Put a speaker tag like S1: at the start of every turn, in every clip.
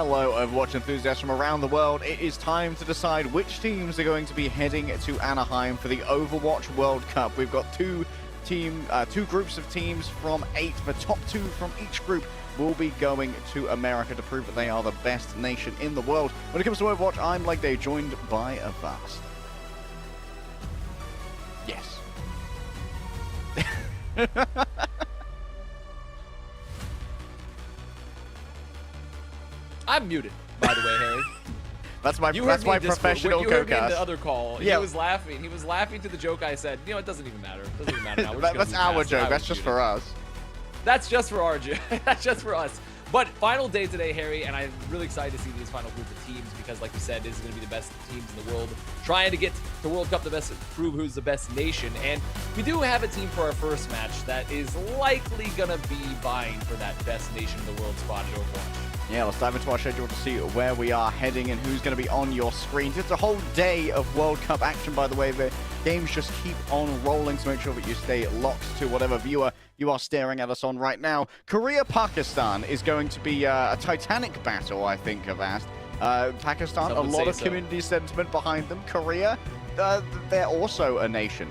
S1: Hello, Overwatch enthusiasts from around the world. It is time to decide which teams are going to be heading to Anaheim for the Overwatch World Cup. We've got two groups of teams from 8. The top 2 from each group will be going to America to prove that they are the best nation in the world. When it comes to Overwatch, I'm Legday, joined by Avast. Yes.
S2: I'm muted, by the way, Harry.
S1: That's my professional
S2: you heard me in
S1: co-cast.
S2: the other call.
S1: Yeah.
S2: He was laughing. He was laughing to the joke I said. You know, it doesn't even matter. It doesn't even matter now.
S1: That's our joke. That's just for us.
S2: That's just for our joke. That's just for us. But final day today, Harry, and I'm really excited to see these final group of teams because, like you said, this is going to be the best teams in the world, trying to get to World Cup the best, prove who's the best nation. And we do have a team for our first match that is likely going to be vying for that best nation in the world spot at Overwatch.
S1: Yeah, let's dive into our schedule to see where we are heading and who's going to be on your screens. It's a whole day of World Cup action, by the way. The games just keep on rolling, so make sure that you stay locked to whatever viewer you are staring at us on right now. Korea-Pakistan is going to be a titanic battle, I think, Avast. Pakistan, a lot of community sentiment behind them. Korea, they're also a nation.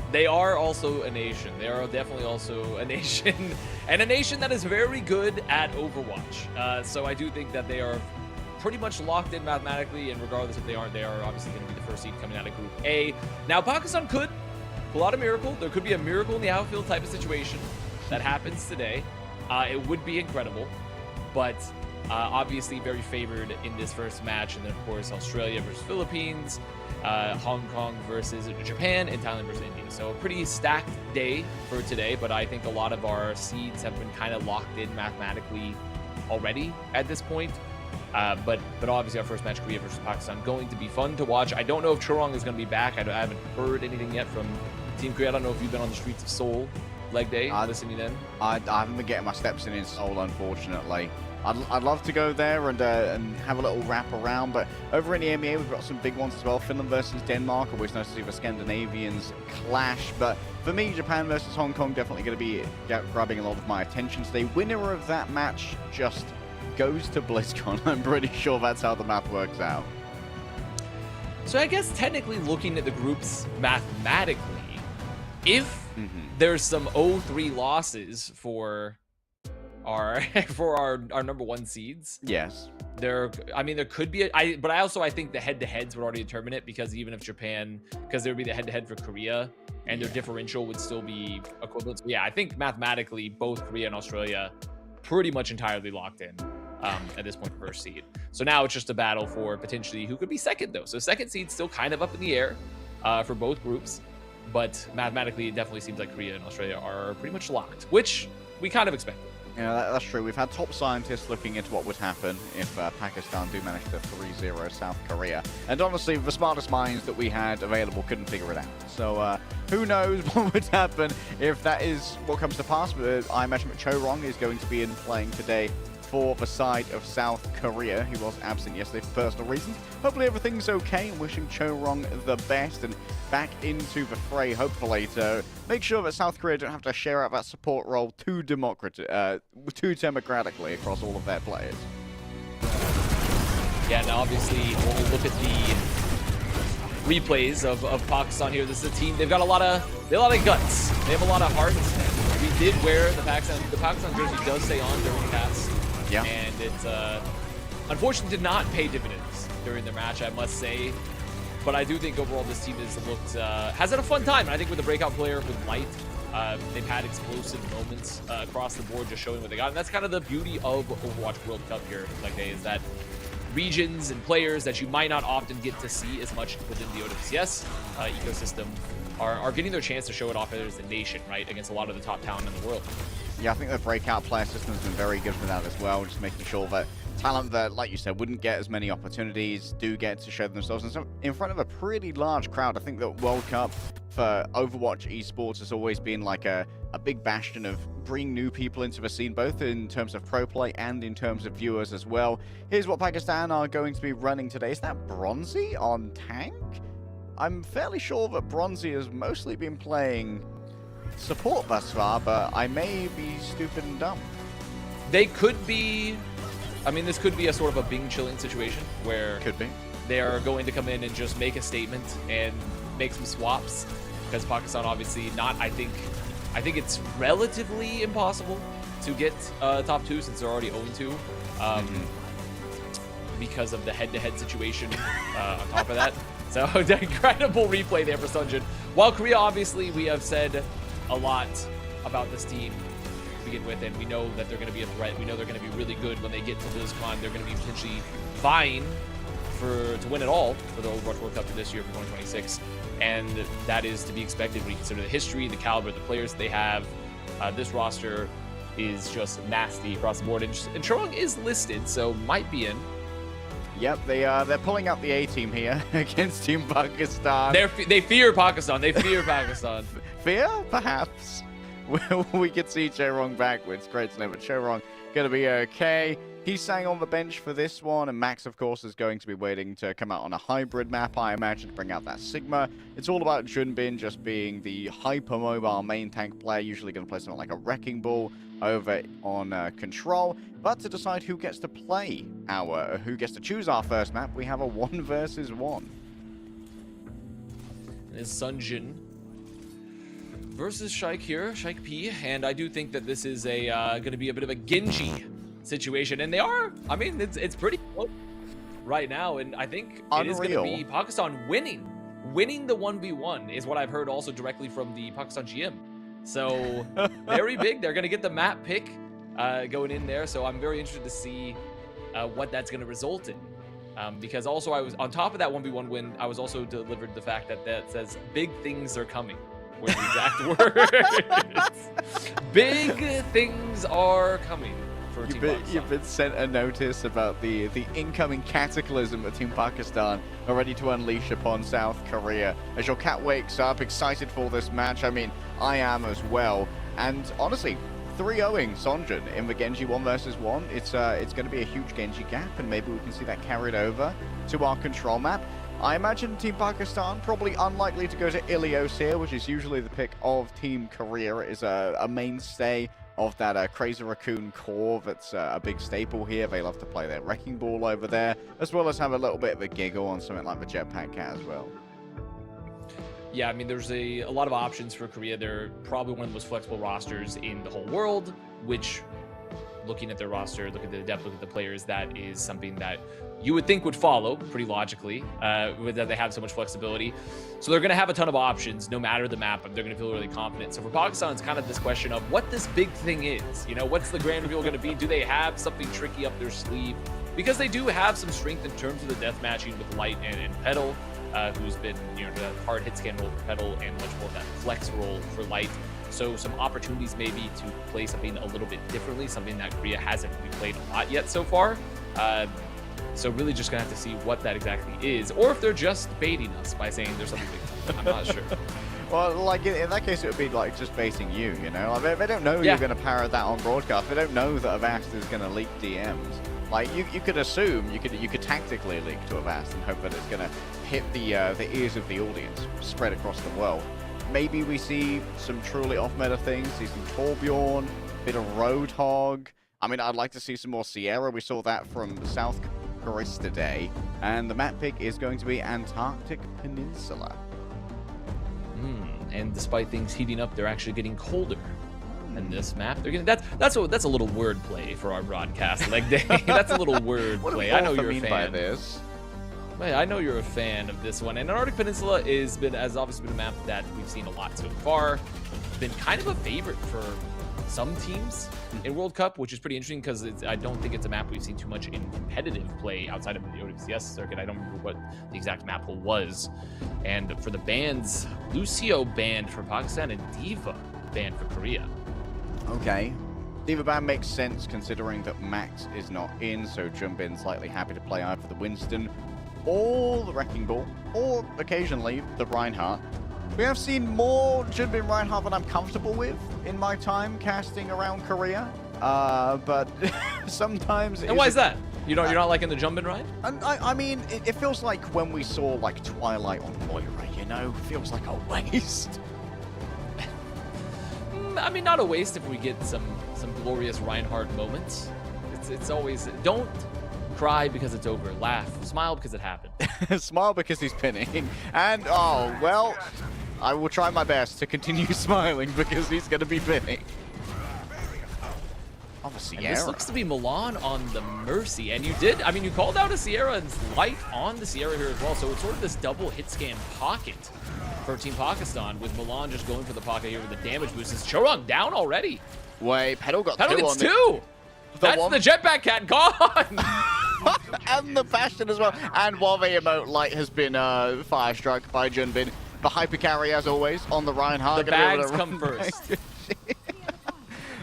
S2: They are also a nation. They are definitely also a nation, and a nation that is very good at Overwatch. So I do think that they are pretty much locked in mathematically, and regardless if they aren't, they are obviously going to be the first seed coming out of Group A. Now, Pakistan could pull out a miracle. There could be a miracle in the outfield type of situation that happens today. It would be incredible, but obviously very favored in this first match. And then, of course, Australia versus Philippines, Hong Kong versus Japan, and Thailand versus India. So a pretty stacked day for today, but I think a lot of our seeds have been kind of locked in mathematically already at this point. But obviously our first match, Korea versus Pakistan, going to be fun to watch. I don't know if Chorong is going to be back. I haven't heard anything yet from Team Korea. I don't know if you've been on the streets of Seoul, leg day, listening in.
S1: I haven't been getting my steps in Seoul, unfortunately. I'd love to go there and have a little wrap around, but over in the EMEA we've got some big ones as well. Finland versus Denmark, always nice to see the Scandinavians clash, but for me, Japan versus Hong Kong definitely going to be grabbing a lot of my attention today. Winner of that match just goes to BlizzCon. I'm pretty sure that's how the math works out.
S2: So I guess technically looking at the groups mathematically, if there's some 0-3 losses for our number 1 seeds.
S1: Yes.
S2: There could be but I think the head-to-heads would already determine it, because even if Japan, because there would be the head-to-head for Korea, and their differential would still be equivalent. So yeah, I think mathematically both Korea and Australia pretty much entirely locked in at this point for first seed. So now it's just a battle for potentially who could be second, though. So second seed still kind of up in the air for both groups, but mathematically it definitely seems like Korea and Australia are pretty much locked, which we kind of expected.
S1: Yeah, that's true. We've had top scientists looking into what would happen if Pakistan do manage to 3-0 South Korea. And honestly, the smartest minds that we had available couldn't figure it out. So who knows what would happen if that is what comes to pass. But I imagine that Chorong is going to be in playing today for the side of South Korea, who was absent yesterday for personal reasons. Hopefully everything's okay, and wishing Chorong the best and back into the fray, hopefully, to make sure that South Korea don't have to share out that support role too democratically across all of their players.
S2: Yeah, now obviously when we look at the replays of Pakistan here, this is a team, they've got a lot of guts. They have a lot of heart. We did wear the Pakistan jersey does stay on during the cast.
S1: Yeah.
S2: And it unfortunately did not pay dividends during the match, I must say. But I do think overall this team has had a fun time. And I think with the breakout player with Light, they've had explosive moments across the board, just showing what they got. And that's kind of the beauty of Overwatch World Cup here, is that regions and players that you might not often get to see as much within the OWCS ecosystem are getting their chance to show it off as a nation, right, against a lot of the top talent in the world.
S1: Yeah, I think the breakout player system has been very good for that as well, just making sure that talent that, like you said, wouldn't get as many opportunities do get to show themselves. And so in front of a pretty large crowd. I think that World Cup for Overwatch Esports has always been like a big bastion of bringing new people into the scene, both in terms of pro play and in terms of viewers as well. Here's what Pakistan are going to be running today. Is that Bronzy on tank? I'm fairly sure that Bronzy has mostly been playing support thus far, but I may be stupid and dumb.
S2: They could be I mean, this could be a sort of a Bing chilling situation where
S1: Could be.
S2: they are going to come in and just make a statement and make some swaps, because Pakistan obviously not. I think it's relatively impossible to get top 2 since they're already 0-2. Because of the head-to-head situation on top of that. So, incredible replay there for Sunjin. While Korea, obviously, we have said a lot about this team to begin with, and we know that they're going to be a threat. We know they're going to be really good when they get to BlizzCon. They're going to be potentially vying to win it all for the Overwatch World Cup for this year for 2026. And that is to be expected when you consider the history, the caliber, the players they have. This roster is just nasty across the board. And Chorong is listed, so might be in.
S1: Yep, they're pulling out the A team here against Team Pakistan.
S2: They fear Pakistan. They fear Pakistan.
S1: Fear, perhaps. We could see Chorong backwards. Great to know, but Chorong gonna be okay. He's staying on the bench for this one, and Max, of course, is going to be waiting to come out on a hybrid map, I imagine, to bring out that Sigma. It's all about Junbin just being the hyper-mobile main tank player, usually going to play something like a Wrecking Ball over on Control. But to decide who gets to play who gets to choose our first map, we have a 1 versus 1.
S2: It's Sunjin versus Shaik here, Shaik P, and I do think that this is going to be a bit of a Genji situation, and they are. I mean, it's pretty close right now, and I think it is going to be Pakistan winning the 1v1 is what I've heard also directly from the Pakistan GM. So very big. They're going to get the map pick going in there, so I'm very interested to see what that's going to result in. Because also I was on top of that 1v1 win, I was also delivered the fact that says big things are coming. Were the exact words. Big things are coming.
S1: You've been sent a notice about the incoming cataclysm that Team Pakistan are ready to unleash upon South Korea. As your cat wakes up, excited for this match. I mean, I am as well. And honestly, 3-0ing Sunjin in the Genji 1 versus 1. It's going to be a huge Genji gap, and maybe we can see that carried over to our control map. I imagine Team Pakistan probably unlikely to go to Ilios here, which is usually the pick of Team Korea. It is a mainstay of that Crazy Raccoon core that's a big staple here. They love to play their Wrecking Ball over there, as well as have a little bit of a giggle on something like the Jetpack Cat as well.
S2: Yeah, I mean, there's a lot of options for Korea. They're probably one of the most flexible rosters in the whole world, which, looking at their roster, look at the depth, look at the players, that is something that you would think would follow pretty logically, with that they have so much flexibility. So they're going to have a ton of options no matter the map, but they're going to feel really confident. So for Pakistan, it's kind of this question of what this big thing is. You know, what's the grand reveal going to be? Do they have something tricky up their sleeve? Because they do have some strength in terms of the death matching with Light and Petal, who's been, you know, that hard hit scan role for Petal and much more of that flex role for Light. So some opportunities maybe to play something a little bit differently, something that Korea hasn't really played a lot yet so far. So really just gonna have to see what that exactly is, or if they're just baiting us by saying there's something big. I'm not sure.
S1: Well, like in that case, it would be like just baiting you, you know? Like, they don't know you're going to parrot that on broadcast. They don't know that Avast is going to leak DMs. Like, you could assume, you could tactically leak to Avast and hope that it's going to hit the ears of the audience, spread across the world. Maybe we see some truly off-meta things, see some Torbjorn, bit of Roadhog. I mean, I'd like to see some more Sierra. We saw that from South Korea today. And the map pick is going to be Antarctic Peninsula.
S2: And despite things heating up, they're actually getting colder in this map. They're getting that's a little wordplay for our broadcast leg day. That's a little wordplay. I know you're a fan.
S1: By this?
S2: I know you're a fan of this one. And Antarctic Peninsula has obviously been a map that we've seen a lot so far. It's been kind of a favorite for some teams in World Cup, which is pretty interesting because I don't think it's a map we've seen too much in competitive play outside of the OWCS circuit. I don't remember what the exact map pool was. And for the bans, Lucio banned for Pakistan and Diva banned for Korea.
S1: Okay. Diva ban makes sense considering that Max is not in, so Junbin's likely happy to play either the Winston or the Wrecking Ball, or occasionally the Reinhardt. We have seen more Junbin Reinhardt than I'm comfortable with in my time casting around Korea, but sometimes...
S2: And why is that? You're not liking the Junbin Ride?
S1: I mean, it feels like when we saw like Twilight on Moira, you know? Feels like a waste.
S2: I mean, not a waste if we get some glorious Reinhardt moments. It's always, don't cry because it's over. Laugh. Smile because it happened.
S1: Smile because he's pinning. And, oh, well, I will try my best to continue smiling because he's going to be pinning. Oh, the Sierra.
S2: And this looks to be Milan on the Mercy. And you did, I mean, you called out a Sierra and Light on the Sierra here as well. So it's sort of this double hit scan pocket for Team Pakistan, with Milan just going for the pocket here with the damage boost. Is Chorong down already?
S1: Wait, Pedal got
S2: Pedal
S1: two
S2: gets
S1: on
S2: two! That's the jetpack cat gone!
S1: And the Bastion as well. And while the emote Light has been fire struck by Junbin, the hyper carry as always on the Reinhardt.
S2: The bags come first.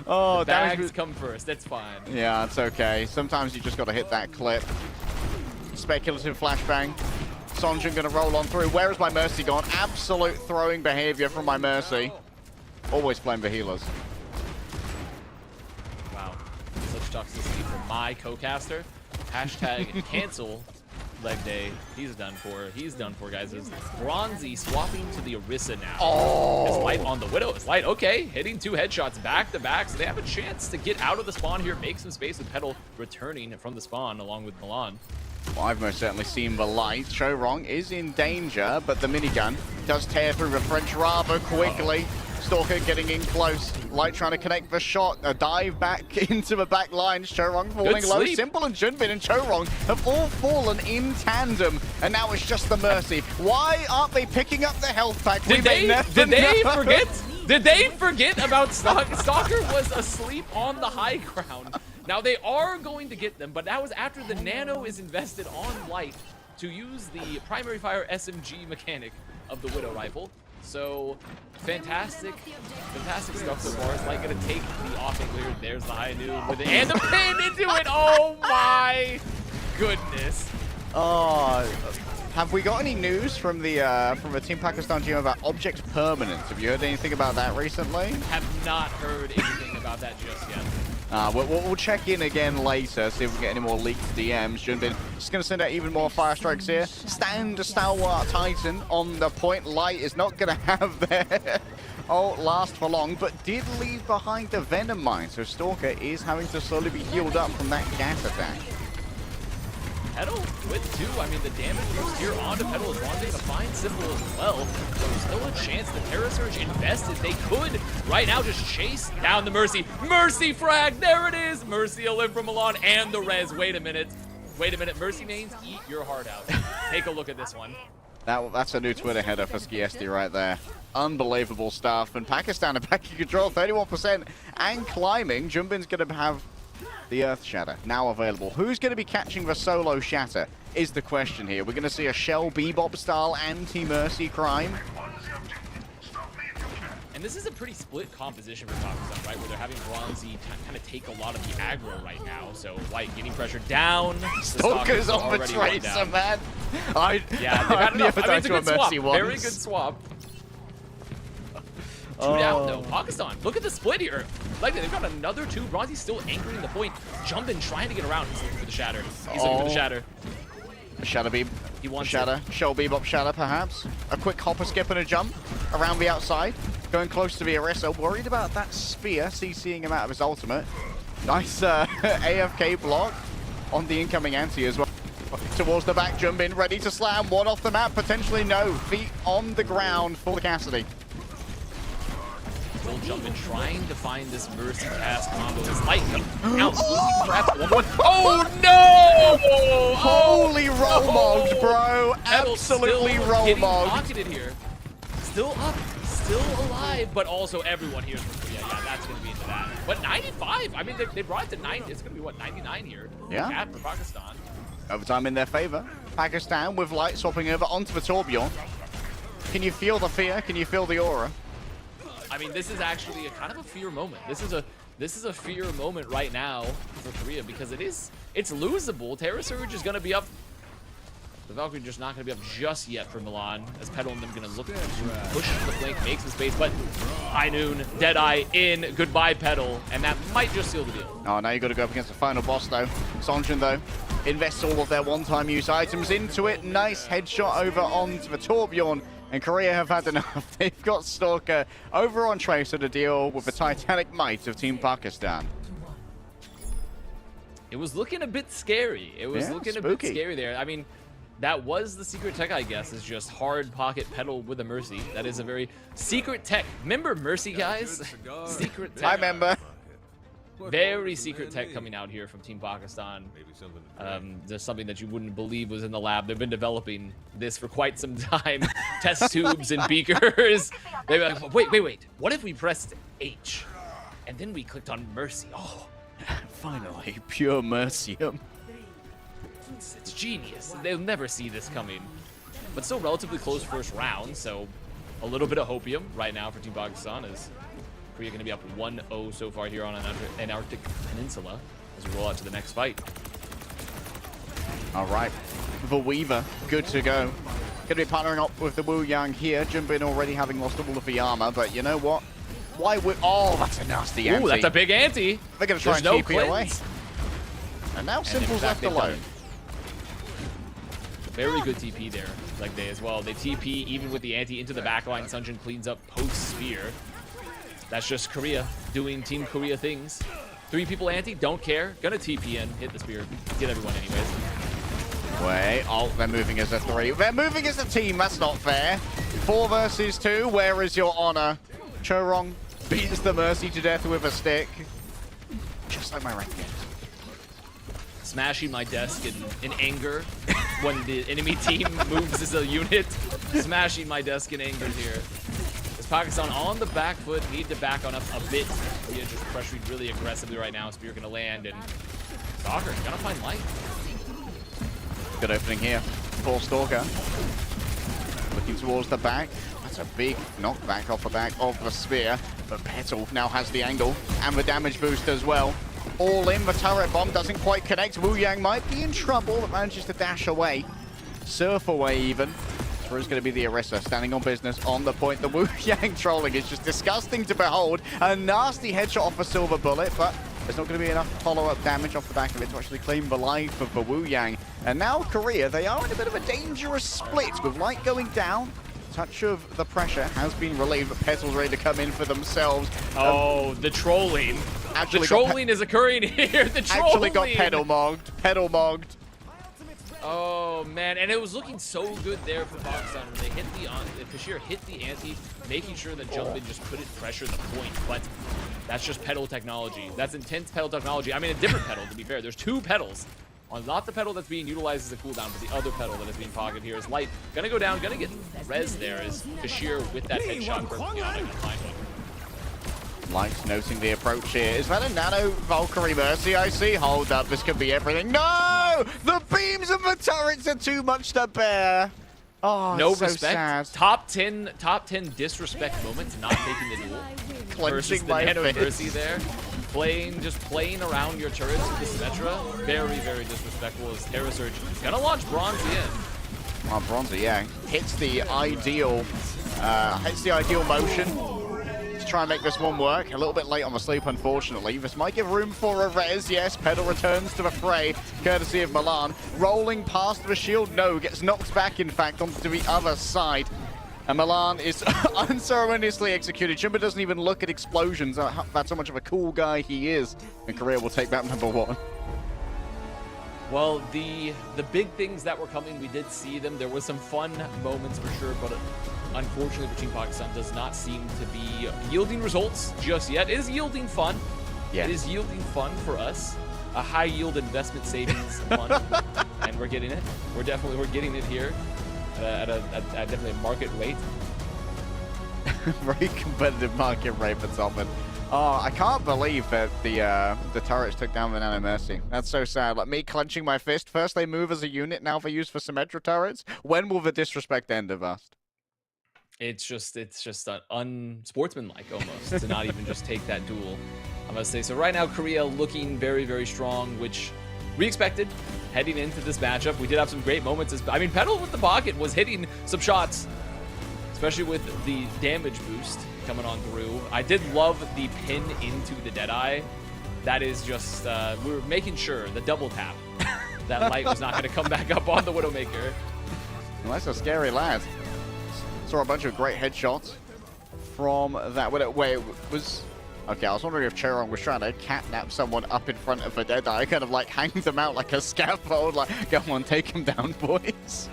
S1: Oh,
S2: the bags come first. That's fine.
S1: Yeah, it's okay. Sometimes you just got to hit that clip. Speculative flashbang. Sonjun going to roll on through. Where is my Mercy gone? Absolute throwing behavior from my Mercy. Always playing the healers.
S2: Wow. Such toxicity from my co-caster. Hashtag cancel leg day. He's done for. He's done for, guys. Is Bronzy swapping to the Orisa now.
S1: Oh!
S2: Is Light on the Widow. Is Light okay? Hitting 2 headshots back to back. So they have a chance to get out of the spawn here, make some space with Petal returning from the spawn along with Milan.
S1: Well, I've most certainly seen the light. Chorong is in danger, but the minigun does tear through the French rather quickly. Stalker getting in close. Light trying to connect the shot. A dive back into the back line. Chorong falling low. Simple and Junbin and Chorong have all fallen in tandem. And now it's just the Mercy. Why aren't they picking up the health pack?
S2: Did they forget? Did they forget about Stalker? Stalker was asleep on the high ground. Now they are going to get them, but that was after the Nano is invested on Light to use the primary fire SMG mechanic of the Widow rifle. So fantastic stuff so far. It's like gonna take the offing clear. There's the high noon with it and the pin into it. Oh my goodness.
S1: Oh, have we got any news from the Team Pakistan GM about object permanence? Have you heard anything about that recently?
S2: Have not heard anything about that just yet.
S1: We'll check in again later, see if we get any more leaked DMs. Junbin just going to send out even more fire strikes here. Stand a stalwart Titan on the point. Light is not going to have their ult last for long, but did leave behind the Venom Mine. So Stalker is having to slowly be healed up from that gas attack.
S2: Petal with 2. I mean, the damage boost here onto Petal is wanting to find Simple as well. So there's still a chance the Terra Surge invested. They could right now just chase down the Mercy. Mercy frag! There it is! Mercy a live from Milan and the res. Wait a minute. Mercy mains, eat your heart out. Take a look at this one.
S1: That's a new Twitter header for Skiesti right there. Unbelievable stuff. And Pakistan are back in control, 31% and climbing. Junbin's going to have the Earth Shatter now available. Who's going to be catching the solo Shatter is the question here. We're going to see a Shell Bebop style anti-Mercy crime.
S2: And this is a pretty split composition for Pakistan, right? Where they're having Bronzy kind of take a lot of the aggro right now. So Light getting pressure down.
S1: Stalker's on the tracer, man.
S2: Yeah, they've had enough. I mean, it's a good swap. Very good swap. 2 down though. Pakistan, look at the split here. Like they've got another 2. Bronzy's still anchoring the point. Jumping, trying to get around. He's looking for the shatter. He's looking for the shatter.
S1: Shatter Beam.
S2: He wants
S1: Shatter. Shell Bebop Shatter, perhaps. A quick hopper, skip, and a jump around the outside. Going close to the Orisa. Worried about that spear, CCing him out of his ultimate. Nice AFK block on the incoming anti as well. Towards the back, Junbin ready to slam. One off the map, potentially no. Feet on the ground for the Cassidy.
S2: Still Jumping, trying to find this Mercy cast combo. This Light out. Oh no!
S1: Holy roll-mogged, bro. Absolutely roll-mogged.
S2: Pocketed here. Still up, still alive, but also everyone here. Yeah, that's going to be into that. But 95, I mean, they brought it to 90. It's going to be, what, 99 here?
S1: Yeah.
S2: For Pakistan.
S1: Overtime in their favor. Pakistan with Light swapping over onto the Torbjorn. Can you feel the fear? Can you feel the aura?
S2: I mean, this is actually a kind of a fear moment. This is a fear moment right now for Korea because it's losable. Terra Surge is going to be up. The Valkyrie just not going to be up just yet for Milan, as Petal and them going to look to push the flank, make some space, but High Noon, Deadeye in, goodbye Petal, and that might just seal the deal.
S1: Oh, now you got to go up against the final boss though. Sonjun though, invests all of their one-time use items into it. Nice headshot over onto the Torbjorn, and Korea have had enough. They've got Stalker over on Tracer to deal with the titanic might of Team Pakistan.
S2: It was looking a bit scary. It was looking
S1: spooky.
S2: a bit scary there. I mean, that was the secret tech, I guess, is just hard pocket pedal with a Mercy. That is a very secret tech. Remember Mercy, guys? Secret tech.
S1: I remember.
S2: Very secret tech coming out here from Team Pakistan. There's something that you wouldn't believe was in the lab. They've been developing this for quite some time. Test tubes and beakers. They were like, wait. What if we pressed H and then we clicked on Mercy? Oh,
S1: Finally, pure Mercium.
S2: it's genius. They'll never see this coming. But still relatively close first round, so a little bit of hopium right now for Team Pakistan as Korea going to be up 1-0 so far here on an Arctic Peninsula as we roll out to the next fight.
S1: All right, the Weaver, good to go. Going to be partnering up with the Wu Yang here. Jimbin already having lost all of the armor, but you know what? Why would... Oh, that's a nasty ante.
S2: Ooh, that's a big ante.
S1: They're going to try and TP away. And now Simple's left alone.
S2: Very good TP there, like they as well. They TP even with the ante into the backline. Sunjin cleans up post-spear. That's just Korea doing Team Korea things. 3 people ante, don't care. Gonna TP in, hit the spear, get everyone anyways.
S1: Wait, oh, they're moving as a 3. They're moving as a team, that's not fair. 4 versus 2, where is your honor? Chorong beats the Mercy to death with a stick. Just like my rank games.
S2: Smashing my desk in anger when the enemy team moves as a unit. Smashing my desk in anger here. As Pakistan on the back foot, need to back on up a bit. We are just pressuring really aggressively right now. Spear gonna land and Stalker gonna find light.
S1: Good opening here for Stalker. Looking towards the back. That's a big knockback off the back of the spear. But Petal now has the angle and the damage boost as well. All in, the turret bomb doesn't quite connect. Wu Yang might be in trouble, but manages to dash away. Surf away even. Through going to be the Orisa, standing on business on the point. The Wu Yang trolling is just disgusting to behold. A nasty headshot off a silver bullet, but there's not going to be enough follow-up damage off the back of it to actually claim the life of the Wu Yang. And now Korea, they are in a bit of a dangerous split with light going down. Touch of the pressure has been relieved, but Petal's ready to come in for themselves.
S2: Oh, the trolling. The trolling is occurring here. The trolling.
S1: Actually got pedal mogged. Pedal mogged.
S2: Oh, man. And it was looking so good there for Pakistan when they hit the Kashir hit the ante, making sure that Jumpin just couldn't pressure the point. But that's just pedal technology. That's intense pedal technology. I mean, a different pedal, to be fair. There's 2 pedals. Not the pedal that's being utilized as a cooldown, but the other pedal that is being pocketed here is Light. Gonna go down, gonna get res there as Kashir with that headshot perfectly on it and find one.
S1: Light noting the approach here. Is that a Nano Valkyrie Mercy I see? Hold up, this could be everything. No! The beams of the turrets are too much to bear. Oh,
S2: no
S1: so
S2: respect.
S1: Sad.
S2: Top 10 disrespect moments, not taking the duel. Versus the
S1: my
S2: Nano
S1: fist.
S2: Mercy there. Just playing around your turrets with the Symmetra. Very, very disrespectful as Terra Surge is gonna launch Bronzy in.
S1: Oh, Bronzy, yeah. Hits the ideal motion to try and make this one work. A little bit late on the sleep, unfortunately. This might give room for a res. Yes, Pedal returns to the fray, courtesy of Milan. Rolling past the shield, no, gets knocked back, in fact, onto the other side. And Milan is unceremoniously executed. Jimba doesn't even look at explosions. That's how much of a cool guy he is. And Korea will take that #1.
S2: Well, the big things that were coming, we did see them. There was some fun moments for sure, but unfortunately for Team Pakistan does not seem to be yielding results just yet. It is yielding fun. Yeah. It is yielding fun for us. A high yield investment savings fund. And we're getting it. We're getting it here. At definitely a market rate.
S1: Very competitive market rate for Topman. Oh, I can't believe that the turrets took down the Nano Mercy. That's so sad. Like me clenching my fist. First they move as a unit, now they use for Symmetra turrets. When will the disrespect end of us?
S2: It's just unsportsmanlike almost to not even just take that duel. I must say. So right now Korea looking very, very strong, which we expected heading into this matchup. We did have some great moments. I mean, Pedal with the pocket was hitting some shots, especially with the damage boost coming on through. I did love the pin into the Deadeye. That is just, we were making sure, the double tap, that light was not going to come back up on the Widowmaker.
S1: Well, that's a scary lad. Saw a bunch of great headshots from that. Wait, was Okay, I was wondering if Cheron was trying to catnap someone up in front of a Deadeye, kind of like hang them out like a scaffold, like, go on, take them down, boys.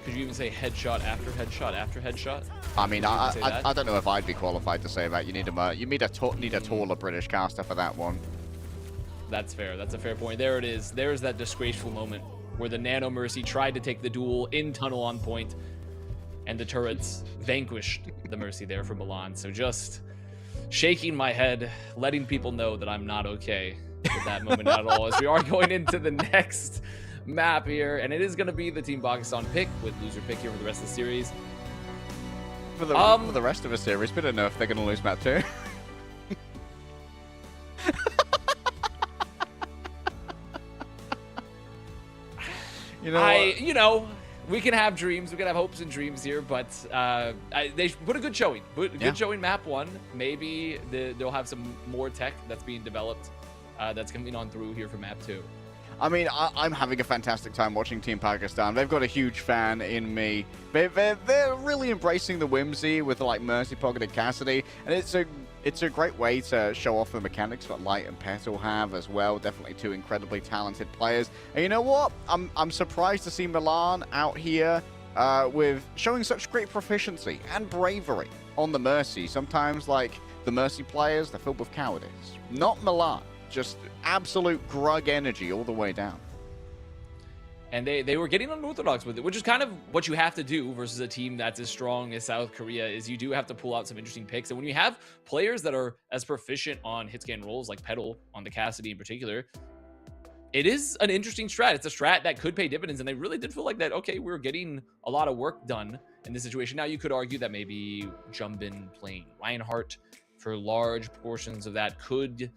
S2: Could you even say headshot after headshot after headshot?
S1: I mean, I don't know if I'd be qualified to say that. You need a taller British caster for that one.
S2: That's fair. That's a fair point. There it is. There's that disgraceful moment where the Nano Mercy tried to take the duel in tunnel on point, and the turrets vanquished the Mercy there for Milan. So just shaking my head, letting people know that I'm not okay with that moment at all, as we are going into the next map here, and it is going to be the Team Pakistan pick with loser pick here for the rest of the series.
S1: For the rest of the series, we don't know if they're going to lose map 2.
S2: You know, we can have dreams, we can have hopes and dreams here, but they put a good showing. Showing map 1. Maybe they'll have some more tech that's being developed that's coming on through here for map 2.
S1: I mean, I'm having a fantastic time watching Team Pakistan. They've got a huge fan in me. They're really embracing the whimsy with like Mercy Pocket and Cassidy, and it's a great way to show off the mechanics that Light and Petal have as well. Definitely two incredibly talented players. And you know what? I'm surprised to see Milan out here with showing such great proficiency and bravery on the Mercy. Sometimes, like, the Mercy players, they're filled with cowardice. Not Milan. Just absolute grug energy all the way down.
S2: And they were getting unorthodox with it, which is kind of what you have to do versus a team that's as strong as South Korea. Is you do have to pull out some interesting picks. And when you have players that are as proficient on hit scan rolls, like Petal on the Cassidy in particular, it is an interesting strat. It's a strat that could pay dividends, and they really did feel like that, okay, we're getting a lot of work done in this situation. Now, you could argue that maybe Jumbin playing Reinhardt for large portions of that could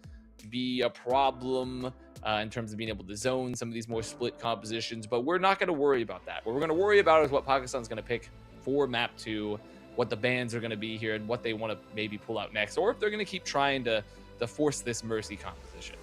S2: be a problem in terms of being able to zone some of these more split compositions, but we're not going to worry about that. What we're going to worry about is what Pakistan's going to pick for map 2, what the bans are going to be here, and what they want to maybe pull out next, or if they're going to keep trying to force this Mercy composition.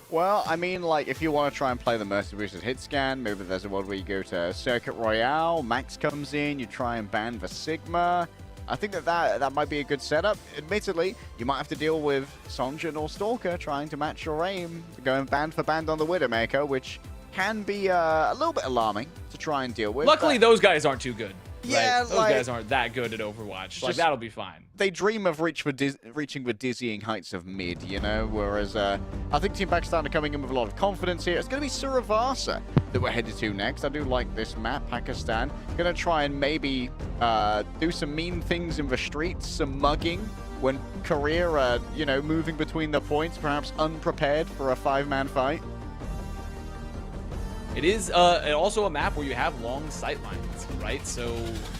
S1: Well, I mean, like, if you want to try and play the Mercy versus hit scan, maybe there's a world where you go to Circuit Royale, Max comes in, you try and ban the Sigma. I think that might be a good setup. Admittedly, you might have to deal with Sonjin or Stalker trying to match your aim, going band for band on the Widowmaker, which can be a little bit alarming to try and deal with.
S2: Luckily, those guys aren't too good.
S1: Yeah,
S2: right? Those guys aren't that good at Overwatch. Like, that'll be fine.
S1: They dream of reaching the dizzying heights of mid, you know, whereas I think Team Pakistan are coming in with a lot of confidence here. It's going to be Suravasa that we're headed to next. I do like this map, Pakistan. Going to try and maybe do some mean things in the streets, some mugging, when Korea are, you know, moving between the points, perhaps unprepared for a 5-man fight.
S2: It is also a map where you have long sight lines, right? So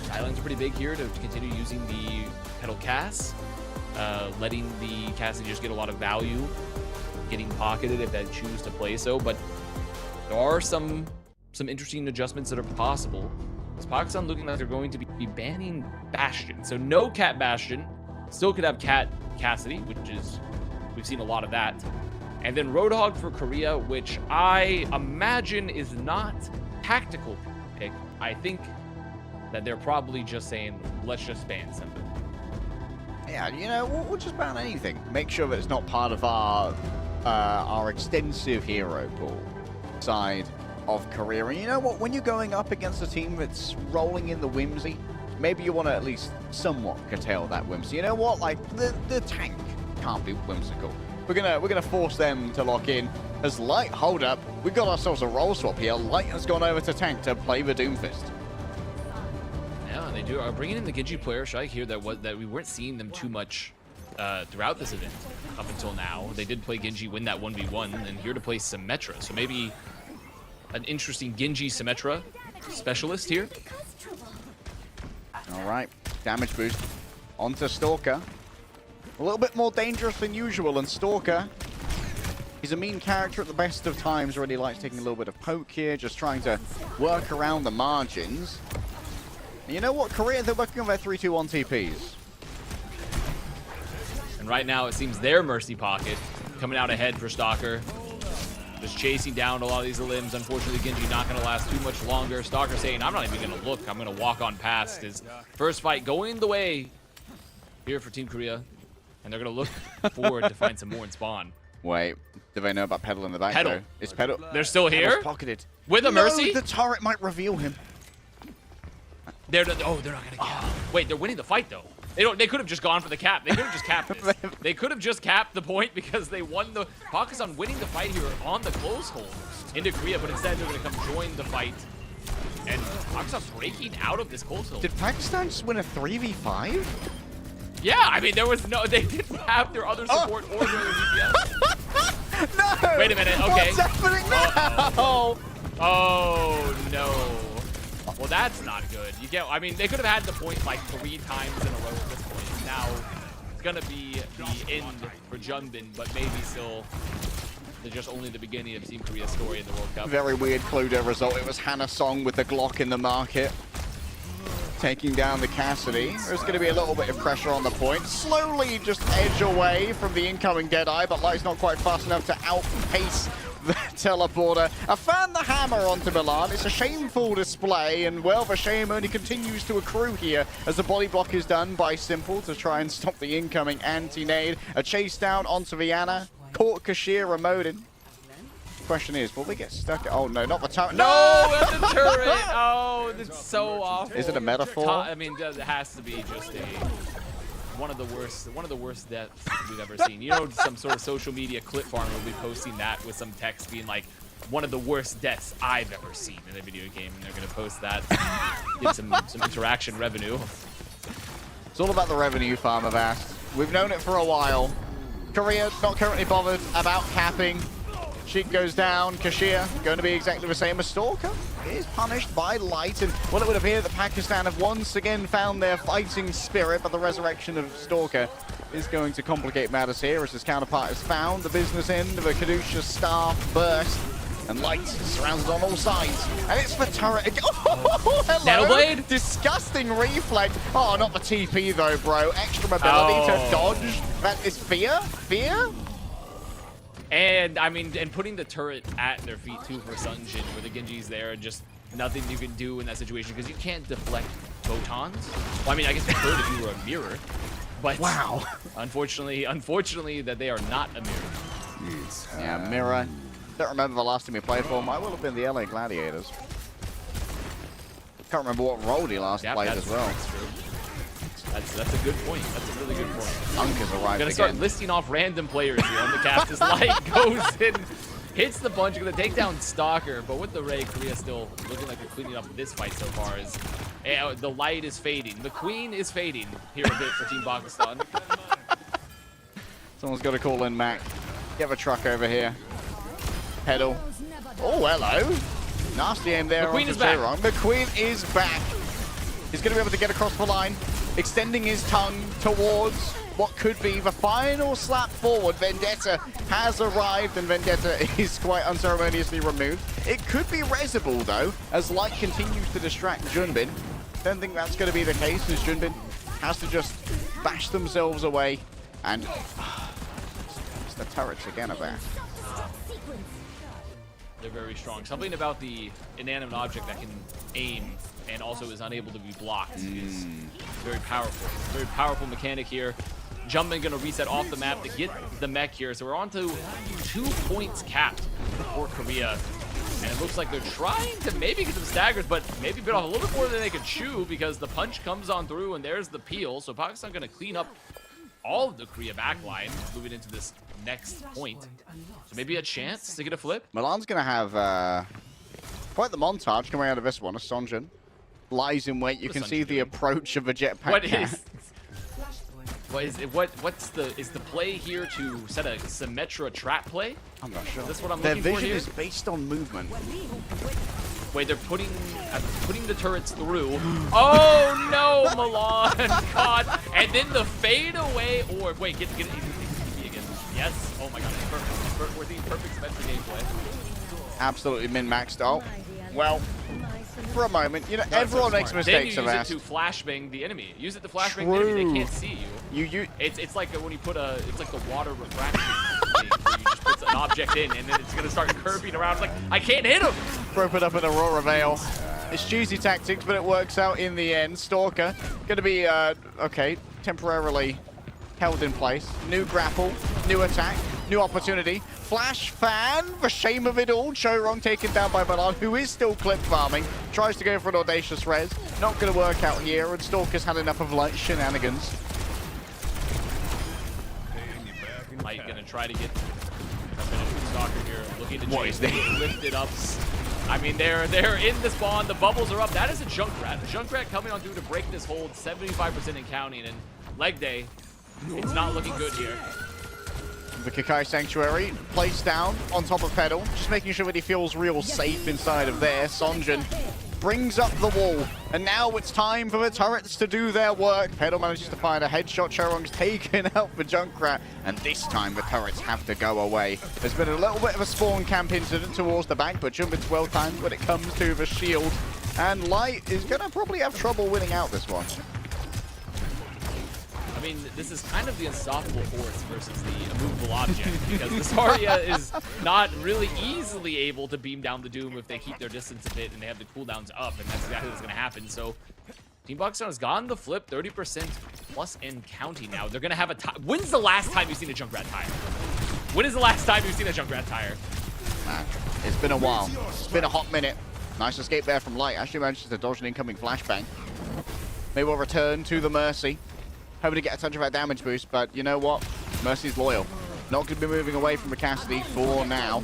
S2: sight lines are pretty big here to continue using the Petal Cass, letting the Cassidy just get a lot of value, getting pocketed if they choose to play so. But there are some interesting adjustments that are possible. Is Pakistan looking like they're going to be banning Bastion? So no Cat Bastion, still could have Cat Cassidy, which is, we've seen a lot of that. And then Roadhog for Korea, which I imagine is not tactical pick. I think that they're probably just saying, let's just ban something.
S1: Yeah, you know, we'll just ban anything. Make sure that it's not part of our extensive hero pool side of Korea. And you know what? When you're going up against a team that's rolling in the whimsy, maybe you want to at least somewhat curtail that whimsy. You know what? Like, the tank can't be whimsical. We're gonna force them to lock in. As Light, hold up, we got ourselves a role swap here. Light has gone over to tank to play the Doomfist.
S2: Yeah, they do are bringing in the Genji player. Shaik here that we weren't seeing them too much throughout this event up until now. They did play Genji, win that 1v1, and here to play Symmetra. So maybe an interesting Genji Symmetra specialist here.
S1: All right, damage boost onto Stalker. A little bit more dangerous than usual, and Stalker, he's a mean character at the best of times, really likes taking a little bit of poke here, just trying to work around the margins. And you know what, Korea, they're working on their 3-2-1 TPs.
S2: And right now, it seems their Mercy Pocket coming out ahead for Stalker. Just chasing down a lot of these limbs. Unfortunately, Genji not going to last too much longer. Stalker saying, I'm not even going to look. I'm going to walk on past. His first fight going the way here for Team Korea, and they're going to look forward to find some more in spawn.
S1: Wait, do they know about Pedal in the back?
S2: Pedal.
S1: Though? Is Pedal?
S2: They're still here?
S1: Pedal's pocketed.
S2: With a Mercy?
S1: The turret might reveal him.
S2: They're not going to get him. Wait, they're winning the fight, though. They could have just gone for the cap. They could have just capped this. They could have just capped the point because they won the... Pakistan winning the fight here on the close hold into Korea, but instead they're going to come join the fight. And Pakistan breaking out of this close hold.
S1: Did Pakistan just win a 3v5?
S2: Yeah, I mean, there was no... They didn't have their other support or their DPS.
S1: No!
S2: Wait a minute, okay.
S1: What's happening now?
S2: Oh, no. Well, that's not good. I mean, they could have had the point like 3 times in a row at this point. Now, it's going to be the end for Junbin, but maybe still just only the beginning of Team Korea's story in the World Cup.
S1: Very weird Cluedo result. It was Hannah Song with the Glock in the market, taking down the Cassidy. There's going to be a little bit of pressure on the point. Slowly just edge away from the incoming Deadeye, but Light's not quite fast enough to outpace the teleporter. I found the hammer onto Milan. It's a shameful display, and well, the shame only continues to accrue here as the body block is done by Simple to try and stop the incoming anti-nade. A chase down onto Vienna. Caught Kashir remoting. Question is, will they get stuck? Oh no, not the turret.
S2: No, that's the turret. Oh, that's so awful.
S1: Is it a metaphor?
S2: I mean, it has to be just one of the worst deaths we've ever seen. You know, some sort of social media clip farm will be posting that with some text being like, one of the worst deaths I've ever seen in a video game, and they're gonna post that, get some interaction revenue.
S1: It's all about the revenue farm, I've asked. We've known it for a while. Korea not currently bothered about capping. Sheik goes down. Kashir going to be exactly the same as Stalker. Is punished by Light, and well, it would appear that Pakistan have once again found their fighting spirit, but the resurrection of Stalker is going to complicate matters here as his counterpart is found. The business end of a Kadusha staff burst, and Light surrounded on all sides. And it's the turret again. Oh, hello.
S2: Nanoblade?
S1: Disgusting reflex. Oh, not the TP though, bro. Extra mobility to dodge. That is fear? Fear?
S2: And I mean, and putting the turret at their feet too for Sunjin, where the Genji's there, and just nothing you can do in that situation because you can't deflect photons. Well, I mean, I guess you could if you were a mirror, but
S1: wow.
S2: Unfortunately, that they are not a mirror.
S1: Yeah, mirror. Don't remember the last time we played for him. I will have been the LA Gladiators. Can't remember what role he last played as well.
S2: That's true. That's a good point. That's a really good point.
S1: Unk has arrived
S2: I'm gonna start listing off random players here on the cast. As Light goes in, hits the bunch, gonna take down Stalker, but with the Ray, Korea still looking like they're cleaning up this fight so far. As the Light is fading, the Queen is fading here a bit for Team Pakistan.
S1: Someone's got to call in Mac. Get the truck over here. Pedal. Oh, hello. Nasty aim there.
S2: McQueen is back.
S1: McQueen is back. He's going to be able to get across the line, extending his tongue towards what could be the final slap forward. Vendetta has arrived, and Vendetta is quite unceremoniously removed. It could be Rezable, though, as Light continues to distract Junbin. Don't think that's going to be the case, as Junbin has to just bash themselves away. And it's the turrets again are back.
S2: They're very strong. Something about the inanimate object that can aim and also is unable to be blocked is very powerful. Very powerful mechanic here. Jumpman gonna reset off the map to get the mech here. So we're on to 2 points capped for Korea. And it looks like they're trying to maybe get some staggers, but maybe bit off a little bit more than they could chew because the punch comes on through and there's the peel. So Pakistan gonna clean up all of the Korea backline moving into this next point. So maybe a chance to get a flip.
S1: Milan's going to have quite the montage coming out of this one. As Sonjin lies in wait. You can see the approach of a jetpack.
S2: Is the play here to set a Symmetra trap play?
S1: I'm not sure.
S2: Is this what I'm
S1: Their
S2: looking for
S1: vision
S2: here?
S1: is based on movement.
S2: Wait, they're putting the turrets through. Oh no, Milan! God! And then the fade away orb. Wait, get it again. Yes. Oh my God, it's perfect. We're seeing perfect Symmetra gameplay.
S1: Absolutely min-maxed. Oh, well, for a moment, you know, everyone makes mistakes.
S2: Then you use it to flashbang the enemy. Use it to flashbang the enemy. They can't see you. It's like when you put it's like the water refraction thing where you just put an object in and then it's gonna start curving around. It's like I can't hit him.
S1: Rope it up in Aurora Veil. It's cheesy tactics, but it works out in the end. Stalker gonna be okay. temporarily held in place. New grapple, new attack, new opportunity. Flash fan, the shame of it all. Chorong taken down by Ballard, who is still clip farming. Tries to go for an audacious res. Not going to work out here, and Stalker's had enough of light shenanigans.
S2: Light going to try to get a finish with Stalker here. Looking to lift it up. I mean, they're in the spawn. The bubbles are up. That is a Junkrat. A Junkrat coming on through to break this hold. 75% and counting. And leg day, it's not looking good here.
S1: The Kakai Sanctuary placed down on top of Pedal, just making sure that he feels real safe inside of there. Sonjin brings up the wall, and now it's time for the turrets to do their work. Pedal manages to find a headshot. Chorong's taken out the Junkrat, and this time the turrets have to go away. There's been a little bit of a spawn camp incident towards the back, but Jumbin's well timed when it comes to the shield, and Light is going to probably have trouble winning out this one.
S2: I mean, this is kind of the unstoppable force versus the immovable object, because the Zarya is not really easily able to beam down the Doom if they keep their distance a bit and they have the cooldowns up, and that's exactly what's going to happen. So Team Pakistan has gotten the flip, 30% plus and counting now. They're going to have a time. When's the last time you've seen a Junkrat tire? When is the last time you've seen a Junkrat tire?
S1: Man, it's been a while. It's been a hot minute. Nice escape there from Light. Actually manages to dodge an incoming flashbang. They will return to the Mercy. Hoping to get a touch of that damage boost, but you know what? Mercy's loyal. Not going to be moving away from the Cassidy for now.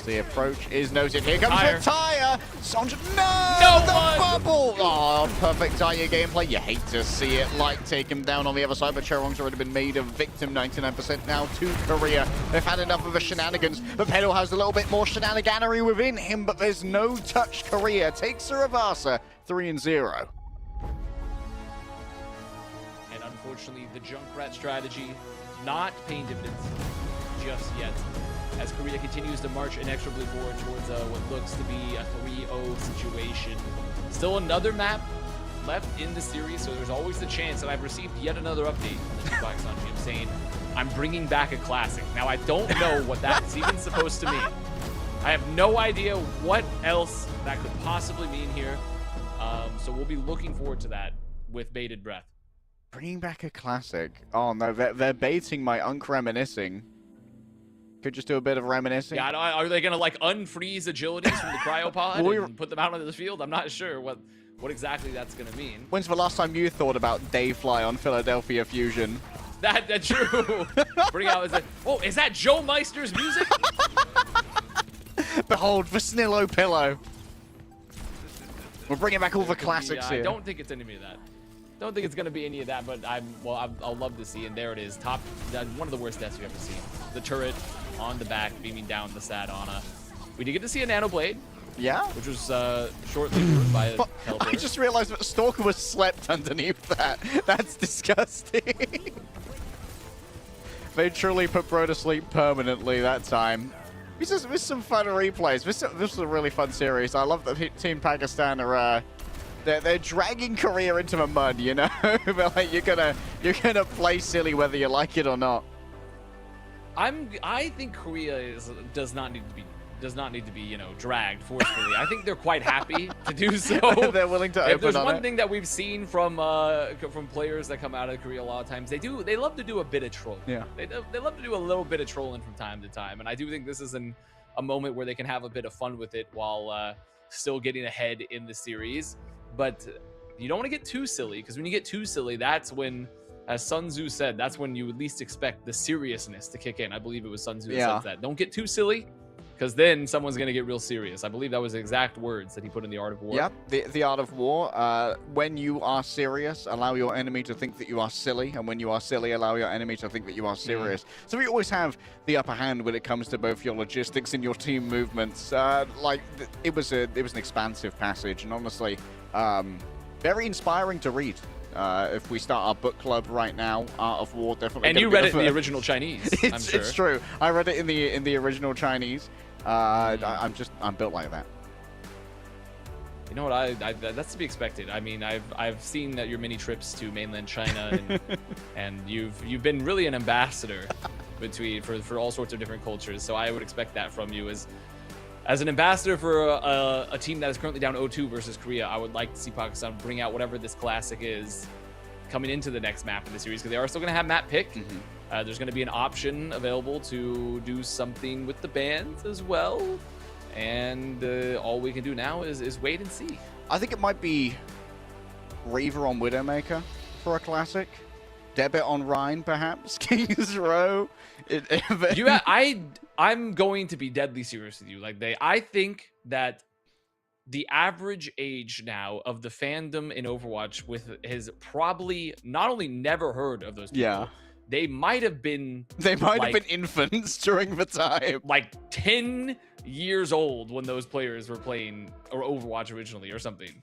S1: The approach is noted. Here comes the tire. Sonjin, no, the bubble. Oh, perfect tire gameplay. You hate to see it. Light take him down on the other side, but Chorong's already been made a victim. 99% now to Korea. They've had enough of the shenanigans. But Pedal has a little bit more shenaniganery within him, but there's no touch. Korea takes the Ravasa 3-0.
S2: Unfortunately, the Junkrat strategy not paying dividends just yet, as Korea continues to march inexorably forward towards what looks to be a 3-0 situation. Still another map left in the series, so there's always the chance that I've received yet another update on the Pakistan team saying, I'm bringing back a classic. Now, I don't know what that's even supposed to mean. I have no idea what else that could possibly mean here, so we'll be looking forward to that with bated breath.
S1: Bringing back a classic. Oh no, they're baiting my reminiscing. Could just do a bit of reminiscing.
S2: Yeah, are they gonna like unfreeze agilities from the cryopod and put them out onto the field? I'm not sure what exactly that's gonna mean.
S1: When's the last time you thought about Dayfly on Philadelphia Fusion?
S2: That's true. Bring out is that Joe Meister's music?
S1: Behold the Snillo pillow. We're bringing back all the classics here.
S2: I don't think it's any of that. Don't think it's going to be any of that, but I'll love to see. And there it is. One of the worst deaths you've ever seen. The turret on the back, beaming down the Sadana. We did get to see a Nano Blade.
S1: Yeah.
S2: Which was shortly ruined by a teleporter.
S1: I just realized that Stalker was slept underneath that. That's disgusting. They truly put Bro to sleep permanently that time. This is some fun replays. This was a really fun series. I love that Team Pakistan are... They're dragging Korea into the mud, you know. But like you're gonna play silly whether you like it or not.
S2: I think Korea does not need to be dragged forcefully. I think they're quite happy to do so.
S1: They're willing to open
S2: If there's
S1: on
S2: one thing that we've seen from players that come out of Korea a lot of times, they love to do a bit of trolling.
S1: Yeah.
S2: They love to do a little bit of trolling from time to time, and I do think this is a moment where they can have a bit of fun with it while still getting ahead in the series. But you don't want to get too silly, because when you get too silly, that's when, as Sun Tzu said, that's when you would least expect the seriousness to kick in. I believe it was Sun Tzu that said that. Don't get too silly, because then someone's going to get real serious. I believe that was the exact words that he put in The Art of War.
S1: Yep, the Art of War. When you are serious, allow your enemy to think that you are silly, and when you are silly, allow your enemy to think that you are serious. So we always have the upper hand when it comes to both your logistics and your team movements. It was an expansive passage, and honestly, very inspiring to read. If we start our book club right now, Art of War definitely.
S2: And you read it in the original Chinese. I'm sure.
S1: It's true. I read it in the original Chinese. I'm built like that.
S2: You know what? That's to be expected. I mean, I've seen that your many trips to mainland China, and you've been really an ambassador for all sorts of different cultures. So I would expect that from you as an ambassador for a team that is currently down 0-2 versus Korea. I would like to see Pakistan bring out whatever this classic is coming into the next map in the series, because they are still going to have map pick. There's going to be an option available to do something with the bands as well. And all we can do now is wait and see.
S1: I think it might be Reaver on Widowmaker for a classic. Debit on Rhine, perhaps. King's Row.
S2: I'm going to be deadly serious with you. Like I think that the average age now of the fandom in Overwatch has probably not only never heard of those people, they might have been
S1: infants during the time.
S2: Like 10 years old when those players were playing or Overwatch originally or something.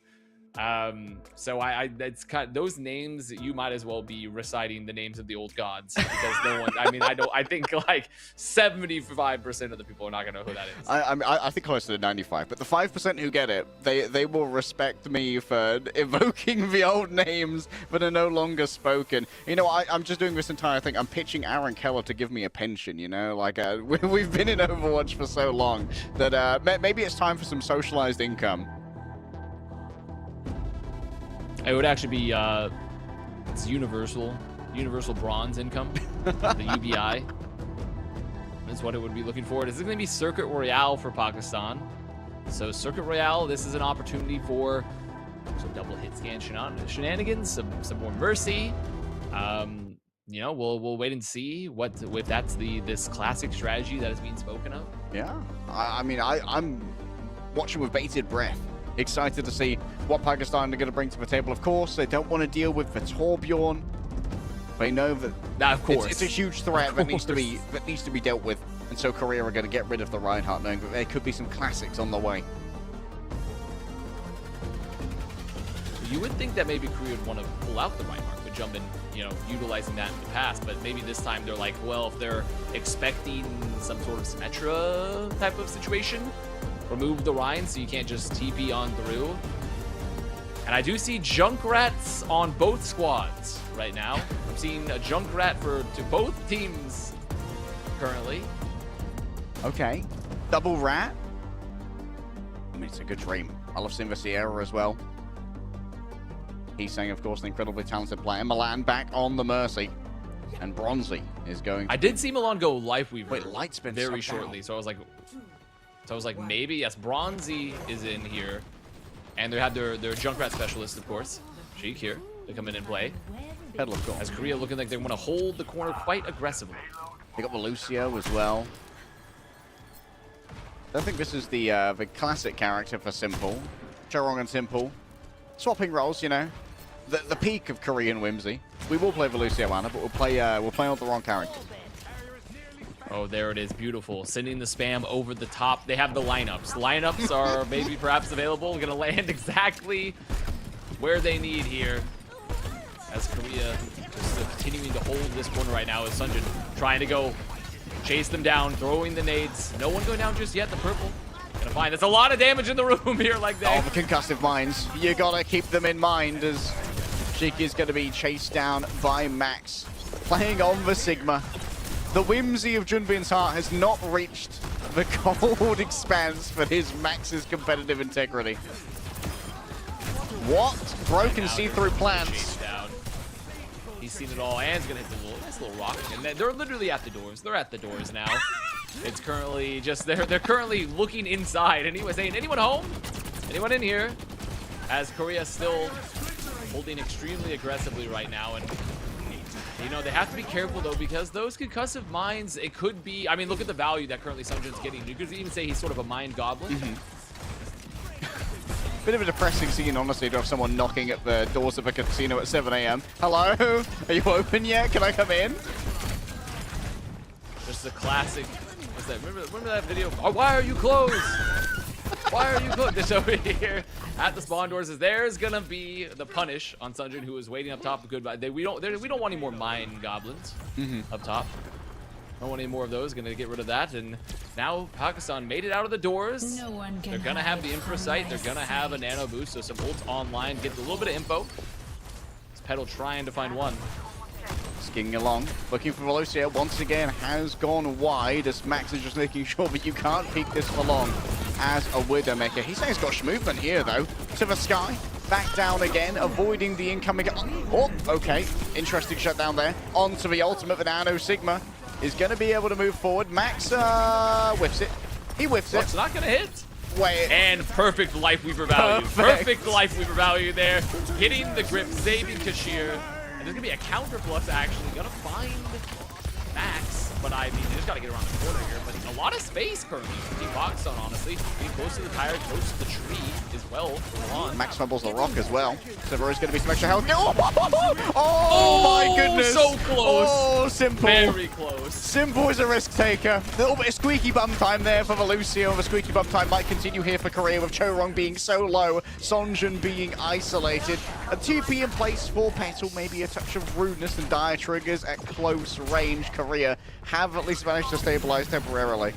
S2: So it's kind of, those names, you might as well be reciting the names of the old gods, because no one, I think like 75% of the people are not gonna know who that is.
S1: I think closer to 95, but the 5% who get it, they will respect me for evoking the old names that are no longer spoken. You know, I'm just doing this entire thing. I'm pitching Aaron Keller to give me a pension, you know, like we've been in Overwatch for so long that maybe it's time for some socialized income.
S2: It would actually be it's universal bronze income, the UBI. That's what it would be looking for. This is going to be Circuit Royale for Pakistan. So Circuit Royale, this is an opportunity for some double hit scan shenanigans, some more mercy. You know, we'll wait and see if that's this classic strategy that is being spoken of.
S1: Yeah, I'm watching with bated breath. Excited to see what Pakistan are going to bring to the table. Of course, they don't want to deal with the Torbjorn. They know that
S2: of course
S1: it's a huge threat that needs to be dealt with, and so Korea are going to get rid of the Reinhardt, knowing that there could be some classics on the way.
S2: You would think that maybe Korea would want to pull out the Reinhardt, but jump in, you know, utilizing that in the past. But maybe this time they're like, well, if they're expecting some sort of Symmetra type of situation, remove the Rhine so you can't just TP on through. And I do see Junkrats on both squads right now. I'm seeing a Junkrat to both teams currently.
S1: Okay. Double rat. I mean, it's a good dream. I love seeing the Sierra as well. He's saying, of course, an incredibly talented player. Milan back on the Mercy. And Bronzy is going.
S2: I did see Milan go Life Weaver.
S1: Wait, Lightspin
S2: very shortly. So I was like, maybe, yes, Bronzy is in here. And they have their Junkrat specialist, of course. Sheik here to come in and play.
S1: Pedal of course.
S2: As Korea looking like they want to hold the corner quite aggressively.
S1: They got the Lucio as well. I think this is the classic character for Simple. Charong and Simple. Swapping roles, you know. The peak of Korean whimsy. We will play the Lucio Ana, but we'll play on the wrong character.
S2: Oh, there it is. Beautiful. Sending the spam over the top. They have the lineups. Lineups are maybe perhaps available. Going to land exactly where they need here. As Korea just continuing to hold this corner right now. As Sunjin trying to go chase them down, throwing the nades. No one going down just yet. The purple. Gonna find there's a lot of damage in the room here like that.
S1: Oh, the concussive mines. You gotta keep them in mind as Sheik is gonna be chased down by Max. Playing on the Sigma. The whimsy of Junbin's heart has not reached the cold expanse for his Max's competitive integrity. What? Broken see-through plants.
S2: He's seen it all, and he's gonna hit this little rock. And they're literally at the doors. They're at the doors now. It's currently just they're currently looking inside. And he was saying, anyone home? Anyone in here? As Korea still holding extremely aggressively right now, and you know, they have to be careful, though, because those concussive mines, it could be... I mean, look at the value that currently Sunjin's getting. You could even say he's sort of a mine goblin.
S1: Bit of a depressing scene, honestly, to have someone knocking at the doors of a casino at 7 AM. Hello? Are you open yet? Can I come in?
S2: Just the classic... What's that? Remember that video? Oh, why are you closed? Why are you closed? This over here at the spawn doors is there's gonna be the punish on Sunjin, who is waiting up top. Goodbye. We don't want any more mine goblins up top. Don't want any more of those. Gonna get rid of that. And now Pakistan made it out of the doors. They're gonna have the infra sight. They're gonna have a nano boost. So some ults online. Get a little bit of info. This Petal trying to find one.
S1: Skiing along, looking for Velocia once again, has gone wide as Max is just making sure that you can't peek this for long as a Widowmaker. He's saying he's got movement here though, to the sky. back down again, avoiding the incoming. Oh, okay. Interesting shutdown there. Onto the ultimate, but now no Sigma is going to be able to move forward. Max whiffs it. He whiffs it.
S2: It's not going to hit.
S1: Wait.
S2: And perfect Life Weaver value. Perfect Life Weaver value there. Getting the grip, saving Kashir. And there's going to be a counter plus actually. Going to find Max. But I mean, you just got to get around the corner here. But a lot of space currently for Team Pakistan, honestly. Being close to the tire, close to the tree as well for Milan.
S1: Max fumbles the rock as well. So there is going to be some extra health. Oh my goodness.
S2: So close.
S1: Oh, Simple.
S2: Very close.
S1: Simple is a risk taker. A little bit of squeaky bum time there for Valucio. The squeaky bum time might continue here for Korea with Chorong being so low, Sonjun being isolated. A TP in place for Petal, maybe a touch of rudeness and dire triggers at close range. Korea have at least managed to stabilize temporarily.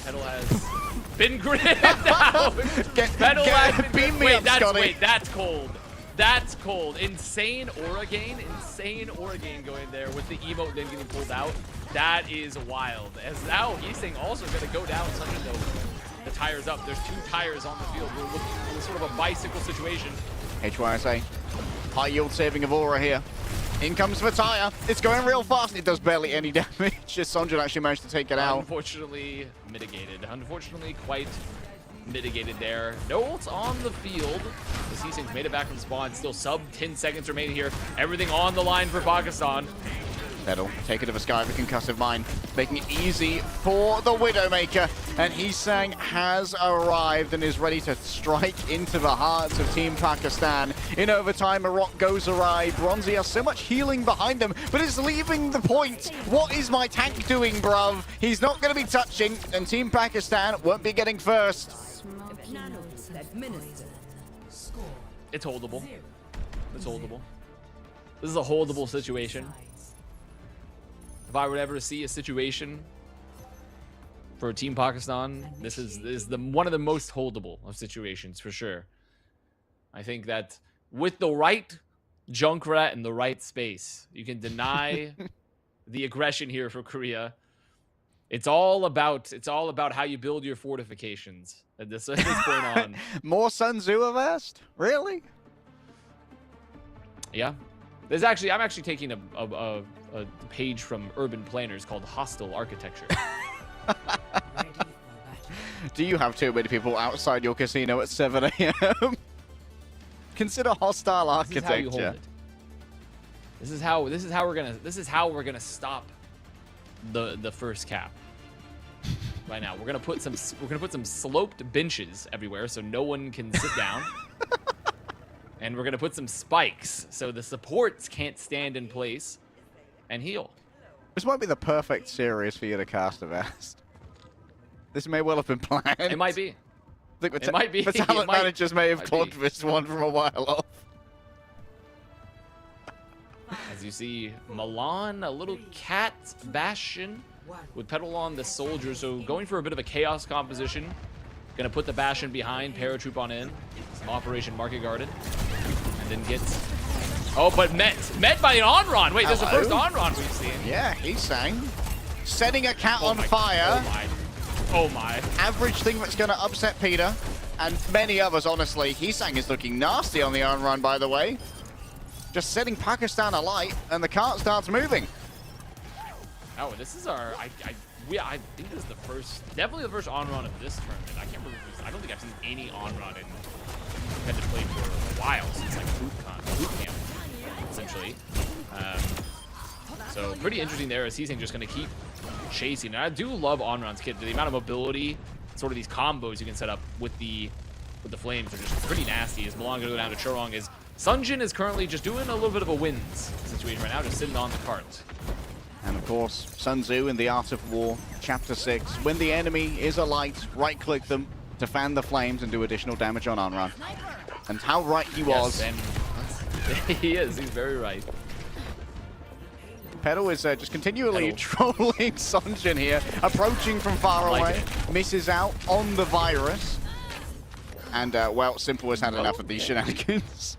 S2: Petal has been gripped out. Petal has been
S1: beam me up,
S2: wait, that's cold. That's cold. Insane Oregain going there with the emote then getting pulled out. That is wild. As now he's saying also going to go down something though. The tire's up. There's 2 tires on the field. We're looking for sort of a bicycle situation.
S1: HYSA. High yield saving of Aura here. In comes the tire. It's going real fast. It does barely any damage. Just Sonjun actually managed to take it out.
S2: Unfortunately mitigated. Unfortunately quite mitigated there. No ults on the field. The Seasings made it back from spawn. Still sub 10 seconds remaining here. Everything on the line for Pakistan.
S1: Petal, take it to the sky with a concussive mine, making it easy for the Widowmaker. And Heesang has arrived and is ready to strike into the hearts of Team Pakistan. In overtime, a rock goes awry. Bronzy has so much healing behind them, but it's leaving the point. What is my tank doing, bruv? He's not going to be touching, and Team Pakistan won't be getting first.
S2: It's holdable. It's holdable. This is a holdable situation. If I were ever to see a situation for Team Pakistan, this is one of the most holdable of situations for sure. I think that with the right Junkrat in the right space, you can deny the aggression here for Korea. It's all about how you build your fortifications at this point on.
S1: More Sun Tzu avast? Really?
S2: Yeah. I'm actually taking a page from Urban Planners called Hostile Architecture.
S1: Do you have too many people outside your casino at 7 a.m.? Consider hostile architecture.
S2: This is how we're gonna stop the first cap. Right now, we're gonna put some sloped benches everywhere so no one can sit down. And we're gonna put some spikes so the supports can't stand in place and heal.
S1: This might be the perfect series for you to cast Avast. This may well have been planned.
S2: It might be.
S1: I think
S2: it might be.
S1: The talent managers may have clocked this one from a while off.
S2: As you see, Milan, a little cat Bastion with Petal on the soldier. So going for a bit of a chaos composition. Gonna put the Bastion behind, paratroop on in. Some Operation Market Garden. And then gets... Oh, but met by an Onron. Wait, there's the first Onron we've seen.
S1: Yeah, Heesang. Setting a cat on fire.
S2: Oh my.
S1: Average thing that's gonna upset Peter. And many others, honestly. Heesang is looking nasty on the Onron, by the way. Just setting Pakistan alight, and the cart starts moving.
S2: Oh, this is our... I think this is the first, definitely the first on-run of this tournament. I can't remember. I don't think I've seen any on-run in competitive play for a while since like boot camp, essentially. So pretty interesting there as Heesang just going to keep chasing. And I do love on-runs, kid. The amount of mobility, sort of these combos you can set up with the flames are just pretty nasty. As Milan going to go down to Chorong, as Sunjin is currently just doing a little bit of a wins situation right now, just sitting on the cart.
S1: And of course, Sun Tzu in The Art of War, Chapter 6. When the enemy is alight, right-click them to fan the flames and do additional damage on Onrun. And how right he was.
S2: Yes, and he is. He's very right.
S1: Petal is just continually trolling Sonjin here, approaching from far away. Misses out on the virus. And, well, Simple has had enough of these shenanigans.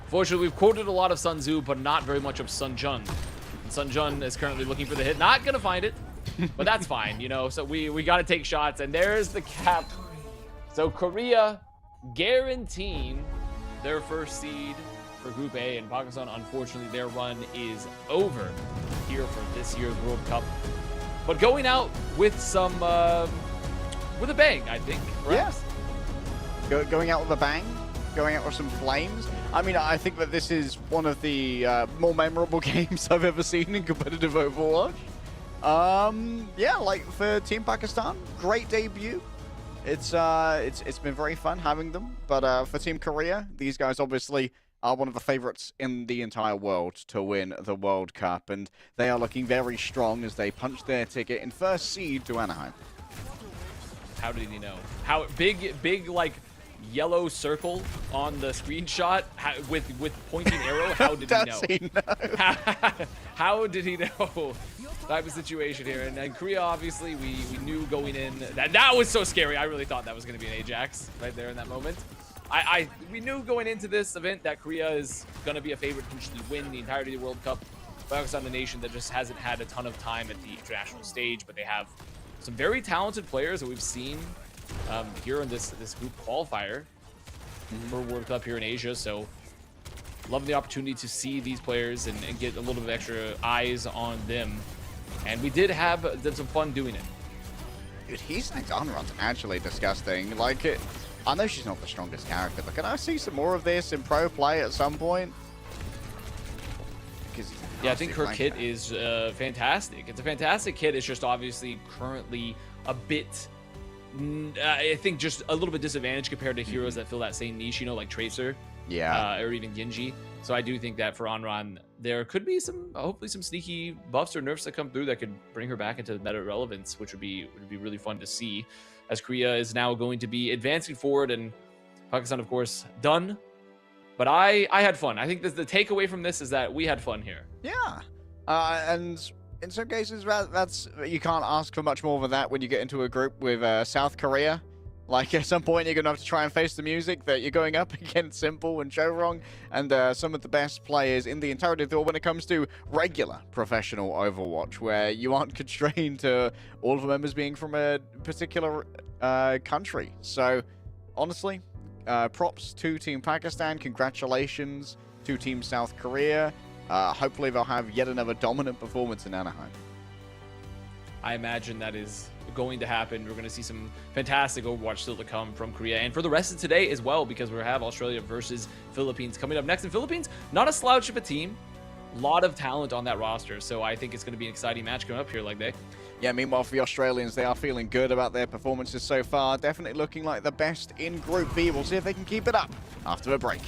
S2: Fortunately, we've quoted a lot of Sun Tzu, but not very much of Sun Jun. Sun Jun is currently looking for the hit. Not going to find it, but that's fine, you know. So we got to take shots, and there's the cap. So Korea guaranteeing their first seed for Group A. And Pakistan, unfortunately, their run is over here for this year's World Cup. But going out with some, with a bang, I think.
S1: Yes. Going out with a bang, going out with some flames. I mean, I think that this is one of the more memorable games I've ever seen in competitive Overwatch. Yeah, like for Team Pakistan, great debut. It's been very fun having them. But for Team Korea, these guys obviously are one of the favorites in the entire world to win the World Cup, and they are looking very strong as they punch their ticket in first seed to Anaheim.
S2: How did he know? How big like yellow circle on the screenshot with pointing arrow? How did he know? How did he know? Type of situation here. And Korea, obviously, we knew going in that was so scary. I really thought that was going to be an Ajax right there in that moment. We knew going into this event that Korea is going to be a favorite to potentially win the entirety of the World Cup. Pakistan, the nation that just hasn't had a ton of time at the international stage, but they have some very talented players that we've seen here in this group qualifier for World Cup here in Asia. So love the opportunity to see these players and get a little bit of extra eyes on them. And we did some fun doing it.
S1: Dude, he's next Unrun's actually disgusting. Like, I know she's not the strongest character, but can I see some more of this in pro play at some point?
S2: Yeah, I think her kit is fantastic. It's a fantastic kit. It's just obviously currently a bit, I think, just a little bit disadvantaged compared to heroes that fill that same niche, you know, like Tracer.
S1: Yeah.
S2: Or even Genji. So I do think that for Onran, there could be hopefully some sneaky buffs or nerfs that come through that could bring her back into meta relevance, which would be really fun to see, as Korea is now going to be advancing forward and Pakistan, of course, done. But I had fun. I think the takeaway from this is that we had fun here.
S1: Yeah. And in some cases, that's you can't ask for much more than that when you get into a group with South Korea. Like, at some point, you're going to have to try and face the music that you're going up against Simple and Chorong and some of the best players in the entirety of the world when it comes to regular professional Overwatch, where you aren't constrained to all of the members being from a particular country. So, honestly, props to Team Pakistan. Congratulations to Team South Korea. Hopefully, they'll have yet another dominant performance in Anaheim.
S2: I imagine that is going to happen. We're going to see some fantastic Overwatch still to come from Korea, and for the rest of today as well, because we have Australia versus Philippines coming up next. And Philippines, not a slouch of a team, a lot of talent on that roster, so I think it's going to be an exciting match coming up here, like they.
S1: Yeah, meanwhile for the Australians, they are feeling good about their performances so far, definitely looking like the best in Group B. We'll see if they can keep it up after a break.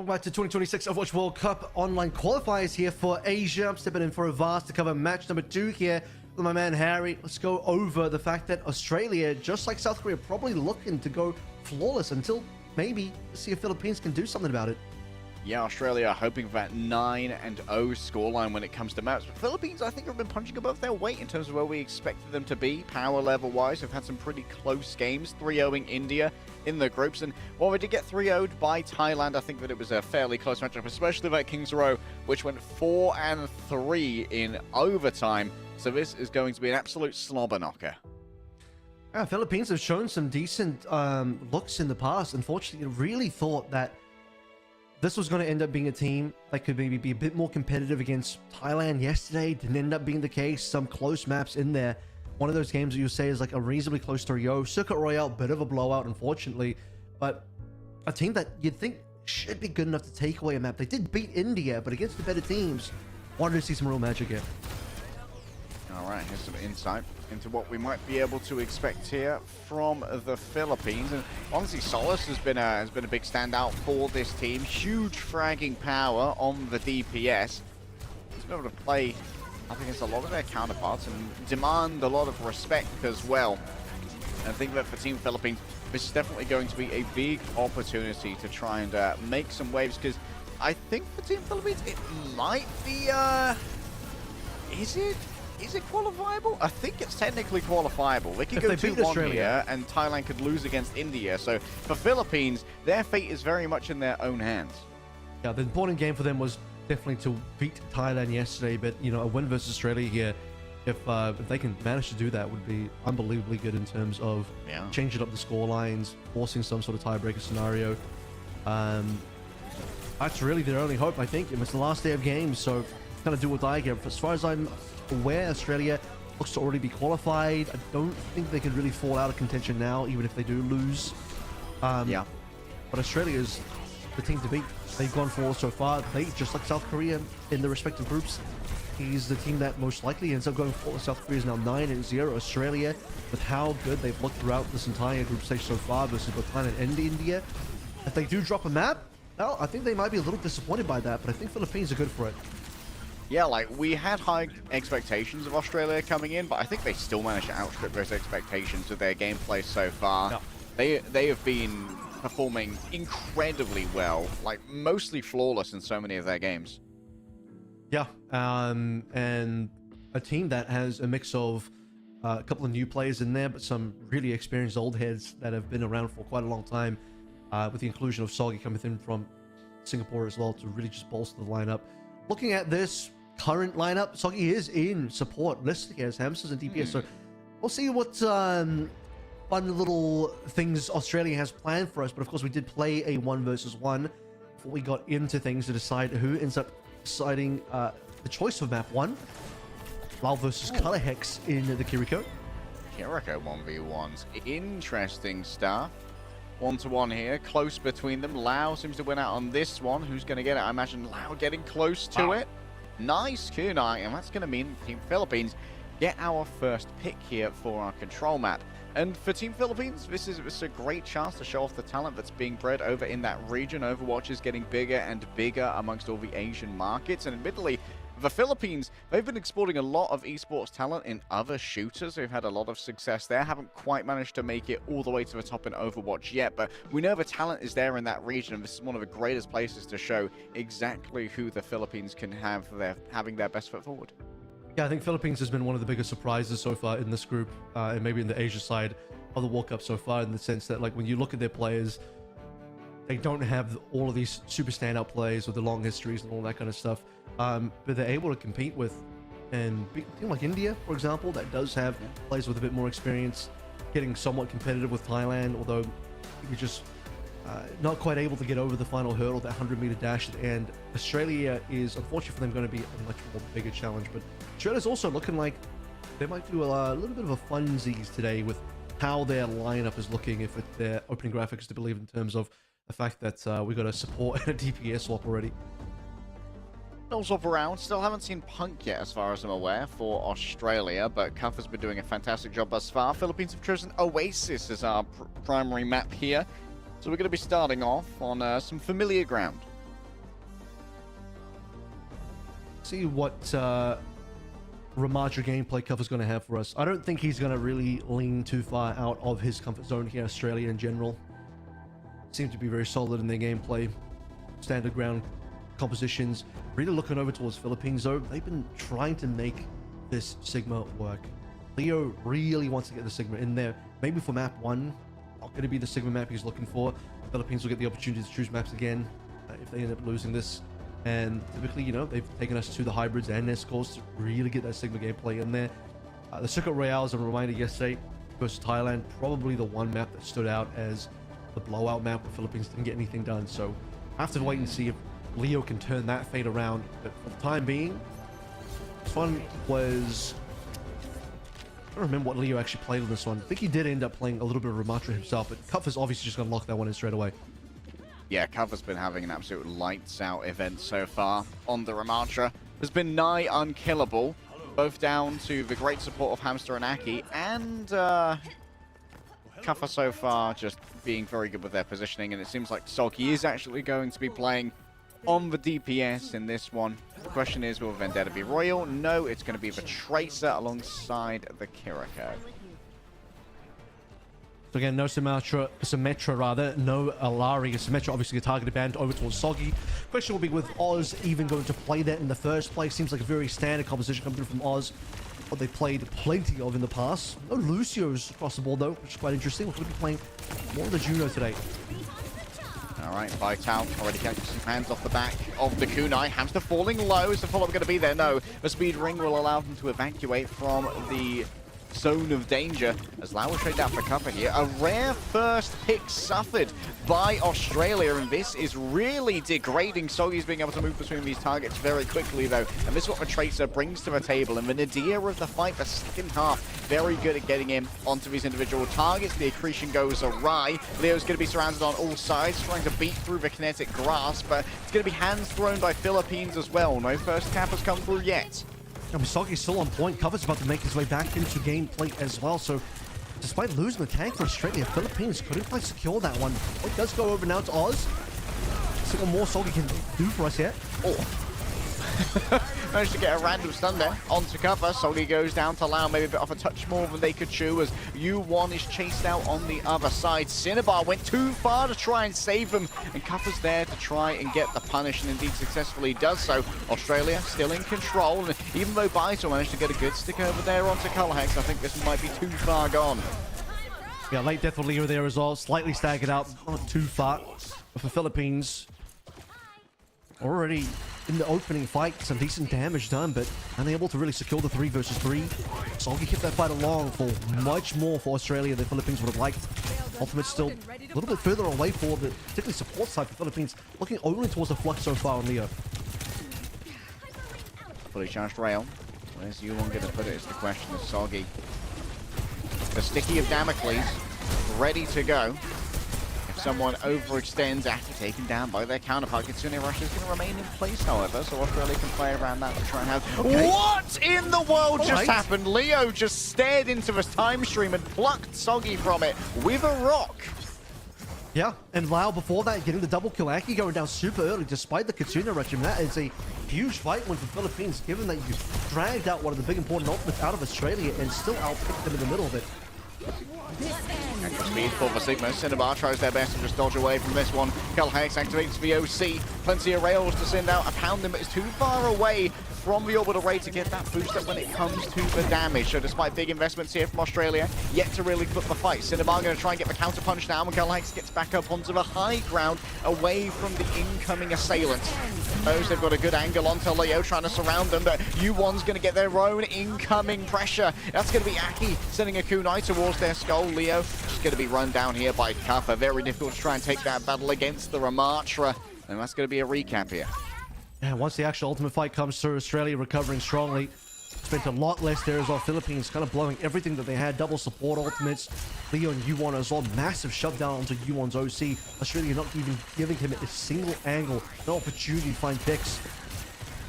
S3: Welcome back to 2026 Overwatch World Cup online qualifiers here for Asia. I'm stepping in for Avast to cover match number 2 here with my man Harry. Let's go over the fact that Australia, just like South Korea, probably looking to go flawless until maybe see if Philippines can do something about it.
S1: Yeah, Australia are hoping for that 9-0 scoreline when it comes to maps. But Philippines, I think, have been punching above their weight in terms of where we expected them to be, power level-wise. They've had some pretty close games, 3-0ing India in the groups. And while we did get 3-0'd by Thailand, I think that it was a fairly close matchup, especially that Kings Row, which went 4-3 in overtime. So this is going to be an absolute slobber knocker.
S3: Philippines have shown some decent looks in the past. Unfortunately, I really thought that this was going to end up being a team that could maybe be a bit more competitive against Thailand yesterday. Didn't end up being the case. Some close maps in there. One of those games that you say is like a reasonably close 3-0. Circuit Royale, bit of a blowout, unfortunately. But a team that you'd think should be good enough to take away a map. They did beat India, but against the better teams, wanted to see some real magic here.
S1: All right, here's some insight into what we might be able to expect here from the Philippines. And honestly, Solus has been a big standout for this team. Huge fragging power on the DPS. He's been able to play up against a lot of their counterparts and demand a lot of respect as well. And I think that for Team Philippines, this is definitely going to be a big opportunity to try and make some waves, because I think for Team Philippines, it might be, is it qualifiable? I think it's technically qualifiable. They could go 2-1 here, and Thailand could lose against India. So for Philippines, their fate is very much in their own hands.
S3: Yeah, the important game for them was definitely to beat Thailand yesterday, but you know, a win versus Australia here, if they can manage to do that, would be unbelievably good in terms of changing up the score lines, forcing some sort of tiebreaker scenario. That's really their only hope, I think. It's the last day of games, so kind of do what I get. As far as I'm aware, Australia looks to already be qualified. I don't think they could really fall out of contention now, even if they do lose. But Australia is the team to beat. They've gone forward so far. They, just like South Korea in the respective groups, he's the team that most likely ends up going forward. South Korea is now 9-0. Australia, with how good they've looked throughout this entire group stage so far versus both Thailand and India, if they do drop a map, well, I think they might be a little disappointed by that, but I think Philippines are good for it.
S1: Yeah, like, we had high expectations of Australia coming in, but I think they still managed to outstrip those expectations with their gameplay so far. No. They have been performing incredibly well, like, mostly flawless in so many of their games.
S3: Yeah, and a team that has a mix of a couple of new players in there, but some really experienced old heads that have been around for quite a long time, with the inclusion of Soggy coming in from Singapore as well to really just bolster the lineup. Looking at this current lineup, Soggy is in support listed as hamsters and DPS, so we'll see what fun little things Australia has planned for us. But of course, we did play a 1 versus 1 before we got into things to decide who ends up deciding the choice of map 1. Lau versus Color Hex in the Kiriko.
S1: Kiriko 1v1s. Interesting stuff. 1-1 here, close between them. Lau seems to win out on this one. Who's going to get it? I imagine Lau getting close to it. Nice kunai, and that's going to mean Team Philippines get our first pick here for our control map. And for Team Philippines, this is a great chance to show off the talent that's being bred over in that region. Overwatch is getting bigger and bigger amongst all the Asian markets, and admittedly, the Philippines, they've been exporting a lot of esports talent in other shooters. They've had a lot of success there. Haven't quite managed to make it all the way to the top in Overwatch yet, but we know the talent is there in that region, and this is one of the greatest places to show exactly who the Philippines can have for having their best foot forward.
S3: Yeah, I think Philippines has been one of the biggest surprises so far in this group, and maybe in the Asia side of the World Cup so far, in the sense that, like, when you look at their players, they don't have all of these super standout players with the long histories and all that kind of stuff. But they're able to compete with, and a team like India, for example, that does have players with a bit more experience, getting somewhat competitive with Thailand, although we're just not quite able to get over the final hurdle, that 100-meter dash. And Australia is, unfortunately for them, going to be a much more bigger challenge. But Australia's also looking like they might do a little bit of a funsies today with how their lineup is looking, if their opening graphics to believe, in terms of the fact that we got a support and a DPS swap already.
S1: No swap around. Still haven't seen Punk yet, as far as I'm aware, for Australia, but Cuff has been doing a fantastic job thus far. Philippines have chosen Oasis as our primary map here, so we're going to be starting off on some familiar ground.
S3: See what Ramatra gameplay Cover's going to have for us. I don't think he's going to really lean too far out of his comfort zone here. Australia in general seem to be very solid in their gameplay. Standard ground compositions. Really looking over towards Philippines though. They've been trying to make this Sigma work. Leo really wants to get the Sigma in there. Maybe for map 1. Not going to be the Sigma map he's looking for. The Philippines will get the opportunity to choose maps again if they end up losing this. And typically, you know, they've taken us to the hybrids and escorts to really get that Sigma gameplay in there. The Circuit Royale, as a reminder, yesterday versus Thailand, probably the one map that stood out as the blowout map where Philippines didn't get anything done. So I have to wait and see if Leo can turn that fate around. But for the time being, this one was... I don't remember what Leo actually played on this one. I think he did end up playing a little bit of Ramatra himself, but Cup's obviously just going to lock that one in straight away.
S1: Yeah, Cover's been having an absolute lights-out event so far on the Ramatra. Has been nigh unkillable, both down to the great support of Hamster and Aki, and Kuffa so far just being very good with their positioning, and it seems like Sulky is actually going to be playing on the DPS in this one. The question is, will Vendetta be Royal? No, it's going to be the Tracer alongside the Kiriko.
S3: So again, no Symmetra rather, no Alari. Symmetra obviously a targeted band over towards Soggy. Question will be with Oz even going to play that in the first place. Seems like a very standard composition coming through from Oz. What they played plenty of in the past. No Lucio's across the board though, which is quite interesting. We're going to be playing more of the Juno today.
S1: Alright, Vital already catching some hands off the back of the Kunai. Hamster falling low. Is the follow-up going to be there? No. The speed ring will allow them to evacuate from the zone of danger as Lau will trade down for cover here. A rare first pick suffered by Australia, and this is really degrading. Soggy's being able to move between these targets very quickly though, and this is what the Tracer brings to the table. And the nadir of the fight, the second half, very good at getting in onto these individual targets. The accretion goes awry. Leo's going to be surrounded on all sides, trying to beat through the kinetic grasp, but it's going to be hands thrown by Philippines as well. No first cap has come through yet.
S3: Misagi's still on point. Cover's about to make his way back into gameplay as well. So, despite losing the tank for Australia, Philippines couldn't quite secure that one. It does go over now to Oz. See what more Soggy can do for us yet.
S1: Oh. Managed to get a random stun there onto cover. Soggy goes down to Lau, maybe a bit off a touch more than they could chew as U1 is chased out on the other side. Cinnabar went too far to try and save him, and Cover's there to try and get the punish, and indeed successfully does so. Australia still in control, and even though Baiso managed to get a good stick over there onto Colorhex, I think this might be too far gone.
S3: Yeah, late death for Leo there as well. Slightly staggered out, not too far. But for Philippines, already in the opening fight, some decent damage done, but unable to really secure the 3 versus 3. Soggy kept that fight along for much more for Australia than Philippines would have liked. Ultimate still a little bit further away for the particularly support side for Philippines, looking only towards the flux so far on Leo.
S1: Fully charged rail. Where's U1 going to put it is the question of Soggy. The Sticky of Damocles, ready to go. If someone overextends after taken down by their counterpart, Kitsune Rush is going to remain in place, however, so Australia can play around that to try and have... Okay. What in the world just happened? Leo just stared into this time stream and plucked Soggy from it with a rock.
S3: Yeah, and Lau before that getting the double kill. Aki going down super early despite the Kitsune Rush. And that is a huge fight win for Philippines, given that you dragged out one of the big important ultimates out of Australia and still outpicked them in the middle of it.
S1: Extra speed for the Sigma. Cinnabar tries their best to just dodge away from this one. Kelhex activates the OC. Plenty of rails to send out. A pound them, but it's too far away from the orbital ray to get that boost up when it comes to the damage. So despite big investments here from Australia, yet to really flip the fight. Cinnabar going to try and get the counter punch now when Kelhex gets back up onto the high ground away from the incoming assailant. Those they've got a good angle onto Leo trying to surround them, but U1's going to get their own incoming pressure. That's going to be Aki sending a kunai towards their skull. Leo just going to be run down here by Kuffa. Very difficult to try and take that battle against the Ramatra. And that's going to be a recap here.
S3: Yeah, once the actual ultimate fight comes through, Australia recovering strongly. Spent a lot less there as well. Philippines kind of blowing everything that they had. Double support ultimates. Leo and U1 as well. Massive shove down onto U1's OC. Australia not even giving him a single angle. No opportunity to find picks.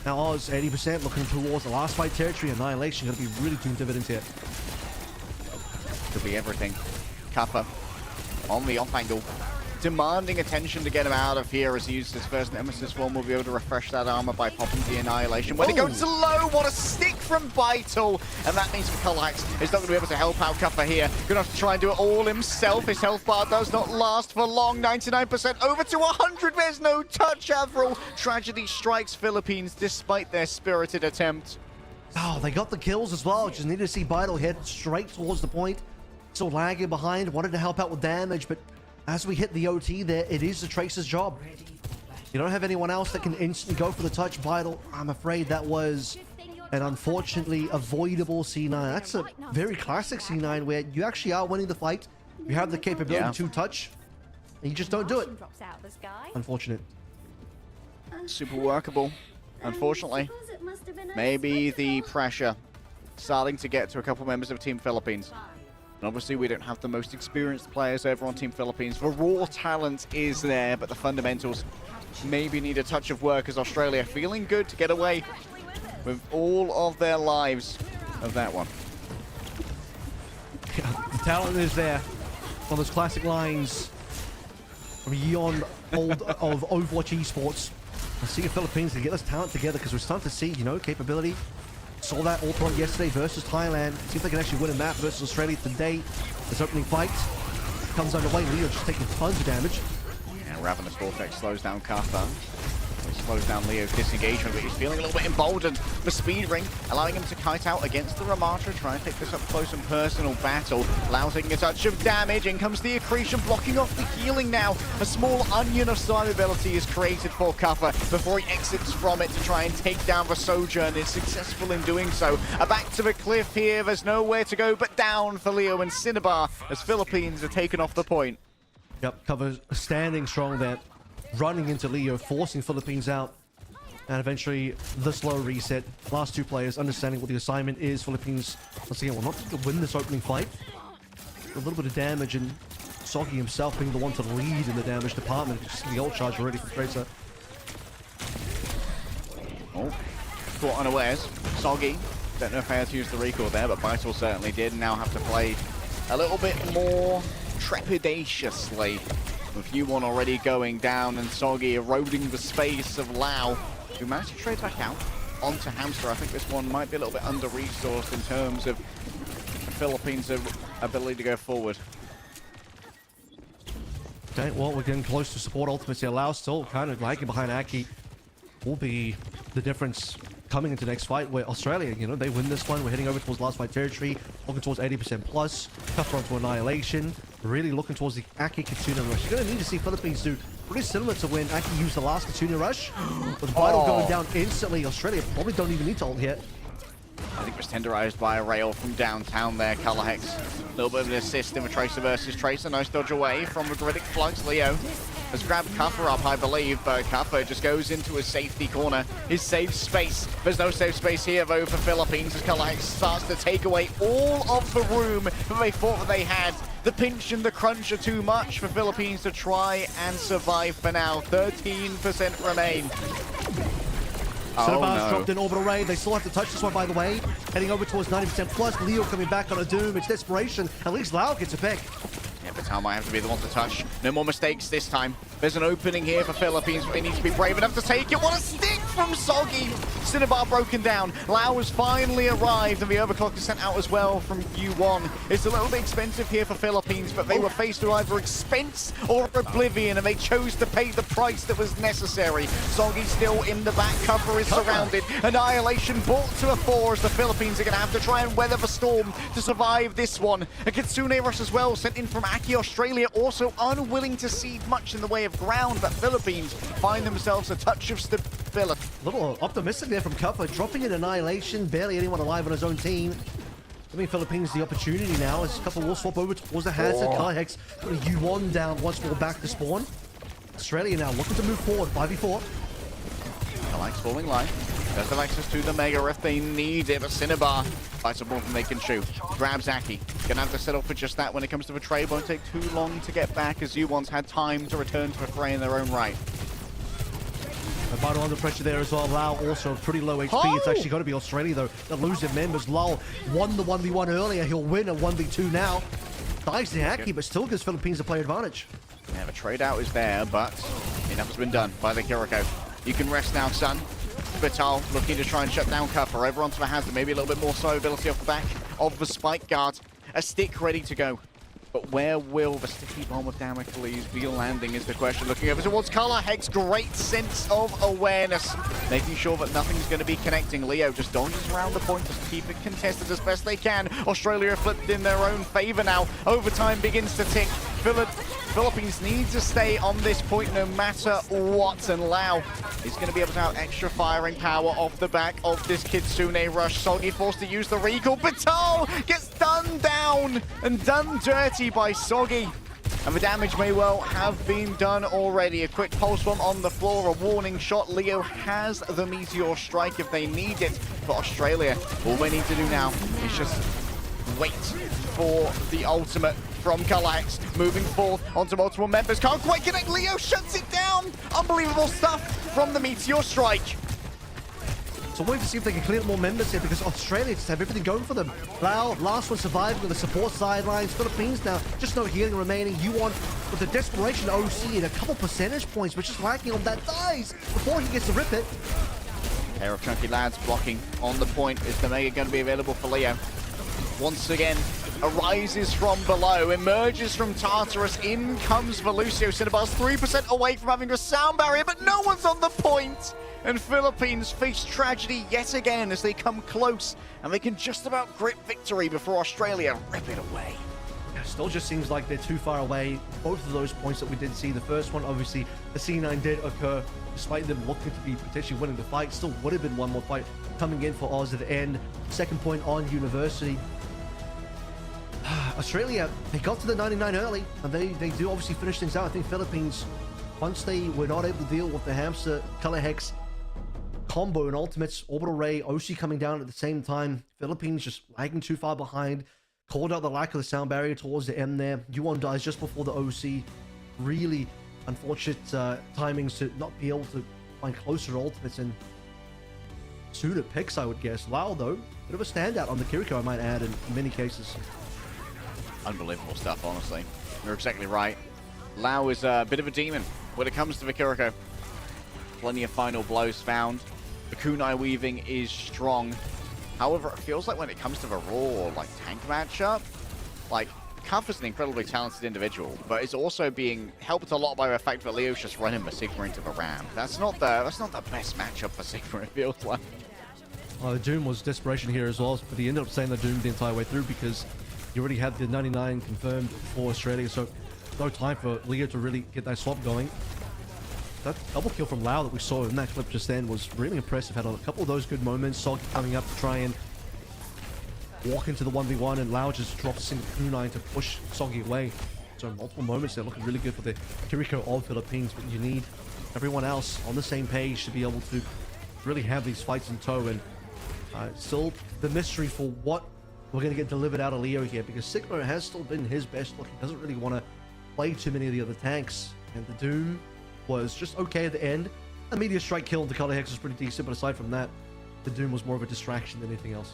S3: Now Oz, 80% looking towards the last fight territory. Annihilation going to be really doing dividends here.
S1: Could be everything. Kuffa on the off angle. demanding attention to get him out of here as he uses his first Nemesis one. Will be able to refresh that armor by popping the Annihilation. When it goes to low, what a stick from Vital! And that means for Colax, he's not going to be able to help out Cuffer here. Going to have to try and do it all himself. His health bar does not last for long. 99% over to 100. There's no touch, Avril. Tragedy strikes Philippines despite their spirited attempt.
S3: Oh, they got the kills as well. Just needed to see Vital head straight towards the point. Still lagging behind. Wanted to help out with damage, but as we hit the OT there, it is the Tracer's job. You don't have anyone else that can instantly go for the touch. Vital, I'm afraid that was an unfortunately avoidable C9. That's a very classic C9 where you actually are winning the fight. You have the capability to touch, and you just don't do it. Unfortunate.
S1: Super workable, unfortunately. Maybe the pressure starting to get to a couple members of Team Philippines. And obviously we don't have the most experienced players over on Team Philippines. The raw talent is there, but the fundamentals maybe need a touch of work as Australia feeling good to get away with all of their lives of that one.
S3: Yeah, the talent is there. One of those classic lines from Eon old of Overwatch Esports. I see the Philippines to get this talent together because we're starting to see, you know, capability. Saw that Ultron yesterday versus Thailand. See if they can actually win a map versus Australia today. This opening fight comes underway. Leo just taking tons of damage.
S1: And Ravenous Vortex slows down Kartha. It slows down Leo's disengagement, but he's feeling a little bit emboldened. The speed ring allowing him to kite out against the Ramatra, try and take this up close and personal battle. Lau taking a touch of damage. In comes the accretion, blocking off the healing now. A small onion of survivability is created for Cuffer before he exits from it to try and take down the Sojourn. Is successful in doing so. Back to the cliff here. There's nowhere to go but down for Leo and Cinnabar as Philippines are taken off the point.
S3: Yep, Cover standing strong there. Running into Leo, forcing Philippines out. And eventually, the slow reset. Last two players understanding what the assignment is. Philippines, once again, will not to win this opening fight. A little bit of damage, and Soggy himself being the one to lead in the damage department. Just the ult charge already from Tracer.
S1: Oh, caught unawares. Soggy. Don't know if I had to use the recall there, but Vital certainly did. Now have to play a little bit more trepidatiously. With U1 already going down and Soggy eroding the space of Lau, who managed to trade back out onto Hamster. I think this one might be a little bit under-resourced in terms of the Philippines' ability to go forward.
S3: Okay, well, we're getting close to support ultimacy. Lau still kind of lagging behind Aki. Will be the difference coming into next fight where Australia, you know, they win this one. We're heading over towards last fight territory, looking towards 80% plus. Tough run to Annihilation. Really looking towards the Aki Katsuna rush. You're going to need to see Philippines do pretty similar to when Aki used the last Katsuna rush. With Vital going down instantly, Australia probably don't even need to ult yet.
S1: I think it was tenderized by a rail from downtown there, Colahex. A little bit of an assist in the Tracer versus Tracer. Nice dodge away from the Druidic Flux. Leo has grabbed Cuffer up, I believe, but Cuffer just goes into his safety corner, his safe space. There's no safe space here, though, for Philippines as Colahex starts to take away all of the room that they thought that they had. The pinch and the crunch are too much for Philippines to try and survive for now. 13% remain.
S3: Cinnabar's dropped in orbital ray. They still have to touch this one, by the way. Heading over towards 90% plus. Leo coming back on a Doom. It's desperation. At least Lau gets a pick.
S1: Yeah, but Tal might have to be the one to touch. No more mistakes this time. There's an opening here for Philippines, but they need to be brave enough to take it. What a stick from Soggy! Cinnabar broken down. Lau has finally arrived, and the overclock is sent out as well from U1. It's a little bit expensive here for Philippines, but they were faced with either expense or oblivion, and they chose to pay the price that was necessary. Soggy still in the back. Cover is surrounded. Annihilation brought to a 4 as the Philippines are going to have to try and weather the storm to survive this one. A Kitsune rush as well, sent in from Aki. Australia also unwilling to cede much in the way of ground, but Philippines find themselves a touch of stability.
S3: A little optimistic there from Cuffer, dropping in Annihilation. Barely anyone alive on his own team. Giving Philippines the opportunity now as Cuffer will swap over towards the hazard. Colahex put a U1 down once more back to spawn. Australia now looking to move forward, 5v4.
S1: Alex falling life. Does have access to the Mega if they need it, but Cinnabar fights more than they can shoot. Grabs Aki. Gonna have to settle for just that when it comes to the trade. Won't take too long to get back as U1's had time to return to a fray in their own right.
S3: Vital under pressure there as well. Lau also pretty low HP. It's actually going to be Australia though that lose their members. Lau won the 1v1 earlier. He'll win a 1v2 now. Dies the Aki, but still gives Philippines a play advantage.
S1: Yeah, A trade out is there, but enough has been done by the Kiriko. You can rest now, son. Vital looking to try and shut down Cover. Over onto the hazard, maybe a little bit more slow ability off the back of the spike guard. A stick ready to go. But where will the sticky bomb of Damocles be landing is the question. Looking over towards Color Hex, great sense of awareness. Making sure that nothing's going to be connecting. Leo just dodges around the point, just keep it contested as best they can. Australia flipped in their own favor now. Overtime begins to tick. Philippines need to stay on this point no matter what, and Lau is going to be able to have extra firing power off the back of this Kitsune rush. Soggy forced to use the recall. Batal gets done down and done dirty by Soggy. And the damage may well have been done already. A quick pulse bomb on the floor, a warning shot. Leo has the Meteor Strike if they need it. For Australia, all they need to do now is just wait for the ultimate from Galax, moving forth onto multiple members. Can't quite connect. Leo shuts it down. Unbelievable stuff from the Meteor Strike.
S3: So wait to see if they can clear up more members here, because Australia just have everything going for them. Lau, last one surviving with the support sidelines. Philippines now, just no healing remaining. Yuan with the desperation OC and a couple percentage points, which is lacking on that dies before he gets to rip it.
S1: Pair of chunky lads blocking on the point. Is the Mega going to be available for Leo? Once again, arises from below, emerges from Tartarus, in comes Velucio. Cinnabar's 3% away from having a sound barrier, but no one's on the point. And Philippines face tragedy yet again as they come close, and they can just about grip victory before Australia rip it away.
S3: Yeah, still just seems like they're too far away. Both of those points that we did see, the first one, obviously, the C9 did occur, despite them looking to be potentially winning the fight. Still would have been one more fight coming in for Oz at the end. Second point on University. Australia, they got to the 99 early, and they do obviously finish things out. I think Philippines, once they were not able to deal with the Hamster, Color Hex combo and ultimates, Orbital Ray, OC coming down at the same time, Philippines just lagging too far behind, called out the lack of the sound barrier towards the end there. Yuan dies just before the OC. Really unfortunate timings to not be able to find closer ultimates, and Suda picks, I would guess. Lau, though, bit of a standout on the Kiriko, I might add, in many cases.
S1: Unbelievable stuff, honestly. You're exactly right. Lau is a bit of a demon when it comes to the Kiriko. Plenty of final blows found. The kunai weaving is strong. However, it feels like when it comes to the raw tank matchup, Cuff is an incredibly talented individual, but it's also being helped a lot by the fact that Leo's just running the Sigma into the Ram. That's not the best matchup for Sigma, it feels like.
S3: Well, the Doom was desperation here as well, but he ended up saying the Doom the entire way through because you already had the 99 confirmed for Australia, so no time for Leo to really get that swap going. That double kill from Lau that we saw in that clip just then was really impressive. Had a couple of those good moments. Sog coming up to try and walk into the 1v1, and Lau just drops a single kunai to push Soggy away. So multiple moments there looking really good for the Kiriko of Philippines, but you need everyone else on the same page to be able to really have these fights in tow. And still the mystery for what we're going to get delivered out of Leo here, because Sigma has still been his best look. He doesn't really want to play too many of the other tanks, and the Doom was just okay at the end. The Meteor Strike killed the Color Hex was pretty decent, but aside from that, the Doom was more of a distraction than anything else.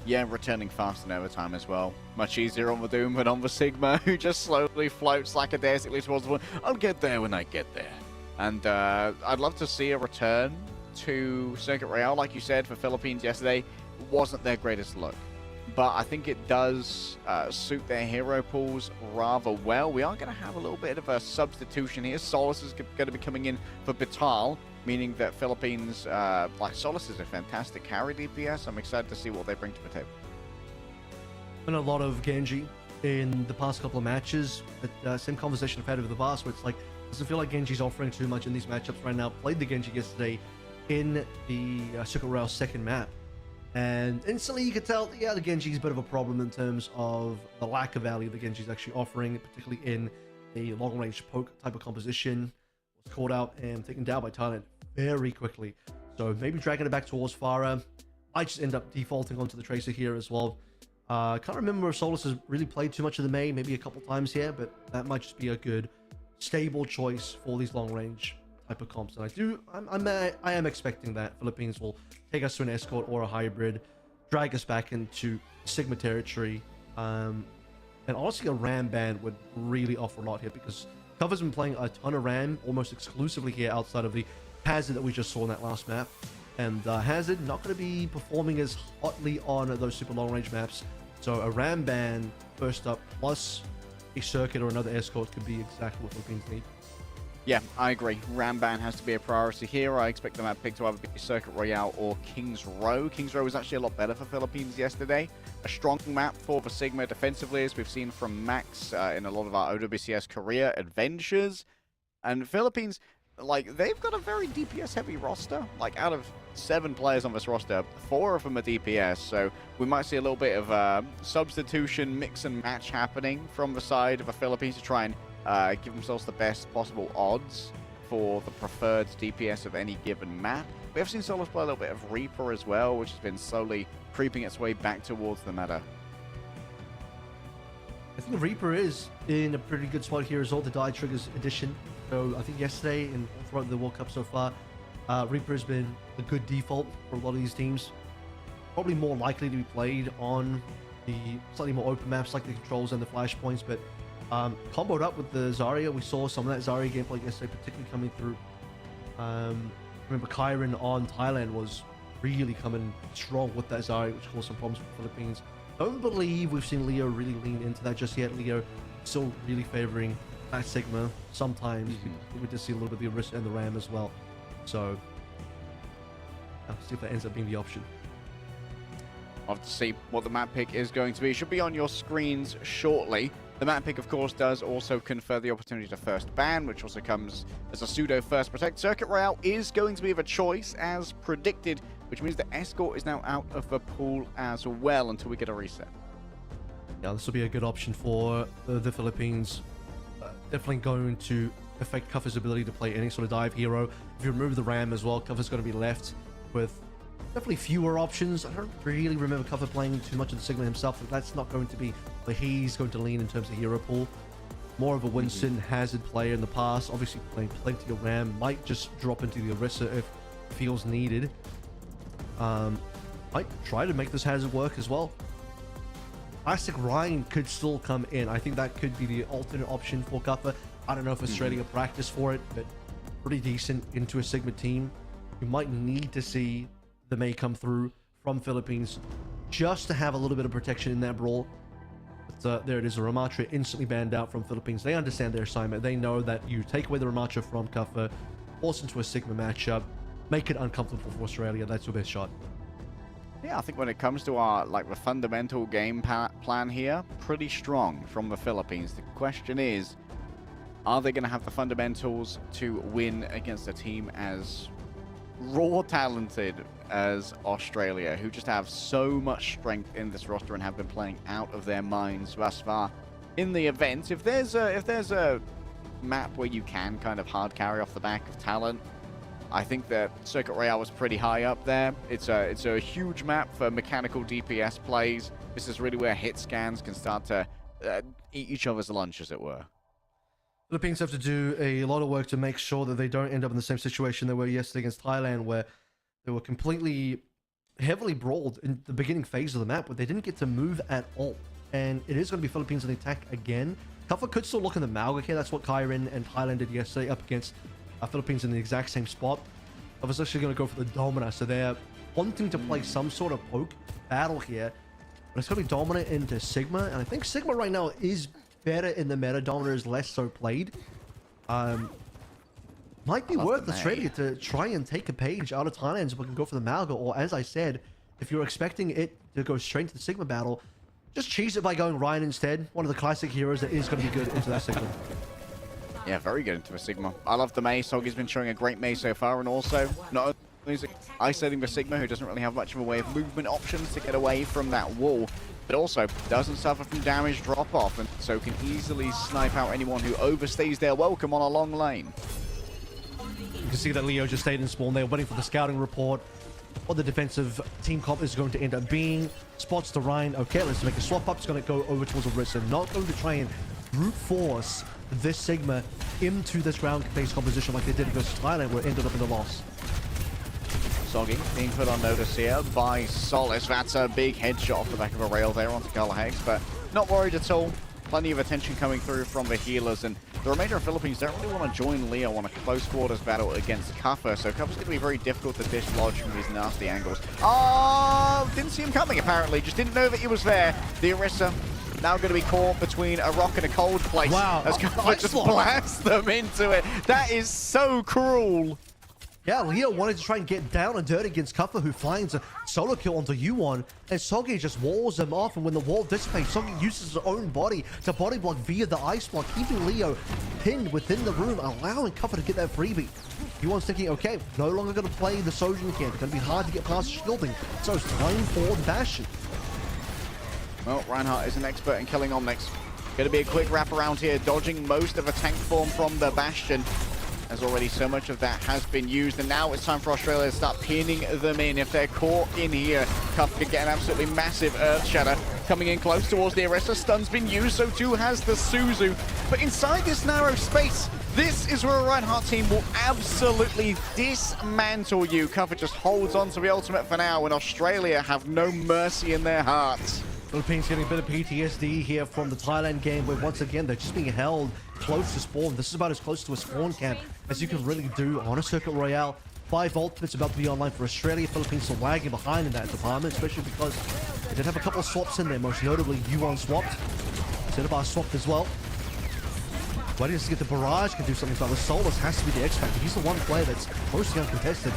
S1: Yeah, returning fast in overtime as well. Much easier on the Doom than on the Sigma, who just slowly floats lackadaisically towards the one. I'll get there when I get there. And I'd love to see a return to Circuit Royale, like you said, for Philippines yesterday. It wasn't their greatest look, but I think it does suit their hero pools rather well. We are going to have a little bit of a substitution here. Solus is going to be coming in for Vital, meaning that Philippines, Solus is a fantastic carry DPS. I'm excited to see what they bring to the table.
S3: Been a lot of Genji in the past couple of matches, but same conversation I've had with the Vast, where it's like, doesn't feel like Genji's offering too much in these matchups right now. Played the Genji yesterday in the Circuit Royale second map, and instantly you could tell, yeah, the Genji is a bit of a problem in terms of the lack of value the Genji is actually offering, particularly in a long-range poke type of composition. Was called out and taken down by Thailand very quickly. So maybe dragging it back towards Farah. I just end up defaulting onto the Tracer here as well. Can't remember if Solus has really played too much of the Mei, maybe a couple times here, but that might just be a good, stable choice for these long-range type of comps. And I am expecting that Philippines will take us to an escort or a hybrid, drag us back into Sigma territory, and honestly a Ram ban would really offer a lot here, because Cover's been playing a ton of Ram, almost exclusively here outside of the Hazard that we just saw in that last map. And Hazard not going to be performing as hotly on those super long-range maps. So a Ram ban first up, plus a Circuit or another Escort could be exactly what Philippines need.
S1: Yeah, I agree. Ram ban has to be a priority here. I expect the map pick to either be Circuit Royale or King's Row. King's Row was actually a lot better for Philippines yesterday. A strong map for the Sigma defensively, as we've seen from Max in a lot of our OWCS Korea adventures. And Philippines, like, they've got a very DPS-heavy roster. Like, out of 7 players on this roster, 4 of them are DPS, so we might see a little bit of substitution, mix and match happening from the side of the Philippines to try and give themselves the best possible odds for the preferred DPS of any given map. We have seen Solos play a little bit of Reaper as well, which has been slowly creeping its way back towards the meta.
S3: I think the Reaper is in a pretty good spot here as well, the Die Triggers edition. So I think yesterday and throughout the World Cup so far, Reaper has been a good default for a lot of these teams. Probably more likely to be played on the slightly more open maps like the controls and the flashpoints, but comboed up with the Zarya, we saw some of that Zarya gameplay yesterday, particularly coming through. Remember Kyron on Thailand was really coming strong with that Zarya, which caused some problems for the Philippines. Don't believe we've seen Leo really lean into that just yet. Leo still really favoring that Sigma. Sometimes we just see a little bit of the Orisa and the Ram as well. So I'll see if that ends up being the option.
S1: I'll have to see what the map pick is going to be. It should be on your screens shortly. The map pick, of course, does also confer the opportunity to first ban, which also comes as a pseudo first protect. Circuit Royale is going to be the choice as predicted, which means the Escort is now out of the pool as well until we get a reset.
S3: Yeah, this will be a good option for the Philippines. Definitely going to affect Kuffer's ability to play any sort of dive hero. If you remove the Ram as well, Kuffer's going to be left with definitely fewer options. I don't really remember Kuffer playing too much of the Sigma himself, but that's not going to be where he's going to lean in terms of hero pool. More of a Winston Hazard player in the past, obviously playing plenty of Ram, might just drop into the Orisa if feels needed. Might try to make this Hazard work as well. Classic Ryan could still come in. I think that could be the alternate option for Kuffer. I don't know if Australia practice for it, but pretty decent into a Sigma team. You might need to see the May come through from Philippines just to have a little bit of protection in that brawl. But there it is, a Ramatra instantly banned out from Philippines. They understand their assignment. They know that you take away the Ramatra from Kuffer, force into a Sigma matchup, make it uncomfortable for Australia. That's your best shot.
S1: Yeah, I think when it comes to our the fundamental game plan here, pretty strong from the Philippines. The question is, are they going to have the fundamentals to win against a team as raw talented as Australia, who just have so much strength in this roster and have been playing out of their minds thus far in the event? If there's a map where you can kind of hard carry off the back of talent, I think that Circuit Royale was pretty high up there. It's a huge map for mechanical DPS plays. This is really where hit scans can start to eat each other's lunch, as it were.
S3: Philippines have to do a lot of work to make sure that they don't end up in the same situation they were yesterday against Thailand, where they were completely heavily brawled in the beginning phase of the map, where they didn't get to move at all. And it is going to be Philippines on the attack again. Kuffer could still look in the Malga here. That's what Kyron and Thailand did yesterday up against Philippines in the exact same spot. I was actually going to go for the Domina, so they're wanting to play some sort of poke battle here. But it's going to be Domina into Sigma, and I think Sigma right now is better in the meta. Domina is less so played. Might be worth Australia to try and take a page out of Thailand so we can go for the Malga, or as I said, if you're expecting it to go straight into the Sigma battle, just cheese it by going Ryan instead. One of the classic heroes that is going to be good into that Sigma.
S1: Yeah, very good into a Sigma. I love the Mei. Soggy's been showing a great Mei so far, and also not only is it isolating the Sigma, who doesn't really have much of a way of movement options to get away from that wall, but also doesn't suffer from damage drop-off, and so can easily snipe out anyone who overstays their welcome on a long lane.
S3: You can see that Leo just stayed in spawn there, waiting for the scouting report. What the defensive team comp is going to end up being. Spots the Ryan. Okay, let's make a swap up. It's going to go over towards Orisa. Not going to try and brute force this Sigma into this ground-based composition like they did versus Thailand, where it ended up in the loss.
S1: Soggy being put on notice here by Solace. That's a big headshot off the back of a rail there onto Color Hex, but not worried at all. Plenty of attention coming through from the healers, and the remainder of Philippines don't really want to join Leo on a close quarters battle against Kuffer, so Kuffer's going to be very difficult to dislodge from these nasty angles. Oh, didn't see him coming apparently, just didn't know that he was there. The Orisa now going to be caught between a rock and a cold place.
S3: Wow,
S1: as Kuffer just blasts them into it. That is so cruel.
S3: Yeah, Leo wanted to try and get down and dirty against Kuffer, who finds a solo kill onto Yuan, and Sogi just walls him off, and when the wall dissipates, Sogi uses his own body to body block via the ice block, keeping Leo pinned within the room, allowing Kuffer to get that freebie. Yuan's thinking, okay, no longer going to play the Sojin again. It's going to be hard to get past shielding, so it's time for the Bastion.
S1: Well, Reinhardt is an expert in killing Omnics. Going to be a quick wrap around here, dodging most of a tank form from the Bastion, as already so much of that has been used, and now it's time for Australia to start pinning them in. If they're caught in here, Cup could get an absolutely massive Earth Shatter. Coming in close towards the Orisa, stun's been used, so too has the Suzu. But inside this narrow space, this is where a Reinhardt team will absolutely dismantle you. Cover just holds on to the ultimate for now, and Australia have no mercy in their hearts.
S3: Philippines getting a bit of PTSD here from the Thailand game, where once again they're just being held close to spawn. This is about as close to a spawn camp as you can really do on a Circuit Royale. 5 ultimates about to be online for Australia. Philippines are lagging behind in that department, especially because they did have a couple of swaps in there, most notably Yuan swapped. Cinnabar swapped as well. Waiting to get the barrage can do something about the Solus has to be the X Factor. He's the one player that's mostly uncontested.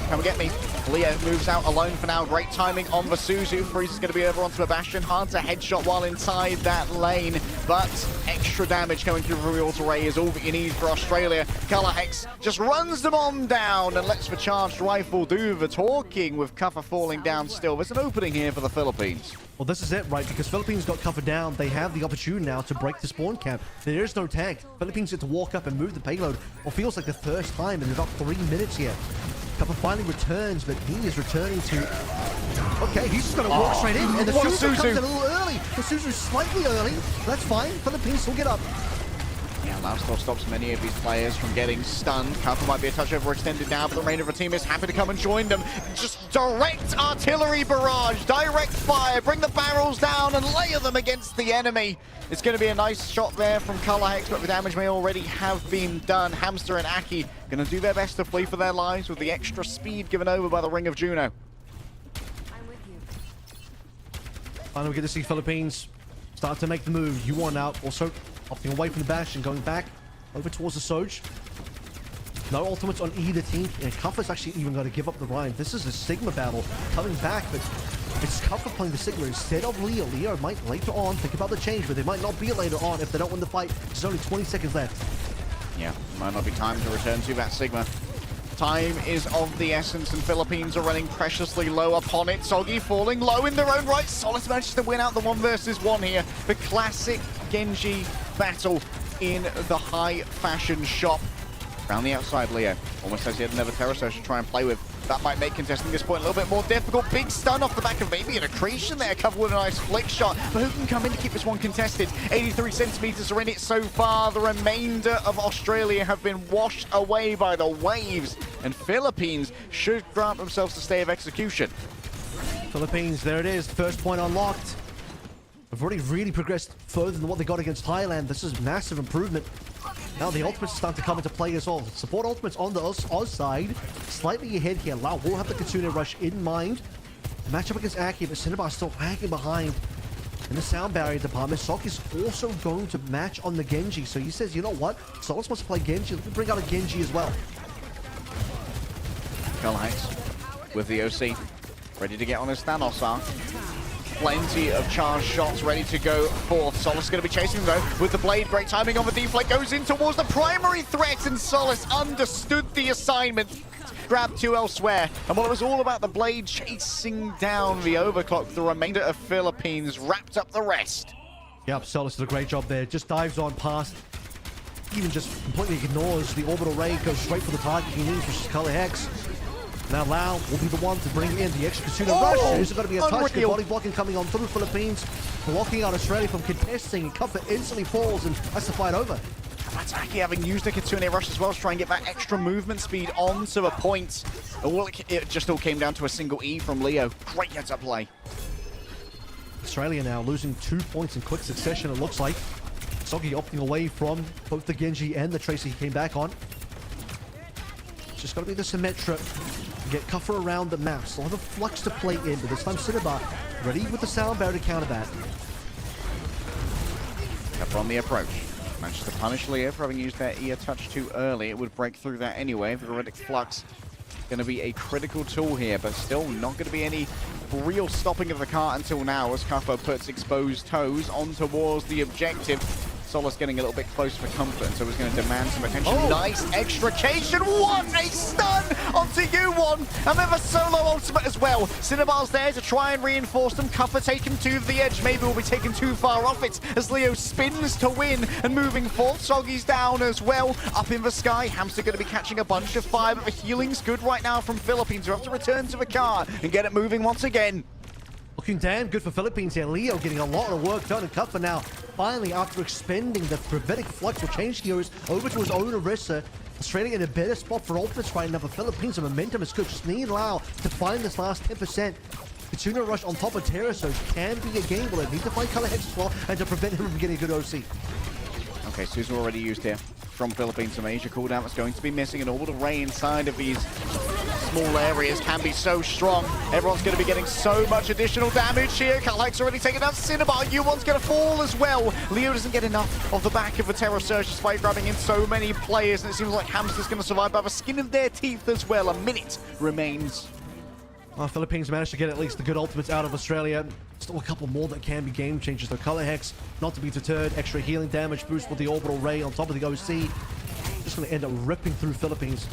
S1: Come get me. Leo moves out alone for now. Great timing on the Suzu. Freeze is going to be over onto the Bastion. Hard to headshot while inside that lane, but extra damage coming through from the auto-ray is all that you need for Australia. Hex just runs them on down and lets the charged rifle do the talking, with Kuffer falling down still. There's an opening here for the Philippines.
S3: Well, this is it, right? Because Philippines got covered down. They have the opportunity now to break the spawn camp. There is no tank. Philippines get to walk up and move the payload. What feels like the first time in about 3 minutes here. Kuffer finally returns, but he is returning to... Okay, he's just going to walk straight in. And the Suzu comes in a little early. The Suzu's slightly early. That's fine. Philippines will get up.
S1: Yeah, Lifestyle stops many of these players from getting stunned. Kuffer might be a touch overextended now, but the remainder of the team is happy to come and join them. Just direct artillery barrage, direct fire, bring the barrels down and layer them against the enemy. It's going to be a nice shot there from Hex, but the damage may already have been done. Hamster and Aki going to do their best to flee for their lives with the extra speed given over by the Ring of Juno.
S3: Finally, we get to see Philippines start to make the move. Yuan out, also opting away from the Bash and going back over towards the Soj. No ultimates on either team, and Kuffer's actually even going to give up the Ryan. This is a Sigma battle coming back, but it's Kuffer playing the Sigma instead of Leo. Leo might later on think about the change, but they might not be later on if they don't win the fight. There's only 20 seconds left.
S1: Yeah, might not be time to return to that Sigma. Time is of the essence, and Philippines are running preciously low upon it. Soggy falling low in their own right. Solus manages to win out the 1 versus 1 here. The classic Genji battle in the high fashion shop. Around the outside, Leo almost says he had another Terror Surge to try and play with. That might make contesting this point a little bit more difficult. Big stun off the back of maybe an accretion there, covered with a nice flick shot. But who can come in to keep this one contested? 83 centimeters are in it so far. The remainder of Australia have been washed away by the waves, and Philippines should grant themselves a stay of execution.
S3: Philippines, there it is. First point unlocked. We've already really progressed further than what they got against Thailand. This is massive improvement. Now the ultimates are starting to come into play as well. Support ultimates on the Oz side. Slightly ahead here. Lau will have the Kitsune Rush in mind. Match up against Aki, but Cinnabar still lagging behind in the sound barrier department. Sok is also going to match on the Genji. So he says, you know what? Solus wants to play Genji. Let me bring out a Genji as well.
S1: Hex with the OC. Ready to get on his Thanos arm. Plenty of charged shots ready to go forth. Solus going to be chasing though with the blade. Great timing on the deflect. Goes in towards the primary threat, and Solus understood the assignment. Grabbed 2 elsewhere. And while it was all about the blade chasing down the overclock, the remainder of Philippines wrapped up the rest.
S3: Yep, Solus did a great job there. Just dives on past. Even just completely ignores the orbital ray. Goes straight for the target he needs, which is Hex. Now Lau will be the one to bring in the extra Kitsune Rush. There's going to be a touch. Good body blocking coming on through Philippines. Blocking out Australia from contesting. And Kuffer instantly falls, and that's the fight over.
S1: Ataki having used a Kitsune Rush as well to try and get that extra movement speed onto a point. Well, it just all came down to a single E from Leo. Great heads-up play.
S3: Australia now losing 2 points in quick succession, it looks like. Soggy opting away from both the Genji and the Tracer he came back on. It's just got to be the Symmetra. Get Cuffer around the map. Still have a Flux to play in, but this time Cinnabar ready with the sound barrier to counter that.
S1: Cuffer on the approach. Managed to punish Leo for having used their ear touch too early. It would break through that anyway. Viridic Flux going to be a critical tool here, but still not going to be any real stopping of the cart until now as Cuffer puts exposed toes on towards the objective. Solus getting a little bit close for comfort, and so he's going to demand some attention.
S3: Oh.
S1: Nice extrication. What a stun onto U1. And then a solo ultimate as well. Cinnabar's there to try and reinforce them. Cuffer taken to the edge. Maybe we'll be taken too far off it as Leo spins to win and moving forth. Soggy's down as well. Up in the sky. Hamster going to be catching a bunch of fire, but the healing's good right now from Philippines. We have to return to the car and get it moving once again.
S3: Looking damn good for Philippines here. Leo getting a lot of work done, and Cuffer now, finally, after expending the Prophetic Flux, will change gears over to his own Orisa. Australia in a better spot for ultimates right now. For Philippines, the momentum is good. Just need Lau to find this last 10%. Kitsuna Rush on top of Terra Surge can be a game where they need to find Color Hex as well and to prevent him from getting a good OC.
S1: Okay, Suzu already used here from Philippines. A major cooldown that's going to be missing, and Orbital Ray inside of these small areas can be so strong. Everyone's going to be getting so much additional damage here. Kalike's already taken out Cinnabar. U1's going to fall as well. Leo doesn't get enough of the back of the Terror Surge despite grabbing in so many players, and it seems like Hamster's going to survive by the skin of their teeth as well. A minute remains.
S3: Philippines managed to get at least the good ultimates out of Australia. Still a couple more that can be game changers. The Color Hex, not to be deterred. Extra healing damage boost with the Orbital Ray on top of the OC. Just going to end up ripping through Philippines.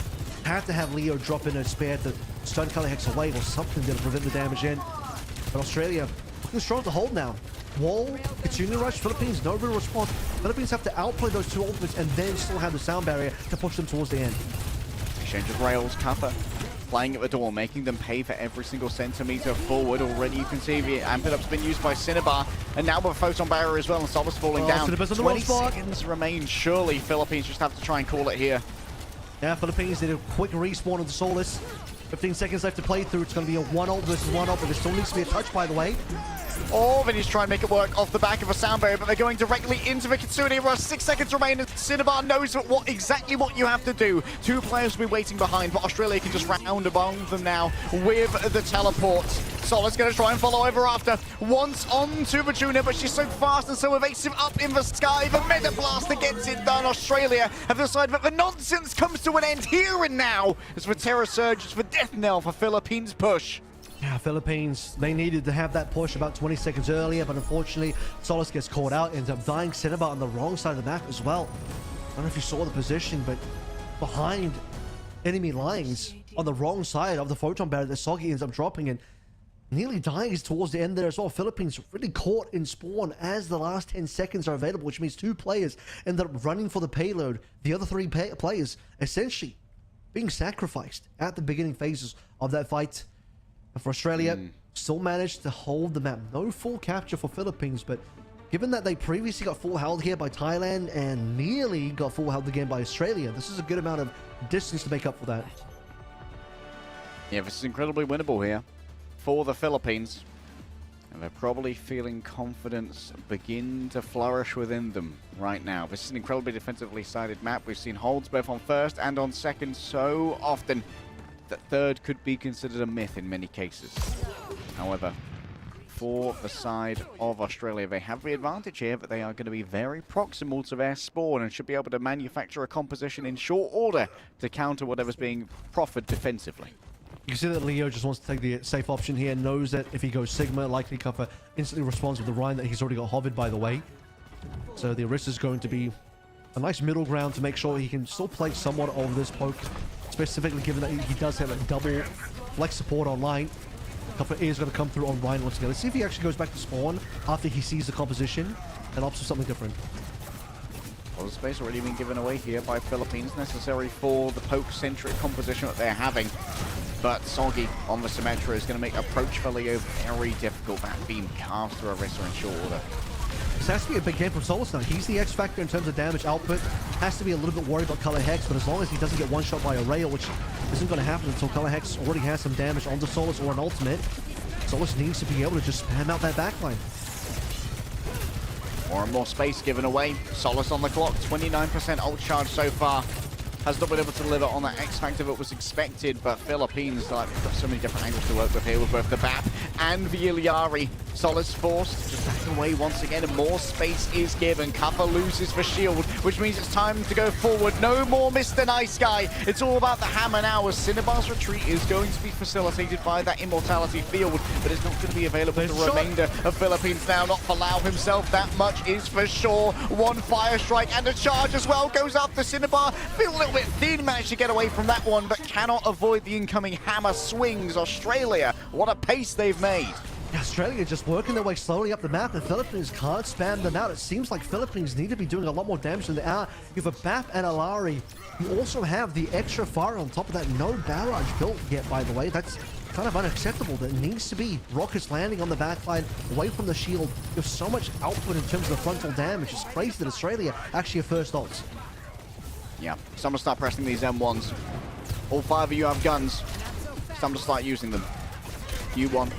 S3: Had to have Leo drop in a spare to stun Color Hex away or something to prevent the damage in. But Australia looking strong to hold now. Wall, Kitsuna Rush, Philippines, no real response. Philippines have to outplay those two ultimates and then still have the sound barrier to push them towards the end.
S1: Exchange of rails, Cuffer flying at the door, making them pay for every single centimeter forward. Already you can see the Amped Up's been used by Cinnabar, and now with a Photon Barrier as well, and Solus falling down. 20 seconds remain. Surely Philippines just have to try and call it here.
S3: Yeah, Philippines did a quick respawn of the Solus. 15 seconds left to play through. It's going to be a 1-ult versus 1-ult, but there still needs to be a touch, by the way.
S1: Oh, then he's trying to make it work off the back of a sound barrier, but they're going directly into the Kitsune Rush. 6 seconds remain, and Cinnabar knows exactly what you have to do. Two players will be waiting behind, but Australia can just round among them now with the teleport. Solus going to try and follow over after. Once onto the Juno, but she's so fast and so evasive up in the sky. The Meta Blaster gets it done. Australia have decided that the nonsense comes to an end here and now as the Terror Surge is the death knell for Philippines' push.
S3: Yeah, Philippines, they needed to have that push about 20 seconds earlier, but unfortunately, Solus gets caught out, ends up dying Cinnabar on the wrong side of the map as well. I don't know if you saw the positioning, but behind enemy lines on the wrong side of the Photon Barrier that Soggy ends up dropping and nearly dies towards the end there as well. Philippines really caught in spawn as the last 10 seconds are available, which means two players end up running for the payload. The other three players essentially being sacrificed at the beginning phases of that fight. For Australia, still managed to hold the map. No full capture for Philippines, but given that they previously got full held here by Thailand and nearly got full held again by Australia, this is a good amount of distance to make up for that.
S1: Yeah, this is incredibly winnable here for the Philippines. And they're probably feeling confidence begin to flourish within them right now. This is an incredibly defensively sided map. We've seen holds both on first and on second so often that third could be considered a myth in many cases. However, for the side of Australia, they have the advantage here that they are going to be very proximal to their spawn and should be able to manufacture a composition in short order to counter whatever's being proffered defensively.
S3: You can see that Leo just wants to take the safe option here, knows that if he goes Sigma, likely Cuffer instantly responds with the Ryan that he's already got hovered, by the way. So the Orisa is going to be a nice middle ground to make sure he can still play somewhat of this poke, specifically given that he does have a double flex support online. Cuffer is going to come through on Ryan once again. Let's see if he actually goes back to spawn after he sees the composition and opts for something different.
S1: Well, the space already been given away here by Philippines, necessary for the poke-centric composition that they're having. But Soggy on the Symmetra is going to make approach for Leo very difficult. That beam carves through Orisa in short order.
S3: This has to be a big game from Solus now. He's the X factor in terms of damage output. Has to be a little bit worried about Color Hex, but as long as he doesn't get one shot by a rail, which isn't going to happen until Color Hex already has some damage onto Solus or an ultimate, Solus needs to be able to just spam out that backline.
S1: More and more space given away. Solace on the clock, 29% ult charge so far. Has not been able to deliver on that X Factor that was expected, but Philippines, like, got so many different angles to work with here with both the BAP and the Ilyari. Solace forced, just backing away once again, and more space is given. Kappa loses the shield, which means it's time to go forward. No more Mr. Nice Guy. It's all about the hammer now, as Cinnabar's retreat is going to be facilitated by that Immortality field, but it's not going to be available to the remainder of Philippines now. Not for Lau himself, that much is for sure. One fire strike and a charge as well goes up. The Cinnabar feel a little bit thin, managed to get away from that one, but cannot avoid the incoming hammer swings. Australia, what a pace they've made.
S3: Australia just working their way slowly up the map, and Philippines can't spam them out. It seems like Philippines need to be doing a lot more damage than they are. You have a BAP and a Lari. You also have the extra fire on top of that. No barrage built yet, by the way. That's kind of unacceptable. There needs to be rockets landing on the backline, away from the shield. You have so much output in terms of the frontal damage. It's crazy that Australia actually have first ults.
S1: Yeah, it's time to start pressing these M1s. All 5 of you have guns. It's time to start using them. U1.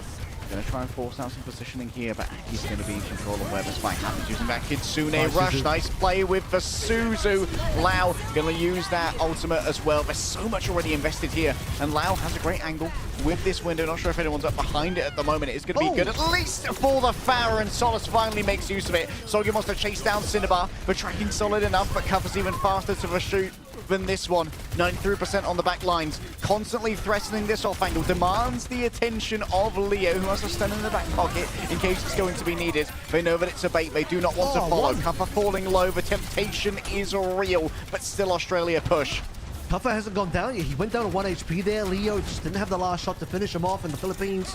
S1: Going to try and force out some positioning here, but Aki's going to be in control of where this fight happens, using that Kitsune rush. Nice play with the Suzu. Lau going to use that ultimate as well. There's so much already invested here, and Lau has a great angle with this window. Not sure if anyone's up behind it at the moment. It's going to be good, at least for the Farah, and Solace finally makes use of it. Sogi wants to chase down Cinnabar, but tracking solid enough, but covers even faster to the shoot than this one. 93% on the back lines, constantly threatening this off angle, demands the attention of Leo, who has a stun in the back pocket in case it's going to be needed. They know that it's a bait, they do not want to follow. Kappa falling low, the temptation is real, but still Australia push.
S3: Kappa hasn't gone down yet. He went down to 1 HP there. Leo just didn't have the last shot to finish him off, and the Philippines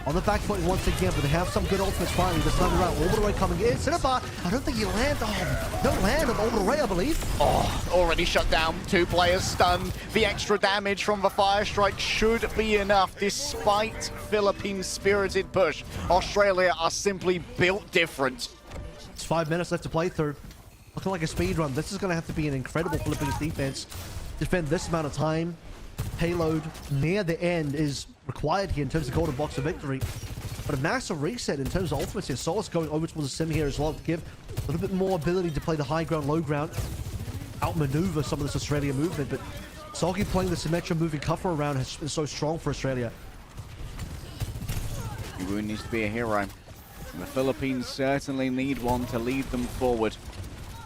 S3: on the back foot once again, but they have some good ultimates finally. The Thunder Round, all the way coming in. Cinnabar, I don't think he lands. Oh, no land on all the way, I believe.
S1: Oh, already shut down. 2 players stunned. The extra damage from the fire strike should be enough, despite Philippines' spirited push. Australia are simply built different.
S3: It's 5 minutes left to play through. Looking like a speed run. This is going to have to be an incredible Philippines defense. Defend this amount of time. Payload near the end is required here in terms of golden box of victory. But a massive reset in terms of ultimates here. Solace going over towards the sim here as well to give a little bit more ability to play the high ground, low ground. Outmaneuver some of this Australia movement. But Sogi playing the Symmetra, moving Kuffer around has been so strong for Australia.
S1: Yuwoon needs to be a hero. And the Philippines certainly need one to lead them forward.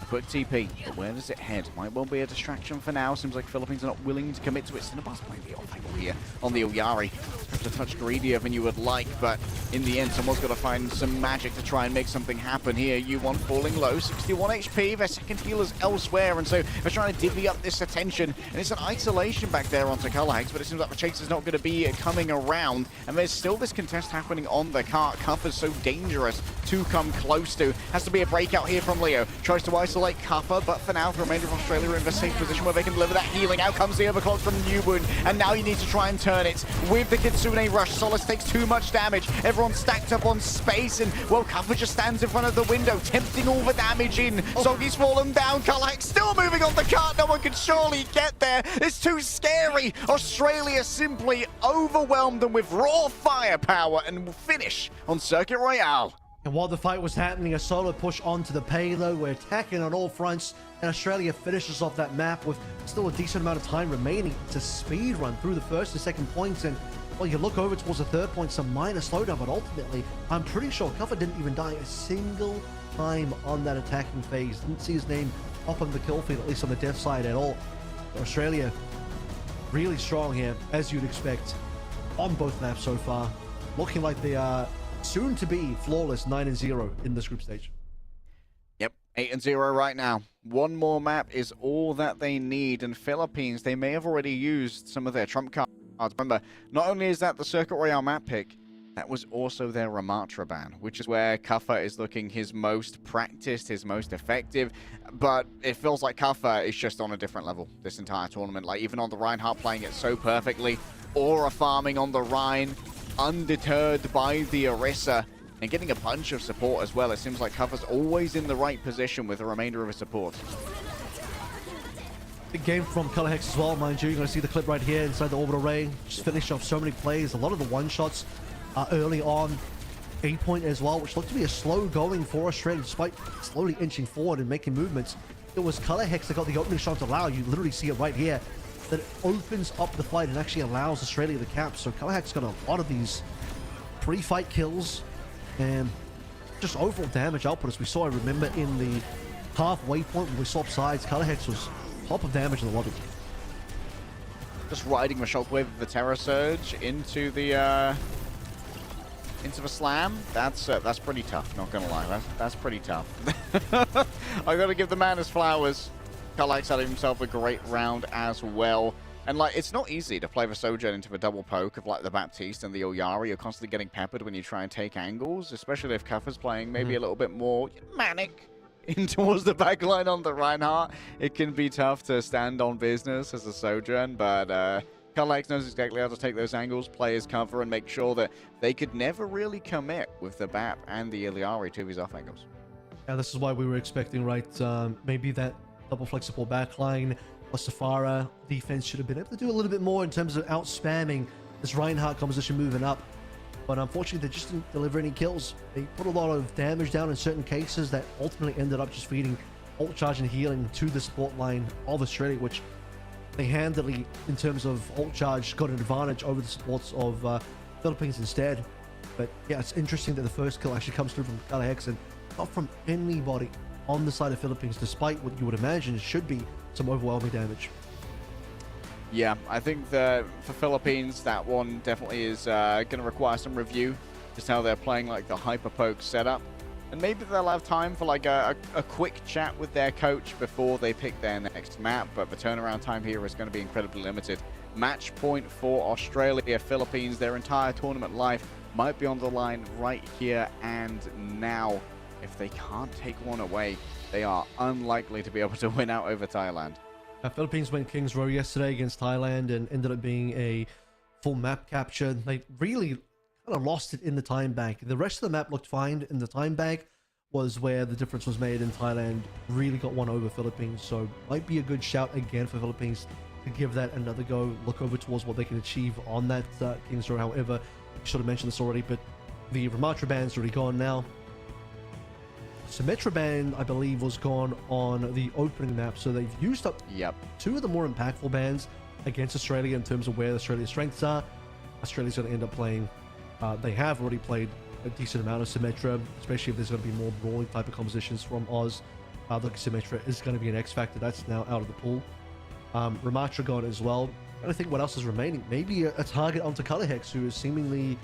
S1: Quick TP, but where does it head? Might well be a distraction for now. Seems like Philippines are not willing to commit to it. Cinnabar's playing the off angle here on the Ilyari. Have to touch greedier than you would like, but in the end, someone's got to find some magic to try and make something happen here. U1 falling low, 61 HP. Their second healer's elsewhere, and so they're trying to divvy up this attention. And it's an isolation back there onto Colorhex, but it seems like the chase is not going to be coming around. And there's still this contest happening on the cart. Kuffer's so dangerous to come close to. Has to be a breakout here from Leo. Tries to isolate Kappa, but for now, the remainder of Australia are in the safe position where they can deliver that healing. Out comes the overclock from Yuwoon, and now you need to try and turn it with the Kitsune rush. Solace takes too much damage. Everyone's stacked up on space, and well, Kappa just stands in front of the window, tempting all the damage in. Sogi's fallen down. Colorhex still moving on the cart. No one can surely get there. It's too scary. Australia simply overwhelmed them with raw firepower and will finish on Circuit Royale.
S3: And while the fight was happening, a solo push onto the payload. We're attacking on all fronts, and Australia finishes off that map with still a decent amount of time remaining to speed run through the first and second points. And well, you look over towards the third point, some minor slowdown, but ultimately, I'm pretty sure Kuffer didn't even die a single time on that attacking phase. Didn't see his name up on the kill feed, at least on the death side at all. Australia really strong here, as you'd expect, on both maps so far. Looking like they are soon to be flawless 9-0 in this group stage.
S1: Yep, 8-0 right now. One more map is all that they need, and Philippines, they may have already used some of their trump cards. Remember, not only is that the Circuit Royale map pick, that was also their Ramatra ban, which is where Kuffer is looking his most practiced, his most effective, but it feels like Kuffer is just on a different level this entire tournament. Like, even on the Reinhardt playing it so perfectly, Aura farming on the Rhine, undeterred by the Orisa, and getting a bunch of support as well. It seems like Kuffer's always in the right position with the remainder of his support.
S3: Big game from Colorhex as well, mind you. You're going to see the clip right here inside the orbital ray. Just finished off so many plays. A lot of the one-shots early on. A point as well, which looked to be a slow going for Australia, despite slowly inching forward and making movements. It was Color Hex that got the opening shot to allow. You literally see it right here. That opens up the fight and actually allows Australia to cap. So Color Hex got a lot of these pre-fight kills and just overall damage output. As we saw, I remember in the halfway point when we swapped sides, Color Hex was top of damage in the lobby.
S1: Just riding the shockwave of the Terror Surge into the slam. That's pretty tough, not gonna lie. That's pretty tough. I gotta give the man his flowers. Kalax had himself a great round as well. And like, it's not easy to play the Sojourn into the double poke of like the Baptiste and the Oyari. You're constantly getting peppered when you try and take angles, especially if Kuffer's playing maybe a little bit more manic in towards the backline on the Reinhardt. It can be tough to stand on business as a Sojourn, but Kalax knows exactly how to take those angles, play his cover, and make sure that they could never really commit with the Bap and the Iliari to his off angles.
S3: Yeah, this is why we were expecting, right? Maybe that double flexible backline plus Safara defense should have been able to do a little bit more in terms of out spamming this Reinhardt composition moving up. But unfortunately, they just didn't deliver any kills. They put a lot of damage down in certain cases that ultimately ended up just feeding ult charge and healing to the support line of Australia, which they handily, in terms of ult charge, got an advantage over the supports of Philippines instead. But yeah, it's interesting that the first kill actually comes through from Color Hex and not from anybody on the side of Philippines, despite what you would imagine should be some overwhelming damage.
S1: Yeah, I think that for Philippines, that one definitely is going to require some review, just how they're playing like the hyper poke setup. And maybe they'll have time for like a quick chat with their coach before they pick their next map, but the turnaround time here is going to be incredibly limited. Match point for Australia. Philippines, their entire tournament life might be on the line right here and now. If they can't take one away, they are unlikely to be able to win out over Thailand.
S3: Philippines went King's Row yesterday against Thailand and ended up being a full map capture. They really kind of lost it in the time bank. The rest of the map looked fine. In the time bank was where the difference was made, and Thailand really got one over Philippines. So might be a good shout again for Philippines to give that another go. Look over towards what they can achieve on that King's Row. However, I should have mentioned this already, but the Ramatra band's already gone now. Symmetra ban, I believe, was gone on the opening map, so they've used up two of the more impactful bans against Australia in terms of where Australia's strengths are. Australia's going to end up playing, they have already played a decent amount of Symmetra, especially if there's going to be more brawling type of compositions from Oz. Look, Symmetra is going to be an X factor. That's now out of the pool. Ramatra gone as well. I don't think what else is remaining. Maybe a target onto Color Hex, who is seemingly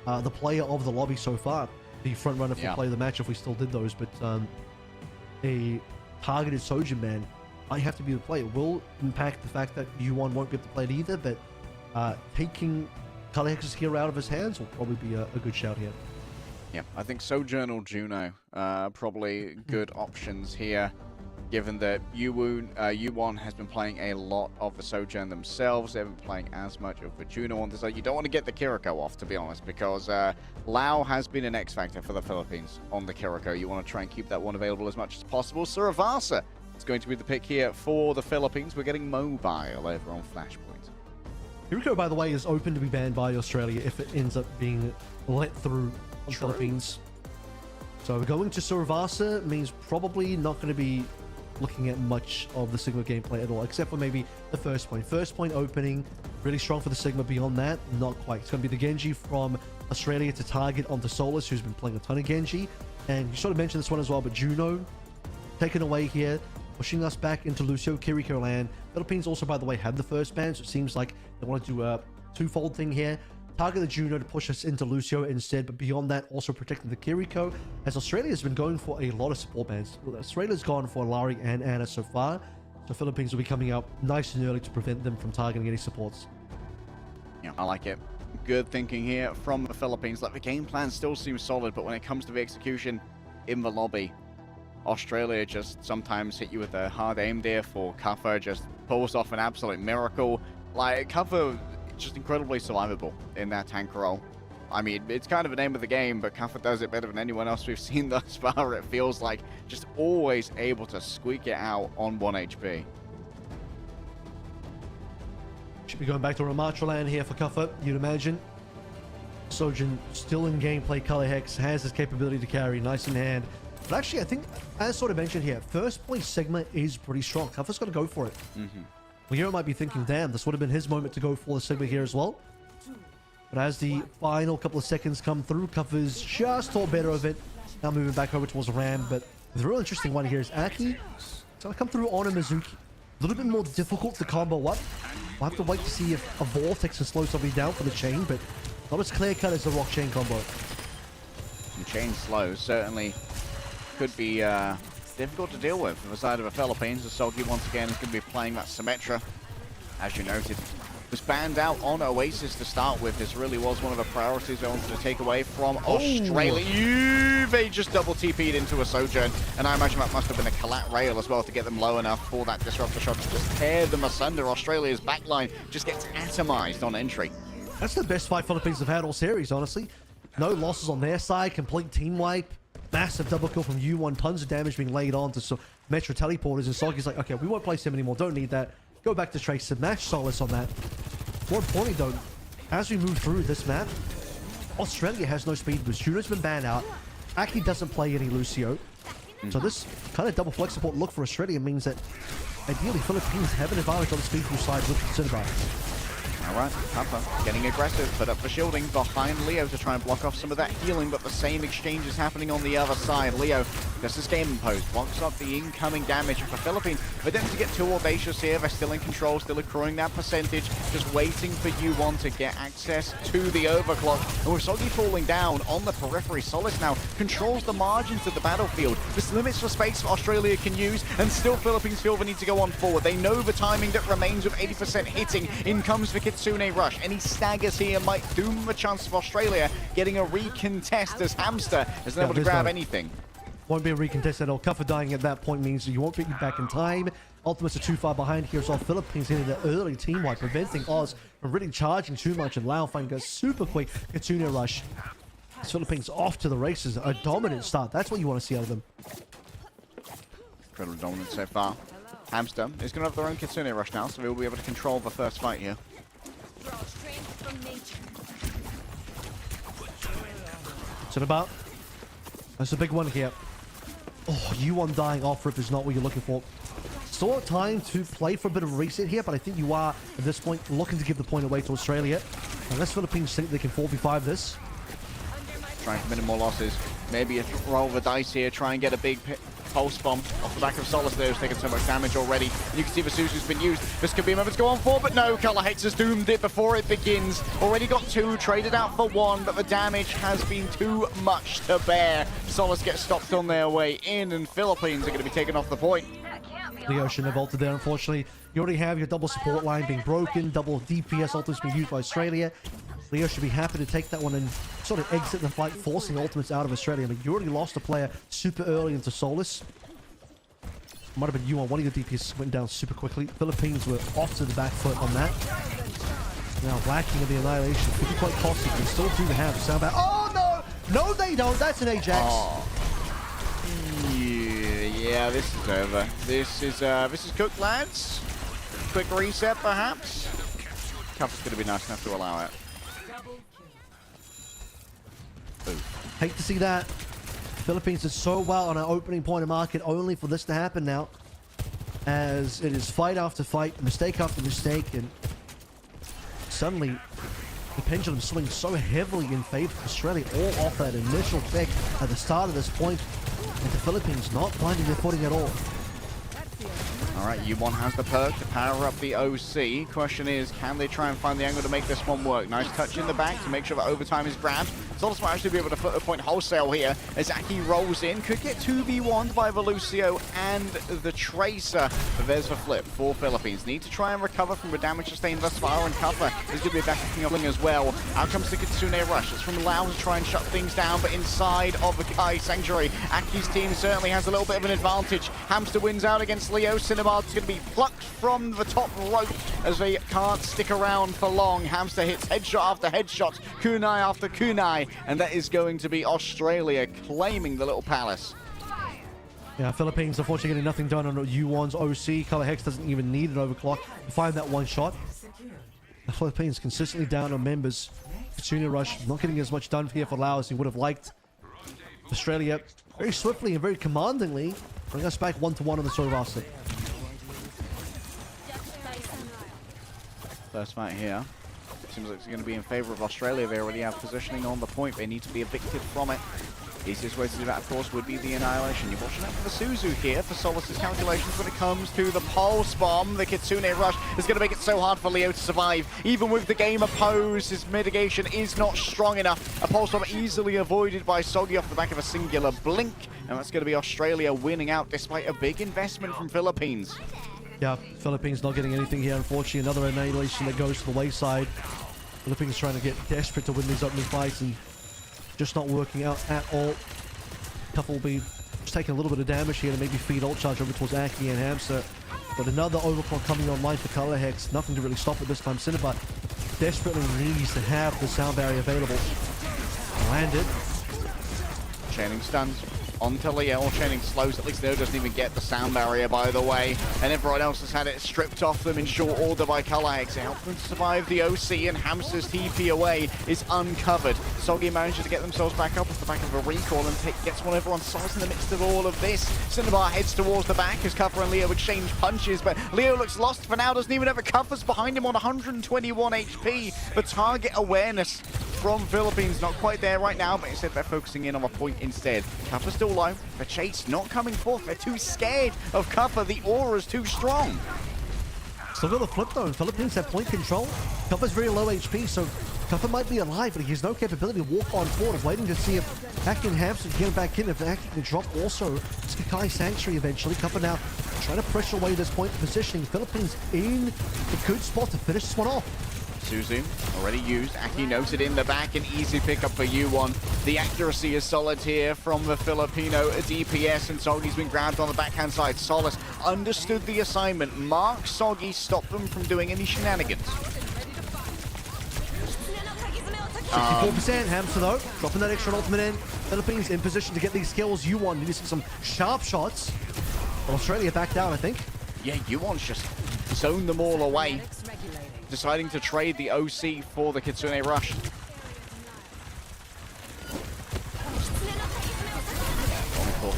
S3: the player of the lobby so far. The front runner for play of the match if we still did those, but a targeted Sojourn ban might have to be the play. It will impact the fact that Yuan won't be able to play it either, but taking Color Hex's hero out of his hands will probably be a good shout here.
S1: Yeah, I think Sojourn or Juno probably good options here, given that Yuan has been playing a lot of the Sojourn themselves. They haven't been playing as much of the Juno on this side. You don't want to get the Kiriko off, to be honest, because Lau has been an X factor for the Philippines on the Kiriko. You want to try and keep that one available as much as possible. Suravasa is going to be the pick here for the Philippines. We're getting mobile over on Flashpoint.
S3: Kiriko, by the way, is open to be banned by Australia if it ends up being let through on Philippines. So going to Suravasa means probably not going to be looking at much of the Sigma gameplay at all, except for maybe the first point. First point opening, really strong for the Sigma. Beyond that, not quite. It's going to be the Genji from Australia to target onto Solus, who's been playing a ton of Genji. And you sort of mentioned this one as well, but Juno taken away here, pushing us back into Lucio Kiriko land. Philippines also, by the way, had the first ban, so it seems like they want to do a twofold thing here. Target the Juno to push us into Lucio instead, but beyond that, also protecting the Kiriko, as Australia has been going for a lot of support bans. Well, Australia's gone for Lari and Anna so far, so Philippines will be coming out nice and early to prevent them from targeting any supports.
S1: Yeah, I like it. Good thinking here from the Philippines. Like, the game plan still seems solid, but when it comes to the execution in the lobby, Australia just sometimes hit you with a hard aim there for Kuffer, just pulls off an absolute miracle. Like, Kuffer just incredibly survivable in that tank role. I mean, it's kind of a name of the game, but Kuffer does it better than anyone else we've seen thus far. It feels like just always able to squeak it out on 1 HP.
S3: Should be going back to Ramatra land here for Kuffer, you'd imagine. Sojin still in gameplay. Color Hex has his capability to carry, nice in hand. But actually, I think, as sort of mentioned here, first place Sigma is pretty strong. Kuffer's got to go for it. Leo might be thinking, damn, this would have been his moment to go for the Sigma here as well. But as the final couple of seconds come through, Kuffer's just thought better of it. Now moving back over towards Ram. But the real interesting one here is Aki. It's going to come through on a Mizuki. A little bit more difficult to combo up. We'll have to wait to see if a Vortex can slow somebody down for the chain, but not as clear-cut as the Rock Chain combo.
S1: The chain slow certainly could be difficult to deal with from the side of the Philippines. The Soggy once again is going to be playing that Symmetra, as you noted. Was banned out on Oasis to start with. This really was one of the priorities they wanted to take away from Australia. They just double TP'd into a Sojourn, and I imagine that must have been a collat rail as well to get them low enough for that disruptor shot to just tear them asunder. Australia's backline just gets atomized on entry.
S3: That's the best fight Philippines have had all series, honestly. No losses on their side, complete team wipe, massive double kill from U1, tons of damage being laid on to Metro teleporters, and Soggy's like, okay, we won't play Sim anymore, don't need that. Go back to Trace, smash Solace on that. More importantly though, as we move through this map, Australia has no speed boost. Juno's been banned out. Aki doesn't play any Lucio. So this kind of double flex support look for Australia means that ideally Philippines have an advantage on the speed boost side with Cinnabar.
S1: Alright, Papa getting aggressive, put up for shielding behind Leo to try and block off some of that healing, but the same exchange is happening on the other side. Leo does his game imposed, blocks up the incoming damage for Philippines. But then to get too audacious here, they're still in control, still accruing that percentage, just waiting for U1 to get access to the overclock. And with Soggy falling down on the periphery, Solace now controls the margins of the battlefield. This limits the space Australia can use, and still Philippines feel the need to go on forward. They know the timing that remains with 80% hitting. In comes the Kitsune rush. Any staggers here might doom the chance of Australia getting a recontest as Hamster isn't able to grab anything.
S3: Won't be a recontest at all. Kuffer dying at that point means you won't get you back in time. Ultimates are too far behind here as well. Philippines getting the early team wipe, preventing Oz from really charging too much, and Lao Fan goes super quick. Kitsune rush. Philippines off to the races. A dominant start. That's what you want to see out of them.
S1: Incredible dominance so far. Hamster is going to have their own Kitsune rush now, so they will be able to control the first fight here.
S3: Cinnabar. That's a big one here. Oh, U1 dying off rip is not what you're looking for. Still time to play for a bit of a reset here, but I think you are, at this point, looking to give the point away to Australia. Unless Philippines think they can 4v5 this.
S1: Trying for minimal losses. Maybe a roll the dice here, try and get a big pulse bomb off the back of Solace there, who's taken so much damage already. You can see the Suzu's been used. This could be a moment to go on for, but no, Color Hex has doomed it before it begins. Already got two, traded out for one, but the damage has been too much to bear. Solace gets stopped on their way in, and Philippines are going to be taken off the point.
S3: Leo shouldn't have ulted there, unfortunately. You already have your double support line being broken, double DPS ultimates being used by Australia. Leo should be happy to take that one and sort of exit the fight, forcing ultimates out of Australia. I mean, you already lost a player super early into Solace. Might have been you on one of your DPS went down super quickly. Philippines were off to the back foot on that. Now lacking of the annihilation could be quite costly. They still do have Soundbat. Oh no! No, they don't. That's an Ajax.
S1: Oh. Yeah, this is over. This is cooked, lads. Quick reset, perhaps. Cup's going to be nice enough to allow it. Ooh.
S3: Hate to see that. Philippines is so well on our opening point of market, only for this to happen now. As it is fight after fight, mistake after mistake, and suddenly the pendulum swings so heavily in favor of Australia, all off that initial pick at the start of this point, and the Philippines not finding their footing at all.
S1: Alright, U1 has the perk to power up the OC. Question is, can they try and find the angle to make this one work? Nice touch in the back to make sure that overtime is grabbed. Solis might actually be able to put a point wholesale here as Aki rolls in. Could get 2v1'd by the Lucio and the Tracer. But there's the flip for Philippines. Need to try and recover from the damage sustained thus far, and Kuffer is going to be backing up as well. Out comes the Kitsune rush. It's from Lao to try and shut things down, but inside of the Kai Sanctuary, Aki's team certainly has a little bit of an advantage. Hamster wins out against Leo. Cinnabar's going to be plucked from the top rope as they can't stick around for long. Hamster hits headshot after headshot, kunai after kunai, and that is going to be Australia claiming the little palace.
S3: Yeah, Philippines unfortunately getting nothing done on U1's OC. Color Hex doesn't even need an overclock to find that one shot. The Philippines consistently down on members. Kitsune Rush not getting as much done here for Lao as he would have liked. Australia very swiftly and very commandingly bring us back 1-1 on the sort of Arsenal.
S1: First fight here. Seems like it's going to be in favor of Australia. They already have positioning on the point. They need to be evicted from it. Easiest way to do that, of course, would be the Annihilation. You're watching out for the Suzu here for Solus's calculations when it comes to the Pulse Bomb. The Kitsune Rush is going to make it so hard for Leo to survive. Even with the game opposed, his mitigation is not strong enough. A Pulse Bomb easily avoided by Soggy off the back of a singular blink. And that's going to be Australia winning out despite a big investment from Philippines.
S3: Yeah, Philippines not getting anything here, unfortunately. Another Annihilation that goes to the wayside. Philippines trying to get desperate to win these opening fights and just not working out at all. Cuff will be just taking a little bit of damage here to maybe feed ult charge over towards Aki and Hamster. But another overclock coming online for Color Hex. Nothing to really stop it this time. Cinnabar desperately needs to have the sound barrier available. Landed.
S1: Chaining stuns onto Leo. Chaining slows. At least Leo doesn't even get the sound barrier, by the way. And everyone else has had it stripped off them in short order by Color Hex. It helped them to survive the OC, and Hamster's TP away is uncovered. Soggy manages to get themselves back up off the back of a recall and gets one over on Solis in the midst of all of this. Cinnabar heads towards the back as Cuffer and Leo exchange punches, but Leo looks lost for now. Doesn't even have a Cuffers behind him on 121 HP. The target awareness from Philippines not quite there right now, but instead they're focusing in on a point instead. Cuffer's still low. The chase not coming forth. They're too scared of Cuffer. The aura's too strong.
S3: Still got the flip though. Philippines have point control. Cuffer's very low HP, so Cuffer might be alive, but he has no capability to walk on forward. Waiting to see if Aki and Hamster can get back in. If Aki can drop also, it's Kakai Sanctuary eventually. Cuffer now trying to pressure away this point positioning. Philippines in a good spot to finish this one off.
S1: Suzu already used. Aki noted in the back, an easy pickup for U1. The accuracy is solid here from the Filipino DPS, and Soggy's been grabbed on the backhand side. Solis understood the assignment. Mark Soggy, stopped them from doing any shenanigans.
S3: 64%. Hamster though, dropping that extra ultimate in. Philippines in position to get these kills. U1 need to see some sharp shots. Australia back down, I think.
S1: Yeah, U1's just zoned them all away, deciding to trade the OC for the Kitsune Rush.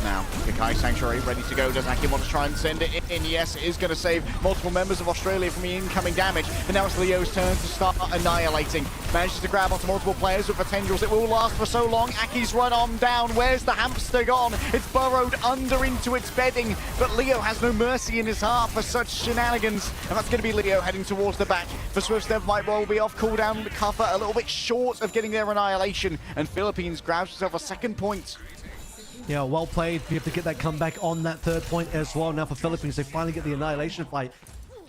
S1: Now, Kakai Sanctuary ready to go. Does Aki want to try and send it in? Yes, it is going to save multiple members of Australia from the incoming damage. But now it's Leo's turn to start annihilating. Manages to grab onto multiple players with the tendrils. It will last for so long. Aki's run on down. Where's the hamster gone? It's burrowed under into its bedding. But Leo has no mercy in his heart for such shenanigans. And that's going to be Leo heading towards the back. For Swiftstep might well be off cooldown. The Cuffer a little bit short of getting their annihilation. And Philippines grabs herself a second point.
S3: Yeah, well played. We have to get that comeback on that third point as well. Now for Philippines, they finally get the annihilation fight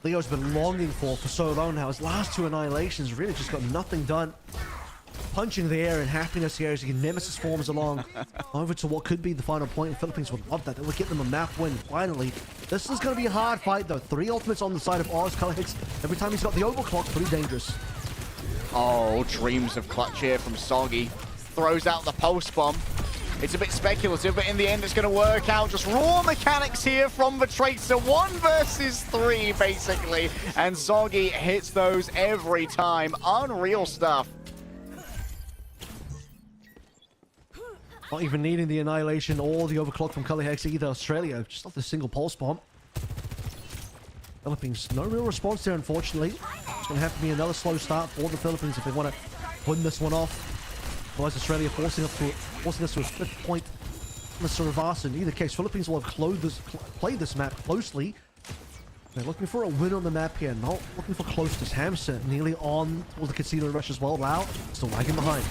S3: Leo's been longing for so long now. His last two annihilations really just got nothing done. Punching the air in happiness here as he Nemesis forms along over to what could be the final point. The Philippines would love that. That would get them a map win finally. This is going to be a hard fight though. 3 ultimates on the side of Oz. Color hits every time he's got the overclock. Pretty dangerous.
S1: Oh, dreams of clutch here from Soggy. Throws out the pulse bomb. It's a bit speculative, but in the end it's going to work out. Just raw mechanics here from the Tracer. 1 versus 3, basically. And Soggy hits those every time. Unreal stuff.
S3: Not even needing the annihilation or the overclock from Color Hex either. Australia just off the single pulse bomb. Philippines, no real response there, unfortunately. It's going to have to be another slow start for the Philippines if they want to win this one off. Otherwise, Australia forcing us to a 5th point on the Saravas. In either case, Philippines will have played this map closely. They're looking for a win on the map here, not looking for closeness. Hamster nearly on towards the Casino Rush as well. Lau still lagging behind.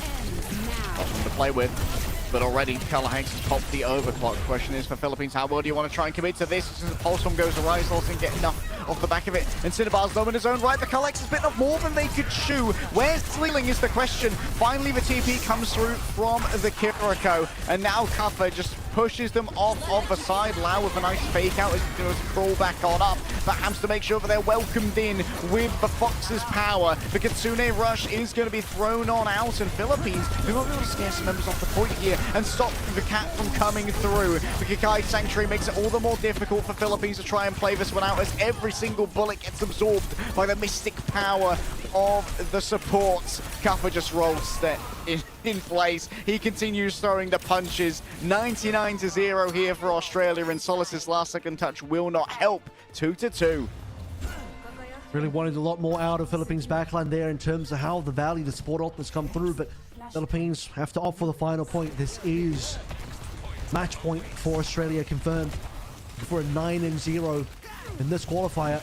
S1: Nothing to play with. But already, Color Hex has popped the overclock. The question is for Philippines, how well do you want to try and commit to this? Since the pulse bomb goes away, Solis can get enough off the back of it. And Cinnabar's low in his own right. The Color Hex has bitten off more than they could chew. Where's Sleeling is the question. Finally, the TP comes through from the Kiriko. And now Cuffer just pushes them off of the side. Lau with a nice fake out as he goes to crawl back on up. But Hamster makes sure that they're welcomed in with the Fox's power. The Kitsune Rush is going to be thrown on out. And Philippines, they're not going to scare some members off the point here and stop the cat from coming through. The Kakai Sanctuary makes it all the more difficult for Philippines to try and play this one out as every single bullet gets absorbed by the mystic power of the supports. Kuffer just rolls step in place. He continues throwing the punches. 99-0 here for Australia, and Solis's last second touch will not help. 2-2.
S3: Really wanted a lot more out of Philippines backline there in terms of how the value the support ultimates come through, but Philippines have to opt for the final point. This is match point for Australia confirmed for a 9-0 in this qualifier.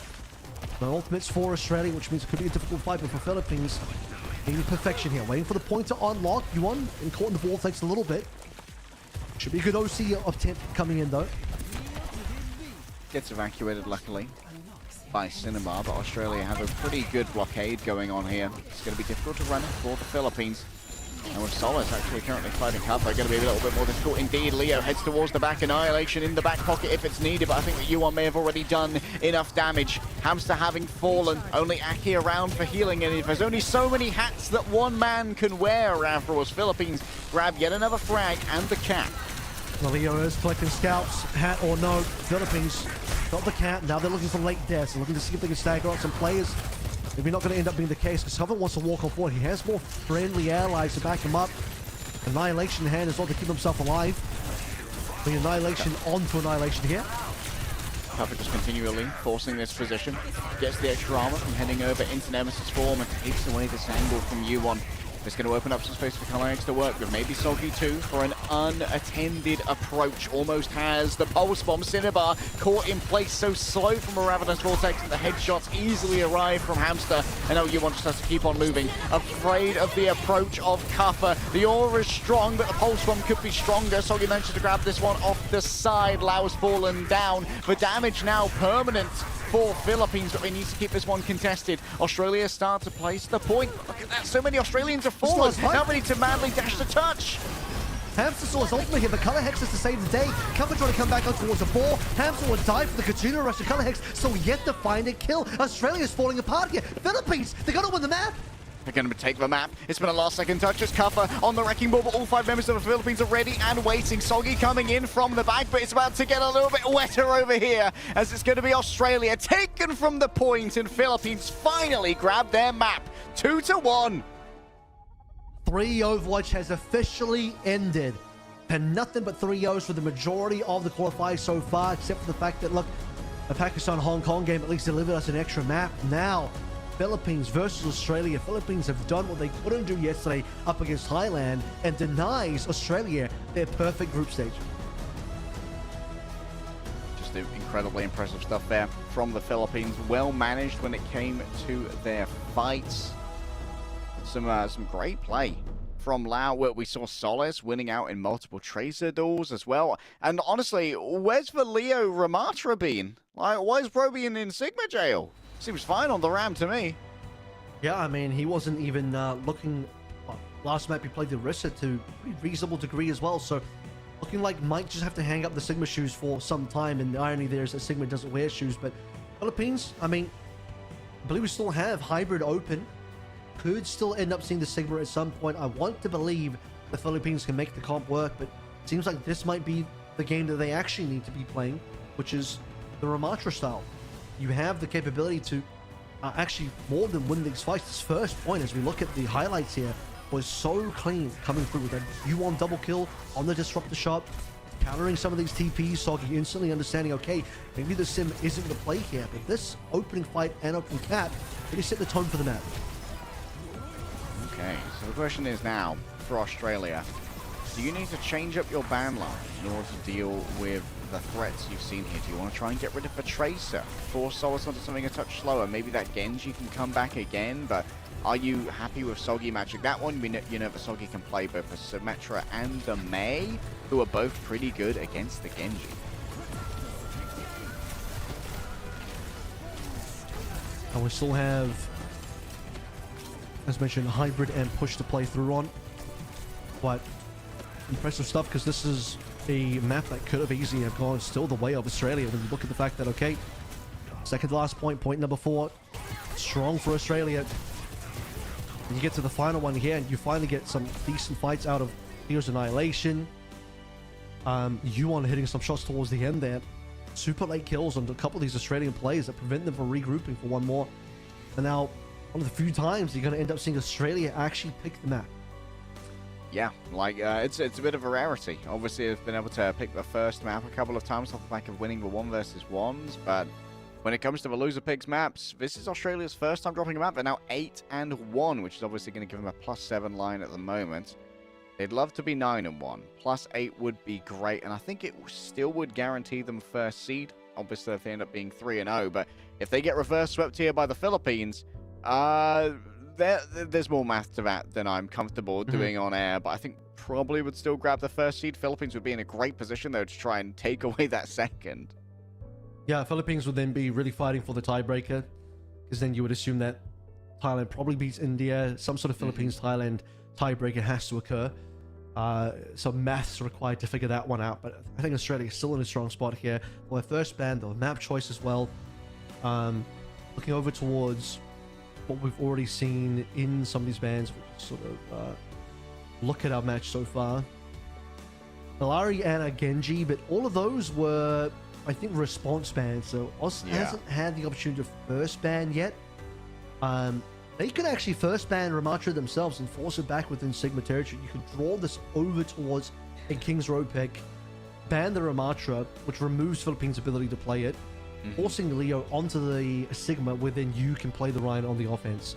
S3: The ultimates for Australia, which means it could be a difficult fight, but for Philippines, needing perfection here. Waiting for the point to unlock. Yuan and caught in the ball takes a little bit. Should be a good OC attempt coming in though.
S1: Gets evacuated luckily by Cinema, but Australia have a pretty good blockade going on here. It's going to be difficult to run for the Philippines. And with Solis actually currently fighting cover, going to be a little bit more difficult indeed. Leo heads towards the back. Annihilation in the back pocket if it's needed, but I think that Yuan may have already done enough damage. Hamster having fallen, only Aki around for healing, and if there's only so many hats that one man can wear afterwards, Philippines grab yet another frag and the cat.
S3: The Leo is collecting scalps, hat or no. Philippines got the cat. Now they're looking for late deaths. They're looking to see if they can stagger out some players. Maybe not going to end up being the case because Coven wants to walk on forward. He has more friendly allies to back him up. Annihilation in hand as well to keep himself alive. The Annihilation onto Annihilation here.
S1: Coven just continually forcing this position. Gets the extra armor from heading over into Nemesis form and takes away this angle from Yuan. It's going to open up some space for Kalax to work with. Maybe Soggy too for an unattended approach. Almost has the pulse bomb. Cinnabar caught in place so slow from a Ravenous Vortex that the headshots easily arrive from Hamster. And now Yuan just has to keep on moving. Afraid of the approach of Kuffer. The aura is strong, but the pulse bomb could be stronger. Soggy manages to grab this one off the side. Lau's fallen down. The damage now permanent for Philippines, but they need to keep this one contested. Australia start to place the point. Look at that, so many Australians have fallen. Now ready to madly dash the touch.
S3: Hamster saw his ultimate here, but Color Hex is to save the day. Cover trying to come back out towards the ball. Hamster will die for the Kachuna rush to Color Hex, so yet to find a kill. Australia's falling apart here. Philippines, they got to win the map.
S1: They're going to take the map. It's been a last second touch as Kuffer on the wrecking ball, but all 5 members of the Philippines are ready and waiting. Soggy coming in from the back, but it's about to get a little bit wetter over here as it's going to be Australia taken from the point, and Philippines finally grab their map. 2-1.
S3: 3 Overwatch has officially ended. And nothing but 3-0s for the majority of the qualifiers so far, except for the fact that, look, the Pakistan-Hong Kong game at least delivered us an extra map. Now, Philippines versus Australia. Philippines have done what they couldn't do yesterday up against Thailand and denies Australia their perfect group stage.
S1: Just incredibly impressive stuff there from the Philippines. Well managed when it came to their fights. Some great play from Lau, where we saw Solis winning out in multiple Tracer duels as well. And honestly, where's the Leo Ramatra been? Like, why is Bro being in Sigma jail? Seems fine on the Ram to me.
S3: Yeah, I mean, he wasn't even looking... Well, last map he played the Rissa to a pretty reasonable degree as well, so looking like might just have to hang up the Sigma shoes for some time, and the irony there is that Sigma doesn't wear shoes, but Philippines, I mean, I believe we still have Hybrid open. Could still end up seeing the Sigma at some point. I want to believe the Philippines can make the comp work, but it seems like this might be the game that they actually need to be playing, which is the Ramatra style. You have the capability to actually more than win these fights. This first point, as we look at the highlights here, was so clean coming through with that U1 double kill on the Disruptor shot, countering some of these TPs, Soggy instantly understanding, okay, maybe the Sim isn't the play here, but this opening fight and opening cap really set the tone for the map.
S1: Okay, so the question is now, for Australia, do you need to change up your ban line in order to deal with the threats you've seen here? Do you want to try and get rid of the Tracer, force Solis onto something a touch slower? Maybe that Genji can come back again, but are you happy with Soggy matching that one? You know that Soggy can play both the Symmetra and the Mei, who are both pretty good against the Genji.
S3: And we still have, as mentioned, Hybrid and Push to play through on. But impressive stuff, because this is a map that could have easily have gone still the way of Australia. When you look at the fact that, okay, second to last point, point number 4, strong for Australia. And you get to the final one here, and you finally get some decent fights out of Leo's Annihilation. Yuan hitting some shots towards the end there. Super late kills on a couple of these Australian players that prevent them from regrouping for one more. And now one of the few times you're going to end up seeing Australia actually pick the map.
S1: Yeah, like, it's a bit of a rarity. Obviously, they've been able to pick the first map a couple of times off the back of winning the 1 versus 1s, but when it comes to the loser picks maps, this is Australia's first time dropping a map. They're now 8-1, which is obviously going to give them a +7 line at the moment. They'd love to be 9-1. +8 would be great, and I think it still would guarantee them first seed. Obviously, if they end up being 3-0, but if they get reverse swept here by the Philippines, there's more math to that than I'm comfortable doing on air, but I think probably would still grab the first seed. Philippines would be in a great position, though, to try and take away that second.
S3: Yeah, Philippines would then be really fighting for the tiebreaker, because then you would assume that Thailand probably beats India. Some sort of Philippines-Thailand tiebreaker has to occur. Some maths required to figure that one out, but I think Australia is still in a strong spot here. For their first ban, their map choice as well. Looking over towards what we've already seen in some of these bans, sort of look at our match so far. Nalari and Genji, but all of those were, I think, response bans, so Oz hasn't had the opportunity to first ban yet. They could actually first ban Ramatra themselves and force it back within Sigma territory. You could draw this over towards a King's Road pick, ban the Ramatra, which removes Philippines' ability to play it, forcing Leo onto the Sigma, where then you can play the Ryan on the offense.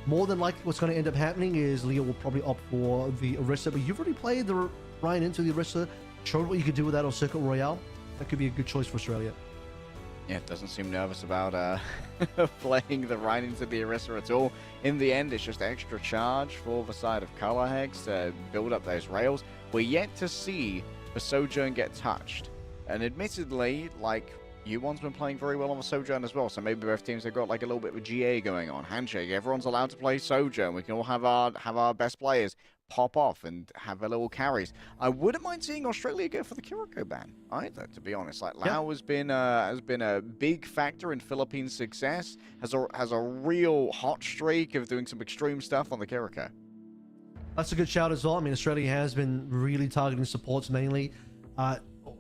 S3: More than likely, what's going to end up happening is Leo will probably opt for the Orisa, but you've already played the Ryan into the Orisa, showed what you could do with that on Circuit Royale. That could be a good choice for Australia.
S1: Yeah, doesn't seem nervous about playing the Ryan into the Orisa at all. In the end, it's just extra charge for the side of Color Hex to build up those rails. We're yet to see the Sojourn get touched. And admittedly, like, U1's been playing very well on the Sojourn as well, so maybe both teams have got like a little bit of a GA going on. Handshake, everyone's allowed to play Sojourn. We can all have our best players pop off and have their little carries. I wouldn't mind seeing Australia go for the Kiriko ban either, to be honest. Like, Lau has been a big factor in Philippines' success, has a real hot streak of doing some extreme stuff on the Kiriko.
S3: That's a good shout as well. I mean, Australia has been really targeting supports mainly,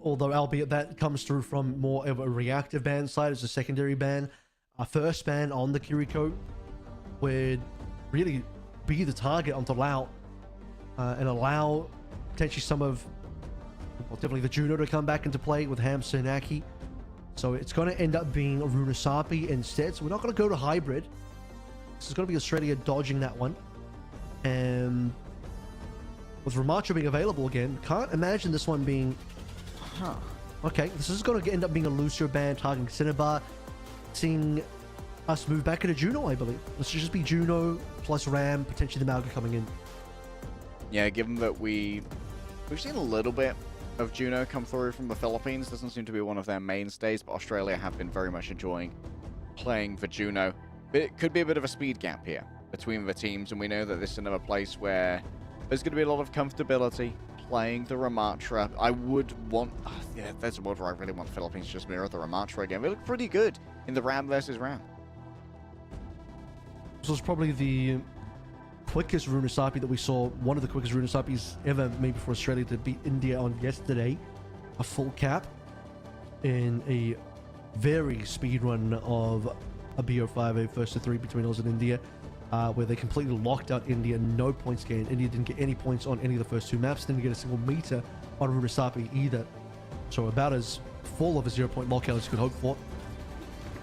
S3: although albeit that comes through from more of a reactive ban side as a secondary ban. A first ban on the Kiriko would really be the target onto Lau, and allow potentially some of, well, definitely the Juno to come back into play with Hamster and Aki. So it's going to end up being a Runasapi instead. So we're not going to go to hybrid. This is going to be Australia dodging that one. And with Ramatra being available again, can't imagine this one being... Okay, this is going to end up being a looser ban targeting Cinnabar. Seeing us move back into Juno, I believe. This should just be Juno plus Ram, potentially the Malga coming in.
S1: Yeah, given that we've seen a little bit of Juno come through from the Philippines, doesn't seem to be one of their mainstays, but Australia have been very much enjoying playing for Juno. But it could be a bit of a speed gap here between the teams, and we know that this is another place where there's going to be a lot of comfortability playing the Ramatra. I would want... yeah, there's a world where I really want Philippines to just mirror the Ramatra again. They look pretty good in the Ram versus Ram.
S3: This was probably the quickest Runasapi that we saw, one of the quickest Runasapis ever, maybe for Australia to beat India on yesterday. A full cap in a very speed run of a BO5, a first to 3 between us and India, where they completely locked out India, no points gained. India didn't get any points on any of the first 2 maps, didn't get a single meter on Runasapi either. So about as full of a 0-point lockout as you could hope for.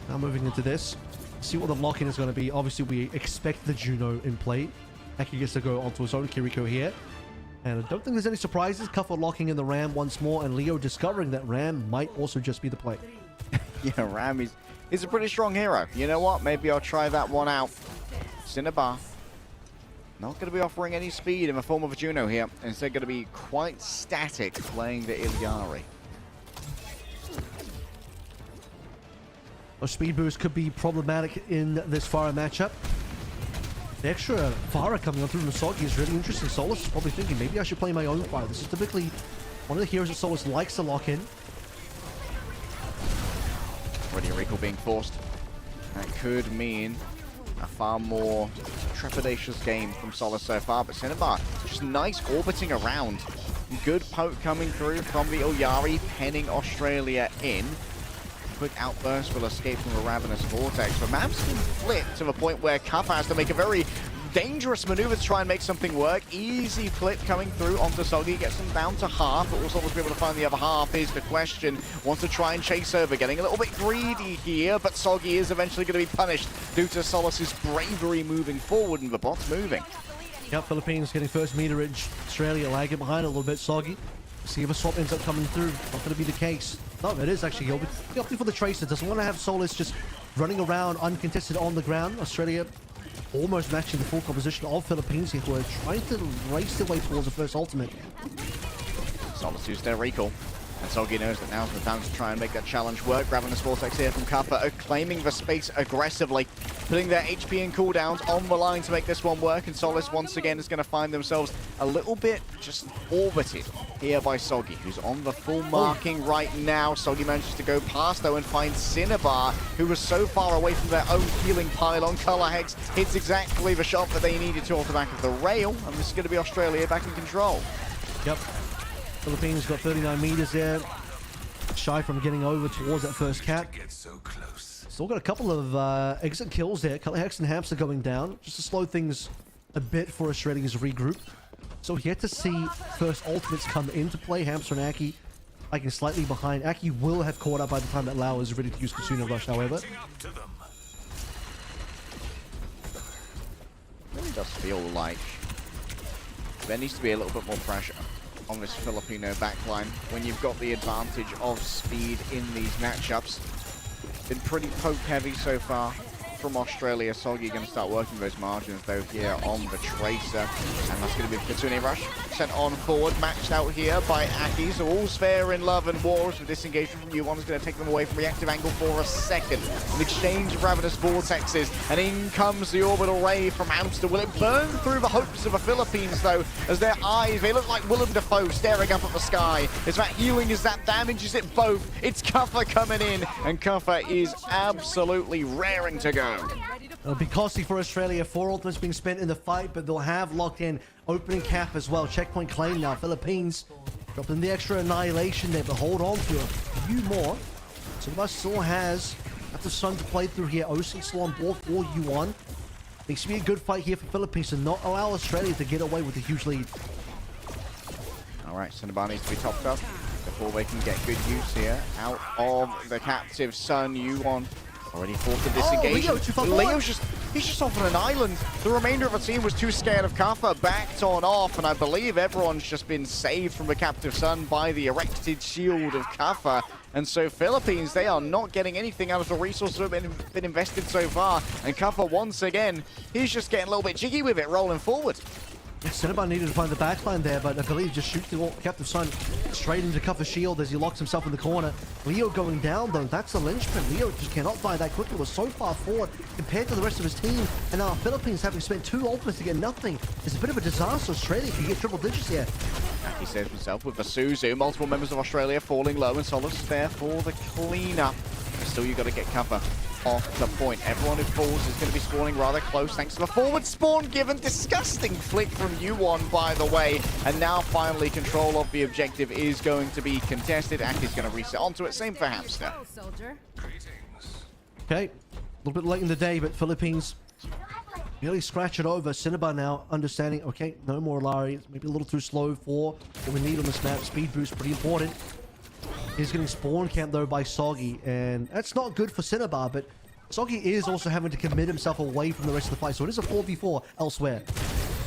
S3: Now moving into this, see what the lock-in is going to be. Obviously, we expect the Juno in play. Aki gets to go onto his own Kiriko here. And I don't think there's any surprises. Kuffa locking in the Ram once more, and Leo discovering that Ram might also just be the play.
S1: Yeah, Ram is a pretty strong hero. You know what? Maybe I'll try that one out. Cinnabar. Not going to be offering any speed in the form of a Juno here. Instead, going to be quite static playing the Ilyari.
S3: A speed boost could be problematic in this Pharah matchup. The extra Pharah coming on through Masogi is really interesting. Solus is probably thinking, maybe I should play my own Pharah. This is typically one of the heroes that Solus likes to lock in.
S1: Already a recall being forced. That could mean a far more trepidatious game from Solus so far. But Cinnabar, just nice orbiting around. Good poke coming through from the Ilyari, penning Australia in. quick outburst will escape from a Ravenous Vortex, but Mavs can flip to the point where Kuffa has to make a very dangerous maneuver to try and make something work. Easy flip coming through onto Soggy, gets them down to half, but will almost be able to find the other half is the question. Wants to try and chase over, getting a little bit greedy here, but Soggy is eventually going to be punished due to Solus's bravery moving forward and the bot's moving.
S3: Yep, Philippines getting first meterage. Australia lagging behind a little bit. Soggy. See if a swap ends up coming through. Not going to be the case. No, it is actually. He'll be opting for the Tracer. Doesn't want to have Solus just running around uncontested on the ground. Australia almost matching the full composition of Philippines here, who are trying to race their way towards the first ultimate.
S1: Solus used their recall. And Soggy knows that now's the time to try and make that challenge work. Grabbing the Vortex here from Kuffa, claiming the space aggressively, putting their HP and cooldowns on the line to make this one work. And Solus once again is going to find themselves a little bit just orbited here by Soggy, who's on the full marking right now. Soggy manages to go past though and find Cinnabar, who was so far away from their own healing pylon. Color Hex hits exactly the shot that they needed to off the back of the rail, and this is going to be Australia back in control.
S3: Yep. Philippines got 39 meters there. Shy from getting over towards that first cap. Still got a couple of exit kills there. Color Hex and Hamster going down, just to slow things a bit for Australia's regroup. So yet to see first ultimates come into play. Hamster and Aki lagging slightly behind. Aki will have caught up by the time that Lau is ready to use Kitsune Rush, however.
S1: It really does feel like there needs to be a little bit more pressure on this Filipino backline when you've got the advantage of speed in these matchups. Been pretty poke heavy so far from Australia. Soggy going to start working those margins though here on the Tracer, and that's going to be the Kitsune Rush sent on forward, matched out here by Aki. So all's fair in love and war. With disengagement from U1 is going to take them away from reactive angle for a second. An exchange of Ravenous Vortexes, and in comes the orbital ray from Hamster. Will it burn through the hopes of the Philippines though, as their eyes, they look like Willem Dafoe staring up at the sky? Is that healing? Is that damage? Is it both? It's Kuffa coming in, and Kuffa is absolutely raring to go.
S3: It'll be costly for Australia. 4 ultimates being spent in the fight, but they'll have locked in opening cap as well. Checkpoint claim now. Philippines dropping the extra annihilation there, but hold on to a few more. Cinnabar still has the Sun to play through here. OC still on board for U1. Needs to be a good fight here for Philippines to not allow Australia to get away with a huge lead.
S1: All right, Cinnabar needs to be topped up before they can get good use here out of the captive Sun. U1 already forced the disengagement. Leo's he's just off on an island. The remainder of the team was too scared of Kuffa, backed on off, and I believe everyone's just been saved from the captive Sun by the erected shield of Kuffa. And so Philippines, they are not getting anything out of the resources that have been invested so far. And Kuffa, once again, he's just getting a little bit jiggy with it, rolling forward.
S3: Yeah, Cinnabar needed to find the backline there, but I believe just shoot the Captive Sun straight into Kuffa's shield as he locks himself in the corner. Leo going down though, that's the linchpin. Leo just cannot die that quickly. Was so far forward compared to the rest of his team. And now Philippines, having spent 2 ultimates to get nothing, is a bit of a disaster. Australia can get triple digits here.
S1: He saves himself with the Suzu. Multiple members of Australia falling low, and Solus there for the cleanup. But still, you got to get Kuffa off the point. Everyone who falls is going to be spawning rather close thanks to the forward spawn given. Disgusting flick from U1, by the way. And now finally control of the objective is going to be contested. Aki's going to reset onto it. Same for Hamster.
S3: Okay, a little bit late in the day, but Philippines really scratch it over. Cinnabar now understanding, okay, no more Lari. It's maybe a little too slow for what we need on this map. Speed boost, pretty important. He's getting spawn camped though by Soggy, and that's not good for Cinnabar, but Soggy is also having to commit himself away from the rest of the fight, so it is a 4v4 elsewhere.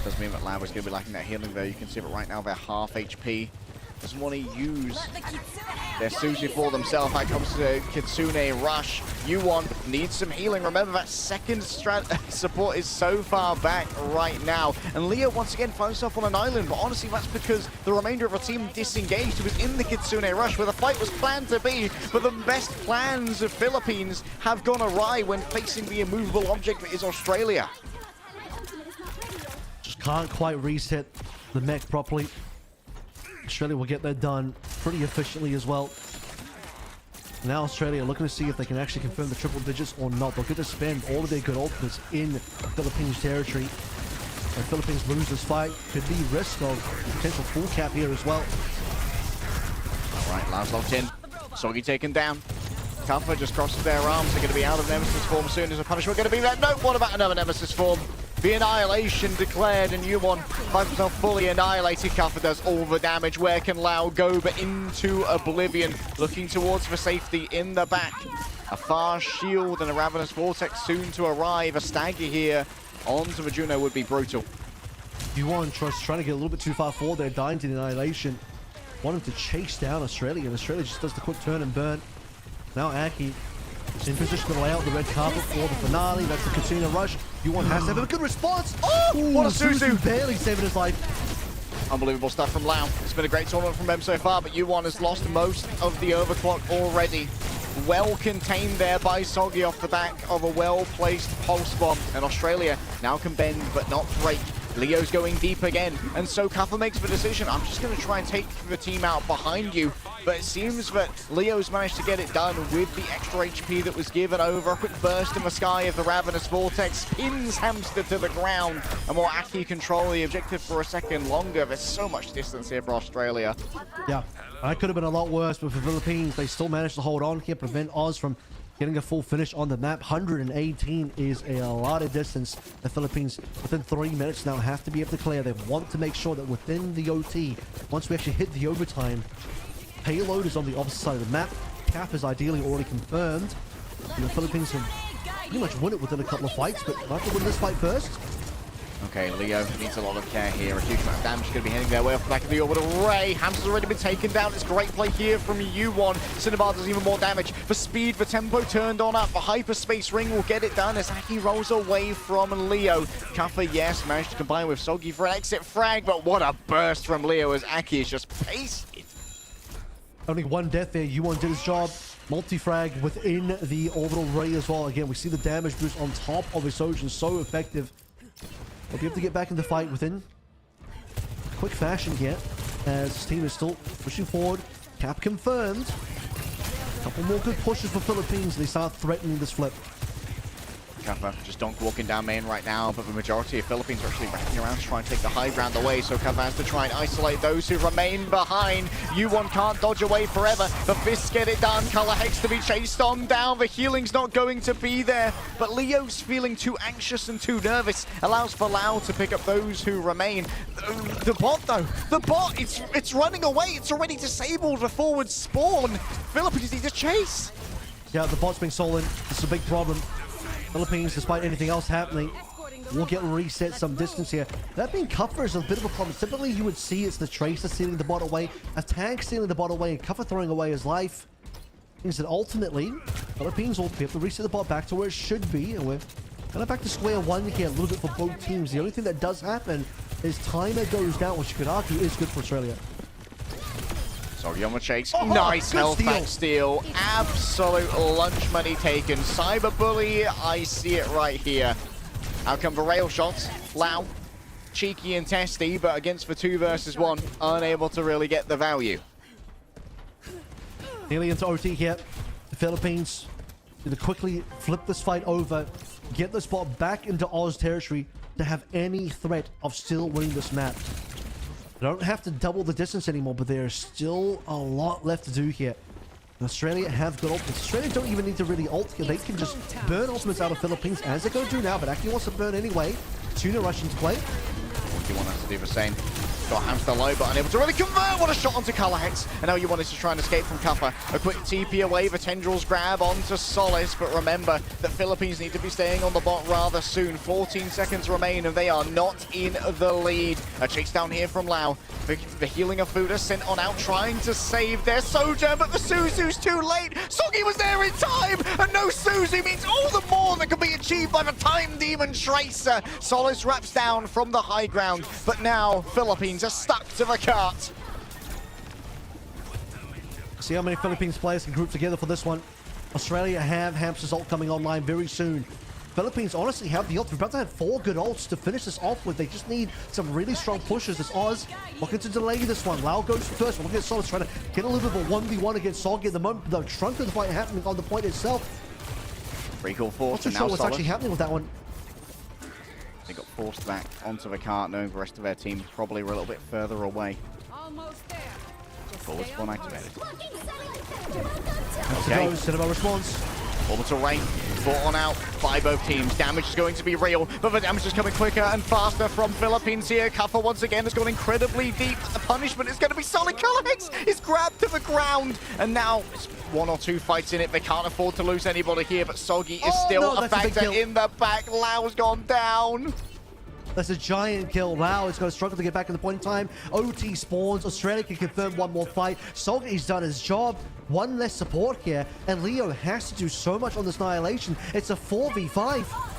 S1: Does mean that Lab is going to be lacking that healing there. You can see it right now, they're half HP. Doesn't want to use their Suzu for themselves. That comes to Kitsune Rush. U1 needs some healing. Remember, that second support is so far back right now. And Leo once again finds himself on an island, but honestly, that's because the remainder of the team disengaged. It was in the Kitsune Rush where the fight was planned to be, but the best plans of Philippines have gone awry when facing the immovable object that is Australia.
S3: Just can't quite reset the mech properly. Australia will get that done pretty efficiently as well. Now Australia looking to see if they can actually confirm the triple digits or not. They'll get to spend all of their good ultimates in Philippines territory. If Philippines lose this fight, could be risk of potential full cap here as well.
S1: All right, Lav's locked in. Soggy taken down. Tougher just crosses their arms. They're going to be out of Nemesis form soon. As a punishment going to be there. No, what about another Nemesis form? The Annihilation declared, and Yuwon finds himself fully annihilated. Kuffer does all the damage. Where can Lau go but into Oblivion, looking towards for safety in the back. A far shield and a Ravenous Vortex soon to arrive. A stagger here onto the Juno would be brutal.
S3: Yuwon trying to get a little bit too far forward there, dying to the Annihilation. Wanting to chase down Australia, and Australia just does the quick turn and burn. Now Aki in position to lay out the red carpet for the finale. That's the Katrina rush. Yuwon has to have a good response.
S1: Oh, what a Suzu!
S3: Barely saving his life.
S1: Unbelievable stuff from Lau. It's been a great tournament from them so far, but Yuwon has lost most of the overclock already. Well contained there by Soggy off the back of a well-placed pulse bomb. And Australia now can bend but not break. Leo's going deep again, and so Kuffer makes the decision. I'm just going to try and take the team out behind you, but it seems that Leo's managed to get it done with the extra HP that was given over. A quick burst in the sky of the Ravenous Vortex pins Hamster to the ground, and will Aki control the objective for a second longer. There's so much distance here for Australia.
S3: Yeah, that could have been a lot worse, but for the Philippines, they still managed to hold on here, prevent Oz from getting a full finish on the map. 118 is a lot of distance. The Philippines, within 3 minutes now, have to be able to clear. They want to make sure that within the OT, once we actually hit the overtime, payload is on the opposite side of the map. Cap is ideally already confirmed. And the Philippines can pretty much win it within a couple of fights, but might have to win this fight first.
S1: Okay, Leo needs a lot of care here. A huge amount of damage going to be heading their way off the back of the orbital ray. Hamster's already been taken down. It's great play here from Yuwon. Cinnabar does even more damage. For speed, the tempo turned on up. The hyperspace ring will get it done as Aki rolls away from Leo. Kuffer, yes, managed to combine with Soggy for an exit frag, but what a burst from Leo as Aki is just pasted.
S3: Only one death there. Yuwon did his job. Multi-frag within the orbital ray as well. Again, we see the damage boost on top of his Sojin. So effective. We'll be able to get back in the fight within quick fashion here, as this team is still pushing forward. Cap confirmed. A couple more good pushes for Philippines, and they start threatening this flip.
S1: Kuffer just donk walking down main right now, but the majority of Philippines are actually wrapping around to try and take the high ground away, so Kuffer has to try and isolate those who remain behind. Yuwon can't dodge away forever. The fists get it done. Color Hex to be chased on down. The healing's not going to be there, but Leo's feeling too anxious and too nervous. Allows for Lau to pick up those who remain. The bot though, the bot, it's running away. It's already disabled the forward spawn. Philippines need to chase.
S3: Yeah, the bot's being stolen. This is a big problem. Philippines, despite anything else happening, will get reset some distance here. That being Kuffer is a bit of a problem. Typically, you would see it's the Tracer stealing the bot away, a tank stealing the bot away, and Kuffer throwing away his life. Means that ultimately, Philippines will be able to reset the bot back to where it should be, and we're kind of back to square one here a little bit for both teams. The only thing that does happen is timer goes down, which you could argue is good for Australia.
S1: Soggy on the chase. Nice health back steal. Absolute lunch money taken. Cyberbully, I see it right here. Out come the rail shots. Lau, cheeky and testy, but against the 2 versus 1, unable to really get the value.
S3: Nearly into OT here. The Philippines need to quickly flip this fight over, get this bot back into Oz territory to have any threat of still winning this map. They don't have to double the distance anymore, but there's still a lot left to do here. And Australia have good ultimates. Australia don't even need to really ult here. They can just burn ultimates out of Philippines, as they're going to do now, but Aki wants to burn anyway. Tuna rush into play.
S1: What do you want us to do the same? Got Hamster low, but unable to really convert. What a shot onto Color Hex. And now you wanted to try and escape from Kuffer. A quick TP away, the Tendrils grab onto Solace, but remember that Philippines need to be staying on the bot rather soon. 14 seconds remain, and they are not in the lead. A chase down here from Lau. The healing of Fuda sent on out, trying to save their Sojourn, but the Suzu's too late. Soggy was there in time, and no Suzu means all the more that can be achieved by the Time Demon Tracer. Solace wraps down from the high ground, but now Philippines are stuck to the cart.
S3: See how many Philippines players can group together for this one. Australia have Hamster's ult coming online very soon. Philippines honestly have the ult. We're about to have 4 good ults to finish this off with. They just need some really strong pushes. It's Oz looking to delay this one. Lau goes first. We're looking at Solace trying to get a little bit of a 1v1 against Soggy at the moment. The trunk of the fight happening on the point itself.
S1: Recall force.
S3: Not too sure what's actually happening with that one.
S1: They got forced back onto the cart, knowing the rest of their team probably were a little bit further away.
S4: Almost there.
S1: Forward spawn activated.
S3: to go. Cinema response.
S1: Orbital Rain brought on out by both teams. Damage is going to be real, but the damage is coming quicker and faster from Philippines here. Kuffer once again has gone incredibly deep. The punishment is going to be solid. Colorhex is grabbed to the ground, and now it's 1 or 2 fights in it. They can't afford to lose anybody here, but Soggy is still a factor in the back. Lau's gone down.
S3: That's a giant kill. Lau is going to struggle to get back in the point in time. OT spawns. Australia can confirm one more fight. Soggy's done his job. One less support here. And Leo has to do so much on this Annihilation. It's a 4v5.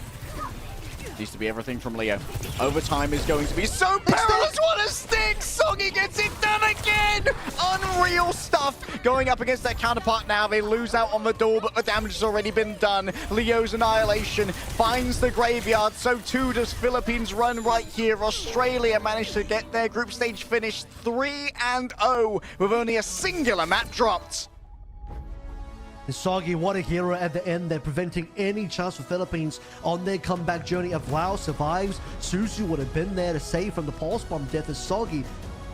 S1: Needs to be everything from Leo. Overtime is going to be so perilous. What a stick! Soggy gets it done again! Unreal stuff going up against their counterpart now. They lose out on the door, but the damage has already been done. Leo's Annihilation finds the graveyard. So too does Philippines run right here. Australia managed to get their group stage finish 3-0 with only a singular map dropped.
S3: Soggy, what a hero at the end. They're preventing any chance for Philippines on their comeback journey. If Lao survives, Suzu would have been there to save from the pulse bomb death as Soggy,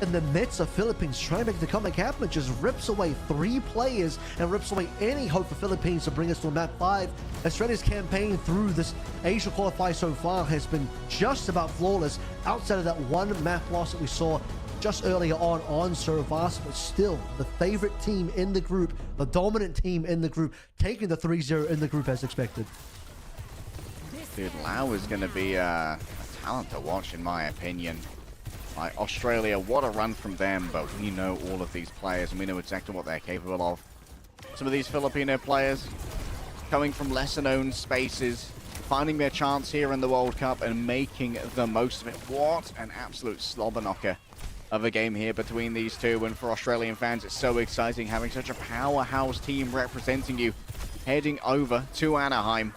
S3: in the midst of Philippines trying to make the comeback happen, just rips away 3 players and rips away any hope for Philippines to bring us to a map 5. Australia's campaign through this Asia qualifier so far has been just about flawless, outside of that one map loss that we saw just earlier on Survivor, but still the favorite team in the group, the dominant team in the group, taking the 3-0 in the group as expected.
S1: Dude, Lau is going to be a talent to watch, in my opinion. Like, Australia, what a run from them, but we know all of these players and we know exactly what they're capable of. Some of these Filipino players coming from lesser-known spaces, finding their chance here in the World Cup and making the most of it. What an absolute slobber knocker of a game here between these two, and for Australian fans it's so exciting having such a powerhouse team representing you heading over to Anaheim.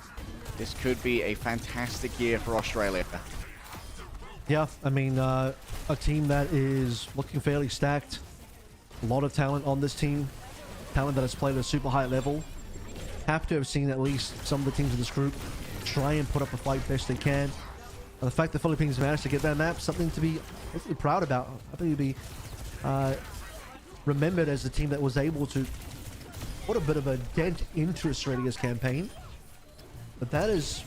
S1: This could be a fantastic year for Australia.
S3: Yeah, I mean, a team that is looking fairly stacked. A lot of talent on this team. Talent that has played at a super high level. Have to have seen at least some of the teams in this group try and put up a fight best they can. And the fact the Philippines managed to get that map, something to be hopefully proud about. Hopefully to be remembered as the team that was able to put a bit of a dent into Australia's campaign. But that is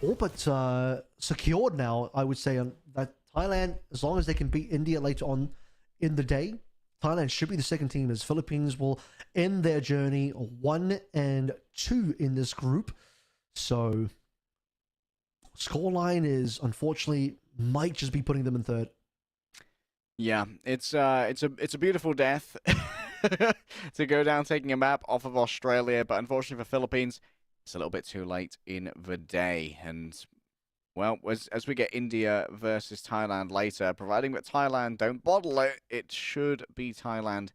S3: all but secured now, I would say, on that Thailand, as long as they can beat India later on in the day, Thailand should be the second team, as Philippines will end their journey 1-2 in this group. So scoreline is, unfortunately, might just be putting them in third.
S1: Yeah, it's a beautiful death to go down taking a map off of Australia, but unfortunately for Philippines, it's a little bit too late in the day. And well, as we get India versus Thailand later, providing that Thailand don't bottle it, it should be Thailand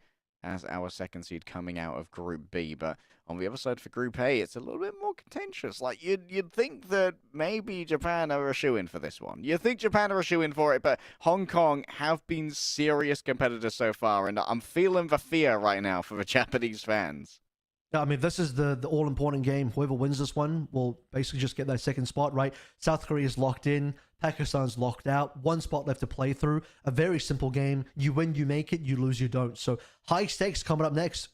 S1: as our second seed coming out of Group B. But on the other side for Group A, it's a little bit more contentious. Like, you'd think that maybe Japan are a shoo-in for this one. You'd think Japan are a shoo-in for it, but Hong Kong have been serious competitors so far, and I'm feeling the fear right now for the Japanese fans.
S3: I mean, this is the all-important game. Whoever wins this one will basically just get that second spot, right? South Korea is locked in. Pakistan's locked out. 1 spot left to play through. A very simple game. You win, you make it. You lose, you don't. So high stakes coming up next.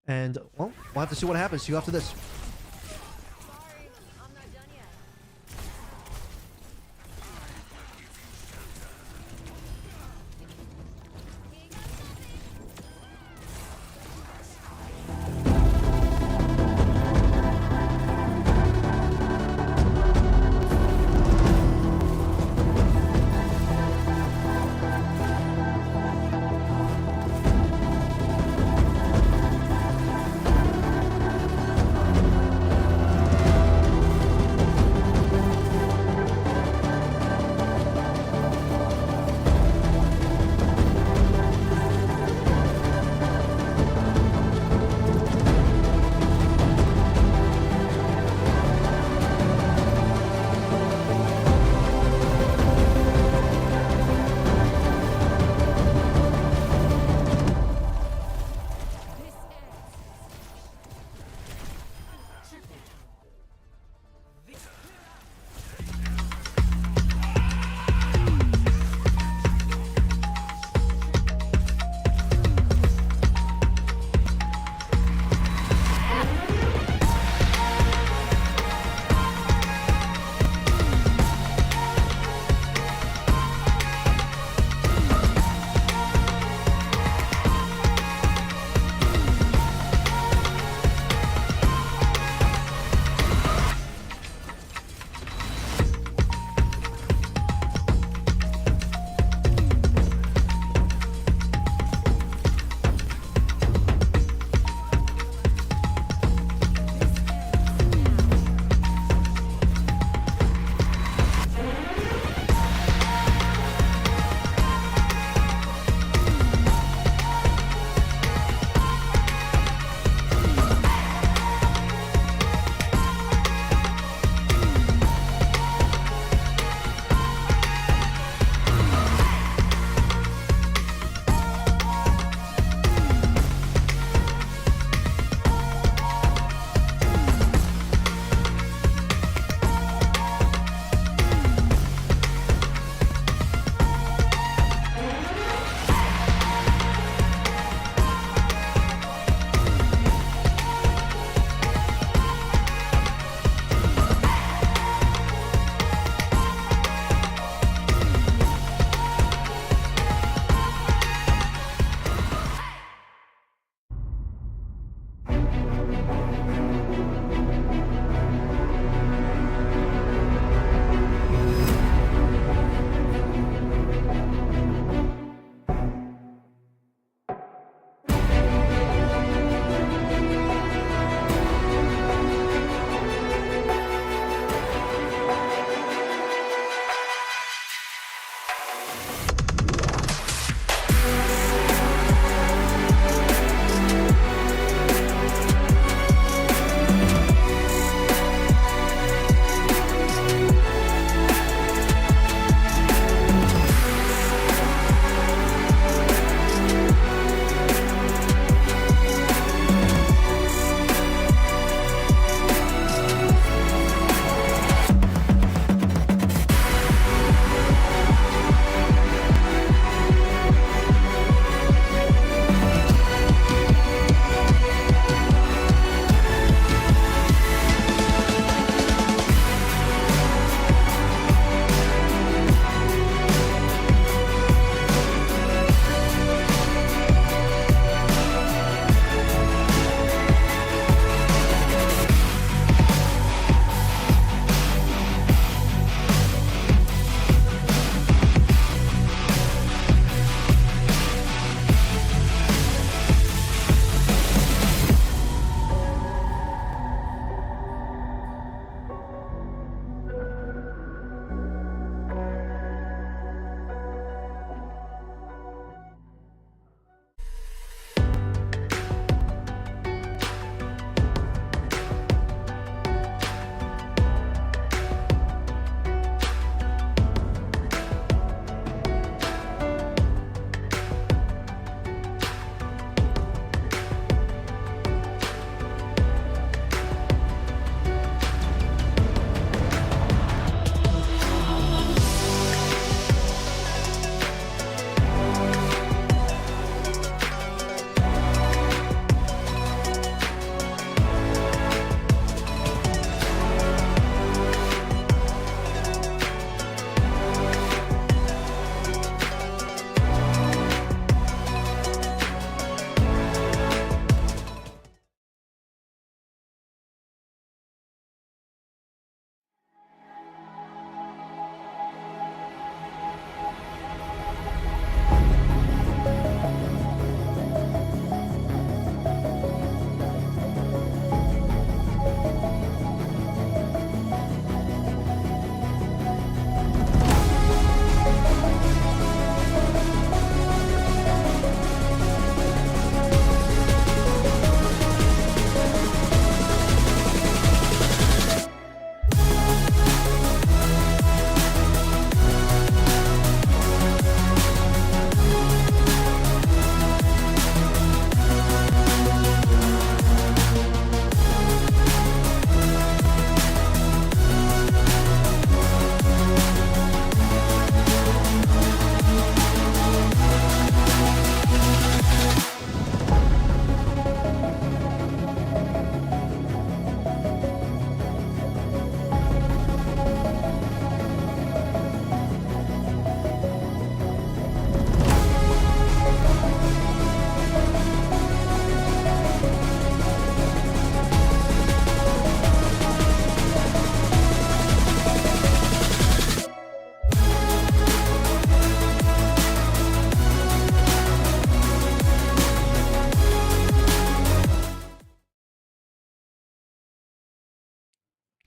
S3: And, well, we'll have to see what happens to you after this.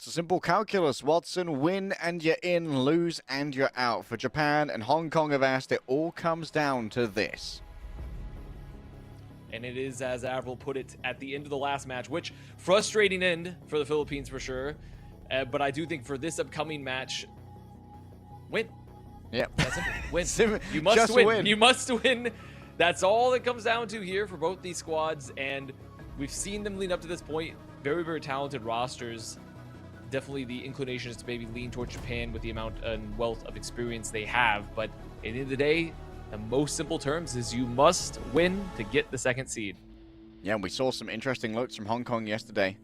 S1: a simple calculus, Watson. Win and you're in, lose and you're out. For Japan and Hong Kong have asked, it all comes down to this.
S2: And it is, as Avril put it, at the end of the last match, which frustrating end for the Philippines for sure. But I do think for this upcoming match, win.
S1: Yep.
S2: That's simple. Win. You must win. You must win. That's all it comes down to here for both these squads. And we've seen them lean up to this point. Very, very talented rosters. Definitely the inclination is to maybe lean towards Japan with the amount and wealth of experience they have. But at the end of the day, the most simple terms is you must win to get the second seed.
S1: Yeah, we saw some interesting looks from Hong Kong yesterday.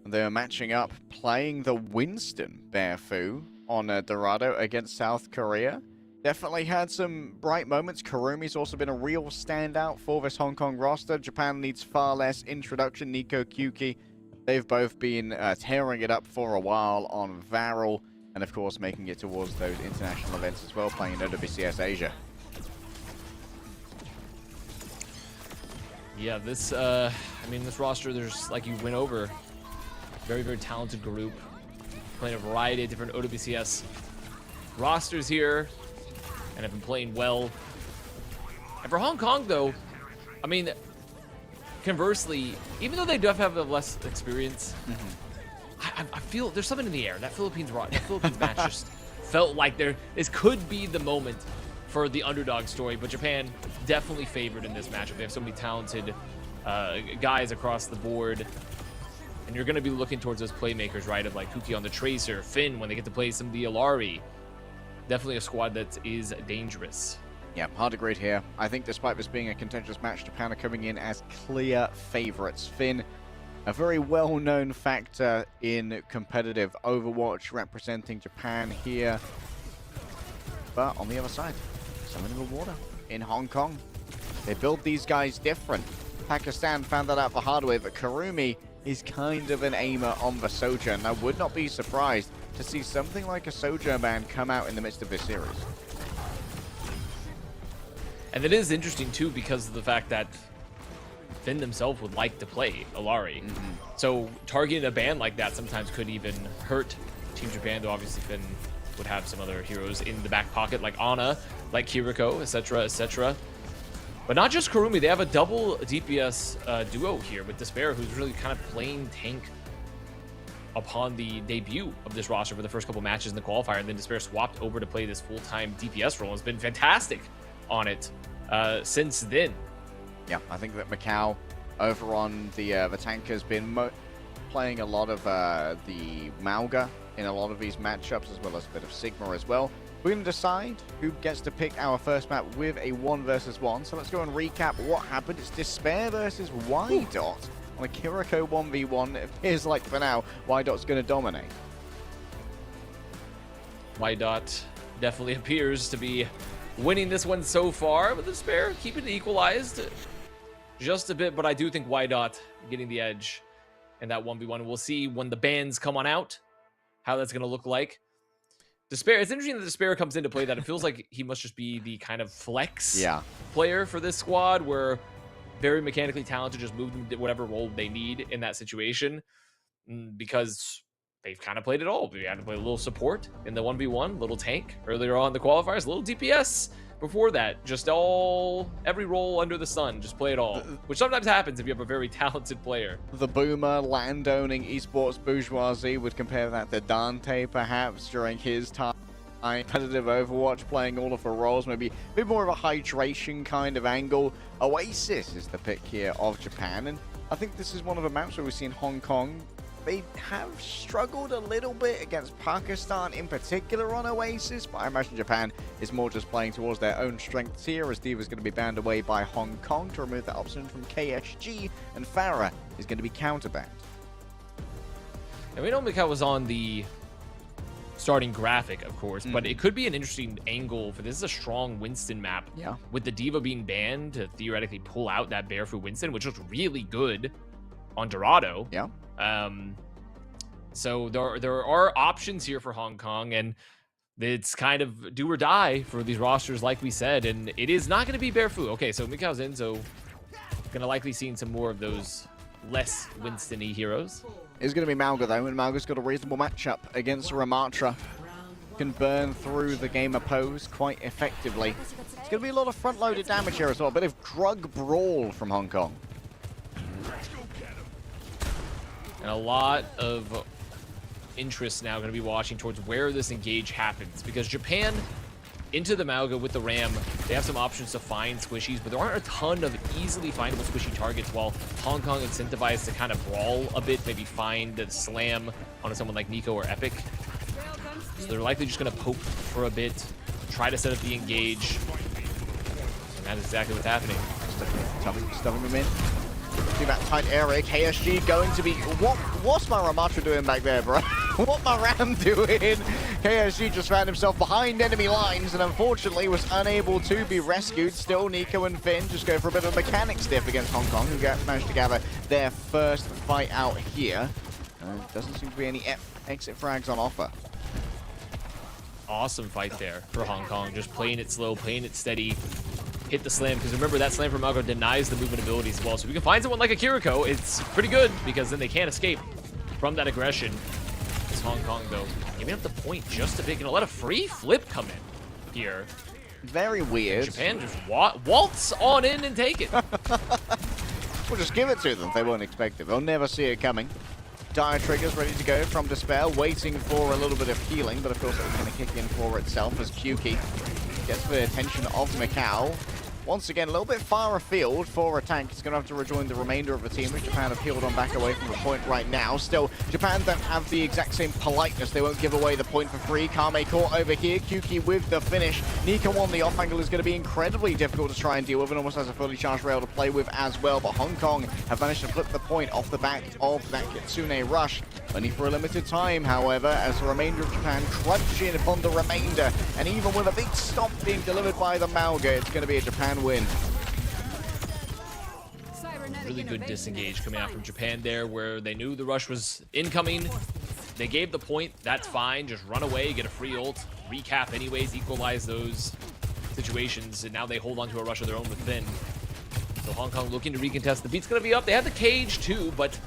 S1: They were matching up, playing the Winston Bearfu on Dorado against South Korea. Definitely had some bright moments. Karumi's also been a real standout for this Hong Kong roster. Japan needs far less introduction. Nico Kyuki, they've both been tearing it up for a while on Varel, and of course making it towards those international events as well, playing in OWCS Asia.
S2: Yeah, this, I mean, this roster, there's, like, you went over. Very, very talented group. Playing a variety of different OWCS rosters here, and have been playing well. And for Hong Kong, though, I mean, conversely, even though they do have less experience, I feel there's something in the air. That Philippines match just felt like this could be the moment for the underdog story, but Japan definitely favored in this matchup. They have so many talented guys across the board, and you're going to be looking towards those playmakers, right, of like Kuki on the Tracer, Finn when they get to play some of the Alari. Definitely a squad that is dangerous.
S1: Yeah, hard to grade here. I think despite this being a contentious match, Japan are coming in as clear favorites. Finn, a very well-known factor in competitive Overwatch, representing Japan here. But on the other side, something in the water in Hong Kong. They build these guys different. Pakistan found that out the hard way, but Karumi is kind of an aimer on the Sojourn. I would not be surprised to see something like a Sojourn ban come out in the midst of this series.
S2: And it is interesting, too, because of the fact that Finn themselves would like to play Alari. So targeting a ban like that sometimes could even hurt Team Japan, though obviously Finn would have some other heroes in the back pocket, like Ana, like Kiriko, etc., etc. But not just Karumi, they have a double DPS duo here with Despair, who's really kind of playing tank upon the debut of this roster for the first couple matches in the qualifier, and then Despair swapped over to play this full-time DPS role and has been fantastic on it since then.
S1: Yeah, I think that Macau over on the tank has been playing a lot of the Mauga in a lot of these matchups, as well as a bit of Sigma as well. We're going to decide who gets to pick our first map with a 1 versus 1. So let's go and recap what happened. It's Despair versus Y-Dot on a Kiriko 1v1. It appears like for now, Y-Dot's going to dominate.
S2: Y-Dot definitely appears to be winning this one so far, but Despair keeping it equalized just a bit. But I do think Y-Dot getting the edge in that 1v1. We'll see when the bans come on out how that's going to look like. Despair, it's interesting that Despair comes into play, that it feels like he must just be the kind of flex player for this squad, where very mechanically talented, just move them to whatever role they need in that situation, because they've kind of played it all. We had to play a little support in the 1v1, little tank earlier on in the qualifiers, a little DPS before that, just every role under the sun, just play it all, which sometimes happens if you have a very talented player.
S1: The boomer, land-owning esports bourgeoisie would compare that to Dante, perhaps, during his time. Competitive Overwatch, playing all of the roles, maybe a bit more of a hydration kind of angle. Oasis is the pick here of Japan, and I think this is one of the maps where we've seen Hong Kong. They have struggled a little bit against Pakistan in particular on Oasis, but I imagine Japan is more just playing towards their own strengths here, as Diva is going to be banned away by Hong Kong to remove that option from KSG, and Farah is going to be counterbanned.
S2: And we know Mikau was on the starting graphic, of course, but it could be an interesting angle for this. Is a strong Winston map, with the Diva being banned to theoretically pull out that Barefoot Winston, which looks really good on Dorado. So there are options here for Hong Kong, and it's kind of do or die for these rosters, like we said, and it is not going to be Barefoot. Okay, so Mikau's in, so going to likely see some more of those less Winston-y heroes.
S1: is going to be Mauga, though, and Mauga's got a reasonable matchup against Ramatra. Can burn through the gamer pose quite effectively. It's going to be a lot of front-loaded damage here as well. A bit of drug brawl from Hong Kong.
S2: And a lot of interest now going to be watching towards where this engage happens, because Japan into the Mauga with the Ram, they have some options to find squishies, but there aren't a ton of easily findable squishy targets, while Hong Kong incentivized to kind of brawl a bit, maybe find a slam on someone like Nico or Epic. So they're likely just going to poke for a bit, try to set up the engage. And that is exactly what's happening.
S1: Stuffing them in. See that tight area. KSG going to be... What's my Ramatra doing back there, bro? What my Ram doing? KSG just found himself behind enemy lines and unfortunately was unable to be rescued. Still, Nico and Finn just go for a bit of a mechanic stiff against Hong Kong, who managed to gather their first fight out here. Doesn't seem to be any exit frags on offer.
S2: Awesome fight there for Hong Kong. Just playing it slow, playing it steady. Hit the slam, because remember, that slam from Mauga denies the movement abilities as well. So we can find someone like a Kiriko. It's pretty good, because then they can't escape from that aggression. It's Hong Kong, though, giving up the point just a bit. Gonna let a free flip come in here.
S1: Very weird.
S2: Japan just waltz on in and take it.
S1: We'll just give it to them. They won't expect it. They'll never see it coming. Dire Triggers ready to go from Despair, waiting for a little bit of healing, but of course it's going to kick in for itself as Kyuki gets the attention of Macau. Once again, a little bit far afield for attack. He's going to have to rejoin the remainder of the team, which Japan have healed on back away from the point right now. Still, Japan don't have the exact same politeness. They won't give away the point for free. Kame caught over here. Kyuki with the finish. Nico on the off angle is going to be incredibly difficult to try and deal with, and almost has a fully charged rail to play with as well. But Hong Kong have managed to flip the point off the back of that Kitsune rush. Only for a limited time, however, as the remainder of Japan crunch in upon the remainder. And even with a big stop being delivered by the Mauga, it's going to be a Japan win.
S2: Really good disengage coming out from Japan there, where they knew the rush was incoming. They gave the point. That's fine. Just run away, get a free ult, recap anyways, equalize those situations, and now they hold on to a rush of their own with Finn. So Hong Kong looking to recontest. The beat's going to be up. They have the cage too, but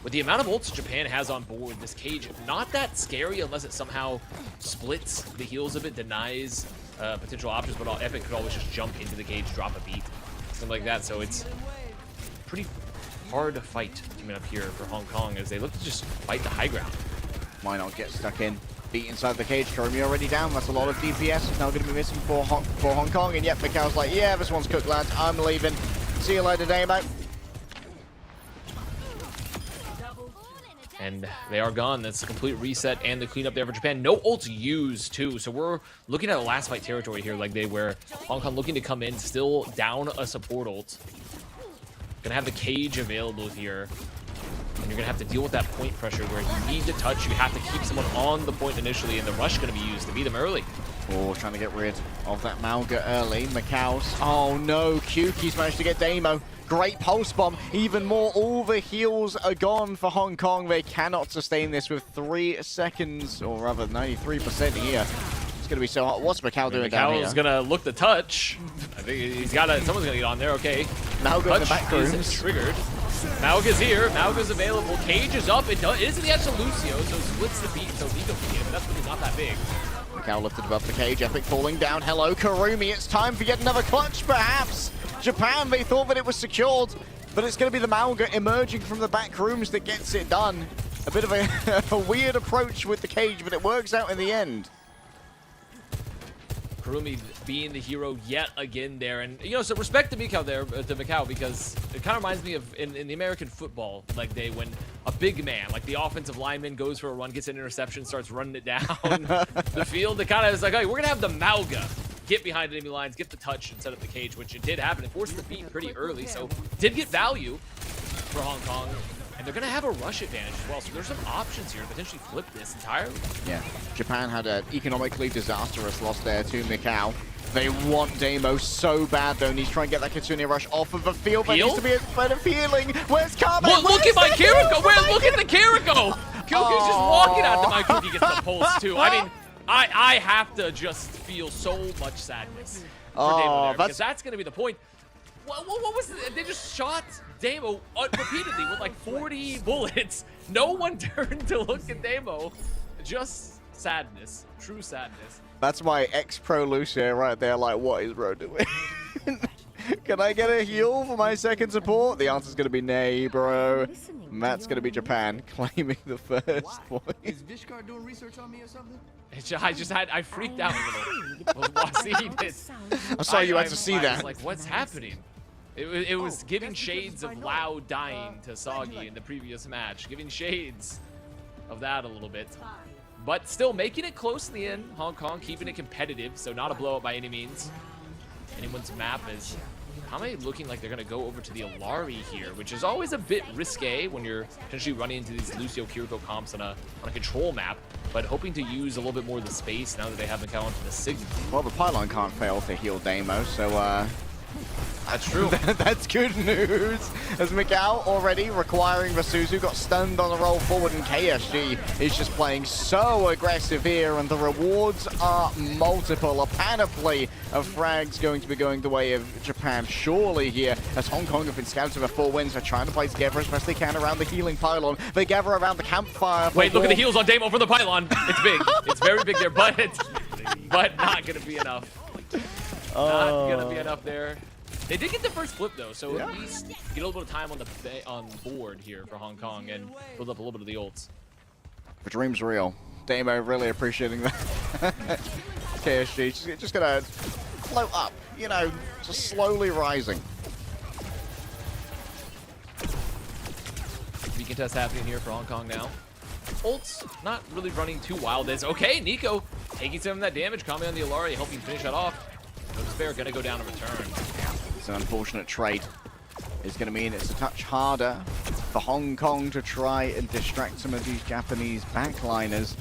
S2: with the amount of ults Japan has on board, this cage, not that scary unless it somehow splits the heals a bit, denies potential options, but Epic could always just jump into the cage, drop a beat, something like that. So it's pretty hard to fight coming up here for Hong Kong as they look to just fight the high ground.
S1: Why not get stuck in? Beat inside the cage. Kurumi already down. That's a lot of DPS. It's now going to be missing for Hong Kong. And yet Macau's like, yeah, this one's cooked, lads. I'm leaving. See you later, Damo.
S2: And they are gone. That's a complete reset and the cleanup there for Japan. No ults used, too. So we're looking at a last fight territory here, like where Hong Kong looking to come in, still down a support ult. Gonna have the cage available here. And you're gonna have to deal with that point pressure where you need to touch. You have to keep someone on the point initially, and the rush gonna be used to beat them early.
S1: Oh, trying to get rid of that Mauga early. Macau's. Oh no, Kyuki's managed to get Damo. Great pulse bomb. Even more. All the heals are gone for Hong Kong. They cannot sustain this with 3 seconds, or rather 93% here. It's going to be so hot. What's Macau doing down here?
S2: Macau's going to look to touch. I think he's got to, someone's going to get on there. Okay.
S1: Mauga in the back rooms.
S2: Is triggered. Mauga's here. Mauga's available. Cage is up. It is in the edge of Lucio, so splits the beat. So Nico can get it, but that's really not that big.
S1: Macau lifted above the cage. Epic falling down. Hello, Kurumi. It's time for yet another clutch, perhaps. Japan, they thought that it was secured, but it's going to be the Mauga emerging from the back rooms that gets it done. A bit of a weird approach with the cage, but it works out in the end.
S2: Kurumi being the hero yet again there, and you know, so respect to Macau there, to Macau, because it kind of reminds me of in the American football, like when a big man, like the offensive lineman, goes for a run, gets an interception, starts running it down the field. It kind of is like, hey, we're gonna have the Mauga get behind enemy lines, get the touch, and set up the cage, which it did happen. It forced the beat pretty early, so did get value for Hong Kong. And they're going to have a rush advantage as well, so there's some options here to potentially flip this entirely. Yeah,
S1: Japan had an economically disastrous loss there to Macau. They want Damo so bad, though, and he's trying to get that Kitsune rush off of the field. There needs to be a bit of healing. Where's Kame?
S2: Look at my Kiriko! Look at the Kiriko! Kyoku's just walking out to my Cookie, gets the pulse, too. I mean, I have to just feel so much sadness for Damo there, because that's going to be the point. What was it? They just shot Damo repeatedly with like 40 bullets. No one turned to look at Damo. Just sadness. True sadness.
S1: That's my ex-pro Lucia right there, like, what is bro doing? Can I get a heal for my second support? The answer's going to be nay, bro. Matt's going to be Japan, claiming the first point.
S4: Is Vishkar doing research on me or something?
S2: I freaked out a little. Was seeing it.
S1: I'm sorry you had to see
S2: I
S1: that.
S2: was like, what's happening? It was giving shades of Loud dying to Soggy in the previous match. Giving shades of that a little bit. But still making it close in the end. Hong Kong keeping it competitive, so not a blowout by any means. Anyone's map is Kame looking like they're going to go over to the Alari here, which is always a bit risque when you're potentially running into these Lucio Kiriko comps on a control map, but hoping to use a little bit more of the space now that they have Mikau onto the Sigma.
S1: Well, the pylon can't fail to heal Damo, so
S2: That's true.
S1: that's good news. As Mikau already requiring Vasuzu got stunned on the roll forward, and KSG is just playing so aggressive here, and the rewards are multiple. A panoply of frags going to be going the way of Japan surely here, as Hong Kong have been scouted for 4 wins. They're trying to play together as best they can around the healing pylon. They gather around the campfire.
S2: Wait, look at the heals on Damo from the pylon. It's big. It's very big there, but not going to be enough. Not going to be enough there. They did get the first flip though, so at least get a little bit of time on board here for Hong Kong and build up a little bit of the ults.
S1: The dream's real. Damo really appreciating that. KSG just gonna float up, you know, just slowly rising.
S2: Beacon test happening here for Hong Kong now. Ults not really running too wild. As okay, Nico taking some of that damage. Kame on the Alari helping finish that off. No Despair gonna go down in return.
S1: It's an unfortunate trade. It's going to mean it's a touch harder for Hong Kong to try and distract some of these Japanese backliners.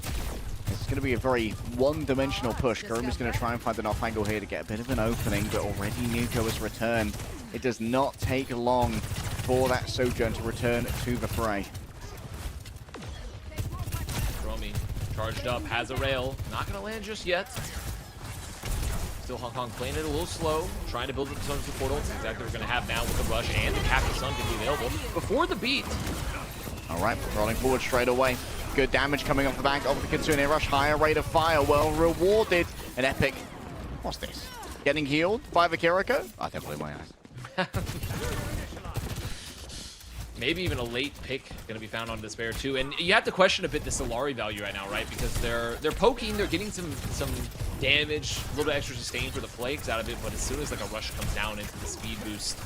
S1: It's going to be a very one-dimensional push. Kurumi's going to try and find an off angle here to get a bit of an opening, but already Nico has returned. It does not take long for that Sojourn to return to the fray.
S2: Romy charged up, has a rail. Not going to land just yet. Still Hong Kong playing it a little slow, trying to build up some support ults. Exactly what we're going to have now with the rush and the Captain Sun can be available before the beat.
S1: All right, rolling forward straight away. Good damage coming off the back of the Kitsune Rush. Higher rate of fire, well rewarded. An epic. What's this? Getting healed by the Kiriko? I don't believe my eyes.
S2: Maybe even a late pick going to be found on Despair too. And you have to question a bit the Solari value right now, right? Because they're poking, they're getting some damage, a little bit extra sustain for the flakes out of it, but as soon as like a rush comes down into the speed boost,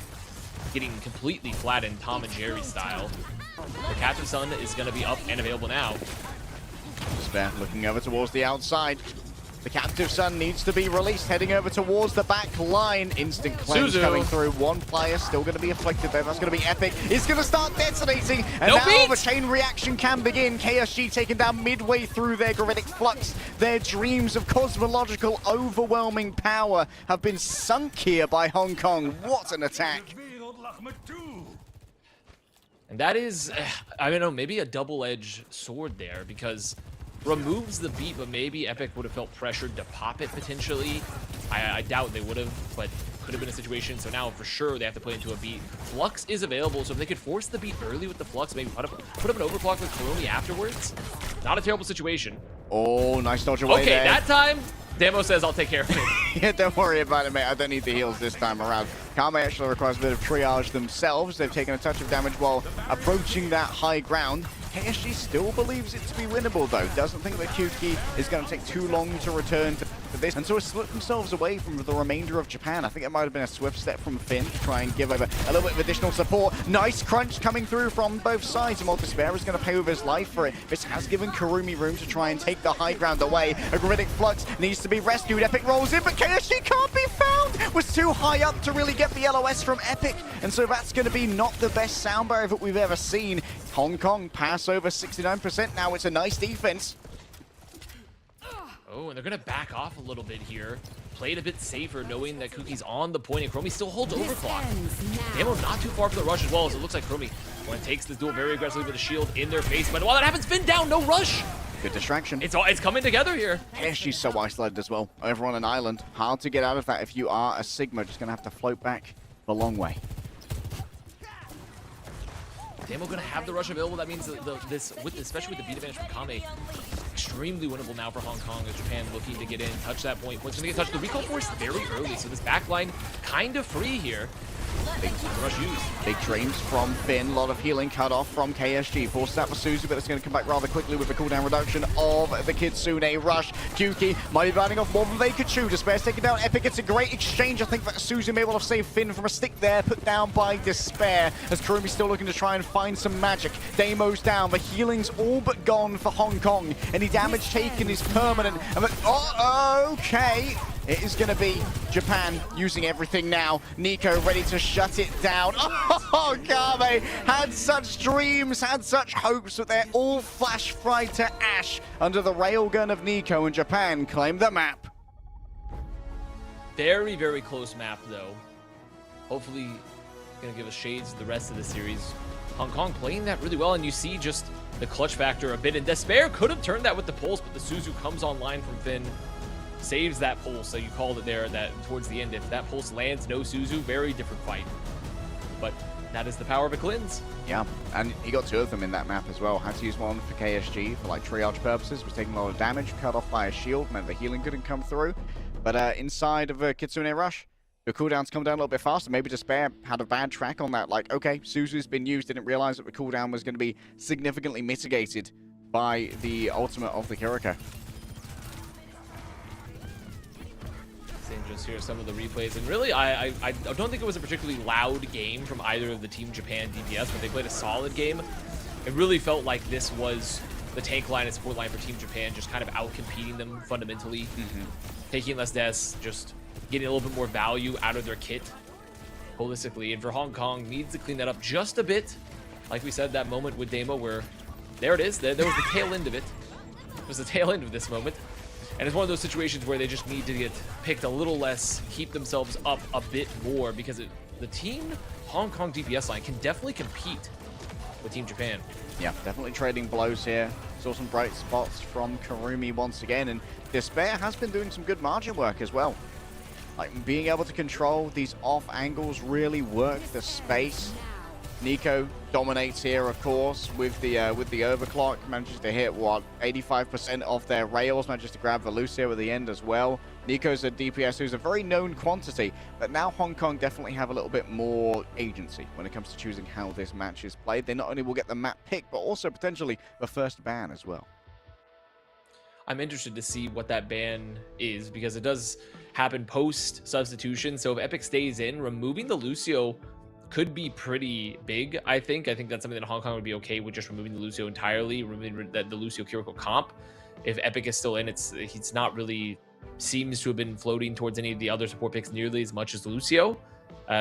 S2: getting completely flattened Tom and Jerry style. The Captain Sun is going to be up and available now.
S1: Despair looking over towards the outside. The Captive Sun needs to be released, heading over towards the back line. Instant cleanse
S2: Suzu
S1: coming through. One player still going to be afflicted there. That's going to be epic. It's going to start detonating. And
S2: No
S1: now
S2: beat!
S1: the chain reaction can begin. KSG taken down midway through their gravitic flux. Their dreams of cosmological overwhelming power have been sunk here by Hong Kong. What an attack.
S2: And that is, I don't know, maybe a double-edged sword there, because removes the beat, but maybe Epic would have felt pressured to pop it potentially. I doubt they would have, but could have been a situation. So now for sure they have to play into a beat. Flux is available, so if they could force the beat early with the Flux, maybe put up an overclock with Kurumi afterwards. Not a terrible situation.
S1: Oh, nice dodge away
S2: Okay,
S1: there.
S2: that time, Demo says I'll take care of it.
S1: Yeah, don't worry about it, mate. I don't need the heals this time around. Kame actually requires a bit of triage themselves. They've taken a touch of damage while approaching that high ground. KSG still believes it to be winnable, though. Doesn't think that Kuki is going to take too long to return to this. And so has split themselves away from the remainder of Japan. I think it might have been a swift step from Finn to try and give over a little bit of additional support. Nice crunch coming through from both sides. And Despair is going to pay with his life for it. This has given Kurumi room to try and take the high ground away. A Gravitic Flux needs to be rescued. Epic rolls in, but KSG can't be found. Was too high up to really get the LOS from Epic. And so that's going to be not the best sound barrier that we've ever seen. Hong Kong pass over 69% now. It's a nice defense.
S2: Oh, and they're going to back off a little bit here. Played a bit safer, knowing that Kuki's on the point, and Chromie still holds overclock. Damo not too far from the rush as well, as it looks like Chromie takes this duel very aggressively with a shield in their face. But while that happens, Finn down, no rush.
S1: Good distraction.
S2: It's coming together here.
S1: KSG's so isolated as well. Over on an island. Hard to get out of that if you are a Sigma. Just going to have to float back the long way.
S2: Damo gonna have the rush available. That means especially with the beat advantage from Kame, extremely winnable now for Hong Kong as Japan looking to get in, touch that point. Point's gonna get touched. The recall force very early, so this backline kind of free here.
S1: Big
S2: rush used.
S1: Big dreams from Finn. A lot of healing cut off from KSG. Forced that for Suzu, but it's going to come back rather quickly with the cooldown reduction of the Kitsune Rush. Kyuki might be burning off more than they could chew. Despair's taken down Epic. It's a great exchange. I think that Suzu may well have saved Finn from a stick there, put down by Despair. As Kurumi's still looking to try and find some magic. Damo's down. The healing's all but gone for Hong Kong. Any damage taken is permanent. And okay. It is going to be Japan using everything now. Nico ready to shut it down. Oh, Kame had such dreams, had such hopes, but they're all flash fried to ash under the railgun of Nico, and Japan claim the map.
S2: Very, very close map, though. Hopefully, going to give us shades the rest of the series. Hong Kong playing that really well, and you see just the clutch factor a bit. And Despair could have turned that with the pulse, but the Suzu comes online from Finn. Saves that pulse, so you called it there, that towards the end, if that pulse lands, no Suzu, very different fight. But that is the power of a cleanse.
S1: Yeah, and he got two of them in that map as well. Had to use one for KSG for like triage purposes, was taking a lot of damage, cut off by a shield, meant the healing couldn't come through. But inside of Kitsune Rush, the cooldowns come down a little bit faster. Maybe Despair had a bad track on that. Like, okay, Suzu's been used, didn't realize that the cooldown was going to be significantly mitigated by the ultimate of the Kiriko.
S2: Just hear some of the replays, and really I don't think it was a particularly loud game from either of the Team Japan DPS, but they played a solid game. It really felt like this was the tank line and support line for Team Japan, just kind of out-competing them fundamentally, taking less deaths, just getting a little bit more value out of their kit holistically. And for Hong Kong, needs to clean that up just a bit. Like we said, that moment with Damo where, there it is, there was the tail end of it. It was the tail end of this moment. And it's one of those situations where they just need to get picked a little less, keep themselves up a bit more, because the Team Hong Kong DPS line can definitely compete with Team Japan.
S1: Yeah, definitely trading blows here. Saw some bright spots from Kurumi once again, and Despair has been doing some good margin work as well. Like, being able to control these off angles, really work the space. Nico dominates here, of course, with the overclock. Manages to hit, what, 85% of their rails. Manages to grab Velucio at the end as well. Nico's a DPS who's a very known quantity, but now Hong Kong definitely have a little bit more agency when it comes to choosing how this match is played. They not only will get the map pick, but also potentially the first ban as well.
S2: I'm interested to see what that ban is, because it does happen post-substitution. So if Epic stays in, removing the Lucio could be pretty big, I think. I think that's something that Hong Kong would be okay with, just removing the Lucio entirely, removing the Lucio Kiriko comp. If Epic is still in, he's not really seems to have been floating towards any of the other support picks nearly as much as Lucio.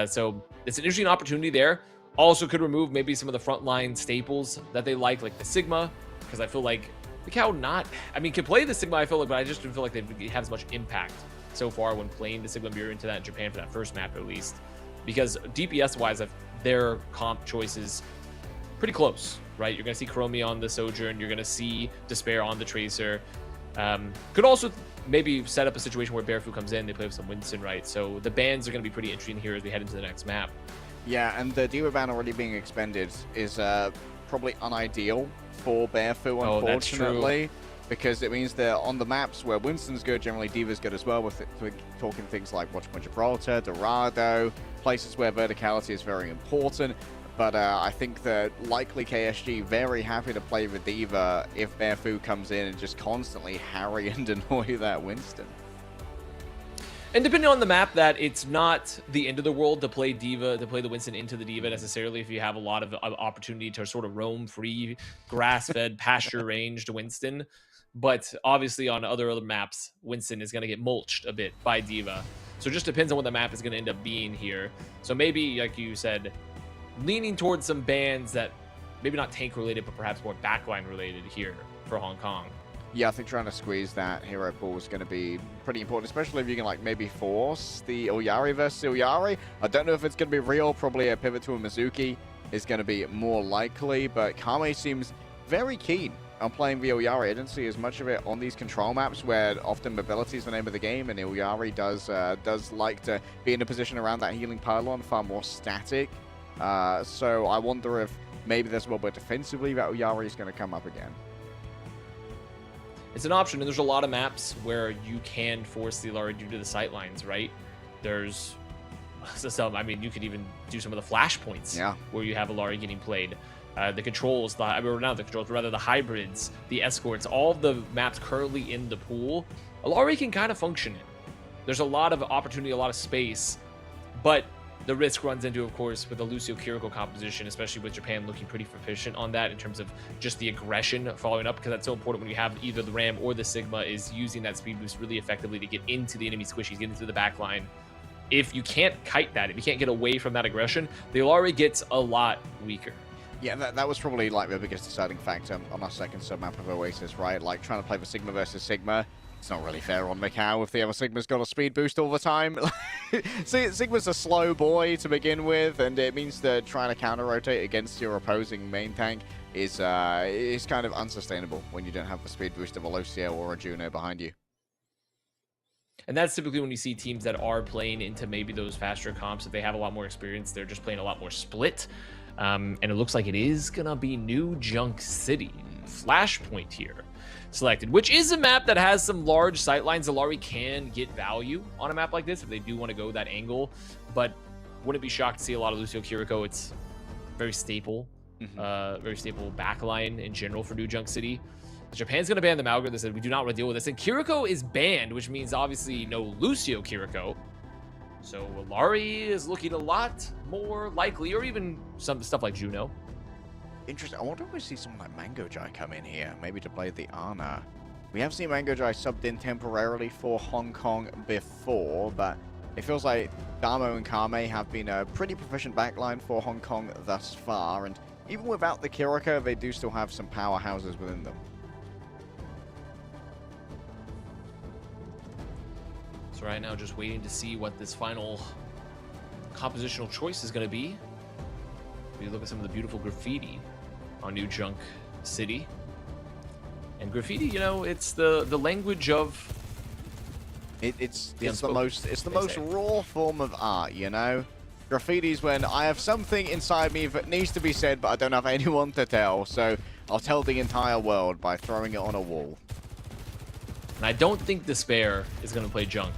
S2: So it's an interesting opportunity there. Also could remove maybe some of the frontline staples that they like the Sigma, because I feel like the Cow can play the Sigma, I feel like, but I just don't feel like they have as much impact so far when playing the Sigma mirror into that in Japan for that first map at least. Because DPS-wise, their comp choices pretty close, right? You're going to see Chromie on the Sojourn. You're going to see Despair on the Tracer. Could also maybe set up a situation where Barefoot comes in. They play with some Winston, right? So the bans are going to be pretty interesting here as we head into the next map.
S1: Yeah, and the D.Va ban already being expended is probably unideal for Barefoot, unfortunately. Because it means that on the maps where Winston's good, generally D.Va's good as well, with talking things like Watchpoint Gibraltar, Dorado, places where verticality is very important. But I think that likely KSG very happy to play with D.Va if Barefoot comes in and just constantly harry and annoy that Winston.
S2: And depending on the map, that it's not the end of the world to play D.Va, to play the Winston into the D.Va necessarily, if you have a lot of opportunity to sort of roam free, grass-fed, pasture-ranged Winston. But obviously on other maps, Winston is going to get mulched a bit by D.Va. So it just depends on what the map is going to end up being here. So maybe, like you said, leaning towards some bans that maybe not tank related, but perhaps more backline related here for Hong Kong.
S1: Yeah, I think trying to squeeze that hero pool is going to be pretty important, especially if you can maybe force the Illari versus Illari. I don't know if it's going to be real. Probably a pivot to a Mizuki is going to be more likely, but Kame seems very keen on playing the Illari, I didn't see as much of it on these control maps where often mobility is the name of the game, and Illari does like to be in a position around that healing pylon, far more static. So I wonder if maybe there's a little bit defensively that Illari is going to come up again.
S2: It's an option, and there's a lot of maps where you can force the Illari due to the sightlines, right? There's some, I mean, you could even do some of the flashpoints where you have Illari getting played. The controls, not the controls, but rather the hybrids, the escorts, all of the maps currently in the pool, Illari can kind of function in. There's a lot of opportunity, a lot of space, but the risk runs into, of course, with the Lucio Kiriko composition, especially with Japan looking pretty proficient on that in terms of just the aggression following up, because that's so important when you have either the Ram or the Sigma is using that speed boost really effectively to get into the enemy squishies, get into the back line. If you can't kite that, if you can't get away from that aggression, the Illari gets a lot weaker.
S1: Yeah, that was probably like the biggest deciding factor on our second sub-map of Oasis, right? Like trying to play the Sigma versus Sigma. It's not really fair on Macau if the other Sigma's got a speed boost all the time. See, Sigma's a slow boy to begin with, and it means that trying to counter-rotate against your opposing main tank is kind of unsustainable when you don't have the speed boost of a Lucio or a Juno behind you.
S2: And that's typically when you see teams that are playing into maybe those faster comps. If they have a lot more experience, they're just playing a lot more split. And it looks like it is going to be New Junk City. Flashpoint here selected, which is a map that has some large sightlines. Illari can get value on a map like this if they do want to go that angle. But wouldn't be shocked to see a lot of Lucio Kiriko. It's very staple, very stable backline in general for New Junk City. Japan's going to ban the Malgar. They said we do not want to deal with this. And Kiriko is banned, which means obviously no Lucio Kiriko. So Illari is looking a lot more likely, or even some stuff like Juno.
S1: Interesting. I wonder if we see someone like Mango Jai come in here, maybe to play the Ana. We have seen Mango Jai subbed in temporarily for Hong Kong before, but it feels like Damo and Kame have been a pretty proficient backline for Hong Kong thus far, and even without the Kiriko, they do still have some powerhouses within them.
S2: So right now, just waiting to see what this final compositional choice is going to be. We look at some of the beautiful graffiti on New Junk City. And graffiti, you know, it's the language of
S1: it's the most raw form of art, you know. Graffiti's when I have something inside me that needs to be said, but I don't have anyone to tell, so I'll tell the entire world by throwing it on a wall.
S2: And I don't think Despair is going to play Junk.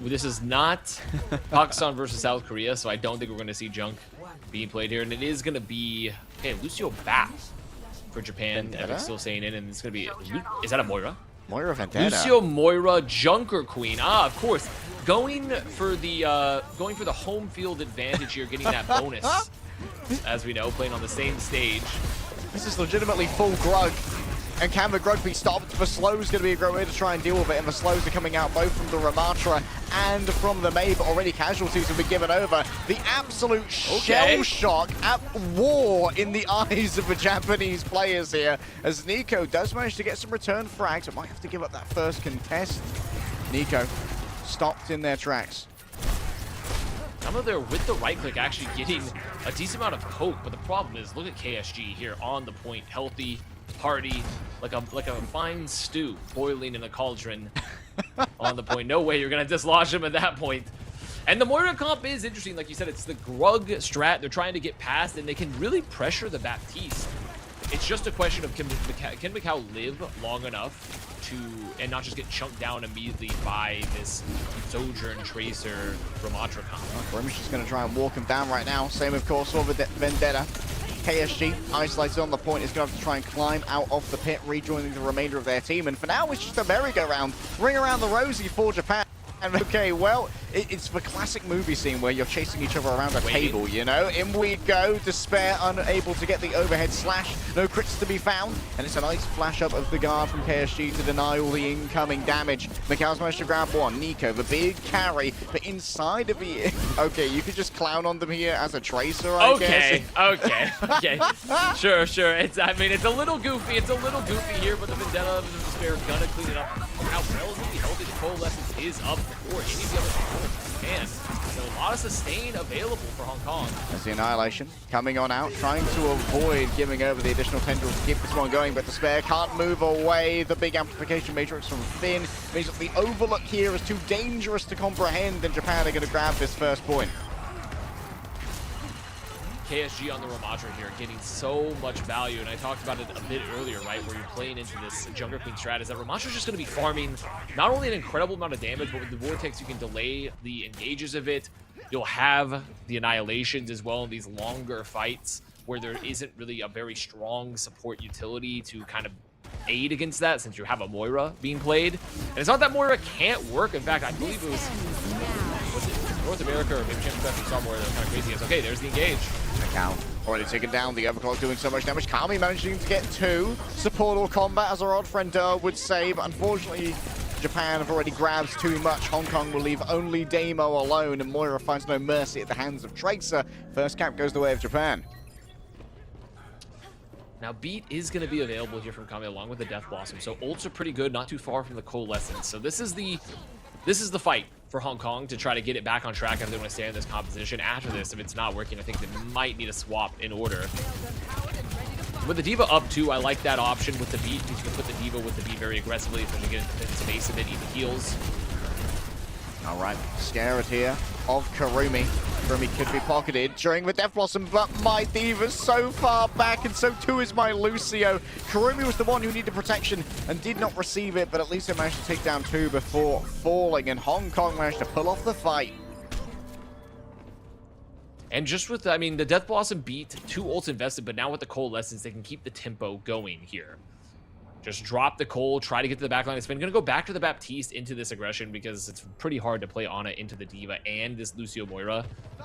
S2: This is not Pakistan versus South Korea, so I don't think we're going to see Junk being played here. And it is going to be, okay, Lucio Bat for Japan. Evic's still saying it, and it's going to be, is that a Moira?
S1: Moira Vendetta.
S2: Lucio Moira Junker Queen. Ah, of course. Going for the home field advantage here, getting that bonus. As we know, playing on the same stage.
S1: This is legitimately full Grug. And can the Grug be stopped? The Slow's going to be a great way to try and deal with it. And the Slows are coming out both from the Ramatra and from the May, but already casualties have been given over. The absolute shell shock at war in the eyes of the Japanese players here. As Nico does manage to get some return frags. It might have to give up that first contest. Nico stopped in their tracks.
S2: Some of there with the right click actually getting a decent amount of poke, but the problem is, look at KSG here on the point, healthy, hearty, like a fine stew boiling in a cauldron on the point. No way you're gonna dislodge him at that point. And the Moira comp is interesting, like you said, it's the Grug strat. They're trying to get past, and they can really pressure the Baptiste. It's just a question of can Macau live long enough to, and not just get chunked down immediately by this Sojourn Tracer Ramatra comp.
S1: Grimmish is going to try and walk him down right now. Same, of course, for Vendetta. KSG, isolated on the point, is going to have to try and climb out of the pit, rejoining the remainder of their team. And for now, it's just a merry-go-round. Ring around the rosy for Japan. And okay, well, it's the classic movie scene where you're chasing each other around a table, you know? In we go, Despair unable to get the overhead slash. No crits to be found. And it's a nice flash up of the guard from KSG to deny all the incoming damage. Macau's managed to grab one. Nico, the big carry, but inside of the... Okay, you could just clown on them here as a tracer, I guess.
S2: Okay. Sure. I mean, it's a little goofy. It's a little goofy here, but the Vendetta of the Despair is gonna clean it up. Now, relatively healthy. The coalescence is up before any of the other opponents can. So a lot of sustain available for Hong Kong.
S1: As the Annihilation coming on out, trying to avoid giving over the additional tendrils to keep this one going, but Despair can't move away. The big amplification matrix from Finn means that the overlook here is too dangerous to comprehend, and Japan are going to grab this first point.
S2: KSG on the Ramatra here, getting so much value, and I talked about it a bit earlier, right, where you're playing into this Jungle Queen strat, is that Ramatra's just going to be farming not only an incredible amount of damage, but with the Vortex you can delay the engages of it. You'll have the Annihilations as well in these longer fights where there isn't really a very strong support utility to kind of aid against that, since you have a Moira being played. And it's not that Moira can't work. In fact, I believe it was it North America or maybe Champions Cup, saw Moira that was kind of crazy. It's okay, there's the engage.
S1: Macau already taken down. The overclock doing so much damage. Kami managing to get two. Support or combat, as our odd friend would say, but unfortunately Japan have already grabbed too much. Hong Kong will leave only Damo alone, and Moira finds no mercy at the hands of Tracer. First cap goes the way of Japan.
S2: Now, Beat is going to be available here from Kami along with the Death Blossom, so ults are pretty good, not too far from the Coalescence. So this is the fight for Hong Kong to try to get it back on track if they want to stay in this composition. After this, if it's not working, I think they might need a swap in order. With the D.Va up too, I like that option with the Beat, because you can put the D.Va with the Beat very aggressively if they get in space of it, even heals.
S1: All right, scared here of Karumi. Karumi could be pocketed during the Death Blossom, but my D.Va's so far back, and so too is my Lucio. Karumi was the one who needed protection and did not receive it, but at least they managed to take down two before falling, and Hong Kong managed to pull off the fight.
S2: And just with, I mean, the Death Blossom Beat, two ults invested, but now with the Coalescence, they can keep the tempo going here. Just drop the Cole, try to get to the backline. It's been going to go back to the Baptiste into this aggression because it's pretty hard to play Ana into the D.Va and this Lucio Moira.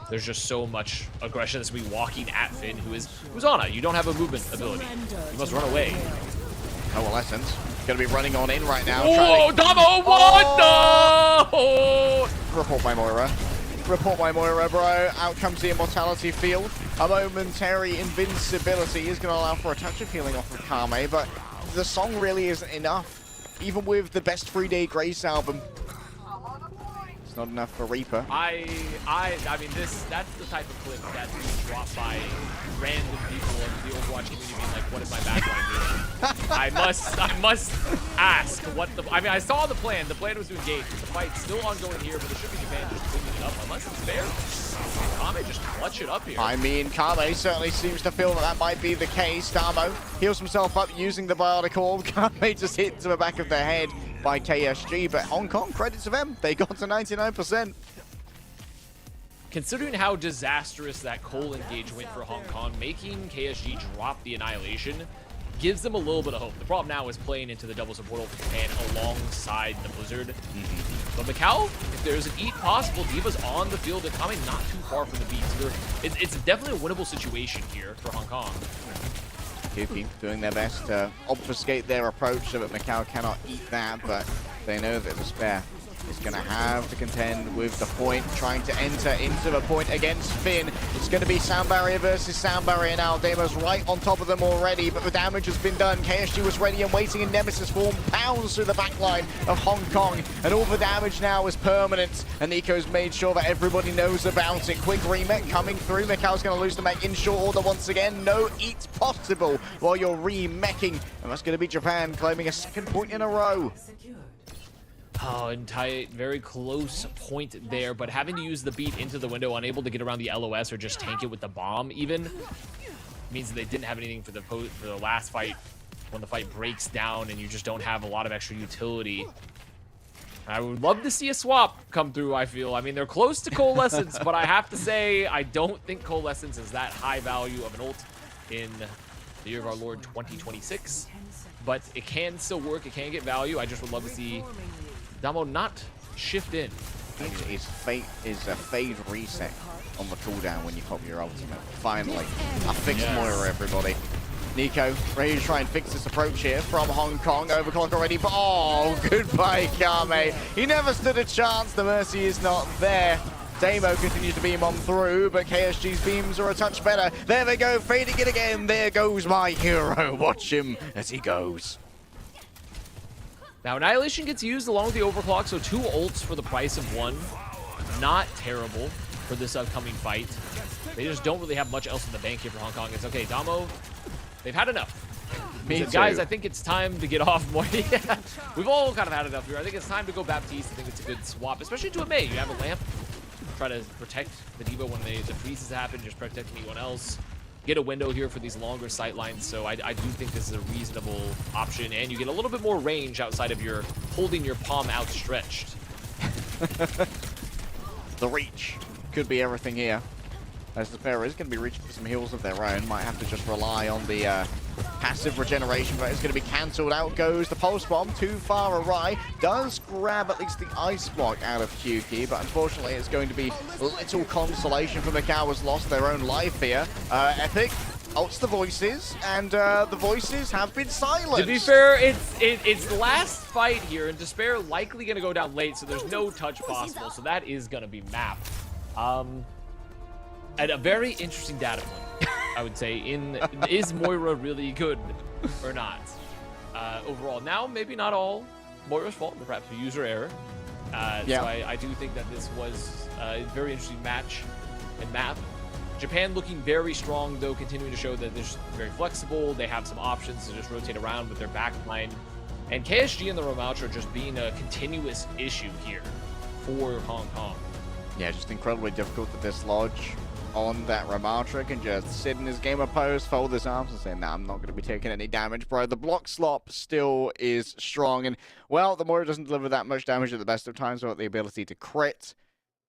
S2: There's just so much aggression that's going to be walking at Finn, who's Ana. You don't have a movement ability. You must run away.
S1: Coalescence going to be running on in right now.
S2: Oh, Damo, what? No!
S1: Report my Moira. Report my Moira, bro. Out comes the Immortality Field. A momentary invincibility is going to allow for a touch of healing off of Kame, but the song really isn't enough. Even with the best 3-day Grace album, it's not enough for Reaper.
S2: I mean, that's the type of clip that is dropped by random people in the Overwatch community being like, what is my backline doing? I must ask what the, I mean, I saw the plan. The plan was to engage. The fight's still ongoing here, but there should be Japan just cleaning it up unless it's fair. Kame just clutch it up here.
S1: I mean, Kame certainly seems to feel that that might be the case. Damo heals himself up using the Biotic Orb. Kame just hit to the back of the head by KSG, but Hong Kong, credit to them. They got to 99%.
S2: Considering how disastrous that Cole engage went for Hong Kong, making KSG drop the Annihilation gives them a little bit of hope. The problem now is playing into the double support for Japan alongside the Blizzard. But Macau, if there's an eat possible, D.Va's on the field and Kame not too far from the beat. So it's definitely a winnable situation here for Hong Kong.
S1: Kuki doing their best to obfuscate their approach so that Macau cannot eat that, but they know that Despair is going to have to contend with the point, trying to enter into the point against Finn. It's going to be Sound Barrier versus Sound Barrier now. Damo's right on top of them already, but the damage has been done. KSG was ready and waiting in Nemesis form, pounds through the backline of Hong Kong, and all the damage now is permanent, and Nico's made sure that everybody knows about it. Quick remake coming through. Mikhail's going to lose the mech in short order once again. No eats possible while you're remeching, and that's going to be Japan claiming a second point in a row.
S2: Oh, and tight, very close point there, but having to use the beat into the window, unable to get around the LOS or just tank it with the bomb even, means that they didn't have anything for the last fight when the fight breaks down and you just don't have a lot of extra utility. I would love to see a swap come through, I feel. I mean, they're close to Coalescence, but I have to say, I don't think Coalescence is that high value of an ult in the year of our Lord 2026. But it can still work, it can get value. I just would love to see Damo not shift in.
S1: His fate is a phase reset on the cooldown when you pop your ultimate. Finally, a fixed Moira, everybody. Nico ready to try and fix this approach here from Hong Kong. Overclock already, but oh, goodbye, Kame. He never stood a chance. The mercy is not there. Damo continues to beam on through, but KSG's beams are a touch better. There they go, fading it again. There goes my hero. Watch him as he goes.
S2: Now, Annihilation gets used along with the Overclock, so 2 ults for the price of 1. Not terrible. for this upcoming fight. They just don't really have much else in the bank here for Hong Kong. It's okay, Damo, they've had enough.
S1: Me
S2: So,
S1: too.
S2: guys, I think it's time to get off more. Yeah, we've all kind of had enough here. I think it's time to go Baptiste. I think it's a good swap, especially to a Mei. You have a lamp. Try to protect the Devo when the freezes happen. Just protect anyone else. Get a window here for these longer sight lines. So I do think this is a reasonable option. And you get a little bit more range outside of your holding your palm outstretched.
S1: The reach could be everything here. As the pair is going to be reaching for some heals of their own. Might have to just rely on the passive regeneration, but it's going to be cancelled. Out goes the pulse bomb, too far awry. Does grab at least the ice block out of Kyuki, but unfortunately it's going to be little consolation for Macau has lost their own life here. Epic ults the voices, and the voices have been silenced.
S2: To be fair, it's the last fight here, and Despair likely going to go down late, so there's no touch possible. So that is going to be mapped. At a very interesting data point, I would say, is Moira really good or not? Overall, now maybe not all Moira's fault, but perhaps a user error.
S1: Yeah.
S2: So I do think that this was a very interesting match and map. Japan looking very strong, though, continuing to show that they're just very flexible. They have some options to just rotate around with their back line. And KSG and the Ramouch are just being a continuous issue here for Hong Kong.
S1: Yeah, just incredibly difficult to dislodge on that Ramatra. Can just sit in his gamer pose, fold his arms and say, nah, I'm not going to be taking any damage, bro. The block slop still is strong. And, well, the Moira doesn't deliver that much damage at the best of times without the ability to crit.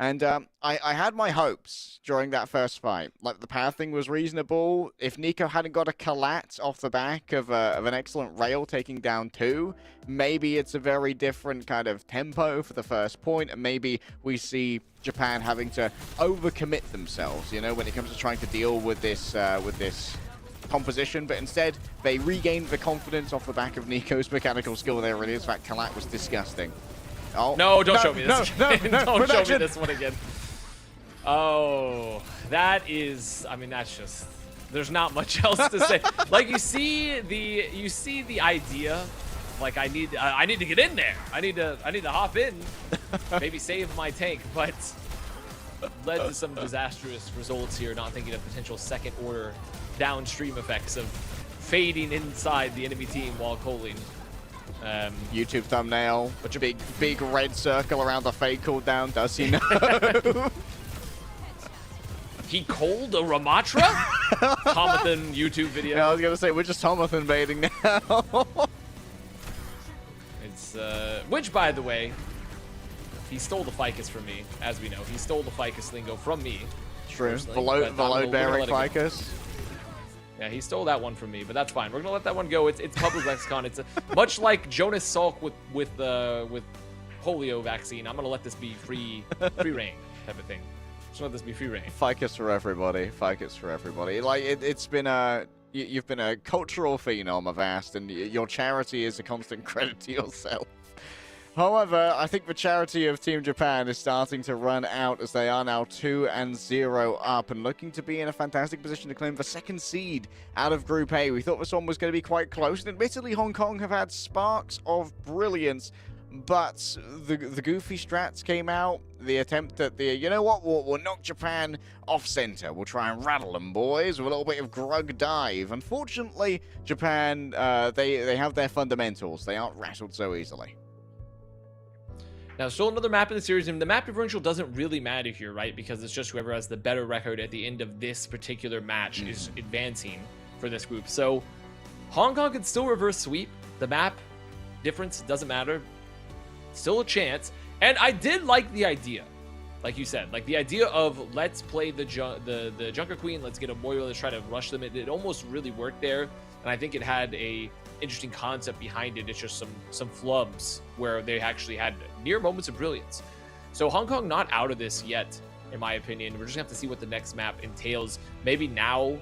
S1: And I had my hopes during that first fight. Like, the power thing was reasonable. If Nico hadn't got a collat off the back of an excellent rail taking down 2, maybe it's a very different kind of tempo for the first point, and maybe we see Japan having to overcommit themselves, you know, when it comes to trying to deal with this composition. But instead, they regained the confidence off the back of Nico's mechanical skill there. Really, in fact, collat was disgusting. Oh,
S2: no, don't show me this.
S1: No,
S2: don't show me this one again. Oh, that is, I mean, that's just, there's not much else to say. Like, you see the idea, like, I need to get in there. I need to hop in, maybe save my tank, but led to some disastrous results here, not thinking of potential second order downstream effects of fading inside the enemy team while calling.
S1: YouTube thumbnail, which a big red circle around the fade cooldown. Does he know?
S2: He called a Ramatra? Tomathan YouTube video.
S1: Yeah, I was gonna say we're just Tomathan baiting now.
S2: It's which, by the way, he stole the ficus from me, as we know. He stole the ficus lingo from me.
S1: True. The load-bearing ficus.
S2: Yeah, he stole that one from me, but that's fine. We're gonna let that one go. It's public lexicon. It's much like Jonas Salk with polio vaccine. I'm gonna let this be free reign type of thing. Just let this be free reign.
S1: Ficus for everybody. Ficus for everybody. Like it's been you've been a cultural phenom, Avast, and your charity is a constant credit to yourself. However, I think the charity of Team Japan is starting to run out as they are now 2-0 up and looking to be in a fantastic position to claim the second seed out of Group A. We thought this one was going to be quite close, and admittedly Hong Kong have had sparks of brilliance, but the goofy strats came out. The attempt at the, you know what, we'll knock Japan off center. We'll try and rattle them, boys, with a little bit of grug dive. Unfortunately, Japan, they have their fundamentals. They aren't rattled so easily.
S2: Now, still another map in the series, and the map differential doesn't really matter here, right? Because it's just whoever has the better record at the end of this particular match is advancing for this group. So, Hong Kong can still reverse sweep. The map difference doesn't matter. Still a chance. And I did like the idea, like you said, like the idea of let's play the Junker Queen, let's get a Moira, let's try to rush them. It almost really worked there, and I think it had a interesting concept behind it. It's just some flubs where they actually had near moments of brilliance. So Hong Kong not out of this yet, in my opinion. We're just gonna have to see what the next map entails. Maybe now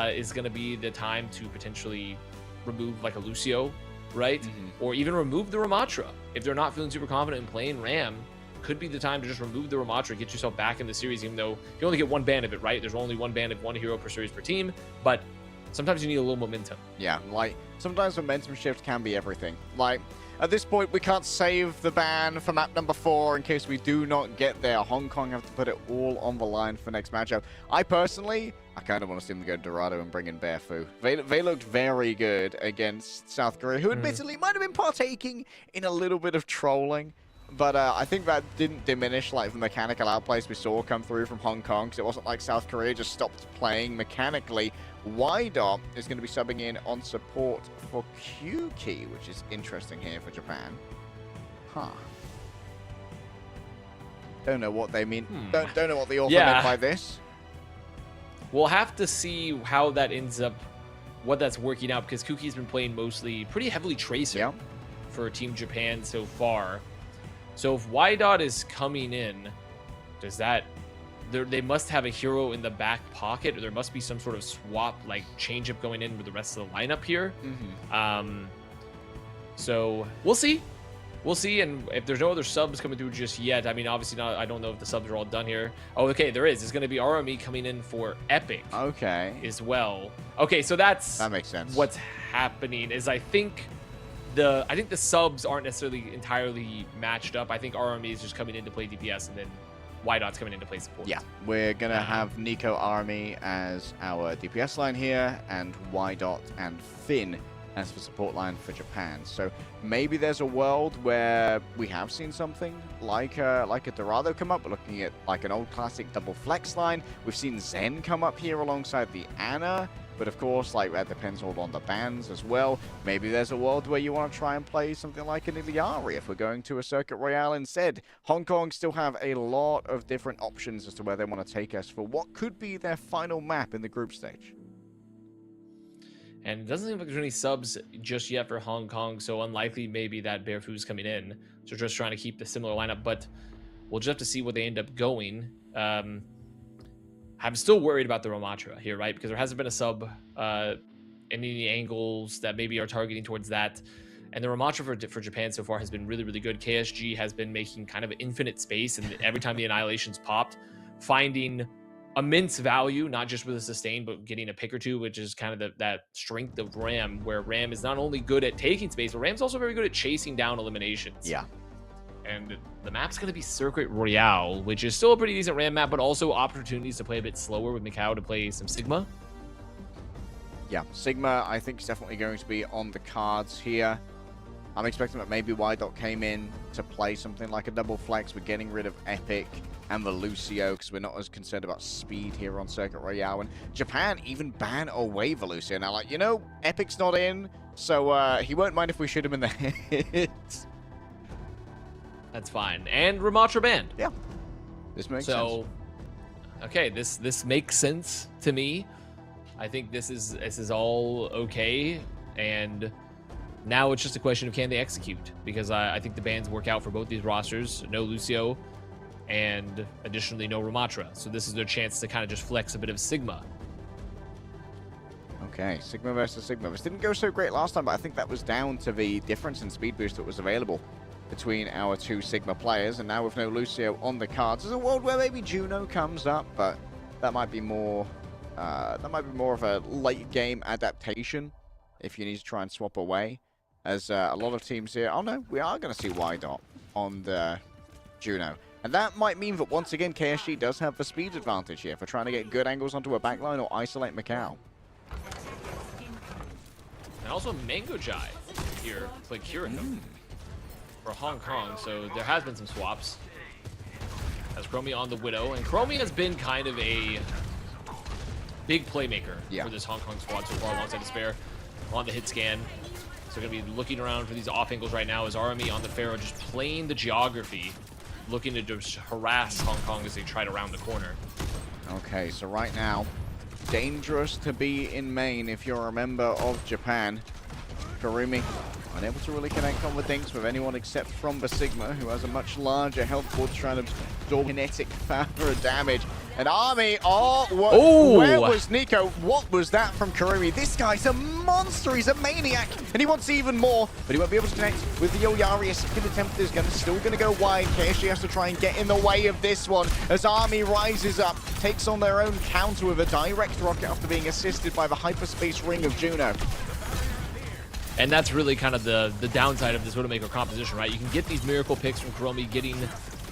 S2: is gonna be the time to potentially remove like a Lucio, right? Or even remove the Ramatra. If they're not feeling super confident in playing Ram, could be the time to just remove the Ramatra, get yourself back in the series, even though you only get one ban of it, right? There's only one ban of one hero per series per team, but sometimes you need a little momentum.
S1: Yeah, like, sometimes momentum shift can be everything. Like, at this point, we can't save the ban for map number 4 in case we do not get there. Hong Kong have to put it all on the line for next matchup. I personally, I kind of want to see them go Dorado and bring in Bearfu. They looked very good against South Korea, who admittedly might have been partaking in a little bit of trolling. But I think that didn't diminish like the mechanical outplays we saw come through from Hong Kong, because it wasn't like South Korea just stopped playing mechanically. YDOT is going to be subbing in on support for QKey, which is interesting here for Japan. Huh. Don't know what they mean. Don't know what the author meant by this.
S2: We'll have to see how that ends up, what that's working out, because Kuki's been playing mostly pretty heavily Tracer for Team Japan so far. So if YDOT is coming in, does that... They must have a hero in the back pocket, or there must be some sort of swap, like change-up going in with the rest of the lineup here. So we'll see. We'll see, and if there's no other subs coming through just yet, I mean, obviously not. I don't know if the subs are all done here. Oh, okay, there is. It's going to be RME coming in for Epic.
S1: Okay.
S2: As well. Okay, so that
S1: makes sense.
S2: What's happening is I think the subs aren't necessarily entirely matched up. I think RME is just coming in to play DPS, and then YDOT's coming in to play support.
S1: Yeah, we're going to have Nico Army as our DPS line here, and YDOT and Finn as the support line for Japan. So maybe there's a world where we have seen something like a Dorado come up. We're looking at like an old classic double flex line. We've seen Zen come up here alongside the Ana. But of course, like, that depends all on the bans as well. Maybe there's a world where you want to try and play something like an Iliari if we're going to a Circuit Royale instead. Hong Kong still have a lot of different options as to where they want to take us for what could be their final map in the group stage.
S2: And it doesn't seem like there's any subs just yet for Hong Kong, so unlikely maybe that Bearfu's coming in. So just trying to keep the similar lineup, but we'll just have to see where they end up going. I'm still worried about the Ramatra here, right? Because there hasn't been a sub in any angles that maybe are targeting towards that. And the Ramatra for Japan so far has been really, really good. KSG has been making kind of infinite space, and every time the Annihilation's popped, finding immense value, not just with a sustain, but getting a pick or two, which is kind of that strength of Ram, where Ram is not only good at taking space, but Ram's also very good at chasing down eliminations.
S1: Yeah.
S2: And the map's going to be Circuit Royale, which is still a pretty decent Ram map, but also opportunities to play a bit slower with Mikau to play some Sigma.
S1: Yeah, Sigma, I think, is definitely going to be on the cards here. I'm expecting that maybe YDOT came in to play something like a double flex. We're getting rid of Epic and the Lucio because we're not as concerned about speed here on Circuit Royale. And Japan even ban away the Lucio. Now, like, you know, Epic's not in, so he won't mind if we shoot him in the head.
S2: That's fine. And Ramatra banned.
S1: Yeah. This makes sense.
S2: Okay, this makes sense to me. I think this is all okay, and now it's just a question of can they execute, because I think the bans work out for both these rosters. No Lucio, and additionally no Ramatra. So this is their chance to kind of just flex a bit of Sigma.
S1: Okay, Sigma versus Sigma. This didn't go so great last time, but I think that was down to the difference in speed boost that was available between our two Sigma players. And now with no Lucio on the cards, there's a world where maybe Juno comes up, but that might be more of a late game adaptation if you need to try and swap away, as a lot of teams here. Oh no, we are going to see YDOT on the Juno, and that might mean that once again KSG does have the speed advantage here for trying to get good angles onto a backline or isolate Mikau.
S2: And also Mango Jai here play Kiriko for Hong Kong, so there has been some swaps. Has Chromie on the Widow, and Chromie has been kind of a big playmaker for this Hong Kong squad so far alongside Despair on the hit scan. So going to be looking around for these off angles right now as RME on the Pharaoh, just playing the geography, looking to just harass Hong Kong as they try to round the corner.
S1: Okay, so right now, dangerous to be in main if you're a member of Japan. Karumi Unable to really connect on the dinks with anyone except from the Sigma, who has a much larger health board trying to absorb kinetic power of damage. And Army, where was Nico? What was that from Kurumi? This guy's a monster, he's a maniac, and he wants even more, but he won't be able to connect with the Oyari. A second attempt is still going to go wide. KSG has to try and get in the way of this one as Army rises up, takes on their own counter with a direct rocket after being assisted by the hyperspace ring of Juno.
S2: And that's really kind of the downside of this Widowmaker composition, right? You can get these miracle picks from Kurumi, getting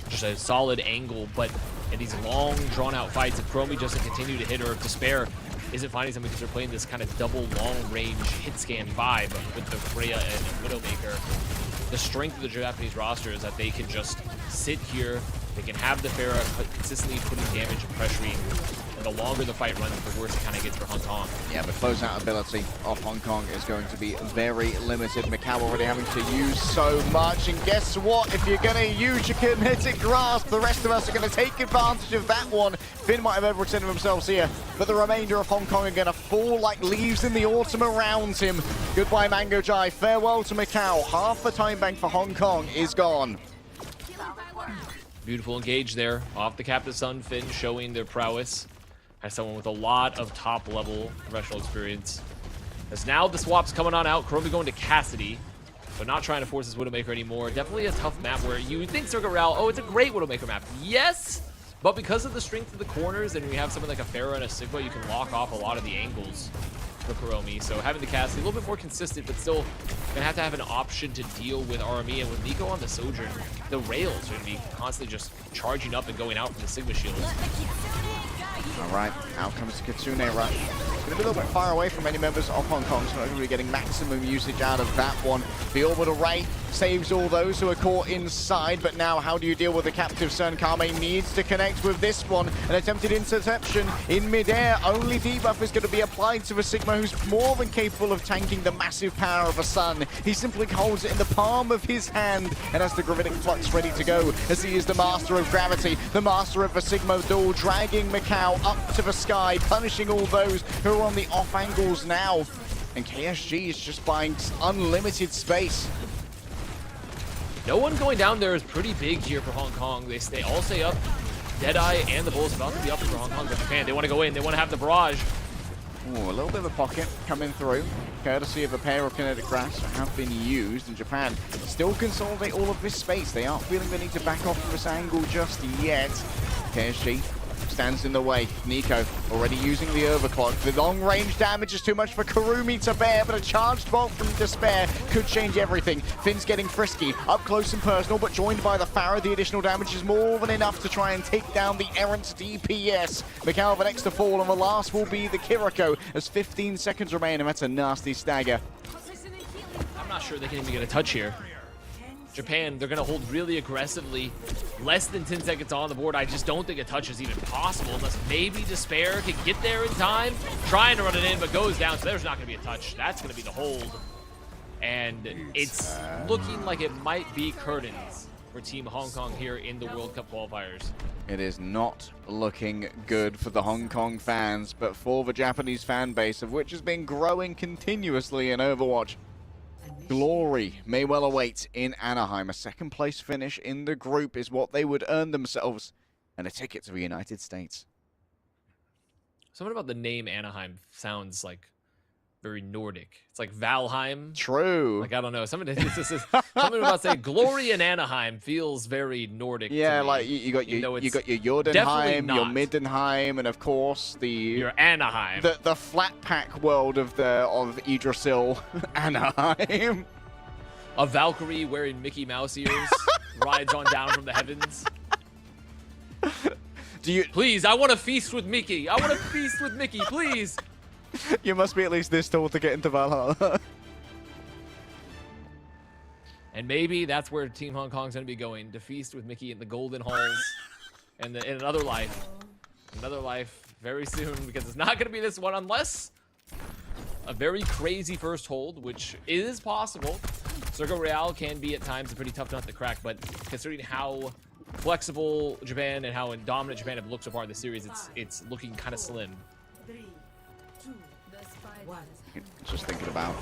S2: just a solid angle, but in these long, drawn-out fights, if Kurumi doesn't continue to hit, or if Despair isn't finding something because they're playing this kind of double long-range hit scan vibe with the Freya and Widowmaker, the strength of the Japanese roster is that they can just sit here, they can have the Pharah consistently putting damage and pressuring, and the longer the fight runs, the worse it kind of gets for Hong Kong.
S1: Yeah, the closeout ability of Hong Kong is going to be very limited. Macau already having to use so much, and guess what? If you're going to use your kinetic grasp, the rest of us are going to take advantage of that one. Finn might have overextended themselves here, but the remainder of Hong Kong are going to fall like leaves in the autumn around him. Goodbye, Mango Jai. Farewell to Macau. Half the time bank for Hong Kong is gone.
S2: Beautiful engage there. Off the Captain Sun, Finn showing their prowess as someone with a lot of top-level professional experience. As now the swap's coming on out, Kurumi going to Cassidy, but not trying to force this Widowmaker anymore. Definitely a tough map where you would think Circuit Royale, oh, it's a great Widowmaker map. Yes, but because of the strength of the corners, and we have someone like a Pharah and a Sigma, you can lock off a lot of the angles for Kurumi. So having the Cassidy a little bit more consistent, but still gonna have to have an option to deal with RME. And with Nico on the Sojourn, the rails are gonna be constantly just charging up and going out from the Sigma shields.
S1: All right, out comes Kitsune Rush. It's going to be a little bit far away from many members of Hong Kong, so not going to be getting maximum usage out of that one. The orbital ray saves all those who are caught inside, but now how do you deal with the captive Sun? Kame needs to connect with this one. An attempted interception in midair. Only debuff is going to be applied to the Sigma, who's more than capable of tanking the massive power of a Sun. He simply holds it in the palm of his hand and has the gravitic flux ready to go, as he is the master of gravity, the master of the Sigma duel, dragging Macau up to the sky, punishing all those who are on the off angles now. And KSG is just buying unlimited space.
S2: No one going down there is pretty big here for Hong Kong. They all stay up. Deadeye and the Bulls about to be up for Hong Kong, but Japan, they want to go in. They want to have the barrage.
S1: Ooh, a little bit of a pocket coming through, courtesy of a pair of kinetic grasps that have been used, and Japan still consolidate all of this space. They aren't feeling the need to back off from this angle just yet. KSG stands in the way. Nico already using the overclock. The long-range damage is too much for Kurumi to bear, but a charged bolt from Despair could change everything. Finn's getting frisky, up close and personal, but joined by the Pharah. The additional damage is more than enough to try and take down the errant DPS. Macau the next to fall, and the last will be the Kiriko, as 15 seconds remain, and that's a nasty stagger.
S2: I'm not sure they can even get a touch here. Japan, they're going to hold really aggressively. Less than 10 seconds on the board. I just don't think a touch is even possible unless maybe Despair can get there in time. Trying to run it in, but goes down, so there's not going to be a touch. That's going to be the hold. And it's looking like it might be curtains for Team Hong Kong here in the World Cup qualifiers.
S1: It is not looking good for the Hong Kong fans, but for the Japanese fan base, of which has been growing continuously in Overwatch. Glory may well await in Anaheim. A second place finish in the group is what they would earn themselves, and a ticket to the United States.
S2: Something about the name Anaheim sounds like very Nordic. It's like Valheim.
S1: True.
S2: Like, I don't know. Something about saying glory in Anaheim feels very Nordic.
S1: Yeah,
S2: to me.
S1: like you got your Jordanheim, your Middenheim, and of course
S2: your Anaheim.
S1: The flat pack world of Yggdrasil, Anaheim.
S2: A Valkyrie wearing Mickey Mouse ears rides on down from the heavens. Please, I want to feast with Mickey. I want to feast with Mickey, please.
S1: You must be at least this tall to get into Valhalla.
S2: And maybe that's where Team Hong Kong's going to be going, to feast with Mickey in the Golden Halls and in another life. Another life very soon, because it's not going to be this one unless a very crazy first hold, which is possible. Circuit Royale can be at times a pretty tough nut to crack, but considering how flexible Japan and how dominant Japan have looked so far in the series, it's looking kind of slim.
S1: Just thinking about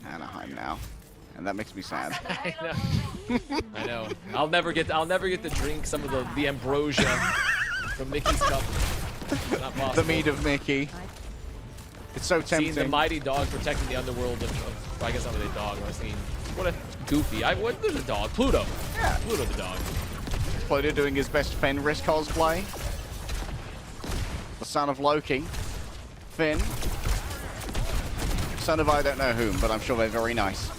S1: Anaheim now. and that makes me sad.
S2: I know. I know. I'll never get to drink some of the ambrosia from Mickey's cup. Not possible.
S1: The mead of Mickey. It's so tempting.
S2: Seeing the mighty dog protecting the underworld of I guess not really a dog. I was thinking, what a goofy. There's a dog. Pluto.
S1: Yeah.
S2: Pluto the dog.
S1: Pluto doing his best Fenris cosplay. The son of Loki. Finn. Son of I don't know whom, but I'm sure they're very nice.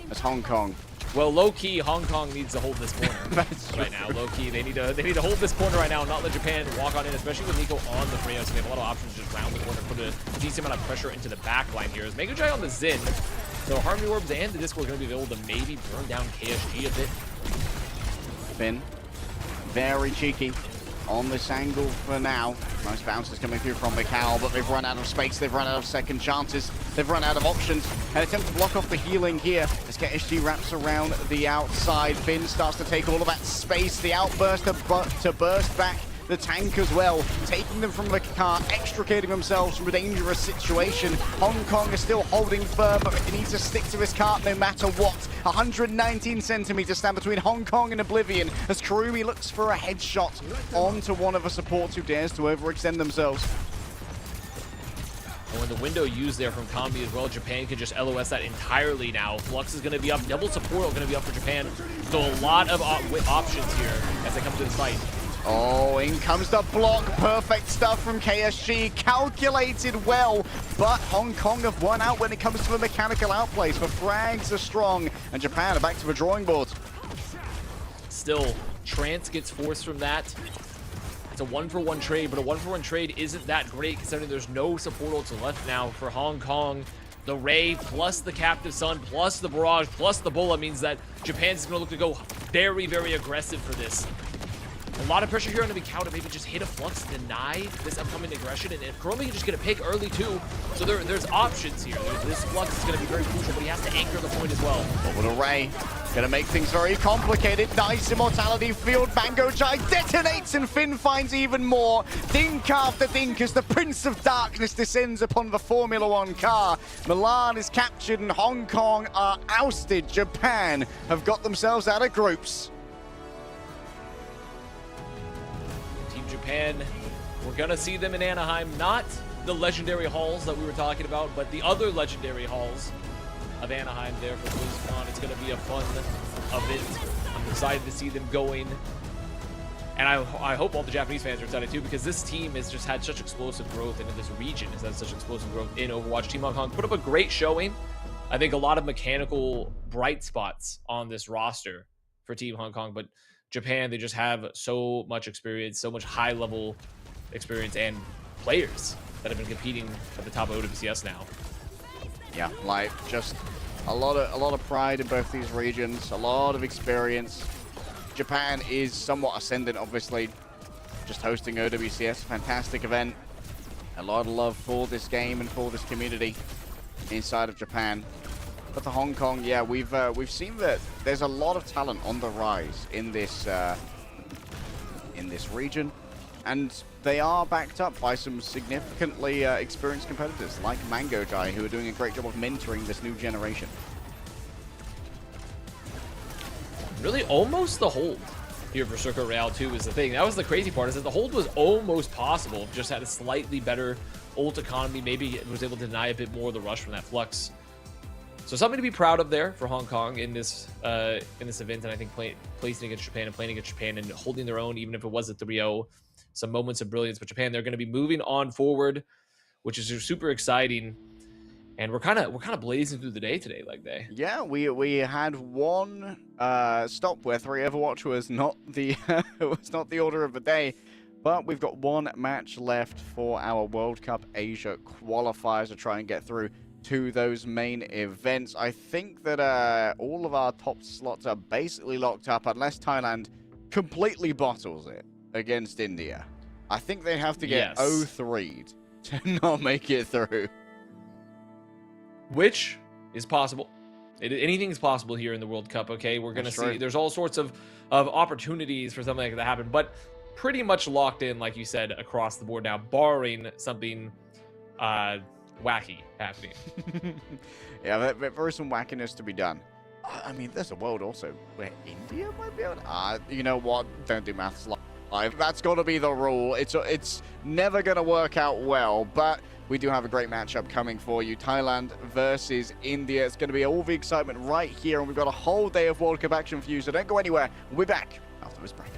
S1: That's Hong Kong.
S2: Well, low-key, Hong Kong needs to hold this corner
S1: That's
S2: right now. Low-key, they need to hold this corner right now and not let Japan walk on in, especially with Nico on the Freya, so they have a lot of options just round the corner, put a decent amount of pressure into the back line here. As Megajai on the Xin, so Harmony Orbs and the Discord are going to be able to maybe burn down KSG a bit.
S1: Finn. Very cheeky on this angle for now. Nice bounces coming through from Mikal, but they've run out of space, they've run out of second chances, they've run out of options. An attempt to block off the healing here as KSG wraps around the outside. Finn starts to take all of that space, the outburst to burst back the tank as well, taking them from the car, extricating themselves from a dangerous situation. Hong Kong is still holding firm, but it needs to stick to this cart no matter what. 119 centimeters stand between Hong Kong and Oblivion as Kurumi looks for a headshot onto one of the supports who dares to overextend themselves.
S2: And when the window used there from Combi as well, Japan can just LOS that entirely now. Flux is going to be up, double support going to be up for Japan. So a lot of options here as they come to the fight.
S1: Oh, in comes the block. Perfect stuff from KSG. Calculated well, but Hong Kong have won out when it comes to the mechanical outplays. The frags are strong, and Japan are back to the drawing board.
S2: Still, Trance gets forced from that. It's a 1-for-1 trade, but a 1-for-1 trade isn't that great considering there's no support ults left now for Hong Kong. The Ray plus the Captive Sun plus the Barrage plus the Bulla means that Japan's going to look to go very, very aggressive for this. A lot of pressure here on the Mikau to maybe just hit a Flux, deny this upcoming aggression, and if Kurumi can just get a pick early too, so there's options here. This Flux is going to be very crucial, but he has to anchor the point as well.
S1: But with a Ray, going to make things very complicated. Nice immortality field. Mango Jai detonates, and Finn finds even more. Dink after dink as the Prince of Darkness descends upon the Formula One car. Milan is captured, and Hong Kong are ousted. Japan have got themselves out of groups.
S2: Japan, we're gonna see them in Anaheim, not the legendary halls that we were talking about, but the other legendary halls of Anaheim there for BlizzCon. It's gonna be a fun event. I'm excited to see them going, and I hope all the Japanese fans are excited too, because this team has just had such explosive growth, and in this region has had such explosive growth in Overwatch. Team Hong Kong put up a great showing. I think a lot of mechanical bright spots on this roster for Team Hong Kong, but Japan, they just have so much experience, so much high-level experience, and players that have been competing at the top of OWCS now.
S1: Yeah, like just a lot of pride in both these regions, a lot of experience. Japan is somewhat ascendant, obviously, just hosting OWCS, fantastic event. A lot of love for this game and for this community inside of Japan. But the Hong Kong, yeah, we've seen that there's a lot of talent on the rise in this region, and they are backed up by some significantly experienced competitors like Mango Jai, who are doing a great job of mentoring this new generation.
S2: Really, almost the hold here for Circuit Real 2 is the thing. That was the crazy part, is that the hold was almost possible. Just had a slightly better ult economy. Maybe it was able to deny a bit more of the rush from that Flux. So something to be proud of there for Hong Kong in this event, and I think placing against Japan and playing against Japan and holding their own, even if it was a 3-0, some moments of brilliance. But Japan, they're going to be moving on forward, which is super exciting. And we're kind of blazing through the day today, like they.
S1: Yeah, we had one stop where 3 Overwatch was not the was not the order of the day, but we've got one match left for our World Cup Asia qualifiers to try and get through to those main events. I think that all of our top slots are basically locked up unless Thailand completely bottles it against India. I think they have to get 0-3'd to not make it through.
S2: Which is possible. Anything's possible here in the World Cup, okay? We're going to see. There's all sorts of opportunities for something like that to happen, but pretty much locked in, like you said, across the board now, barring something wacky happening.
S1: Yeah, there is some wackiness to be done. I mean, there's a world also where India might be able to... you know what? Don't do maths live. That's got to be the rule. It's never going to work out well, but we do have a great matchup coming for you. Thailand versus India. It's going to be all the excitement right here, and we've got a whole day of World Cup action for you, so don't go anywhere. We'll be back after this break.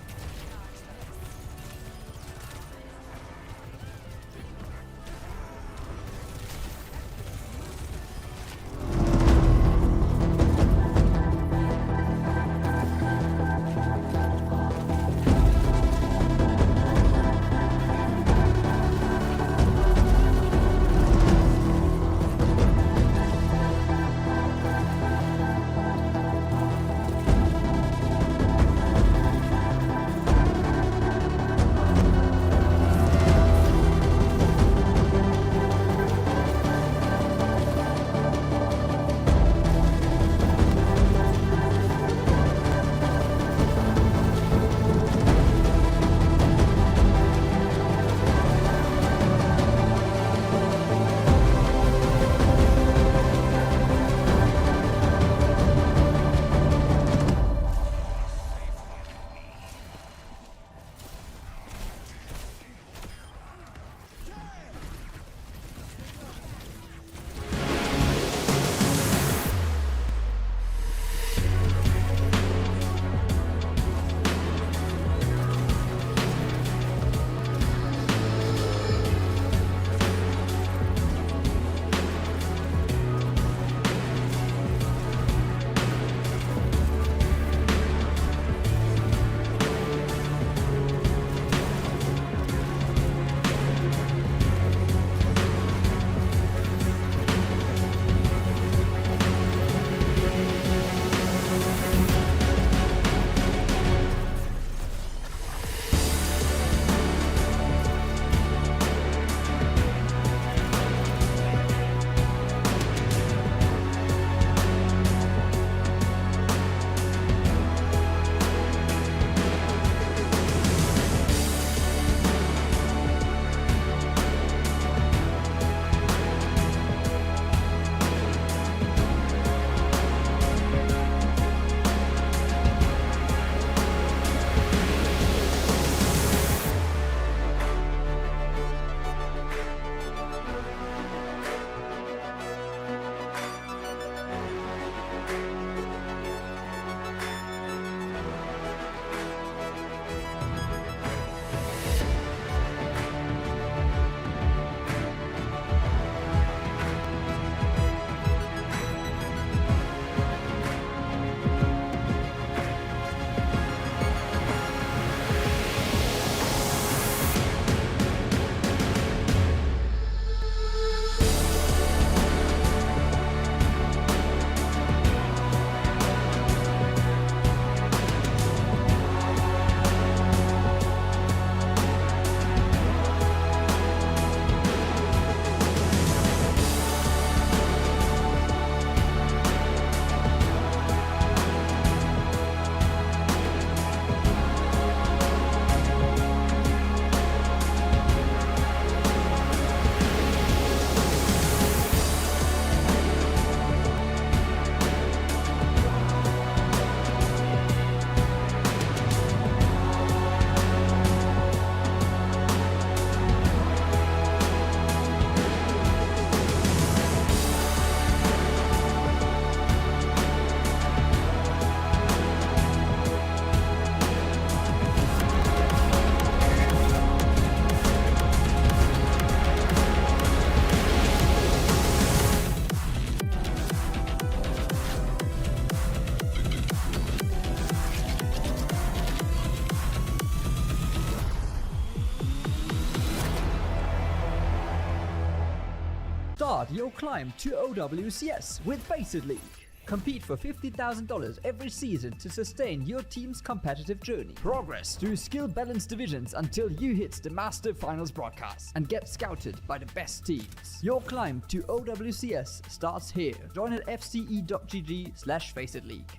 S5: Start your climb to OWCS with Faceit League. Compete for $50,000 every season to sustain your team's competitive journey. Progress through skill-balanced divisions until you hit the Master Finals broadcast and get scouted by the best teams. Your climb to OWCS starts here. Join at fce.gg/Faceit League.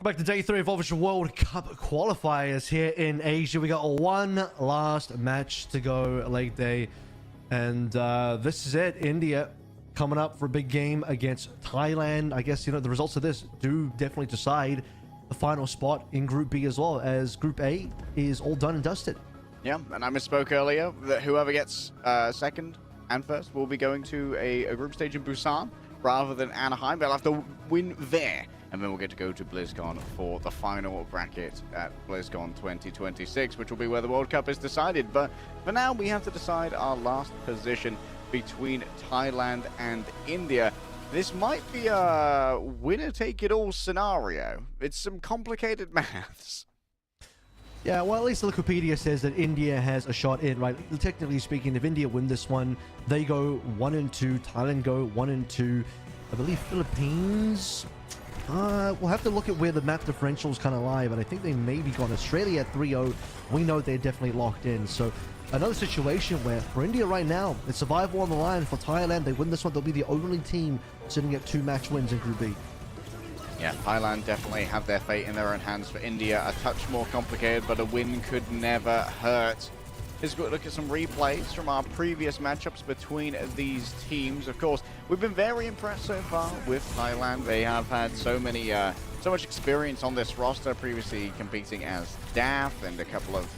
S3: Back to day 3 of Overwatch World Cup qualifiers here in Asia. We got one last match to go, leg day, and this is it. India coming up for a big game against Thailand. I guess, you know, the results of this do definitely decide the final spot in Group B as well, as Group A is all done and dusted.
S1: Yeah, and I misspoke earlier that whoever gets second and first will be going to a group stage in Busan rather than Anaheim. They'll have to win there, and then we'll get to go to BlizzCon for the final bracket at BlizzCon 2026, which will be where the World Cup is decided. But for now, we have to decide our last position between Thailand and India. This might be a winner-take-it-all scenario. It's some complicated maths.
S3: Yeah, well, at least the Wikipedia says that India has a shot in, right? Technically speaking, if India win this one, they go 1-2. Thailand go 1-2. I believe Philippines. We'll have to look at where the map differentials kind of lie, but I think they may be gone. Australia at 3-0. We know they're definitely locked in. So another situation where for India right now, it's survival on the line. For Thailand, they win this one, they'll be the only team sitting at 2 match wins in Group B.
S1: Yeah, Thailand definitely have their fate in their own hands. For India, a touch more complicated, but a win could never hurt. Let's go look at some replays from our previous matchups between these teams. Of course, we've been very impressed so far with Thailand. They have had so much experience on this roster, previously competing as DAF, and a couple of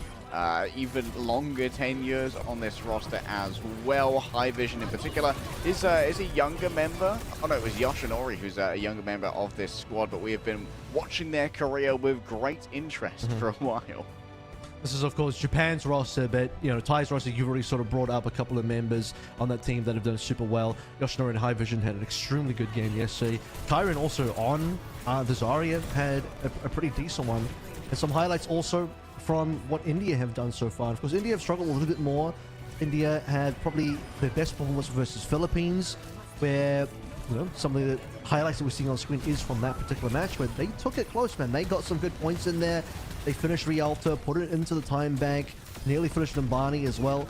S1: even longer tenures on this roster as well. High Vision in particular is a younger member. Oh no, it was Yoshinori who's a younger member of this squad, but we have been watching their career with great interest for a while.
S3: This is, of course, Japan's roster, but, you know, Thai's roster, you've already sort of brought up a couple of members on that team that have done super well. Yoshinori and High Vision had an extremely good game yesterday. Kyron also on the Zarya had a pretty decent one. And some highlights also from what India have done so far. Of course, India have struggled a little bit more. India had probably their best performance versus Philippines, where, you know, some of the highlights that we're seeing on screen is from that particular match, where they took it close, man. They got some good points in there. They finished Rialto, put it into the time bank, nearly finished Mbani as well,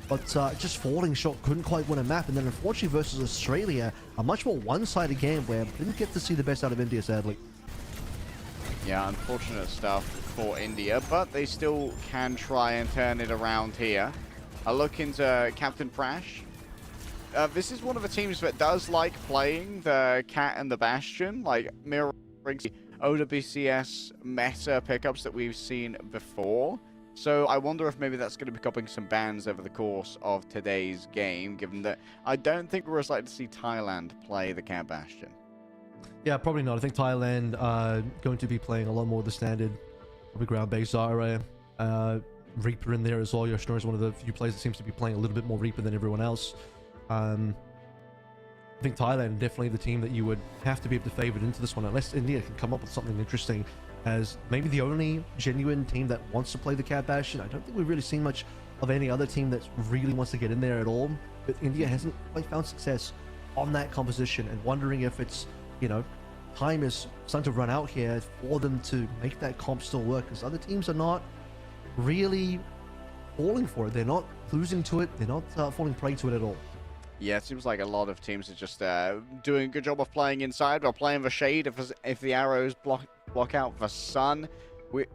S3: but just falling short, couldn't quite win a map. And then unfortunately versus Australia, a much more one-sided game where didn't get to see the best out of India, sadly.
S1: Yeah, unfortunate stuff for India, but they still can try and turn it around here. A look into Captain Prash. This is one of the teams that does like playing the Cat and the Bastion, like mirroring the OWWC meta pickups that we've seen before. So I wonder if maybe that's going to be copying some bans over the course of today's game, given that I don't think we're as likely to see Thailand play the Cat Bastion.
S3: Yeah, probably not. I think Thailand are going to be playing a lot more of the standard, probably ground-based Zarya. Reaper in there as well. Yoshinori is one of the few players that seems to be playing a little bit more Reaper than everyone else. I think Thailand definitely the team that you would have to be able to favor into this one, unless India can come up with something interesting as maybe the only genuine team that wants to play the Cat Bastion. I don't think we've really seen much of any other team that really wants to get in there at all, but India hasn't quite found success on that composition, and wondering if it's, you know, time is starting to run out here for them to make that comp still work, because other teams are not really falling for it. They're not losing to it. They're not falling prey to it at all.
S1: Yeah, it seems like a lot of teams are just doing a good job of playing inside or playing the shade if the arrows block out the sun. We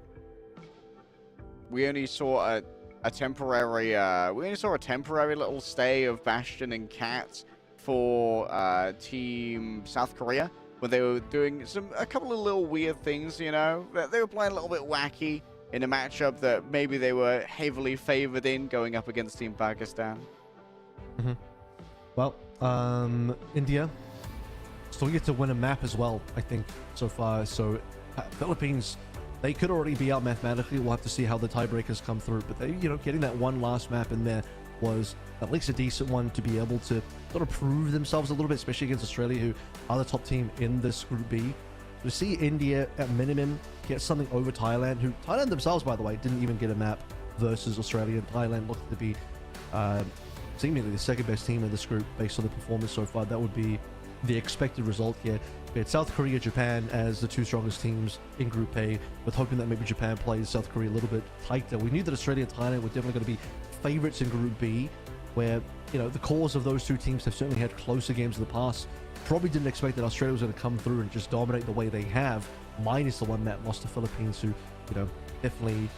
S1: only saw a temporary little stay of Bastion and Cat for Team South Korea when they were doing a couple of little weird things. You know, they were playing a little bit wacky in a matchup that maybe they were heavily favored in going up against Team Pakistan.
S3: Well, India still get to win a map as well, I think, so far. So Philippines, they could already be out mathematically. We'll have to see how the tiebreakers come through. But they, you know, getting that one last map in there was at least a decent one to be able to sort of prove themselves a little bit, especially against Australia, who are the top team in this Group B. To see India at minimum get something over Thailand, who Thailand themselves, by the way, didn't even get a map versus Australia. And Thailand looked to be seemingly the second best team in this group based on the performance so far. That would be the expected result here. We had South Korea, Japan as the two strongest teams in Group A, with hoping that maybe Japan plays South Korea a little bit tighter. We knew that Australia and Thailand were definitely going to be favorites in Group B, where, you know, the cores of those two teams have certainly had closer games in the past. Probably didn't expect that Australia was going to come through and just dominate the way they have, minus the one map lost to Philippines, who, you know, definitely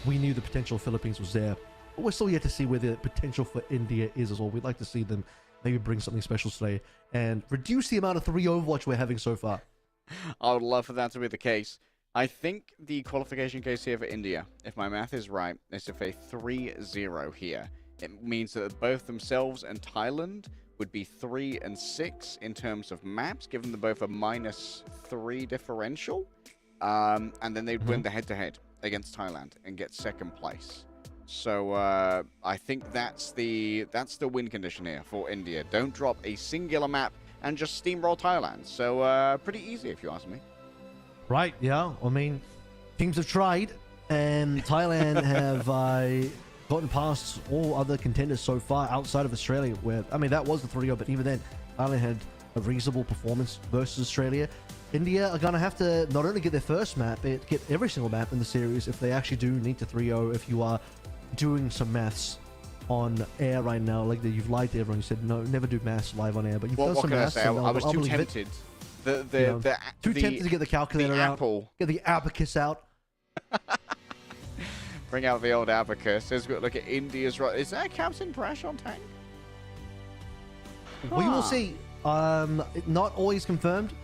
S3: we knew the potential of Philippines was there. But we're still yet to see where the potential for India is as well. We'd like to see them maybe bring something special today and reduce the amount of 3 Overwatch we're having so far.
S1: I would love for that to be the case. I think the qualification case here for India, if my math is right, is if a 3-0 here. It means that both themselves and Thailand would be 3 and 6 in terms of maps, giving them both a -3 differential. And then they'd win the head-to-head against Thailand and get second place. So I think that's the win condition here for India. Don't drop a singular map and just steamroll Thailand. So pretty easy if you ask me.
S3: Right, yeah. I mean, teams have tried, and Thailand have gotten past all other contenders so far outside of Australia, where, I mean, that was the 3-0, but even then, Thailand had a reasonable performance versus Australia. India are going to have to not only get their first map, but get every single map in the series if they actually do need to 3-0. If you are doing some maths on air right now, like that, you've lied to everyone. You said, no, never do maths live on air, but you've done some maths.
S1: I was too tempted.
S3: Too tempted to get the calculator out, get the abacus out.
S1: Bring out the old abacus. Let's look at India's right. Is that Captain Prash on tank?
S3: We will see. Not always confirmed.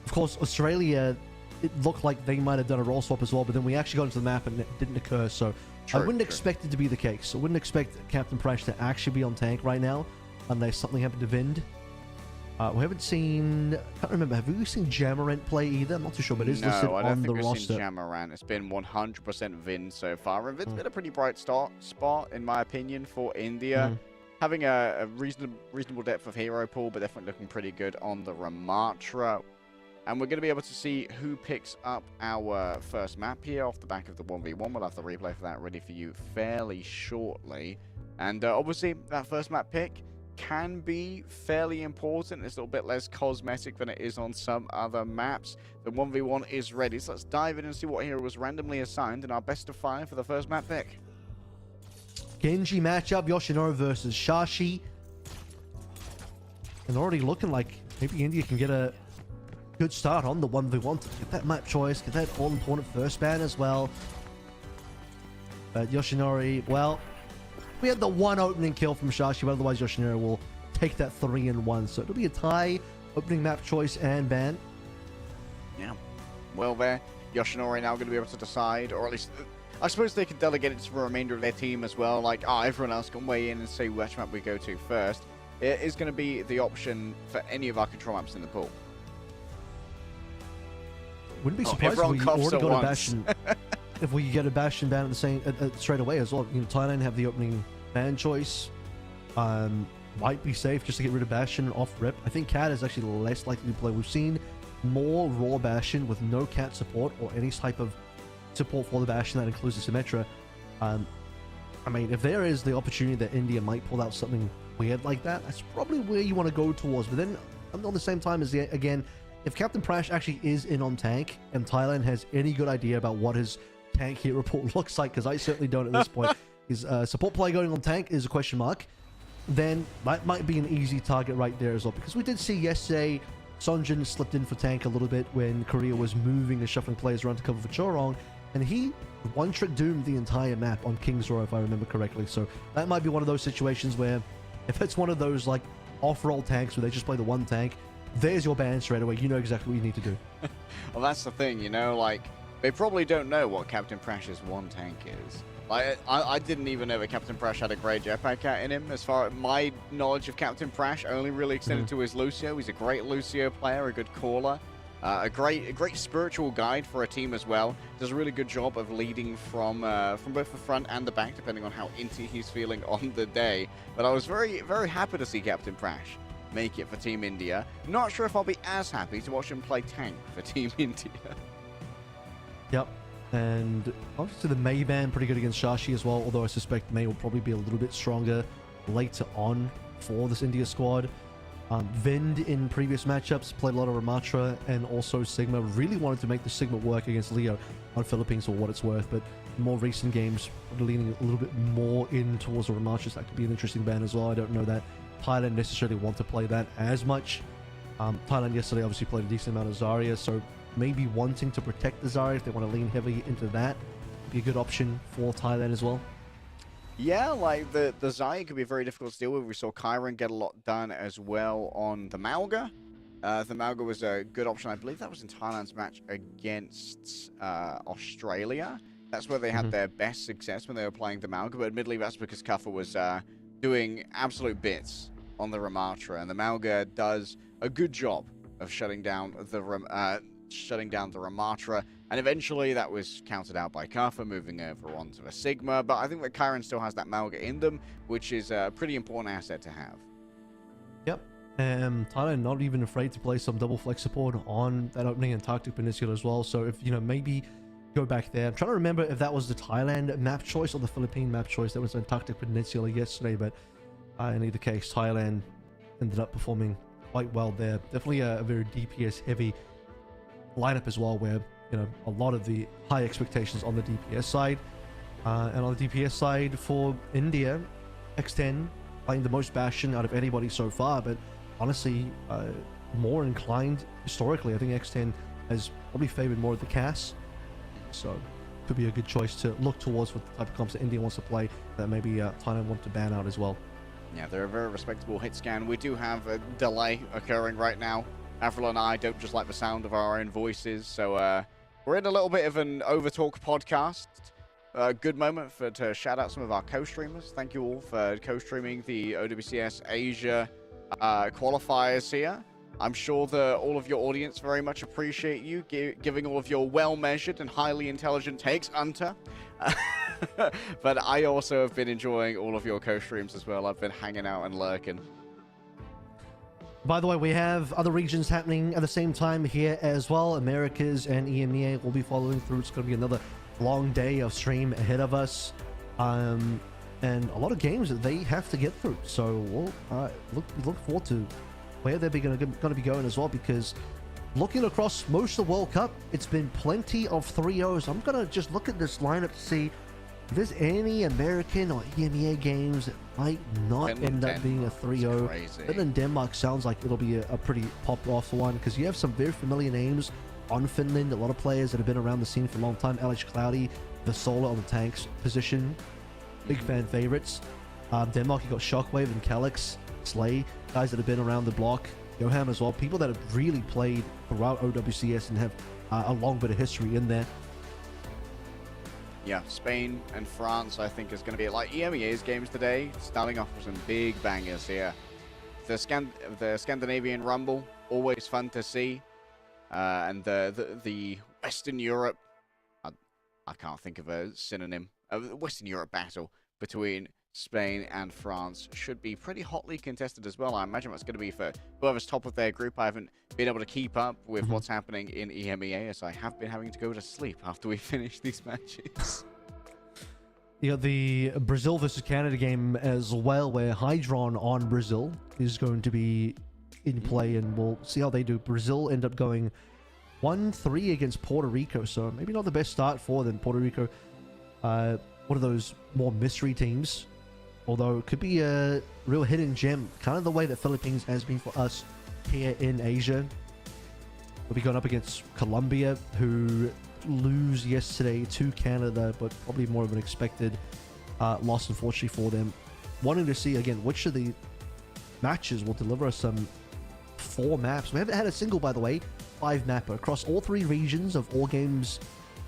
S3: Of course, Australia, it looked like they might have done a role swap as well, but then we actually got into the map and it didn't occur. So I wouldn't expect it to be the case. I wouldn't expect Captain Prash to actually be on tank right now unless something happened to Vind. We haven't seen, I can't remember, have we seen Jamarant play either? I'm not too sure, but it is listed on the roster. No, I don't think we've seen
S1: Jamarant. It's been 100% Vind so far. And Vind's been a pretty bright spot, in my opinion, for India. Having a reasonable depth of hero pool, but definitely looking pretty good on the Ramatra. And we're going to be able to see who picks up our first map here off the back of the 1v1. We'll have the replay for that ready for you fairly shortly. And obviously, that first map pick can be fairly important. It's a little bit less cosmetic than it is on some other maps. The 1v1 is ready, so let's dive in and see what hero was randomly assigned in our best of 5 for the first map pick.
S3: Genji matchup, Yoshinori versus Shashi. And already looking like maybe India can get a good start on the 1v1 to get that map choice, get that all-important first ban as well. But Yoshinori, well, we had the one opening kill from Shashi, but otherwise Yoshinori will take that 3-1. So it'll be a tie, opening map choice and ban.
S1: Yeah. Well there, Yoshinori now going to be able to decide, or at least, I suppose they could delegate it to the remainder of their team as well. Like, everyone else can weigh in and say which map we go to first. It is going to be the option for any of our control maps in the pool.
S3: Wouldn't be surprised if we already got a Bastion. If we get a Bastion ban at the same straight away as well. You know, Thailand have the opening ban choice. Might be safe just to get rid of Bastion off rip. I think Cat is actually less likely to play. We've seen more raw Bastion with no Cat support or any type of support for the Bastion that includes the Symmetra. I mean, if there is the opportunity that India might pull out something weird like that, that's probably where you want to go towards. But then, on the same time as again, if Captain Prash actually is in on tank and Thailand has any good idea about what his tank hero pool looks like, because I certainly don't at this point, his support play going on tank is a question mark, then that might be an easy target right there as well. Because we did see yesterday, Sonjin slipped in for tank a little bit when Korea was moving and shuffling players around to cover for Chorong, and he one-trick doomed the entire map on King's Row, if I remember correctly. So that might be one of those situations where, if it's one of those like off-roll tanks where they just play the one tank, there's your ban straight away. You know exactly what you need to do.
S1: Well, that's the thing, you know, like, they probably don't know what Captain Prash's one tank is. Like, I didn't even know that Captain Prash had a great jetpack cat in him. As far as my knowledge of Captain Prash only really extended to his Lucio. He's a great Lucio player, a good caller, a great spiritual guide for a team as well. Does a really good job of leading from both the front and the back, depending on how inty he's feeling on the day. But I was very, very happy to see Captain Prash make it for Team India. Not sure if I'll be as happy to watch him play tank for Team India.
S3: Yep. And obviously the Mei ban pretty good against Shashi as well, although I suspect Mei will probably be a little bit stronger later on for this India squad. Vind in previous matchups played a lot of Ramatra, and also Sigma really wanted to make the Sigma work against Leo on Philippines for what it's worth, but more recent games, leaning a little bit more in towards the Ramachas. That could be an interesting ban as well. I don't know that Thailand necessarily want to play that as much. Thailand yesterday obviously played a decent amount of Zarya, so maybe wanting to protect the Zarya, if they want to lean heavily into that, be a good option for Thailand as well.
S1: Yeah, like the Zarya could be very difficult to deal with. We saw Kyron get a lot done as well on the Malga. The Malga was a good option. I believe that was in Thailand's match against Australia. That's where they had their best success when they were playing the Malga, but admittedly that's because Kuffer was doing absolute bits on the Ramatra, and the Malga does a good job of shutting down the Ramatra, and eventually that was counted out by Kuffer, moving over onto the Sigma, but I think that Kyron still has that Malga in them, which is a pretty important asset to have.
S3: Yep. Thailand not even afraid to play some double flex support on that opening Antarctic Peninsula as well. So if, you know, maybe go back there. I'm trying to remember if that was the Thailand map choice or the Philippine map choice. That was Antarctic Peninsula yesterday, but in either case, Thailand ended up performing quite well there. Definitely a very DPS heavy lineup as well, where, you know, a lot of the high expectations on the DPS side. And on the DPS side for India, X10 playing the most Bastion out of anybody so far, but honestly, more inclined historically. I think X10 has probably favored more of the Cass, so could be a good choice to look towards with the type of comps that India wants to play that maybe Thailand want to ban out as well.
S1: Yeah, they're a very respectable hit scan. We do have a delay occurring right now. Avril and I don't just like the sound of our own voices, so we're in a little bit of an overtalk podcast. Good moment to shout out some of our co-streamers. Thank you all for co-streaming the OWCS Asia qualifiers here. I'm sure that all of your audience very much appreciate you giving all of your well-measured and highly intelligent takes, Hunter. But I also have been enjoying all of your co-streams as well. I've been hanging out and lurking.
S3: By the way, we have other regions happening at the same time here as well. Americas and EMEA will be following through. It's going to be another long day of stream ahead of us. And a lot of games that they have to get through. So we'll look forward to where they're going to be going as well, because looking across most of the World Cup, it's been plenty of 3-0s. I'm going to just look at this lineup to see if there's any American or EMEA games that might not end up being a 3-0. Finland Denmark sounds like it'll be a pretty pop-off one, because you have some very familiar names on Finland. A lot of players that have been around the scene for a long time. Alex Cloudy, the solo on the tanks position. Big fan favorites. Denmark, you got Shockwave and Calyx, Slay, guys that have been around the block. Johan as well, people that have really played throughout OWCS and have a long bit of history in there.
S1: Yeah, Spain and France, I think, is going to be like EMEA's games today, starting off with some big bangers here. The Scandinavian Rumble, always fun to see. And the Western Europe, I can't think of a synonym. The Western Europe battle between Spain and France should be pretty hotly contested as well. I imagine what's going to be for whoever's top of their group. I haven't been able to keep up with what's happening in EMEA, as I have been having to go to sleep after we finish these matches.
S3: You got the Brazil versus Canada game as well, where Hydron on Brazil is going to be in play, and we'll see how they do. Brazil end up going 1-3 against Puerto Rico, so maybe not the best start for them. Puerto Rico, one of those more mystery teams, although it could be a real hidden gem, kind of the way that Philippines has been for us here in Asia. We'll be going up against Colombia, who lose yesterday to Canada, but probably more of an expected loss, unfortunately, for them. Wanting to see, again, which of the matches will deliver us some 4 maps. We haven't had a single, by the way, 5 mapper across all 3 regions of all games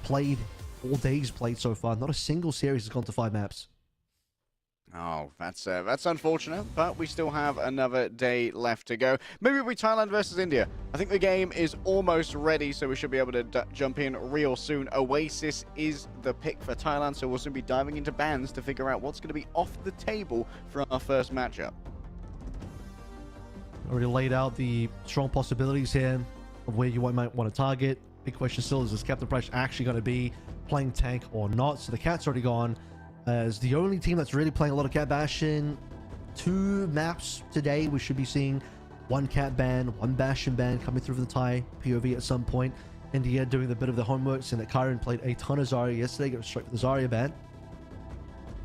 S3: played, all days played so far. Not a single series has gone to 5 maps.
S1: Oh, that's unfortunate, but we still have another day left to go. Maybe it'll be Thailand versus India. I think the game is almost ready, so we should be able to jump in real soon. Oasis is the pick for Thailand, so we'll soon be diving into bans to figure out what's going to be off the table for our first matchup.
S3: Already laid out the strong possibilities here of where you might want to target. Big question still is Captain Price actually going to be playing tank or not? So the Cat's already gone as the only team that's really playing a lot of Cat Bastion. 2 maps today. We should be seeing 1 Cat ban, 1 Bastion ban coming through for the Thai POV at some point. India doing the bit of the homework, and that Kyron played a ton of Zarya yesterday, got straight for the Zarya ban.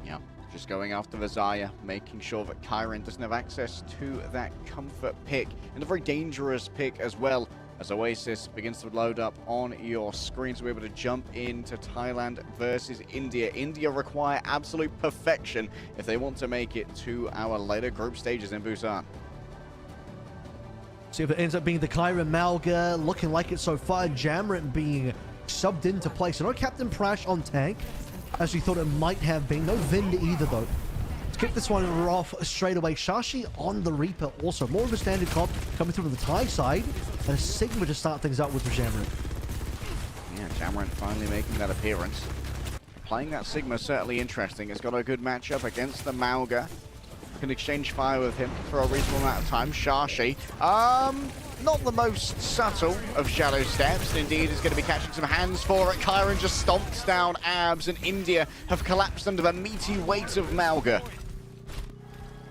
S1: Yeah, just going after the Zarya, making sure that Kyron doesn't have access to that comfort pick, and a very dangerous pick as well, as Oasis begins to load up on your screen to be able to jump into Thailand versus India. India require absolute perfection if they want to make it to our later group stages in Busan.
S3: See if it ends up being the Kyron Malga, looking like it so far. Jamret being subbed into place. So no Captain Prash on tank, as we thought it might have been. No Vind either, though. Let's kick this one off straight away. Shashi on the Reaper also. More of a standard comp coming through to the Thai side. And a Sigma to start things out with for Jamret.
S1: Yeah, Jamret finally making that appearance. Playing that Sigma certainly interesting. It's got a good matchup against the Malga. Can exchange fire with him for a reasonable amount of time. Shashi, not the most subtle of shadow steps. Indeed, is going to be catching some hands for it. Kyron just stomps down Abs, and India have collapsed under the meaty weight of Malga.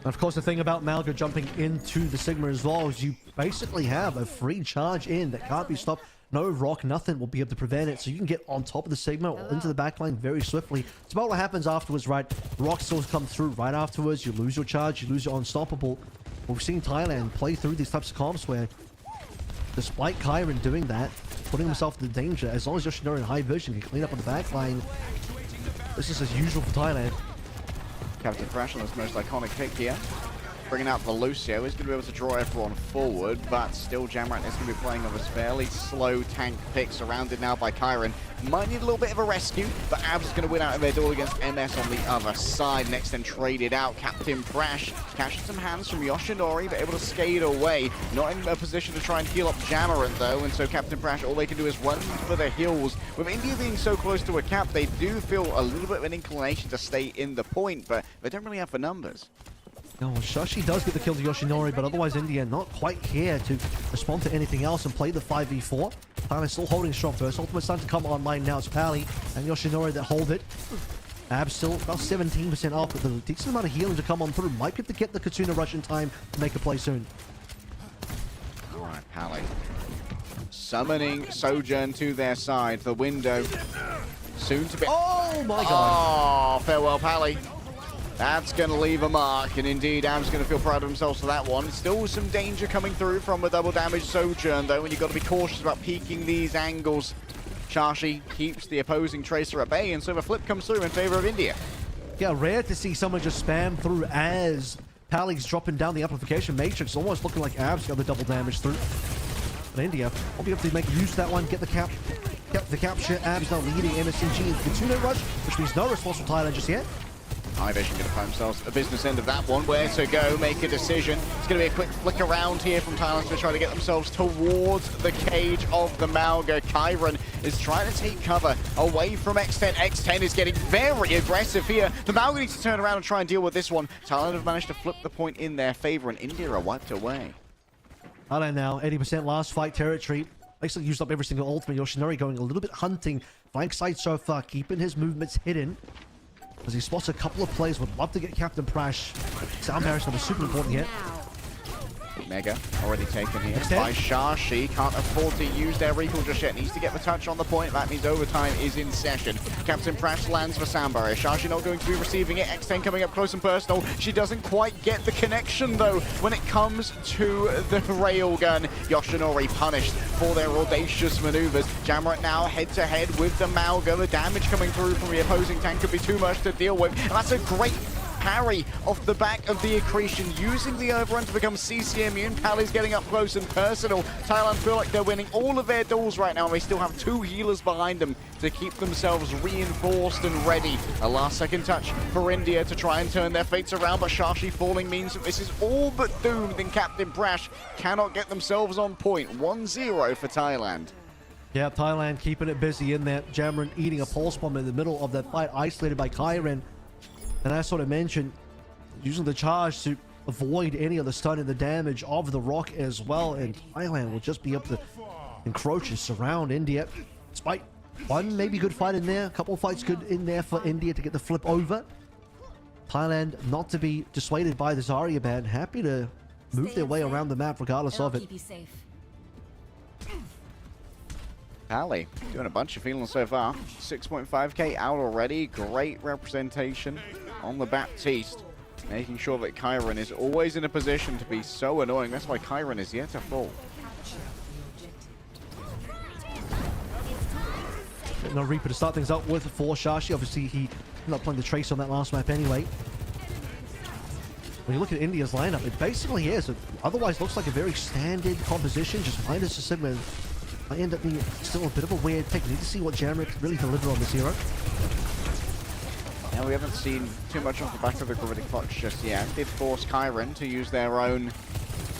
S3: Of course, the thing about Malga jumping into the Sigma as well is you basically have a free charge in that can't be stopped. No rock, nothing will be able to prevent it. So you can get on top of the Sigma or into the backline very swiftly. It's about what happens afterwards, right? Rock still come through right afterwards. You lose your charge, you lose your unstoppable. We've seen Thailand play through these types of comps where, despite Kyron doing that, putting himself into danger, as long as Yoshinori in high vision can clean up on the backline, this is as usual for Thailand.
S1: Captain Crash on his most iconic pick here. Bringing out the Lucio. He's going to be able to draw everyone forward, but still Jamret is going to be playing on this fairly slow tank pick, surrounded now by Kyron. Might need a little bit of a rescue, but Abs is going to win out of their duel against MS on the other side. Next then traded out, Captain Prash catching some hands from Yoshinori, but able to skate away. Not in a position to try and heal up Jamret though, and so Captain Prash, all they can do is run for the hills. With India being so close to a cap, they do feel a little bit of an inclination to stay in the point, but they don't really have the numbers.
S3: No, Shashi does get the kill to Yoshinori, but otherwise India not quite here to respond to anything else and play the 5v4. Thailand still holding strong first. Ultimate's starting to come online now. It's Pally and Yoshinori that hold it. Abs still about 17% off, but the decent amount of healing to come on through. Might be able to get the Katsuna rush in time to make a play soon.
S1: Alright, Pally. Summoning Sojourn to their side. The window soon to be...
S3: Oh my god!
S1: Oh, farewell, Pally. That's going to leave a mark, and indeed, Ab's going to feel proud of himself for that one. Still some danger coming through from a double damage Sojourn, though, and you've got to be cautious about peeking these angles. Shashi keeps the opposing Tracer at bay, and so the flip comes through in favor of India.
S3: Yeah, rare to see someone just spam through as Pally's dropping down the amplification matrix, almost looking like Ab's got the double damage through. But India will be able to make use of that one, get the capture. Ab's now leading MSNG in the Katsuna rush, which means no response from Thailand just yet.
S1: High Vision going to find themselves a business end of that one. Where to go, make a decision. It's going to be a quick flick around here from Thailand to try to get themselves towards the cage of the Malga. Kyron is trying to take cover away from X10. X10 is getting very aggressive here. The Malga needs to turn around and try and deal with this one. Thailand have managed to flip the point in their favor, and India are wiped away.
S3: Thailand now, 80% last fight territory. Basically used up every single ultimate. Yoshinori going a little bit hunting. Flank side so far, keeping his movements hidden. As he spots a couple of plays, would love to get Captain Prash. Sound barriers going to be super important here.
S1: Mega already taken here
S3: Extend.
S1: by Shashi. Can't afford to use their recall just yet. Needs to get the touch on the point. That means overtime is in session. Captain Prash lands for sound barrier. Shashi not going to be receiving it. X10 coming up close and personal. She doesn't quite get the connection though when it comes to the railgun. Yoshinori punished for their audacious maneuvers. Jamret now head to head with the Malga. The damage coming through from the opposing tank could be too much to deal with. And that's a great parry off the back of the accretion, using the overrun to become CC immune. Pally's getting up close and personal. Thailand feel like they're winning all of their duels right now, and they still have two healers behind them to keep themselves reinforced and ready. A last second touch for India to try and turn their fates around, but Shashi falling means that this is all but doomed, and Captain Prash cannot get themselves on point. 1-0 for Thailand.
S3: Yeah, Thailand keeping it busy in there. Jamron eating a pulse bomb in the middle of that fight, isolated by Kyron. And as sort of mentioned, using the charge to avoid any of the stun and the damage of the rock as well. And Thailand will just be able to encroach and surround India. Despite one maybe good fight in there, a couple of fights good in there for India to get the flip over. Thailand not to be dissuaded by the Zarya ban. Happy to move their way around the map regardless of it.
S1: Pally doing a bunch of feeling so far. 6.5k out already. Great representation on the Baptiste. Making sure that Kyron is always in a position to be so annoying. That's why Kyron is yet to fall.
S3: No Reaper to start things up with for Shashi. Obviously, he not playing the Trace on that last map anyway. When you look at India's lineup, it basically is. It otherwise looks like a very standard composition, just minus a Sigma. Might end up being still a bit of a weird pick. We need to see what Jammer can really deliver on this hero.
S1: Now we haven't seen too much off the back of the Gravitic Flux just yet. Did force Kyron to use their own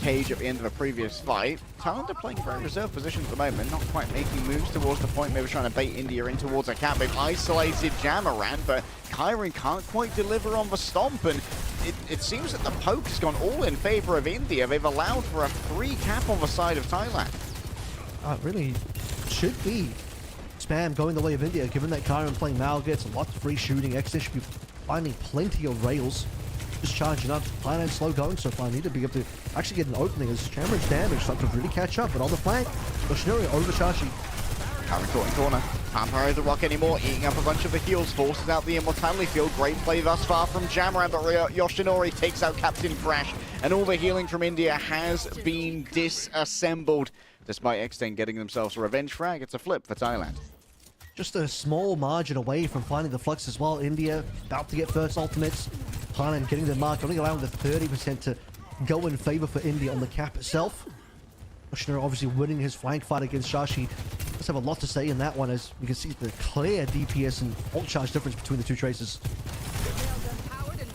S1: cage at the end of a previous fight. Talent are playing very reserved positions at the moment, not quite making moves towards the point, maybe trying to bait India in towards a cap. They've isolated Jamaran, but Kyron can't quite deliver on the stomp, and it seems that the poke has gone all in favor of India. They've allowed for a free cap on the side of Thailand.
S3: It really should be spam going the way of India, given that Kyron playing Mal gets a lot of free shooting. XD should be finding plenty of rails. Just charging up. Thailand slow going so far. Need to be able to actually get an opening as Jammer's damage starts to really catch up. But on the flank, Yoshinori over Shashi.
S1: Kyron caught in corner. Can't parry the rock anymore. Eating up a bunch of the heals. Forces out the Immortality Field. Great play thus far from Jamaran, but Yoshinori takes out Captain Crash. And all the healing from India has been disassembled. Despite X10 getting themselves a revenge frag, it's a flip for Thailand.
S3: Just a small margin away from finding the Flux as well. India about to get first ultimates. Thailand getting the mark, only allowing the 30% to go in favor for India on the cap itself. Yoshinori obviously winning his flank fight against Shashi. Let's have a lot to say in that one, as you can see the clear DPS and ult charge difference between the two traces.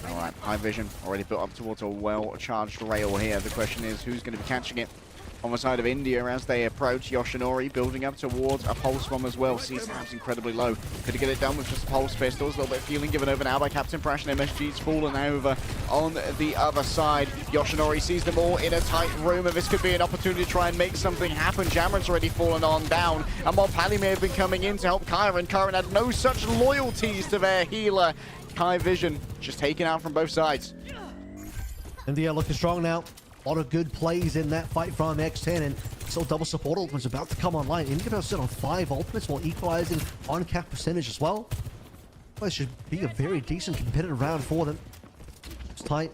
S1: Alright, high vision already built up towards a well-charged rail here. The question is, who's going to be catching it? On the side of India as they approach. Yoshinori building up towards a pulse bomb as well. C-Snap's incredibly low. Could get it done with just pulse pistols. A little bit of feeling given over now by Captain Prash, and MSG's fallen over on the other side. Yoshinori sees them all in a tight room, and this could be an opportunity to try and make something happen. Jamaran's already fallen on down, and while Pally may have been coming in to help Kyron, Kyron had no such loyalties to their healer. Kai Vision just taken out from both sides.
S3: India looking strong now. A lot of good plays in that fight from X10, and still double support ultimates about to come online. India will sit on 5 ultimates while equalizing on cap percentage as well. This should be a very decent competitive round for them. It's tight.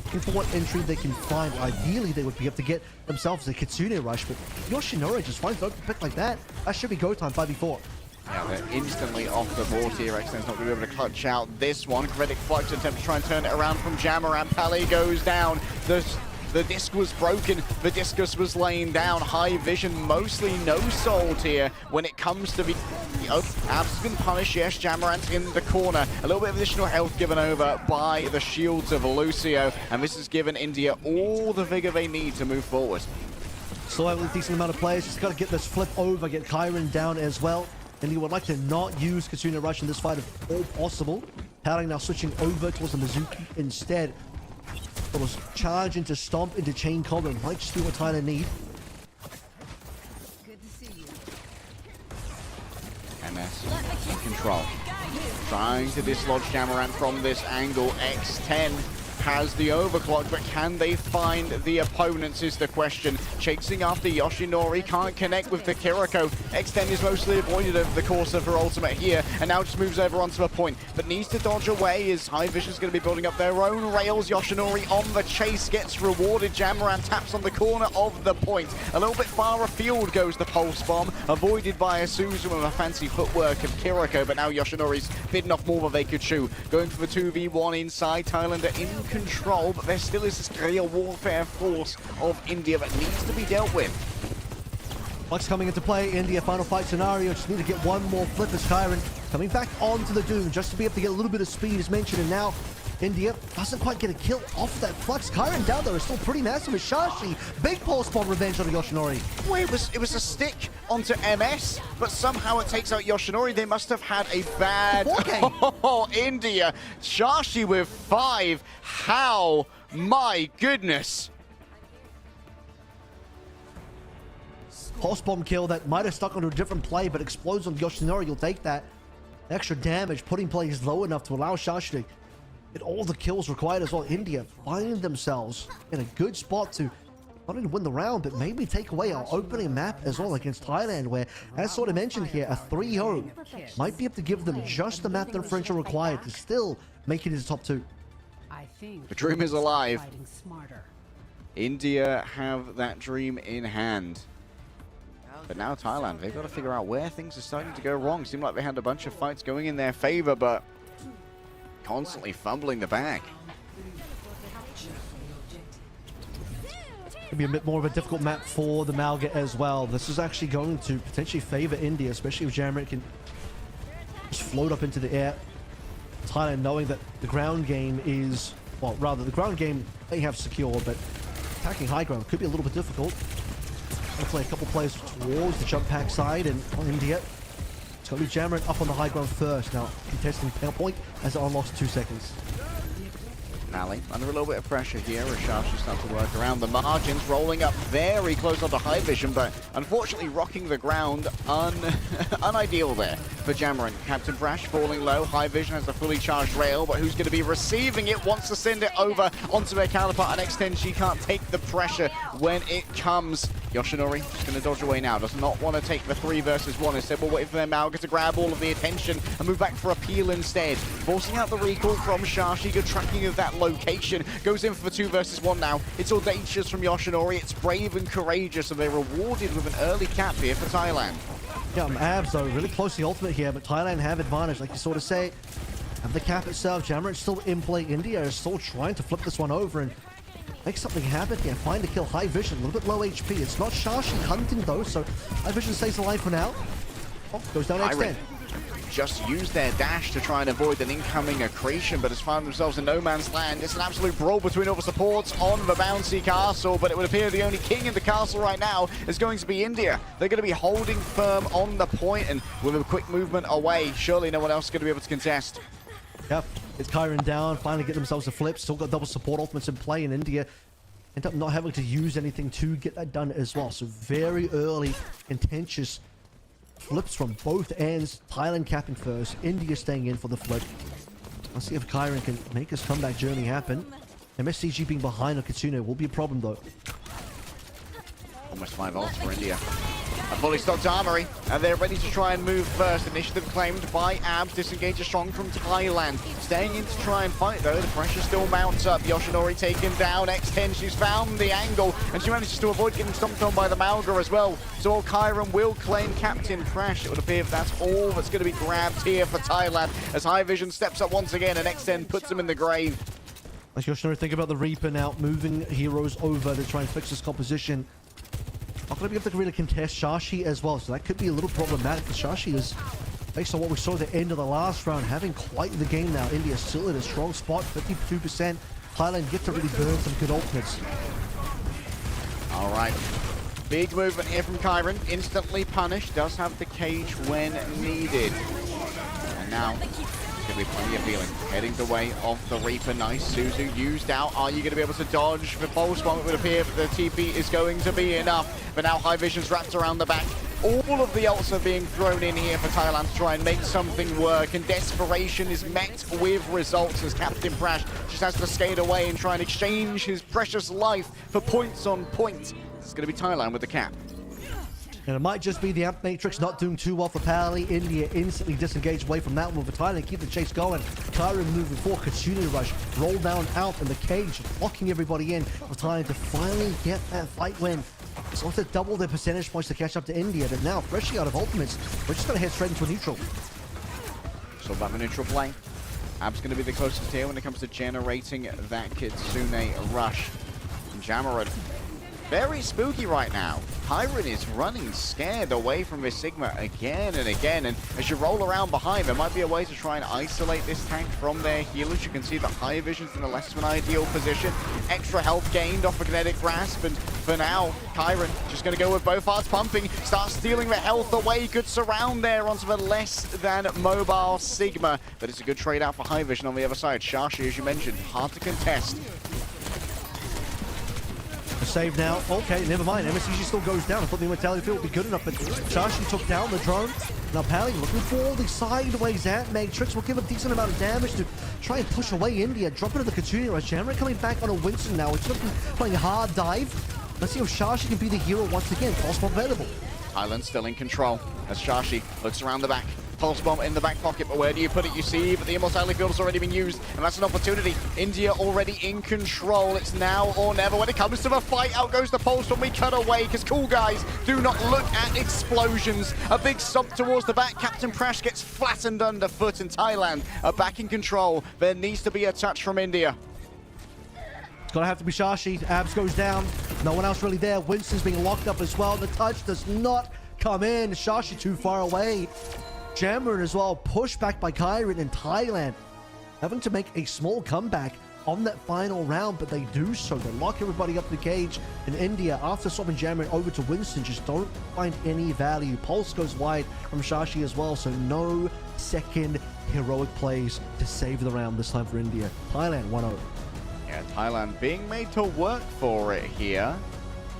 S3: Looking for what entry they can find. Ideally, they would be able to get themselves a Kitsune rush, but Yoshinori just finds an open pick like that. That should be go time 5v4.
S1: Yeah, they're instantly off the board here. X10's not going to be able to clutch out this one. Gravitic Flux attempt to try and turn it around from Jamaran. Pally goes down. The disc was broken, the discus was laying down. High vision, mostly no sold here when it comes to the... Abs has been punished, yes, Jamaran's in the corner. A little bit of additional health given over by the shields of Lucio, and this has given India all the vigor they need to move forward.
S3: Still have a decent amount of players, just got to get this flip over, get Kyron down as well. And you would like to not use Kitsune Rush in this fight if all possible. Powering now switching over towards the Mizuki instead. Was charge into stomp into chain combo. Might just be what Thailand need.
S6: Good to see you.
S1: MS in control. Trying to dislodge Jamaran from this angle. X10 has the overclock, but can they find the opponents is the question. Chasing after Yoshinori, can't connect with the Kiriko. X10 is mostly avoided over the course of her ultimate here, and now just moves over onto a point, but needs to dodge away as High Vision's going to be building up their own rails. Yoshinori on the chase gets rewarded. Jamaran taps on the corner of the point. A little bit far afield goes the pulse bomb, avoided by a Suzu with a fancy footwork of Kiriko, but now Yoshinori's bitten off more than they could chew. Going for the 2v1 inside. Thailand are in control, but there still is this guerrilla warfare force of India that needs to be dealt with.
S3: Flux coming into play. India final fight scenario. Just need to get one more flip as Kyron coming back onto the Doom just to be able to get a little bit of speed as mentioned, and now India doesn't quite get a kill off that Flux. Kyron down there is still pretty massive as Shashi. Big pulse bomb revenge on Yoshinori.
S1: Well, it was a stick onto MS, but somehow it takes out Yoshinori. They must have had a bad... Oh, India. Shashi with 5. How? My goodness.
S3: Pulse bomb kill that might have stuck onto a different play, but explodes on Yoshinori. You'll take that. Extra damage, putting plays low enough to allow Shashi to get all the kills required as well. India find themselves in a good spot to not only win the round, but maybe take away our opening map as well against Thailand, where, as sort of mentioned here, a 3-0 might be able to give them just the map differential required to still make it into top 2.
S1: The dream is alive. India have that dream in hand. But now Thailand, they've got to figure out where things are starting to go wrong. Seemed like they had a bunch of fights going in their favor, but constantly fumbling the bag.
S3: Could be a bit more of a difficult map for the Malga as well. This is actually going to potentially favor India, especially if Jamret can just float up into the air. Thailand knowing that the ground game is, well, rather the ground game they have secure, but attacking high ground could be a little bit difficult. Gonna play a couple players towards the jump pack side, and on India, it's going to be Jamret up on the high ground first. Now contesting point as it unlocks 2 seconds.
S1: Nally under a little bit of pressure here as Shashi starts to work around the margins, rolling up very close onto High Vision, but unfortunately rocking the ground unideal there for Jamret. Captain Brash falling low. High Vision has a fully charged rail, but who's going to be receiving it? Wants to send it over onto their counterpart, and Extend, she can't take the pressure when it comes. Yoshinori just going to dodge away now. Does not want to take the 3 versus 1. Instead, we'll wait for their Malga to grab all of the attention and move back for a peel instead. Forcing out the recall from Shashi. Good tracking of that location. Goes in for the 2 versus 1 now. It's audacious from Yoshinori. It's brave and courageous, and they're rewarded with an early cap here for Thailand.
S3: Yeah, Abs though, really close to the ultimate here, but Thailand have advantage, like you sort of say. And the cap itself, Jamret still in play. India is still trying to flip this one over and make something happen here. Find a kill. High Vision, a little bit low HP. It's not Shashi hunting though, so High Vision stays alive for now. Oh, goes down X10.
S1: Just used their dash to try and avoid an incoming accretion, but has found themselves in no man's land. It's an absolute brawl between all the supports on the bouncy castle, but it would appear the only king in the castle right now is going to be India. They're going to be holding firm on the point, and with a quick movement away, surely no one else is going to be able to contest.
S3: Yep, it's Kyron down, finally get themselves a flip. Still got double support ultimates in play, and India end up not having to use anything to get that done as well. So very early, contentious flips from both ends. Thailand capping first, India staying in for the flip. Let's see if Kyron can make his comeback journey happen. MSCG being behind on Kitsune will be a problem though.
S1: Almost 5 ults for India. A fully stocked armory, and they're ready to try and move first. Initiative claimed by Abs. Disengages strong from Thailand. Staying in to try and fight though. The pressure still mounts up. Yoshinori taken down. X10, she's found the angle, and she manages to avoid getting stomped on by the Malga as well. So Kyron will claim Captain Crash. It would appear that's all that's going to be grabbed here for Thailand, as High Vision steps up once again, and X10 puts him in the grave.
S3: As Yoshinori think about the Reaper now, moving heroes over to try and fix this composition. Not going to be able to really contest Shashi as well, so that could be a little problematic for Shashi, is based on what we saw at the end of the last round, having quite the game now. India still in a strong spot, 52%. Thailand get to really burn some good ultimates.
S1: All right. Big movement here from Kyron. Instantly punished. Does have the cage when needed. And now there's going to be plenty of healing. Heading the way of the Reaper. Nice. Suzu used out. Are you going to be able to dodge the pulse bomb? It would appear that the TP is going to be enough. But now High Vision's wrapped around the back. All of the ults are being thrown in here for Thailand to try and make something work, and desperation is met with results as Captain Brash just has to skate away and try and exchange his precious life for points on points. It's going to be Thailand with the cap.
S3: And it might just be the Amp Matrix not doing too well for Pally. India instantly disengaged away from that one for Thailand. Keep the chase going. Kyron moving forward. Kitsune rush. Roll down out in the cage. Locking everybody in. For Thailand to finally get that fight win. It's also double their percentage points to catch up to India. But now, freshly out of ultimates, we're just going to head straight into a neutral.
S1: So about the neutral play. Ab's going to be the closest here when it comes to generating that Kitsune rush. And Jamret, very spooky right now. Kyron is running scared away from his Sigma again and again, and as you roll around behind, there might be a way to try and isolate this tank from their healers. You can see the High Vision's in a less of an ideal position. Extra health gained off a kinetic grasp, and for now, Kyron just going to go with both hearts pumping, start stealing the health away. Good surround there onto the less than mobile Sigma, but it's a good trade out for High Vision on the other side. Shashi, as you mentioned, hard to contest.
S3: Save now. Okay, never mind. MSCG still goes down. I thought the immortality field would be good enough, but Shashi took down the drone. Now Pally looking for the sideways Amp Matrix will give a decent amount of damage to try and push away India. Drop into the Kitsune rush. Jamret coming back on a Winston now. It's looking playing a hard dive. Let's see if Shashi can be the hero once again. Pulse bomb available.
S1: Thailand still in control as Shashi looks around the back. Pulse bomb in the back pocket, but where do you put it? You see, but the immortality field has already been used, and that's an opportunity. India already in control. It's now or never when it comes to the fight. Out goes the pulse bomb. We cut away because cool guys do not look at explosions. A big stomp towards the back. Captain Prash gets flattened underfoot, and Thailand are back in control. There needs to be a touch from India.
S3: It's gonna have to be Shashi. Abs goes down. No one else really there. Winston's being locked up as well. The touch does not come in. Shashi too far away. Jammer as well, pushed back by Kyron in Thailand, having to make a small comeback on that final round, but they do so. They lock everybody up in the cage. In India, after swapping Jammer over to Winston, just don't find any value. Pulse goes wide from Shashi as well, so no second heroic plays to save the round this time for India. Thailand 1-0.
S1: Yeah, Thailand being made to work for it here.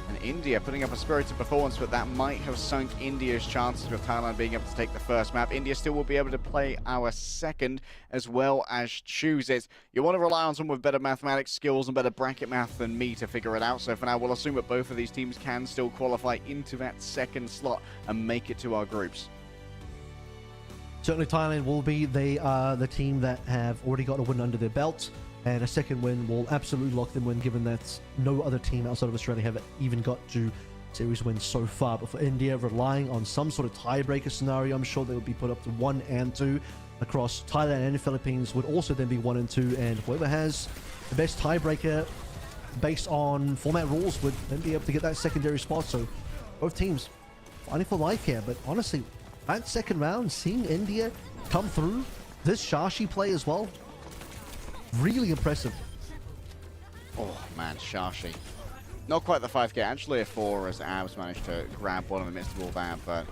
S1: And India putting up a spirited performance, but that might have sunk India's chances with Thailand being able to take the first map. India still will be able to play our second as well as choose it. You want to rely on someone with better mathematics skills and better bracket math than me to figure it out. So for now, we'll assume that both of these teams can still qualify into that second slot and make it to our groups.
S3: Certainly Thailand will be. They are the team that have already got a win under their belt. And a second win will absolutely lock them in, given that no other team outside of Australia have even got to series wins so far. But for India, relying on some sort of tiebreaker scenario, I'm sure they would be put up to 1 and 2 across Thailand and the Philippines would also then be 1 and 2. And whoever has the best tiebreaker based on format rules would then be able to get that secondary spot. So both teams fighting for life here. But honestly, that second round, seeing India come through, this Shashi play as well, really impressive.
S1: Oh man, Shashi. Not quite the 5k, actually a 4 as Abs managed to grab one in the midst of all that, but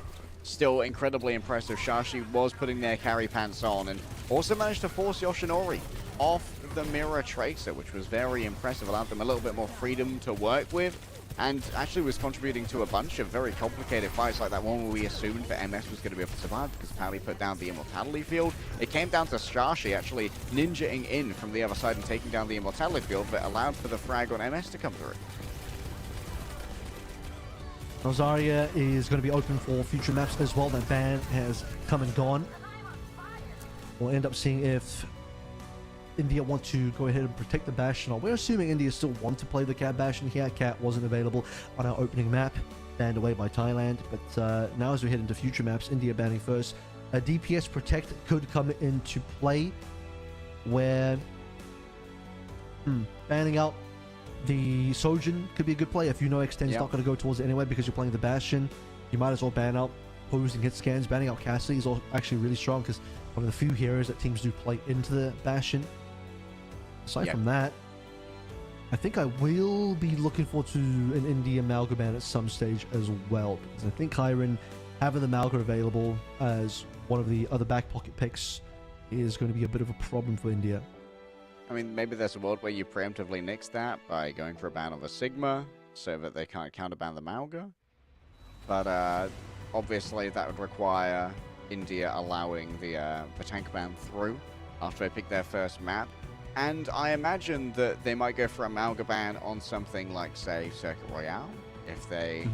S1: still incredibly impressive. Shashi was putting their carry pants on and also managed to force Yoshinori off the mirror tracer, which was very impressive, allowed them a little bit more freedom to work with, and actually was contributing to a bunch of very complicated fights like that one where we assumed that MS was going to be able to survive because Pally put down the immortality field. It came down to Shashi actually ninjaing in from the other side and taking down the immortality field, but allowed for the frag on MS to come through.
S3: Zarya is going to be open for future maps as well. That ban has come and gone. We'll end up seeing if India want to go ahead and protect the Bastion. We're assuming India still want to play the Cat Bastion here. Cat wasn't available on our opening map, banned away by Thailand. But now as we head into future maps, India banning first. A DPS Protect could come into play where banning out the Sojin could be a good play. If you know Extend's not going to go towards it anyway because you're playing the Bastion, you might as well ban out posing hit scans. Banning out Cassidy is actually really strong because one of the few heroes that teams do play into the Bastion. Aside from that, I think I will be looking forward to an India Malga ban at some stage as well, because I think Kyron having the Malga available as one of the other back pocket picks is going to be a bit of a problem for India.
S1: I mean, maybe there's a world where you preemptively nix that by going for a ban on the Sigma so that they can't counterban the Malga. But obviously that would require India allowing the tank ban through after they pick their first map. And I imagine that they might go for a Malga ban on something like, say, Circuit Royale, if they,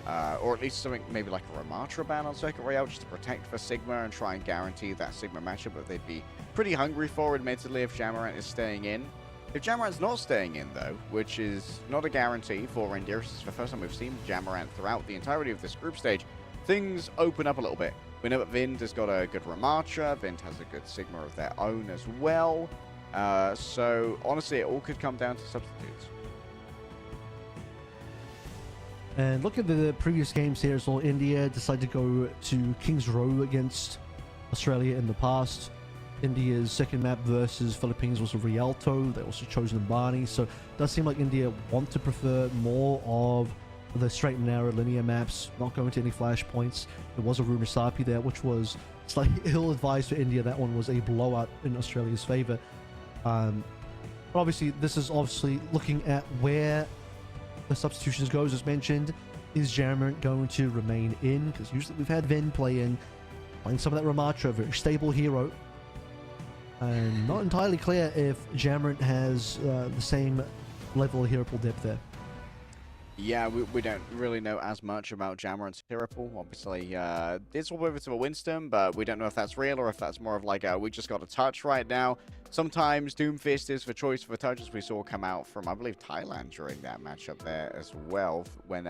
S1: or at least something maybe like a Ramatra ban on Circuit Royale, just to protect for Sigma and try and guarantee that Sigma matchup that they'd be pretty hungry for, admittedly, if Jamarant is staying in. If Jamarant's not staying in, though, which is not a guarantee for India, this is the first time we've seen Jamarant throughout the entirety of this group stage, things open up a little bit. We know that Vind has got a good Ramatra, Vind has a good Sigma of their own as well. So honestly, it all could come down to substitutes.
S3: And look at the previous games here as well. India decided to go to King's Row against Australia in the past. India's second map versus Philippines was a Rialto. They also chose Nambani. So it does seem like India want to prefer more of the straight and narrow linear maps, not going to any flashpoints. There was a Rumisapi there, which was slightly ill-advised for India. That one was a blowout in Australia's favor. But obviously, this is obviously looking at where the substitutions goes. As mentioned, is Jamarant going to remain in? Because usually we've had Ven play in, playing some of that Ramatra, a very stable hero. And not entirely clear if Jamarant has the same level of hero pool depth there.
S1: Yeah, we don't really know as much about Jammer and Satirical. Obviously, it's all over to a Winston, but we don't know if that's real or if that's more of like we just got a touch right now. Sometimes Doomfist is the choice for touches we saw come out from, I believe, Thailand during that matchup there as well. When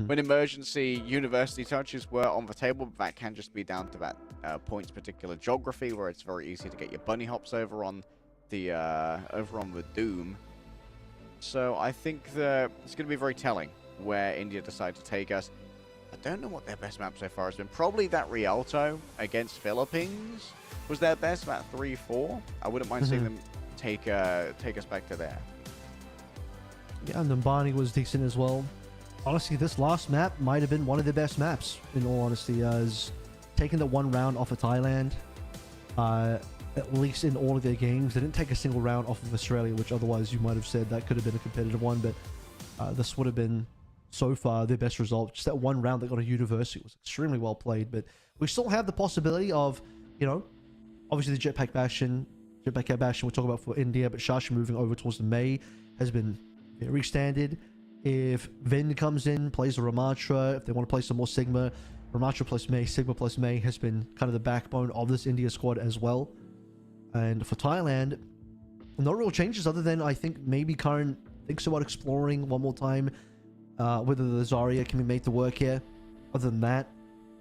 S1: emergency university touches were on the table, but that can just be down to that point's particular geography, where it's very easy to get your bunny hops over on the Doom. So I think that it's going to be very telling where India decide to take us. I don't know what their best map so far has been. Probably that Rialto against Philippines was their best, about 3-4. I wouldn't mind seeing them take us back to there.
S3: Yeah, and Numbani was decent as well. Honestly, this last map might have been one of their best maps, in all honesty, as taking the one round off of Thailand. At least in all of their games, they didn't take a single round off of Australia, which otherwise you might have said that could have been a competitive one, but this would have been so far their best result. Just that one round that got a university was extremely well played, but we still have the possibility of, you know, obviously the Jetpack Bastion we'll talk about for India, but Shashi moving over towards the May has been very standard. If Vin comes in, plays a Ramatra, if they want to play some more Sigma, Ramatra plus May, Sigma plus May has been kind of the backbone of this India squad as well. And for Thailand, no real changes other than I think maybe Karan thinks about exploring one more time whether the Zarya can be made to work here. Other than that,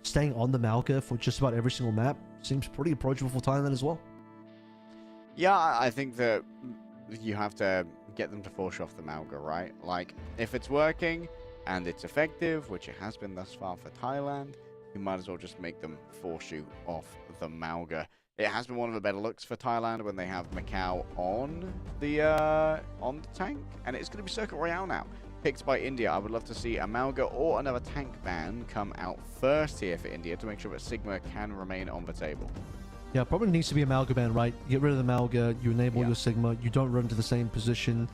S3: staying on the Malka for just about every single map seems pretty approachable for Thailand as well.
S1: Yeah, I think that you have to get them to force off the Malga, right? Like, if it's working and it's effective, which it has been thus far for Thailand, you might as well just make them force you off the Malga. It has been one of the better looks for Thailand when they have Macau on the tank, and it's going to be Circuit Royale now. Picked by India. I would love to see a Malga or another tank ban come out first here for India to make sure that Sigma can remain on the table.
S3: Yeah, probably needs to be a Malga ban, right? You get rid of the Malga, you enable your Sigma, you don't run to the same position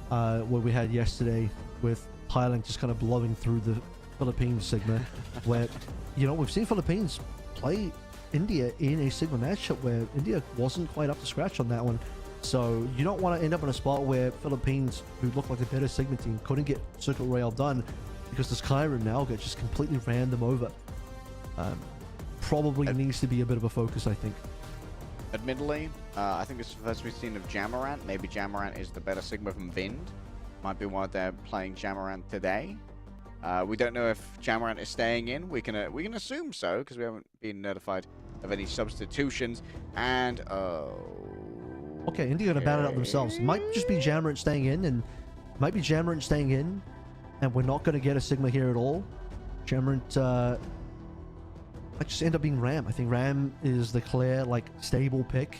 S3: where we had yesterday with Thailand just kind of blowing through the Philippines Sigma, where, you know, we've seen Philippines play India in a Sigma matchup where India wasn't quite up to scratch on that one. So you don't want to end up in a spot where Philippines, who looked like a better Sigma team, couldn't get Circuit Royale done because this Kyra Malga just completely ran them over. Probably needs to be a bit of a focus, I think.
S1: Admittedly, I think it's the first we've seen of Jamarant. Maybe Jamarant is the better Sigma from Vind. Might be why they're playing Jamarant today. We don't know if Jamarant is staying in. We can assume so because we haven't been notified of any substitutions. And
S3: okay, India gonna ban it out themselves. It might just be Jamarant staying in, and and we're not gonna get a Sigma here at all. Jamarant might just end up being Ram. I think Ram is the clear, like, stable pick.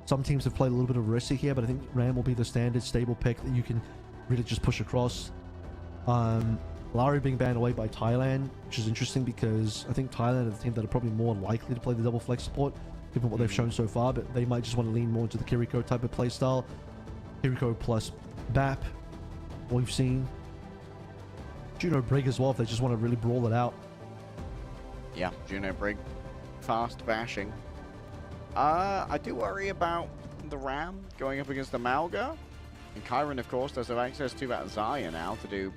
S3: Some teams have played a little bit of Rissy here, but I think Ram will be the standard stable pick that you can really just push across. Lari being banned away by Thailand, which is interesting because I think Thailand are the team that are probably more likely to play the double flex support, given what they've shown so far, but they might just want to lean more into the Kiriko type of playstyle. Kiriko plus BAP, we've seen. Juno Brig as well, if they just want to really brawl it out.
S1: yeah, Juno Brig, fast bashing. I do worry about the Ram going up against the Malga. And Kyron, of course, does have access to that Zarya now to do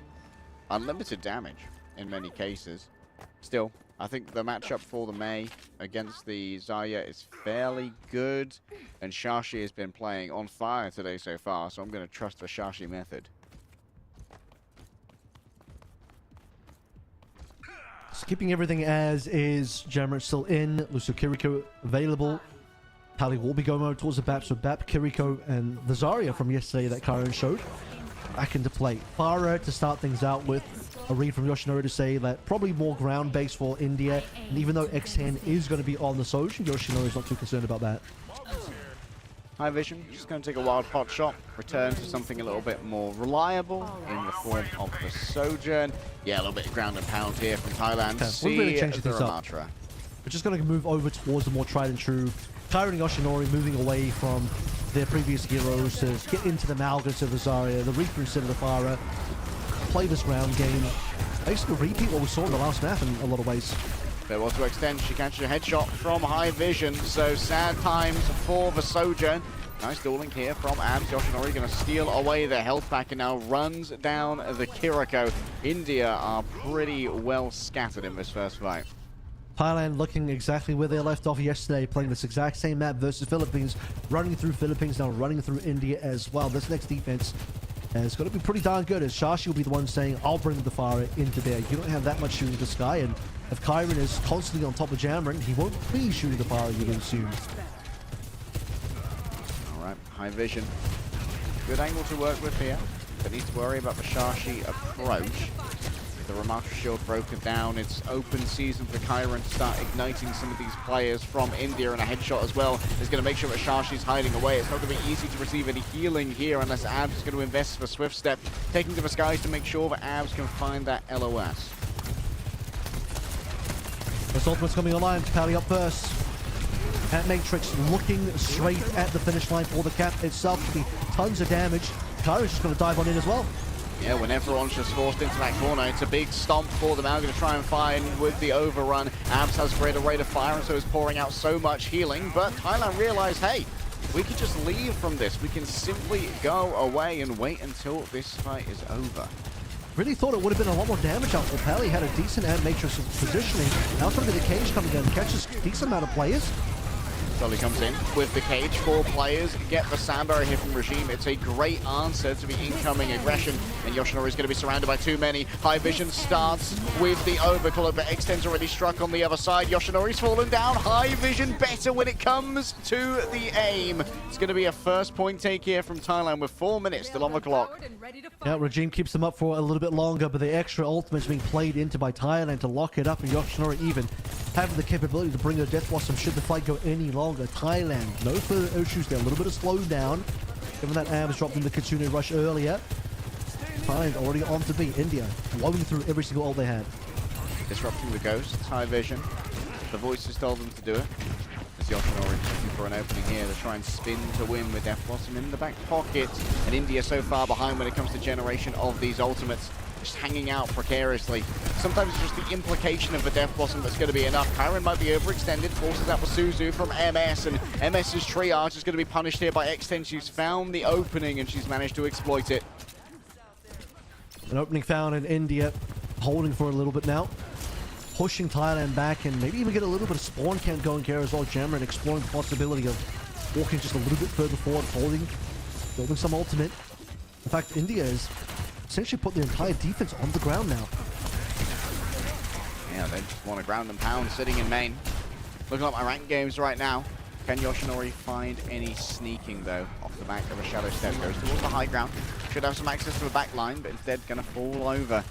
S1: unlimited damage in many cases. Still, I think the matchup for the May against the Zarya is fairly good. And Shashi has been playing on fire today so far, so I'm going to trust the Shashi method.
S3: Keeping everything as is, Jamarant still in, Lucio Kiriko available. Tally will be going over towards the BAP, so BAP, Kiriko, and the Zarya from yesterday that Kyron showed back into play. Farah to start things out with a read from Yoshinori to say that probably more ground base for India, and even though X10 is going to be on the Soj, Yoshinori is not too concerned about that.
S1: High Vision, just going to take a wild pot shot, return to something a little bit more reliable in the form of the Sojourn. Yeah, a little bit of ground and pound here from Thailand.
S3: Okay, we're really changing things up.
S1: Ramatra.
S3: We're just going to move over towards the more tried and true. Kyron and Yoshinori moving away from their previous heroes to get into the Malga, to the Zarya, the Reaper instead of the Farah. Play this ground game. Basically repeat what we saw in the last map in a lot of ways.
S1: There was to extend, she catches a headshot from High Vision, so sad times for the Sojourn. Nice dueling here from Abs. Yoshinori going to steal away the health pack and now runs down the Kiriko. India are pretty well scattered in this first fight.
S3: Thailand looking exactly where they left off yesterday, playing this exact same map versus Philippines, running through Philippines, now running through India as well. This next defense is going to be pretty darn good, as Shashi will be the one saying, I'll bring the fire into there. You don't have that much shooting to sky, and if Kyron is constantly on top of Jamron, he won't be shooting the fire, you would assume.
S1: Alright, high vision. Good angle to work with here. But needs to worry about the Shashi approach. The Ramatra shield broken down. It's open season for Kyron to start igniting some of these players from India, and a headshot as well is going to make sure that Shashi's hiding away. It's not going to be easy to receive any healing here unless Abs is going to invest for Swift Step, taking to the skies to make sure that Abs can find that LOS.
S3: This ultimate's coming online. Pally up first. At Matrix looking straight at the finish line for the cap itself. Could be tons of damage. Kyron's just going to dive on in as well.
S1: Yeah, when everyone's just forced into that corner, it's a big stomp for them. Now going to try and find with the overrun. Abs has greater rate of fire, and so is pouring out so much healing. But Thailand realized, hey, we can just leave from this. We can simply go away and wait until this fight is over.
S3: Really thought it would have been a lot more damage out for Pally. Had a decent Matrix positioning. Now it's going to be the cage coming in. Catches a decent amount of players.
S1: Sully comes in with the cage. 4 players get the sandbar here from Regime. It's a great answer to the incoming aggression, and Yoshinori is going to be surrounded by too many. High vision starts with the overclock, but Extend's already struck on the other side. Yoshinori's fallen down. High vision better when it comes to the aim. It's going to be a first point take here from Thailand with 4 minutes still on the clock.
S3: Yeah, Regime keeps them up for a little bit longer, but the extra ultimate's being played into by Thailand to lock it up, and Yoshinori even having the capability to bring a Death Blossom should the fight go any longer. Thailand, no further issues there. A little bit of slowdown, given that Abs dropped in the Kitsune rush earlier. Thailand already on to beat. India blowing through every single ult they had.
S1: Disrupting the ghosts, high vision. The voices told them to do it. As Yoshinori looking for an opening here to try and spin to win with Death Blossom in the back pocket. And India so far behind when it comes to generation of these ultimates. Just hanging out precariously. Sometimes it's just the implication of the Death Blossom that's going to be enough. Kyron might be overextended, forces out the Suzu from MS, and MS's triage is going to be punished here by Extend. She's found the opening and she's managed to exploit it.
S3: An opening found in India, holding for a little bit now. Pushing Thailand back and maybe even get a little bit of spawn count going here as well. Jammer exploring the possibility of walking just a little bit further forward, holding, building some ultimate. In fact, India is essentially put their entire defense on the ground now.
S1: Yeah, they just want to ground and pound sitting in main. Looking at my ranked games right now. Can Yoshinori find any sneaking, though, off the back of a Shadow Step? Goes towards the high ground. Should have some access to the back line, but instead going to fall over.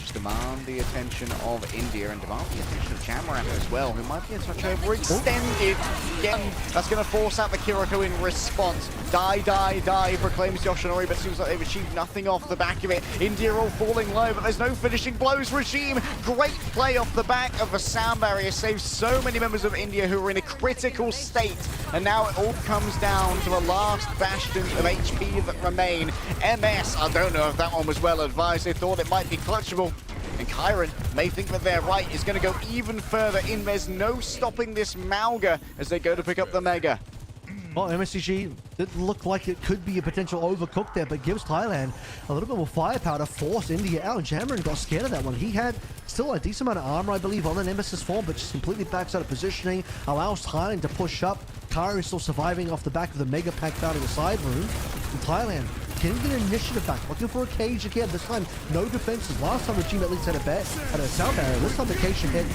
S1: Just demand the attention of India and demand the attention of Jamran as well, who might be a touch overextended. Again, that's going to force out the Kiriko in response. Die, proclaims Yoshinori, but seems like they've achieved nothing off the back of it. India all falling low, but there's no finishing blows. Regime, great play off the back of the sound barrier, saves so many members of India who are in a critical state. And now it all comes down to the last bastions of HP that remain. MS, I don't know if that one was well advised. They thought it might be clutchable. And Kyron may think that they're right. Is going to go even further in. There's no stopping this Mauga as they go to pick up the Mega.
S3: Well, MSCG did look like it could be a potential overcook there, but gives Thailand a little bit more firepower to force India out. Jamron got scared of that one. He had still a decent amount of armor, I believe, on the Nemesis form, but just completely backs out of positioning, allows Thailand to push up. Kyron is still surviving off the back of the Mega Pack found in the side room. And Thailand getting the initiative back, looking for a cage again. This time, no defenses. Last time the team at least had a sound barrier. This time the cage should hit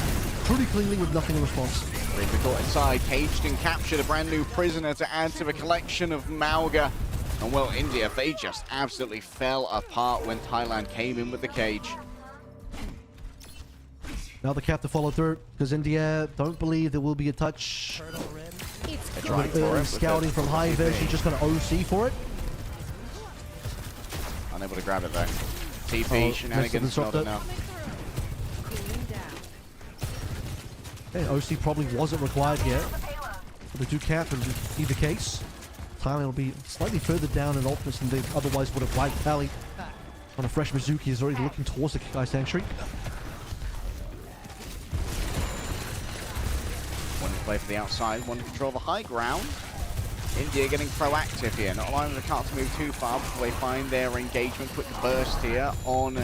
S3: pretty cleanly with nothing in response.
S1: They got inside, caged and captured a brand new prisoner to add to the collection of Mauga. And well, India, they just absolutely fell apart when Thailand came in with the cage.
S3: Now the cap to follow through, because India don't believe there will be a touch.
S1: Trying for it.
S3: Scouting from high vision, just going to OC for it.
S1: Unable to grab it though. TP, shenanigans, not enough.
S3: Okay, OC probably wasn't required yet. But they do cap and be the case. Thailand will be slightly further down in ultimates than they otherwise would have liked. Pally on a fresh Mizuki is already looking towards the Kikai Sanctuary.
S1: One to play for the outside, one to control the high ground. India getting proactive here, not allowing the cart to move too far before they find their engagement. Quick burst here on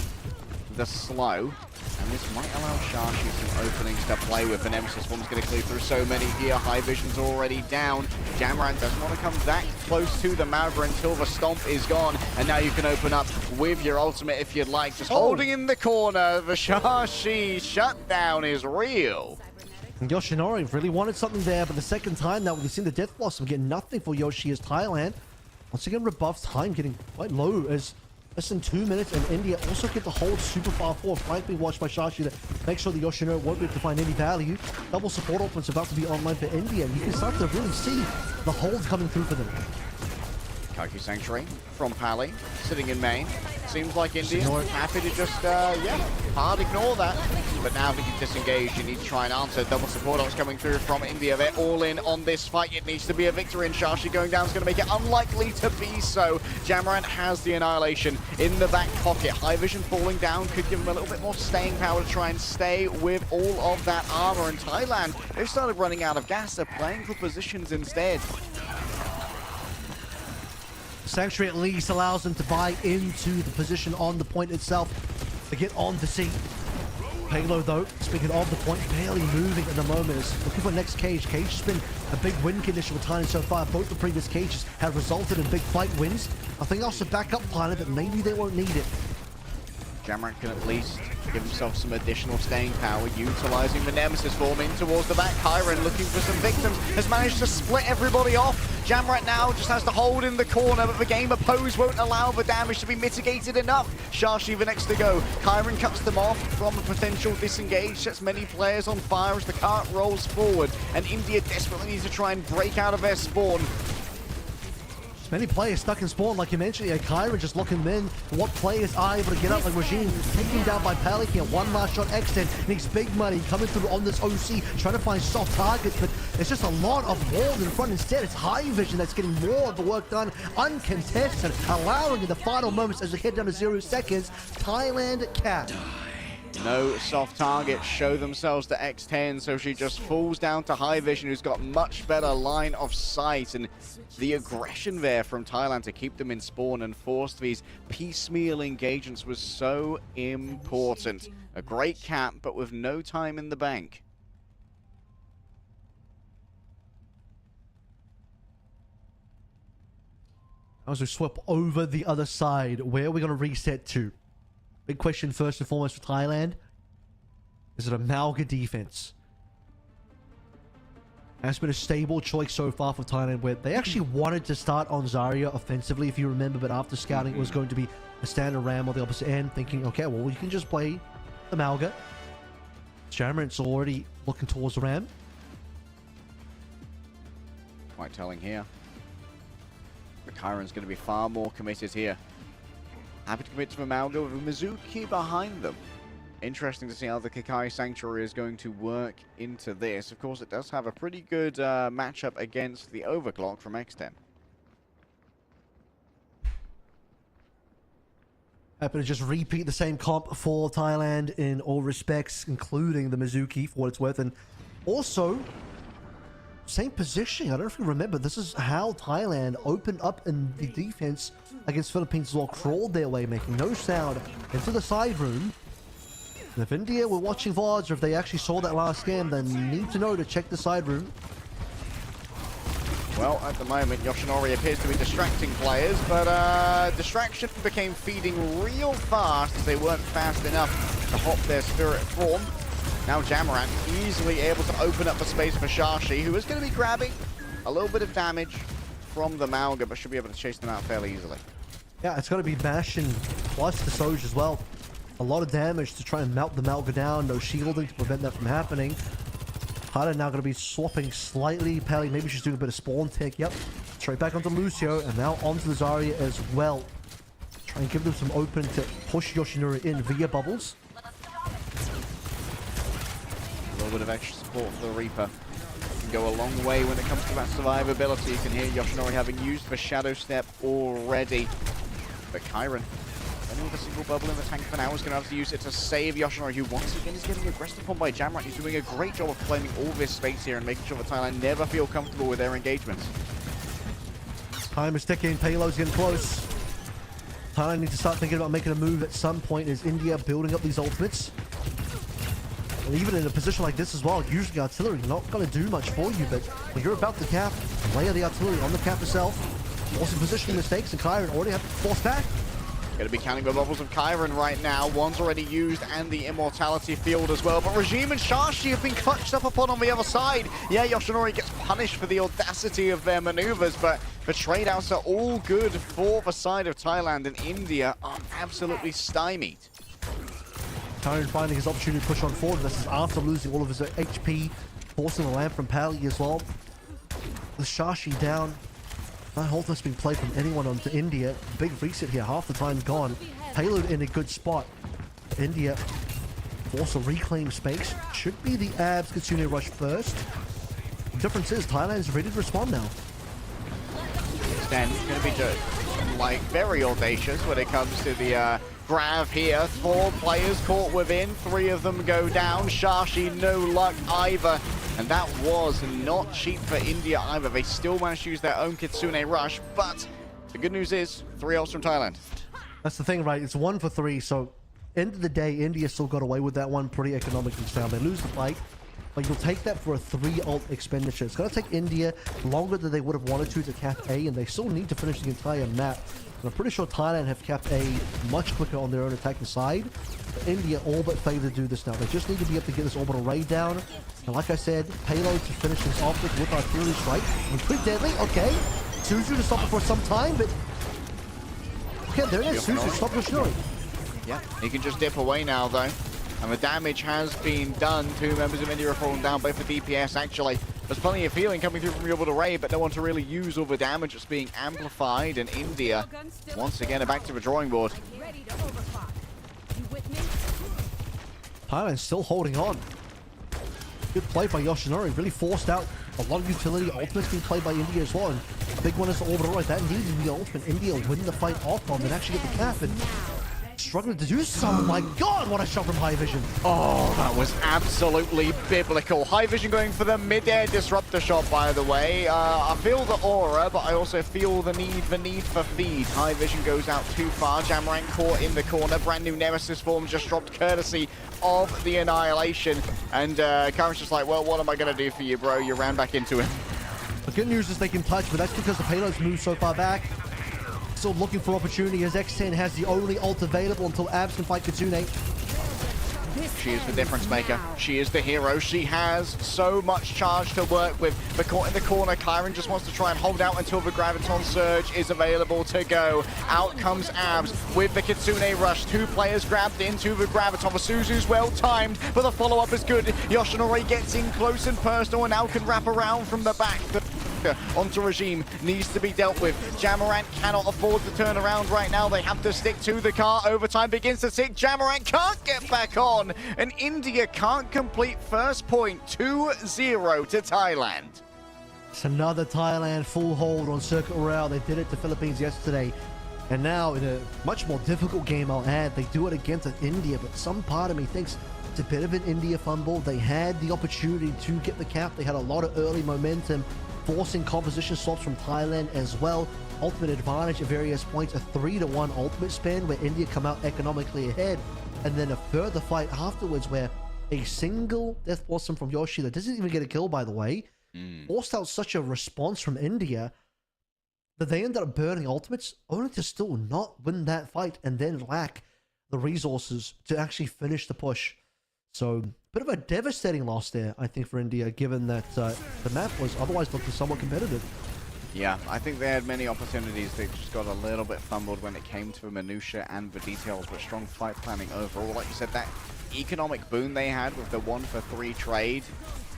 S1: the slow. And this might allow Shashi some openings to play with. And Nemesis one's going to clear through so many here. High Vision's already down. Jamran doesn't want to come that close to the Mauga until the stomp is gone. And now you can open up with your ultimate if you'd like. Just holding in the corner. The Shashi shutdown is real.
S3: And Yoshinori really wanted something there, but the second time now we've seen the Death Blossom get nothing for Yoshi as Thailand. Once again, rebuffed time getting quite low as less than 2 minutes, and India also get the hold super far forward. Flank being watched by Shashi to make sure the Yoshinori won't be able to find any value. Double support offense about to be online for India, and you can start to really see the hold coming through for them.
S1: Kaiku Sanctuary from Pally, sitting in main. Seems like India happy to just, hard ignore that. But now that you've disengaged, you need to try and answer. Double support ops coming through from India. They're all in on this fight. It needs to be a victory, and Shashi going down is going to make it unlikely to be so. Jamran has the Annihilation in the back pocket. High Vision falling down could give him a little bit more staying power to try and stay with all of that armor. And Thailand, they've started running out of gas. They're playing for positions instead.
S3: Sanctuary at least allows them to buy into the position on the point itself to get on the seat. Payload though, speaking of the point, barely moving at the moment. Is looking for next cage. Cage has been a big win condition with Thailand so far. Both the previous cages have resulted in big fight wins. I think also back up Thailand, but maybe they won't need it.
S1: Jamran can at least give himself some additional staying power, utilizing the Nemesis form in towards the back. Kyron looking for some victims, has managed to split everybody off. Jamrat now just has to hold in the corner, but the game opposed won't allow the damage to be mitigated enough. Shashi the next to go. Kyron cuts them off from a potential disengage, sets many players on fire as the cart rolls forward, and India desperately needs to try and break out of their spawn.
S3: Many players stuck in spawn, like you mentioned. Yeah, Kyra just looking in. What players are able to get up, like Regime taking down by Pelican. One last shot, Extend. Needs big money coming through on this OC, trying to find soft targets, but it's just a lot of walls in front. Instead, it's High Vision that's getting more of the work done, uncontested, allowing in the final moments as we head down to 0 seconds. Thailand cap.
S1: No soft targets show themselves to X10, so she just falls down to High Vision, who's got much better line of sight. And the aggression there from Thailand to keep them in spawn and force these piecemeal engagements was so important. A great cap, but with no time in the bank.
S3: As we swap over the other side, where are we going to reset to? Big question first and foremost for Thailand. Is it a Malga defense? That's been a stable choice so far for Thailand, where they actually wanted to start on Zarya offensively, if you remember, but after scouting it was going to be a standard Ram on the opposite end, thinking, okay, well, we can just play the Malga. Jamran's already looking towards the Ram.
S1: Quite telling here. But Kyron's going to be far more committed here. Happy to commit to Malga with a Mizuki behind them. Interesting to see how the Kakai Sanctuary is going to work into this. Of course, it does have a pretty good matchup against the Overclock from X10.
S3: Happy to just repeat the same comp for Thailand in all respects, including the Mizuki, for what it's worth. And also, same positioning. I don't know if you remember, this is how Thailand opened up in the defense against Philippines as well. Crawled their way, making no sound, into the side room. And if India were watching VODs, or if they actually saw that last game, then need to know to check the side room.
S1: Well, at the moment, Yoshinori appears to be distracting players, but distraction became feeding real fast as they weren't fast enough to hop their spirit form. Now Jamaran easily able to open up the space for Shashi, who is going to be grabbing a little bit of damage from the Malga, but should be able to chase them out fairly easily.
S3: Yeah, it's going to be Bash and plus the Soj as well. A lot of damage to try and melt the Malga down. No shielding to prevent that from happening. Hada now going to be swapping slightly. Pally, maybe she's doing a bit of spawn tech. Yep. Straight back onto Lucio, and now onto the Zarya as well. Try and give them some open to push Yoshinori in via bubbles.
S1: A little bit of extra support for the Reaper. Can go a long way when it comes to that survivability. You can hear Yoshinori having used the Shadow Step already. But Kyron, only with a single bubble in the tank for now, is going to have to use it to save Yoshinori, who once again is getting aggressed upon by Jamrat. He's doing a great job of claiming all this space here and making sure that Thailand never feel comfortable with their engagements.
S3: Time is ticking. Payload's getting close. Thailand need to start thinking about making a move at some point. Is India building up these ultimates? And even in a position like this as well, usually artillery not going to do much for you, but when you're about the cap, layer the artillery on the cap itself, forcing positioning mistakes, and Kyron already have to force back.
S1: Going to be counting the levels of Kyron right now. One's already used, and the Immortality Field as well. But Regime and Shashi have been clutched up upon on the other side. Yeah, Yoshinori gets punished for the audacity of their maneuvers, but the trade-outs are all good for the side of Thailand, and India are absolutely stymied.
S3: Kyron finding his opportunity to push on forward. This is after losing all of his HP, forcing the lamp from Pally as well. With Shashi down. That ult has been played from anyone onto India. Big reset here, half the time gone. Payload in a good spot. India also reclaim space. Should be the Abs Kitsune rush first. The difference is Thailand's ready to respond now.
S1: Then going to be just like very audacious when it comes to the grab here. 4 players caught within, 3 of them go down. Shashi no luck either, and that was not cheap for India either. They still managed to use their own Kitsune rush, but the good news is 3 ults from Thailand.
S3: That's the thing, right? It's 1 for 3, so end of the day, India still got away with that one pretty economically sound. They lose the fight, but you'll take that for a 3 ult expenditure. It's going to take India longer than they would have wanted to cap A, and they still need to finish the entire map. And I'm pretty sure Thailand have capped A much quicker on their own attacking side. But India all but favor to do this now. They just need to be able to get this orbital raid down. And like I said, payload to finish this off with artillery strike. And quick deadly, okay. Suzu to stop it for some time, but... Okay, there it is. Suzu, stop Yoshinori.
S1: Yeah, he can just dip away now though. And the damage has been done. 2 members of India have fallen down, both for DPS actually. There's plenty of healing coming through from the orbital raid, but no one to really use all the damage that's being amplified. And India, once again, are back to the drawing board.
S3: Thailand's still holding on. Good play by Yoshinori. Really forced out a lot of utility. Ultimate's being played by India as well. And big one is the orbital raid. That needed to be the ultimate. India win the fight off on and actually get the cap. And struggling to do so. My God, what a shot from High Vision.
S1: Oh, that was absolutely biblical. High Vision going for the mid-air disruptor shot, by the way. I feel the aura, but I also feel the need for feed. High Vision goes out too far. Jamarant caught in the corner. Brand new Nemesis form just dropped courtesy of the Annihilation. And Karen's just like, well, what am I going to do for you, bro? You ran back into him.
S3: The good news is they can touch, but that's because the payload's moved so far back. Still looking for opportunity as X10 has the only ult available until Abs can fight Kitsune.
S1: She is the difference maker. She is the hero. She has so much charge to work with. But caught in the corner, Kyron just wants to try and hold out until the Graviton Surge is available to go. Out comes Abs with the Kitsune Rush. 2 players grabbed into the Graviton. The Suzu's well timed, but the follow-up is good. Yoshinori gets in close and personal and now can wrap around from the back. Onto Regime needs to be dealt with. Jamarant cannot afford to turn around right now. They have to stick to the car. Overtime begins to tick. Jamarant can't get back on, and India can't complete first point. 2-0 to Thailand.
S3: It's another Thailand full hold on Circuit Royale. They did it to Philippines yesterday, and now in a much more difficult game, I'll add, they do it against India. But some part of me thinks it's a bit of an India fumble. They had the opportunity to get the cap. They had a lot of early momentum, forcing composition swaps from Thailand as well. Ultimate advantage at various points, a 3-to-1 ultimate spin where India come out economically ahead, and then a further fight afterwards where a single death blossom from Yoshi that doesn't even get a kill, by the way, forced out such a response from India that they ended up burning ultimates only to still not win that fight and then lack the resources to actually finish the push. So, bit of a devastating loss there, I think, for India, given that the map was otherwise looking somewhat competitive.
S1: Yeah, I think they had many opportunities. They just got a little bit fumbled when it came to the minutiae and the details, but strong fight planning overall. Like you said, that economic boon they had with the 1-for-3 trade,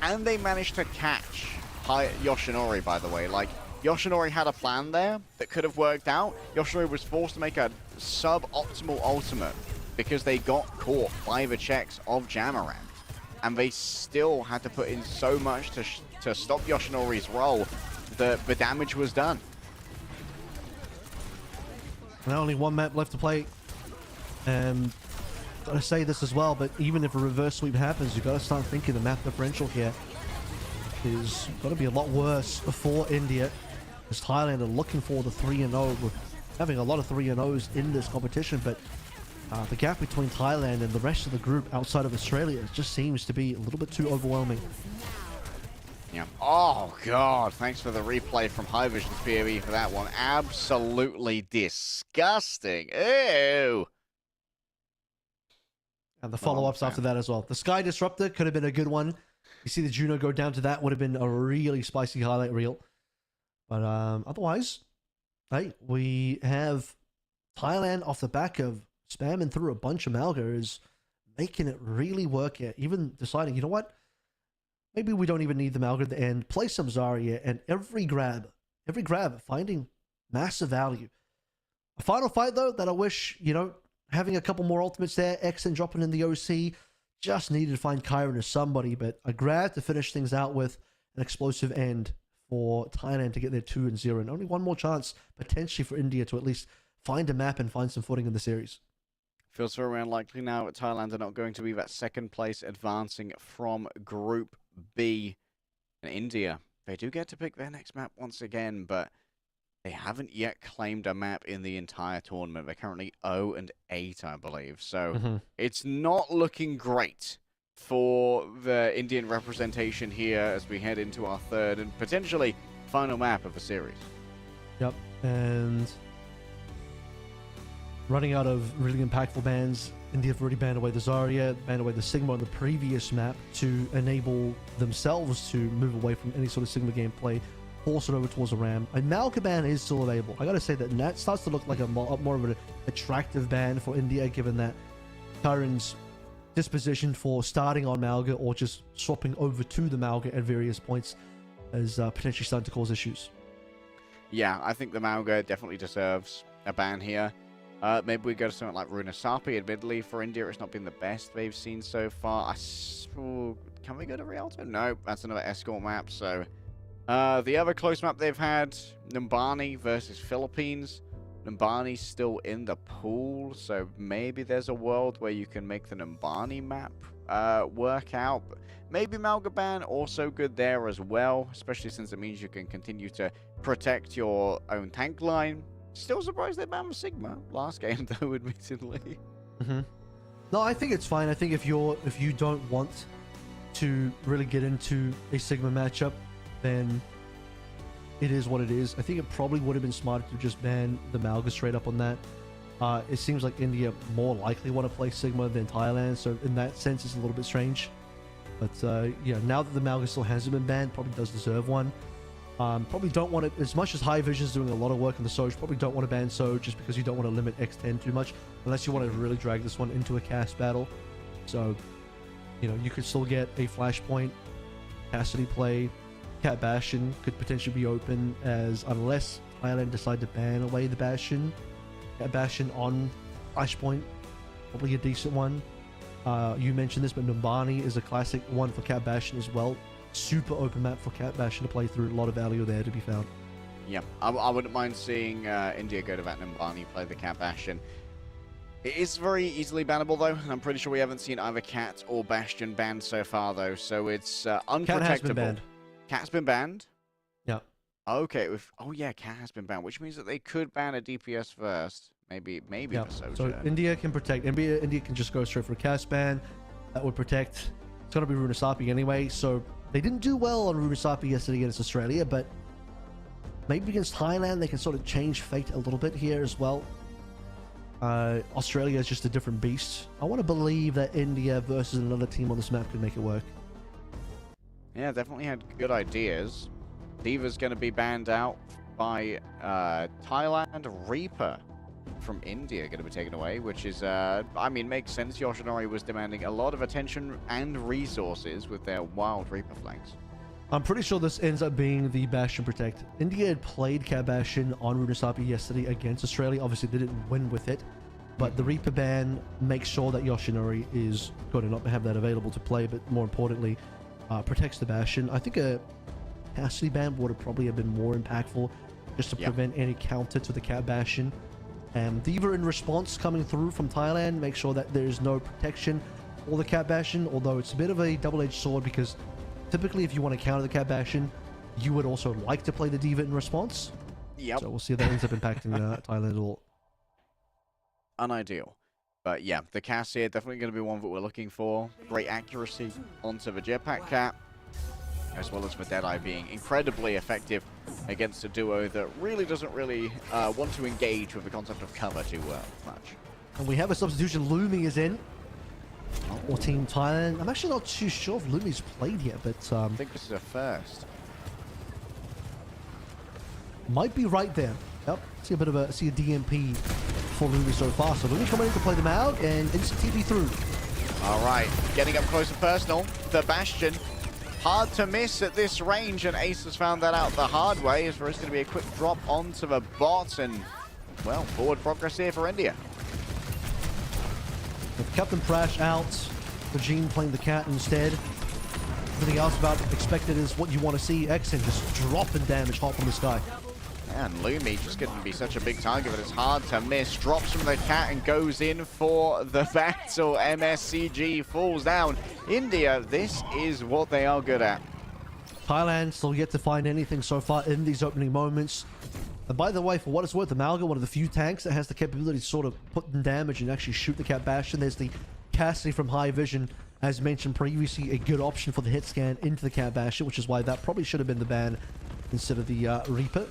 S1: and they managed to catch Yoshinori, by the way. Like, Yoshinori had a plan there that could have worked out. Yoshinori was forced to make a suboptimal ultimate because they got caught by the checks of Jamarant, and they still had to put in so much to stop Yoshinori's roll that the damage was done.
S3: Now only 1 map left to play. Gotta say this as well, but even if a reverse sweep happens, you gotta start thinking the map differential here is gonna be a lot worse for India. Because Thailand are looking for the 3-0. We're having a lot of 3-0s in this competition, but the gap between Thailand and the rest of the group outside of Australia just seems to be a little bit too overwhelming.
S1: Yeah. Oh, God. Thanks for the replay from High Vision's POV for that one. Absolutely disgusting. Ew.
S3: And the follow-ups after that as well. The Sky Disruptor could have been a good one. You see the Juno go down to that would have been a really spicy highlight reel. But otherwise, hey, we have Thailand off the back of spamming through a bunch of Malgos, making it really work here. Even deciding, you know what? Maybe we don't even need the Malga at the end. Play some Zarya, and every grab, finding massive value. A final fight, though, that I wish, you know, having a couple more ultimates there, X and dropping in the OC, just needed to find Kyron or somebody, but a grab to finish things out with an explosive end for Thailand to get their 2-0, and only one more chance, potentially, for India to at least find a map and find some footing in the series.
S1: Feels very unlikely now that Thailand are not going to be that second place advancing from Group B. And India, they do get to pick their next map once again, but they haven't yet claimed a map in the entire tournament. They're currently 0-8, I believe. So it's not looking great for the Indian representation here as we head into our third and potentially final map of the series.
S3: Yep, and running out of really impactful bans. India have already banned away the Zarya, banned away the Sigma on the previous map to enable themselves to move away from any sort of Sigma gameplay, force it over towards a Ram. A Malka ban is still available. I gotta say that starts to look like a more of an attractive ban for India, given that Kyron's disposition for starting on Malga or just swapping over to the Malga at various points is potentially starting to cause issues.
S1: Yeah, I think the Malga definitely deserves a ban here. Maybe we go to something like Runasapi. Admittedly, for India, it's not been the best they've seen so far. Can we go to Rialto? No, that's another escort map. So the other close map they've had, Numbani versus Philippines. Numbani's still in the pool, so maybe there's a world where you can make the Numbani map work out. Maybe Malgaban also good there as well, especially since it means you can continue to protect your own tank line. Still surprised they banned Sigma last game, though, admittedly.
S3: No, I think it's fine. I think if you don't want to really get into a Sigma matchup, then it is what it is. I think it probably would have been smarter to just ban the Malga straight up on that. It seems like India more likely want to play Sigma than Thailand, so in that sense, it's a little bit strange. But yeah, now that the Malga still hasn't been banned, probably does deserve one. Probably don't want it, as much as High Vision is doing a lot of work on the Soj, probably don't want to ban Soj just because you don't want to limit X10 too much, unless you want to really drag this one into a cast battle. So, you know, you could still get a Flashpoint, Cassidy play, Cat Bastion could potentially be open, as unless Thailand decide to ban away the Bastion, Cat Bastion on Flashpoint, probably a decent one. You mentioned this, but Numbani is a classic one for Cat Bastion as well. Super open map for Cat Bastion to play through. A lot of value there to be found.
S1: Yeah, I wouldn't mind seeing India go to that Numbani, play the Cat Bastion. It is very easily bannable, though. I'm pretty sure we haven't seen either Cat or Bastion banned so far, though, so it's unprotectable.
S3: Cat has been banned.
S1: Cat's been banned?
S3: Yeah.
S1: Okay. Oh, yeah, Cat has been banned, which means that they could ban a DPS first. Maybe
S3: Yeah.
S1: the Soja.
S3: So India can protect. India can just go straight for a cast ban. That would protect. It's going to be Runasapi anyway, so they didn't do well on Runasapi yesterday against Australia, but maybe against Thailand they can sort of change fate a little bit here as well. Australia is just a different beast. I want to believe that India versus another team on this map could make it work.
S1: Yeah, definitely had good ideas. Diva's going to be banned out by Thailand. Reaper from India going to be taken away, which is, I mean, makes sense. Yoshinori was demanding a lot of attention and resources with their wild Reaper flanks.
S3: I'm pretty sure this ends up being the Bastion Protect. India had played Cat Bastion on Runasapi yesterday against Australia. Obviously, they didn't win with it, but the Reaper ban makes sure that Yoshinori is going to not have that available to play, but more importantly, protects the Bastion. I think a Cassidy ban would have probably have been more impactful just to prevent any counter to the Cat Bastion. And Diva in response coming through from Thailand makes sure that there's no protection for the Cat Bastion, although it's a bit of a double-edged sword because typically if you want to counter the Cat Bastion, you would also like to play the Diva in response.
S1: Yep.
S3: So we'll see if that ends up impacting Thailand at all.
S1: Unideal. But yeah, the cast here definitely going to be one that we're looking for. Great accuracy onto the jetpack cap, as well as the Deadeye being incredibly effective against a duo that really doesn't want to engage with the concept of cover too much.
S3: And we have a substitution. Lumi is in. Or Team Thailand. I'm actually not too sure if Lumi's played yet, but
S1: I think this is a first.
S3: Might be right there. Yep. See a DMP for Lumi so far. So Lumi coming in to play them out and instant TP through.
S1: All right, getting up close and personal. The Bastion, hard to miss at this range, and Ace has found that out the hard way. As there is going to be a quick drop onto the bot, and well, forward progress here for India.
S3: With Captain Prash out, Regime playing the cat instead. Everything else about expected is what you want to see. Exen just dropping damage hot from the sky.
S1: And Lumi just going to be such a big target that it's hard to miss. Drops from the cat and goes in for the battle. MSCG falls down. India, this is what they are good at.
S3: Thailand still yet to find anything so far in these opening moments. And by the way, for what it's worth, Amalga, one of the few tanks that has the capability to sort of put in damage and actually shoot the Cat Bastion. There's the Cassidy from High Vision, as mentioned previously, a good option for the hit scan into the Cat Bastion, which is why that probably should have been the ban instead of the Reaper.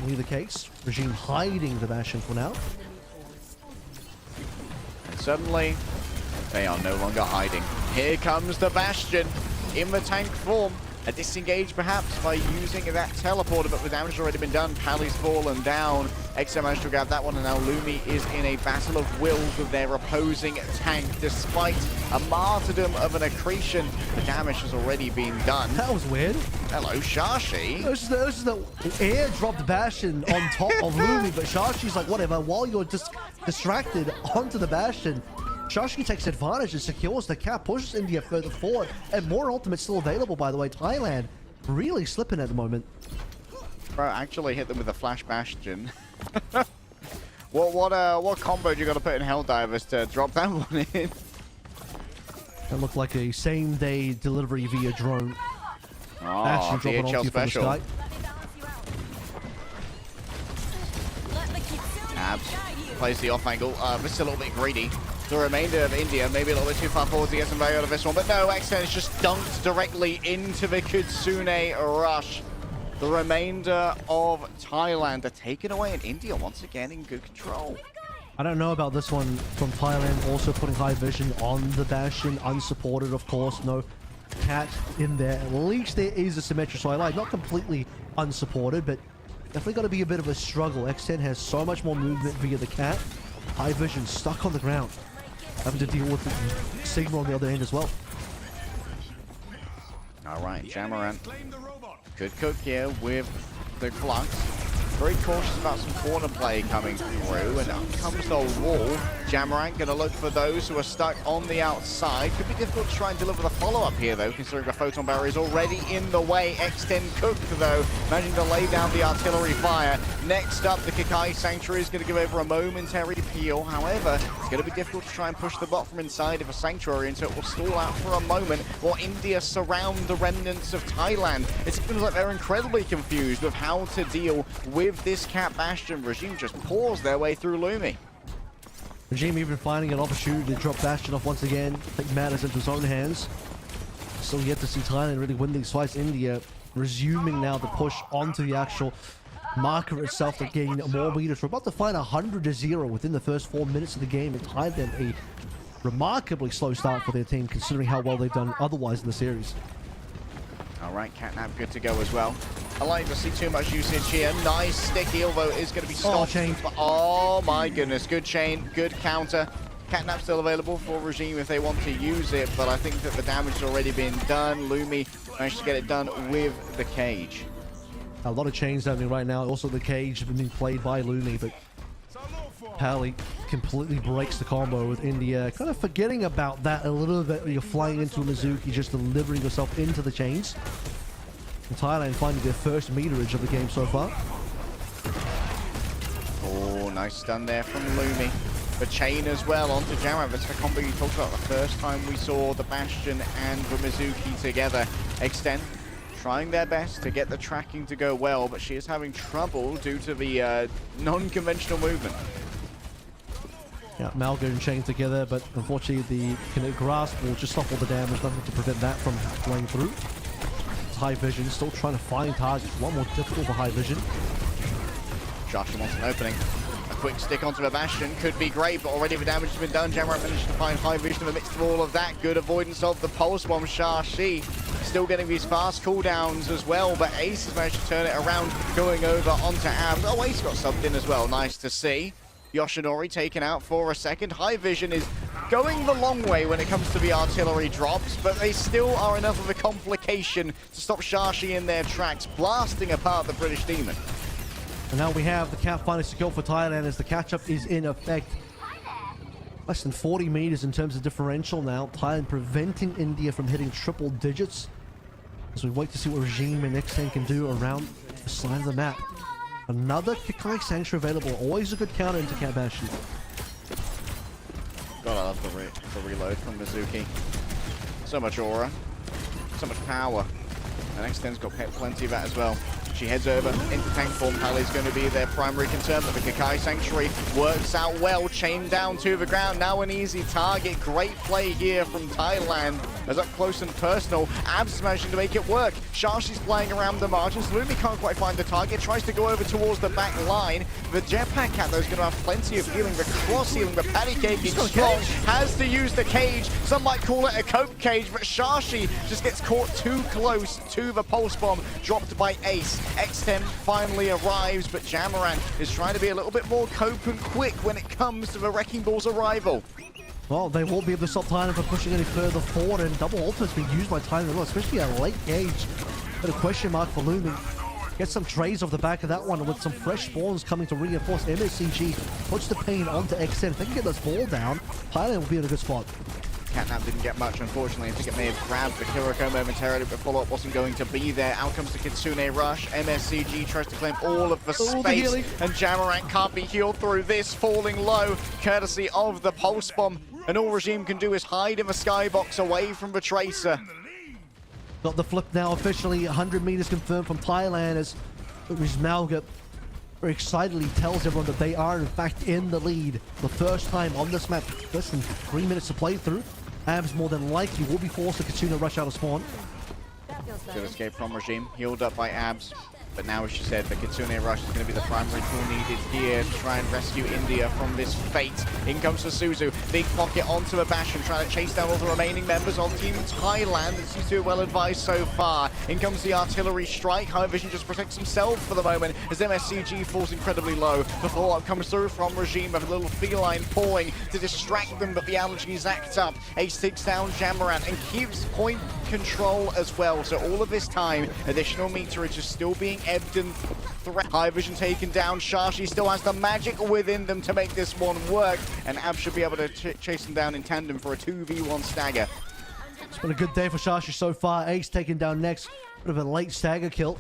S3: In either case, Regime hiding the Bastion for now.
S1: And suddenly, they are no longer hiding. Here comes the Bastion in the tank form. A disengage perhaps by using that teleporter, but the damage has already been done. Pally's fallen down. XM managed to grab that one, and now Lumi is in a battle of wills with their opposing tank. Despite a martyrdom of an accretion, the damage has already been done.
S3: That was weird.
S1: Hello, Shashi.
S3: This is the airdropped Bastion on top of Lumi, but Shashi's like, whatever, while you're just distracted onto the Bastion, Shashi takes advantage and secures the cap, pushes India further forward, and more ultimates still available, by the way. Thailand really slipping at the moment.
S1: Bro, actually hit them with a flash Bastion. What combo do you got to put in Helldivers to drop that one in?
S3: That looked like a same-day delivery via drone.
S1: Oh,
S3: Bastion dropping
S1: DHL
S3: onto you from the
S1: special.
S3: sky.
S1: Abs plays the off angle. This is a little bit greedy. The remainder of India, maybe a little bit too far forward to get some value out of this one, but no, XN is just dunked directly into the Kitsune rush. The remainder of Thailand are taken away, and India once again in good control.
S3: I don't know about this one from Thailand, also putting High Vision on the Bastion, unsupported, of course, no cat in there. At least there is a symmetric, so I like, not completely unsupported, but definitely got to be a bit of a struggle. X10 has so much more movement via the cat. High Vision stuck on the ground, having to deal with the Sigma on the other end as well.
S1: All right, Jamarant. Good cook here with the Flux. Very cautious about some corner play coming through, and up comes the wall. Jamarant gonna look for those who are stuck on the outside. Could be difficult to try and deliver the follow-up here, though, considering the photon barrier is already in the way. X10 cooked, though, managing to lay down the artillery fire. Next up, the Kakai Sanctuary is gonna give over a momentary peel. However, it's gonna be difficult to try and push the bot from inside of a Sanctuary, and so it will stall out for a moment while India surround the remnants of Thailand. It seems like they're incredibly confused with how to deal with this Cat Bastion. Regime just pours their way through Lumi.
S3: Regime even finding an opportunity to drop Bastion off once again, take matters into his own hands. Still yet to see Thailand really win these fights. India resuming now the push onto the actual marker itself to gain more meters. We're about to find 100-0 within the first 4 minutes of the game, and Thailand a remarkably slow start for their team considering how well they've done otherwise in the series.
S1: All right, Catnap good to go as well. I like to see too much usage here. Nice stick heal, though, is going to be stopped.
S3: Chain.
S1: Oh my goodness, good chain, good counter. Catnap still available for Regime if they want to use it, but I think that the damage has already been done. Lumi managed to get it done with the cage.
S3: A lot of chains happening right now. Also, the cage being played by Lumi, but Pally completely breaks the combo with India. Kind of forgetting about that a little bit. You're flying into a Mizuki, just delivering yourself into the chains. And Thailand finding their first meterage of the game so far.
S1: Oh, nice stun there from Lumi. The chain as well onto Jamarant. That's the combo you talked about the first time we saw the Bastion and the Mizuki together. Extend trying their best to get the tracking to go well, but she is having trouble due to the non-conventional movement.
S3: Yeah, Malga and Chain together, but unfortunately the Kinetic Grasp will just stop all the damage, nothing to prevent that from playing through. It's High Vision, still trying to find targets, a lot more difficult for High Vision.
S1: Joshua wants an opening. A quick stick onto the Bastion could be great, but already the damage has been done. Jammer managed to find High Vision in the midst of all of that. Good avoidance of the Pulse Bomb. Shashi still getting these fast cooldowns as well, but Ace has managed to turn it around, going over onto Abs. Oh, Ace got subbed in as well. Nice to see. Yoshinori taken out for a second. High Vision is going the long way when it comes to the artillery drops, but they still are enough of a complication to stop Shashi in their tracks, blasting apart the British Demon.
S3: And now we have the cap finally secured for Thailand as the catch-up is in effect. Less than 40 meters in terms of differential now. Thailand preventing India from hitting triple digits. As we wait to see what Regime and Xen can do around the side of the map. Another Kikai Sanctuary available. Always a good counter into Cat Bastion.
S1: God, I love the reload from Mizuki. So much aura. So much power. And Xten's got plenty of that as well. She heads over into tank form. Pali's going to be their primary concern, but the Kikai Sanctuary works out well. Chained down to the ground. Now an easy target. Great play here from Thailand. As up close and personal, Abs managing to make it work. Shashi's playing around the margins. Lumi can't quite find the target. Tries to go over towards the back line. The Jetpack Cat, though, is going to have plenty of healing. The cross healing, the patty caking strong. Has to use the cage. Some might call it a cope cage, but Shashi just gets caught too close to the pulse bomb. Dropped by Ace. X10 finally arrives, but Jamaran is trying to be a little bit more cope and quick when it comes to the Wrecking Ball's arrival.
S3: Well, they won't be able to stop Thailand from pushing any further forward, and double ult has been used by Thailand as well, especially a late gauge. But a question mark for Lumi. Get some trades off the back of that one with some fresh spawns coming to reinforce. MSCG puts the pain onto X10. If they can get this ball down, Thailand will be in a good spot.
S1: Catnap didn't get much, unfortunately. I think it may have grabbed the Kiriko momentarily, but follow-up wasn't going to be there. Out comes the Kitsune Rush. MSCG tries to claim all of the space, and Jamaran can't be healed through this, falling low, courtesy of the Pulse Bomb. And all Regime can do is hide in the skybox away from the Tracer.
S3: Got the flip now officially. 100 meters confirmed from Thailand as Malga very excitedly tells everyone that they are in fact in the lead. The first time on this map, less than 3 minutes to play through. Abs more than likely will be forced to Kitsune rush out of spawn.
S1: Good escape from Regime, healed up by Abs. But now, as she said, the Kitsune Rush is going to be the primary tool needed here to try and rescue India from this fate. In comes the Suzu. Big pocket onto the Bastion, trying to chase down all the remaining members of Team Thailand. It seems to be well advised so far. In comes the artillery strike. High Vision just protects himself for the moment as MSCG falls incredibly low. The follow-up comes through from Regime with a little feline pawing to distract them, but the allergies act up. Ace takes down Jamaran and keeps point control as well. So all of this time, additional meterage is still being ebbed and High Vision taken down. Shashi still has the magic within them to make this one work, and Ab should be able to chase them down in tandem for a 2v1 stagger.
S3: It's been a good day for Shashi so far. Ace taken down next. Bit of a late stagger kill.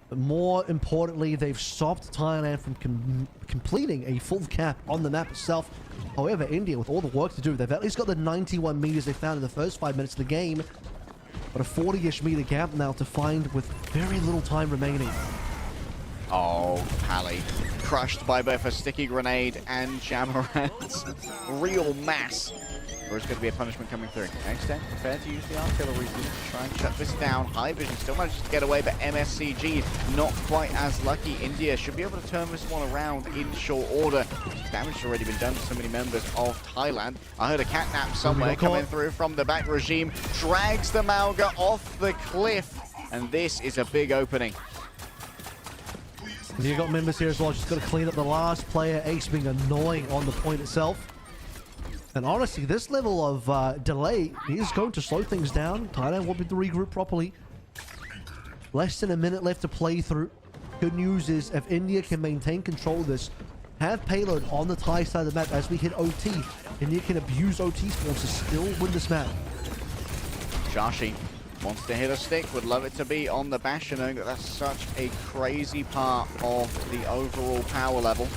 S3: But more importantly, they've stopped Thailand from completing a full cap on the map itself. However, India, with all the work to do, they've at least got the 91 meters they found in the first 5 minutes of the game. But a 40-ish meter gap now to find with very little time remaining.
S1: Oh, Pally. Crushed by both a sticky grenade and Jamaran's real mass. Or is going to be a punishment coming through? Extent, prepared to use the artillery to try and shut this down. High Vision still manages to get away, but MSCG not quite as lucky. India should be able to turn this one around in short order. Damage has already been done to so many members of Thailand. I heard a catnap somewhere coming through from the back. Regime drags the Malga off the cliff, and this is a big opening.
S3: You got members here as well, just got to clean up the last player. Ace being annoying on the point itself. And honestly, this level of delay is going to slow things down. Thailand will be to regroup properly. Less than a minute left to play through. Good news is, if India can maintain control of this, have payload on the Thai side of the map as we hit OT, India can abuse OT spawns to still win this map.
S1: Shashi wants to hit a stick, would love it to be on the Bastion, knowing that that's such a crazy part of the overall power level.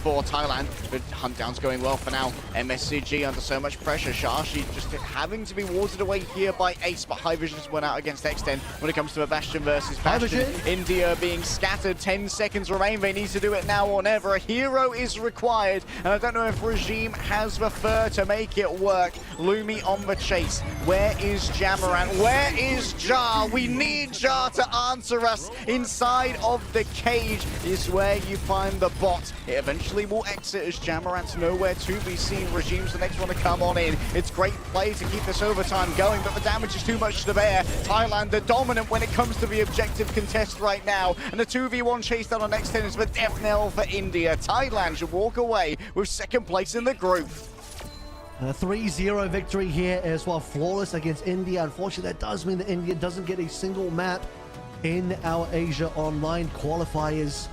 S1: for Thailand, but hunt down's going well for now. MSCG under so much pressure. Shashi just having to be watered away here by Ace, but High Vision's went out against X10 when it comes to a Bastion versus Bastion. India being scattered, 10 seconds remain. They need to do it now or never. A hero is required, and I don't know if Regime has the fur to make it work. Lumi on the chase. Where is Jamarant? Where is Jar? We need Jar to answer us. Inside of the cage is where you find the bot. It eventually will exit as Jamarant's nowhere to be seen. Regime's the next one to come on in. It's great play to keep this overtime going, but the damage is too much to bear. Thailand are dominant when it comes to the objective contest right now, and the 2v1 chase down on X10 is the death knell for India. Thailand should walk away with second place in the group.
S3: A 3-0 victory here as well, flawless against India. Unfortunately, that does mean that India doesn't get a single map in our Asia Online Qualifiers.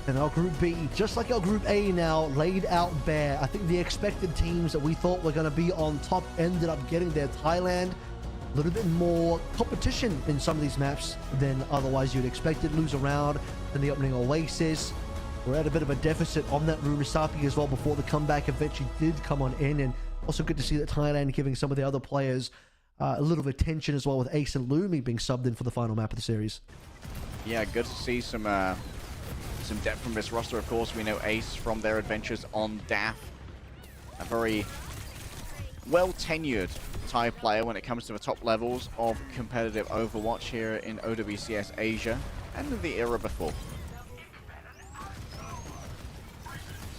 S3: And our Group B, just like our Group A now, laid out bare. I think the expected teams that we thought were going to be on top ended up getting there. Thailand, a little bit more competition in some of these maps than otherwise you'd expected. Lose a round in the opening Oasis. We're at a bit of a deficit on that Rumisapi as well before the comeback eventually did come on in. And also good to see that Thailand giving some of the other players a little bit of attention as well, with Ace and Lumi being subbed in for the final map of the series.
S1: Yeah, good to see some depth from this roster. Of course, we know Ace from their adventures on DAF. A very well-tenured Thai player when it comes to the top levels of competitive Overwatch here in OWCS Asia and in the era before.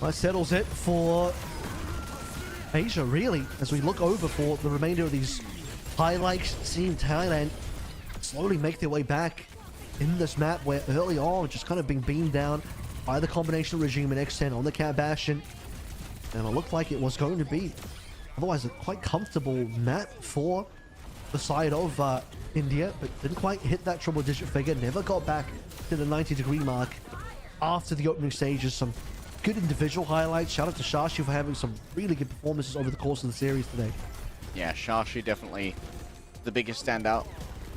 S3: That settles it for Asia, really, as we look over for the remainder of these highlights, seeing Thailand slowly make their way back in this map, where early on just kind of being beamed down by the combination of Regime and X10 on the Cat Bastion, and it looked like it was going to be otherwise a quite comfortable map for the side of India, but didn't quite hit that triple digit figure, never got back to the 90-degree mark after the opening stages. Some good individual highlights. Shout out to Shashi for having some really good performances over the course of the series today.
S1: Yeah, Shashi definitely the biggest standout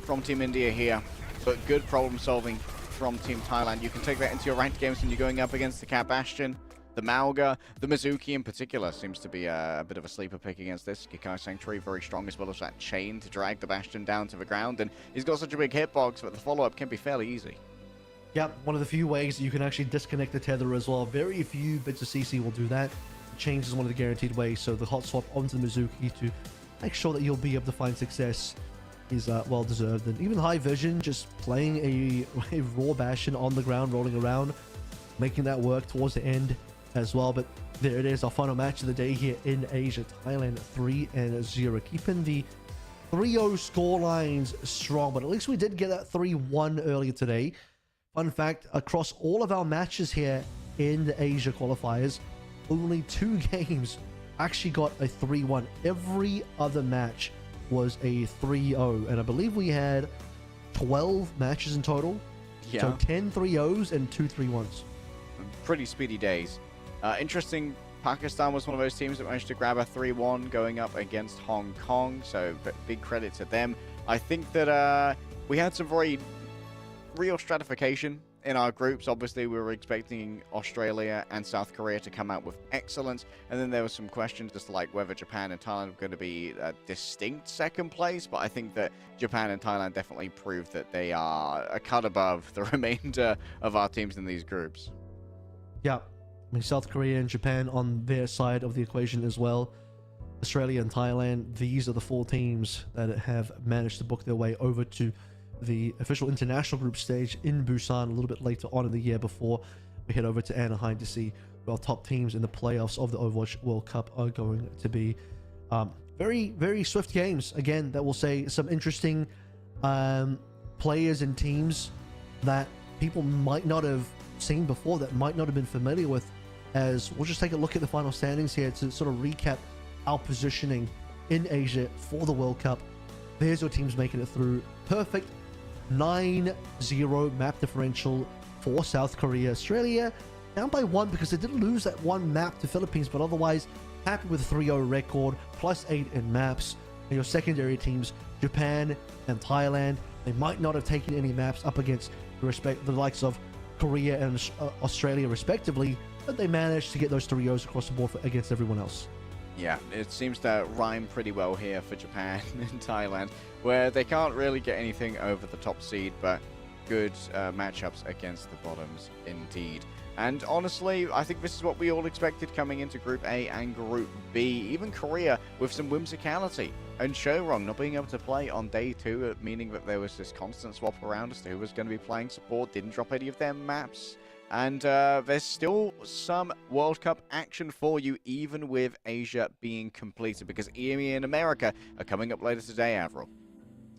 S1: from Team India here, but good problem solving from Team Thailand. You can take that into your ranked games when you're going up against the Cat Bastion, the Mauga, the Mizuki in particular seems to be a bit of a sleeper pick against this. Gikai Sanctuary very strong, as well as that chain to drag the Bastion down to the ground, and he's got such a big hitbox that the follow-up can be fairly easy.
S3: Yep, one of the few ways that you can actually disconnect the tether as well. Very few bits of CC will do that. Change is one of the guaranteed ways, so the hot swap onto the Mizuki to make sure that you'll be able to find success is well deserved. And even High Vision just playing a raw Bastion on the ground, rolling around, making that work towards the end as well. But there it is, our final match of the day here in Asia. Thailand 3-0, keeping the 3-0 score lines strong, but at least we did get that 3-1 earlier today. Fun fact, across all of our matches here in the Asia qualifiers, only 2 games actually got a 3-1. Every other match was a 3-0, and I believe we had 12 matches in total.
S1: Yeah.
S3: So 10 3-0s and 2 3-1s.
S1: Pretty speedy days. Interesting, Pakistan was one of those teams that managed to grab a 3-1 going up against Hong Kong, so big credit to them. I think that we had some very real stratification in our groups. Obviously, we were expecting Australia and South Korea to come out with excellence, and then there were some questions just like whether Japan and Thailand were going to be a distinct second place, but I think that Japan and Thailand definitely proved that they are a cut above the remainder of our teams in these groups.
S3: Yeah, I mean, South Korea and Japan on their side of the equation as well. Australia and Thailand, these are the 4 teams that have managed to book their way over to the official international group stage in Busan a little bit later on in the year, before we head over to Anaheim to see who our top teams in the playoffs of the Overwatch World Cup are going to be. Very, very swift games. Again, that will say some interesting players and teams that people might not have seen before, that might not have been familiar with, as we'll just take a look at the final standings here to sort of recap our positioning in Asia for the World Cup. There's your teams making it through. Perfect 9-0 map differential for South Korea. Australia down by 1 because they did lose that 1 map to Philippines, but otherwise happy with a 3-0 record, +8 in maps. And your secondary teams, Japan and Thailand, they might not have taken any maps up against the likes of Korea and Australia respectively, but they managed to get those 3-0s across the board against everyone else.
S1: Yeah, it seems to rhyme pretty well here for Japan and Thailand, where they can't really get anything over the top seed, but good matchups against the bottoms indeed. And honestly, I think this is what we all expected coming into Group A and Group B. Even Korea with some whimsicality. And Showrong not being able to play on day 2, meaning that there was this constant swap around as to who was going to be playing support, didn't drop any of their maps. And there's still some World Cup action for you, even with Asia being completed, because EMEA and America are coming up later today, Avril.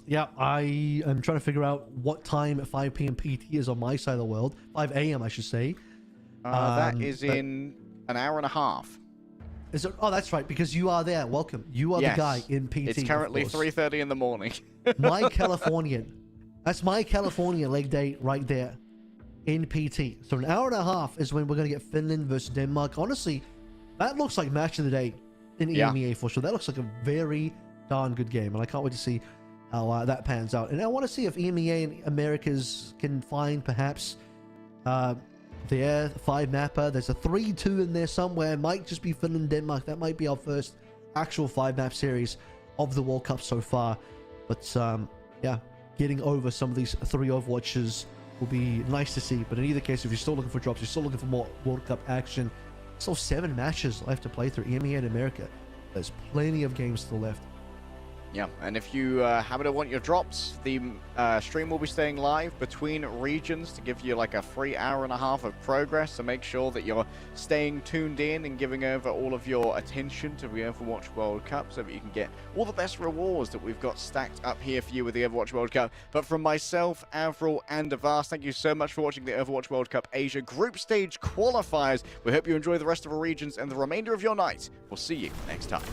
S3: Yeah, I am trying to figure out what time at 5 p.m. PT is on my side of the world. 5 a.m. I should say.
S1: That is in an hour and a half.
S3: Is it? Oh, that's right, because you are there. Welcome. You are
S1: Yes.
S3: the guy in PT.
S1: It's currently 3:30 in the morning.
S3: My Californian. That's my California leg day right there in PT. So an hour and a half is when we're going to get Finland versus Denmark. Honestly, that looks like match of the day in EMEA for sure. That looks like a very darn good game, and I can't wait to see how that pans out. And I want to see if EMEA and Americas can find perhaps their 5-mapper. There's a 3-2 in there somewhere. It might just be Finland, Denmark. That might be our first actual 5-map series of the World Cup so far. But yeah, getting over some of these 3 Overwatches will be nice to see. But in either case, if you're still looking for drops, you're still looking for more World Cup action, still 7 matches left to play through EMEA and America. There's plenty of games still left.
S1: Yeah, and if you happen to want your drops, the stream will be staying live between regions to give you like a free hour and a half of progress, so make sure that you're staying tuned in and giving over all of your attention to the Overwatch World Cup so that you can get all the best rewards that we've got stacked up here for you with the Overwatch World Cup. But from myself, Avril, and Avast, thank you so much for watching the Overwatch World Cup Asia Group Stage Qualifiers. We hope you enjoy the rest of our regions and the remainder of your night. We'll see you next time.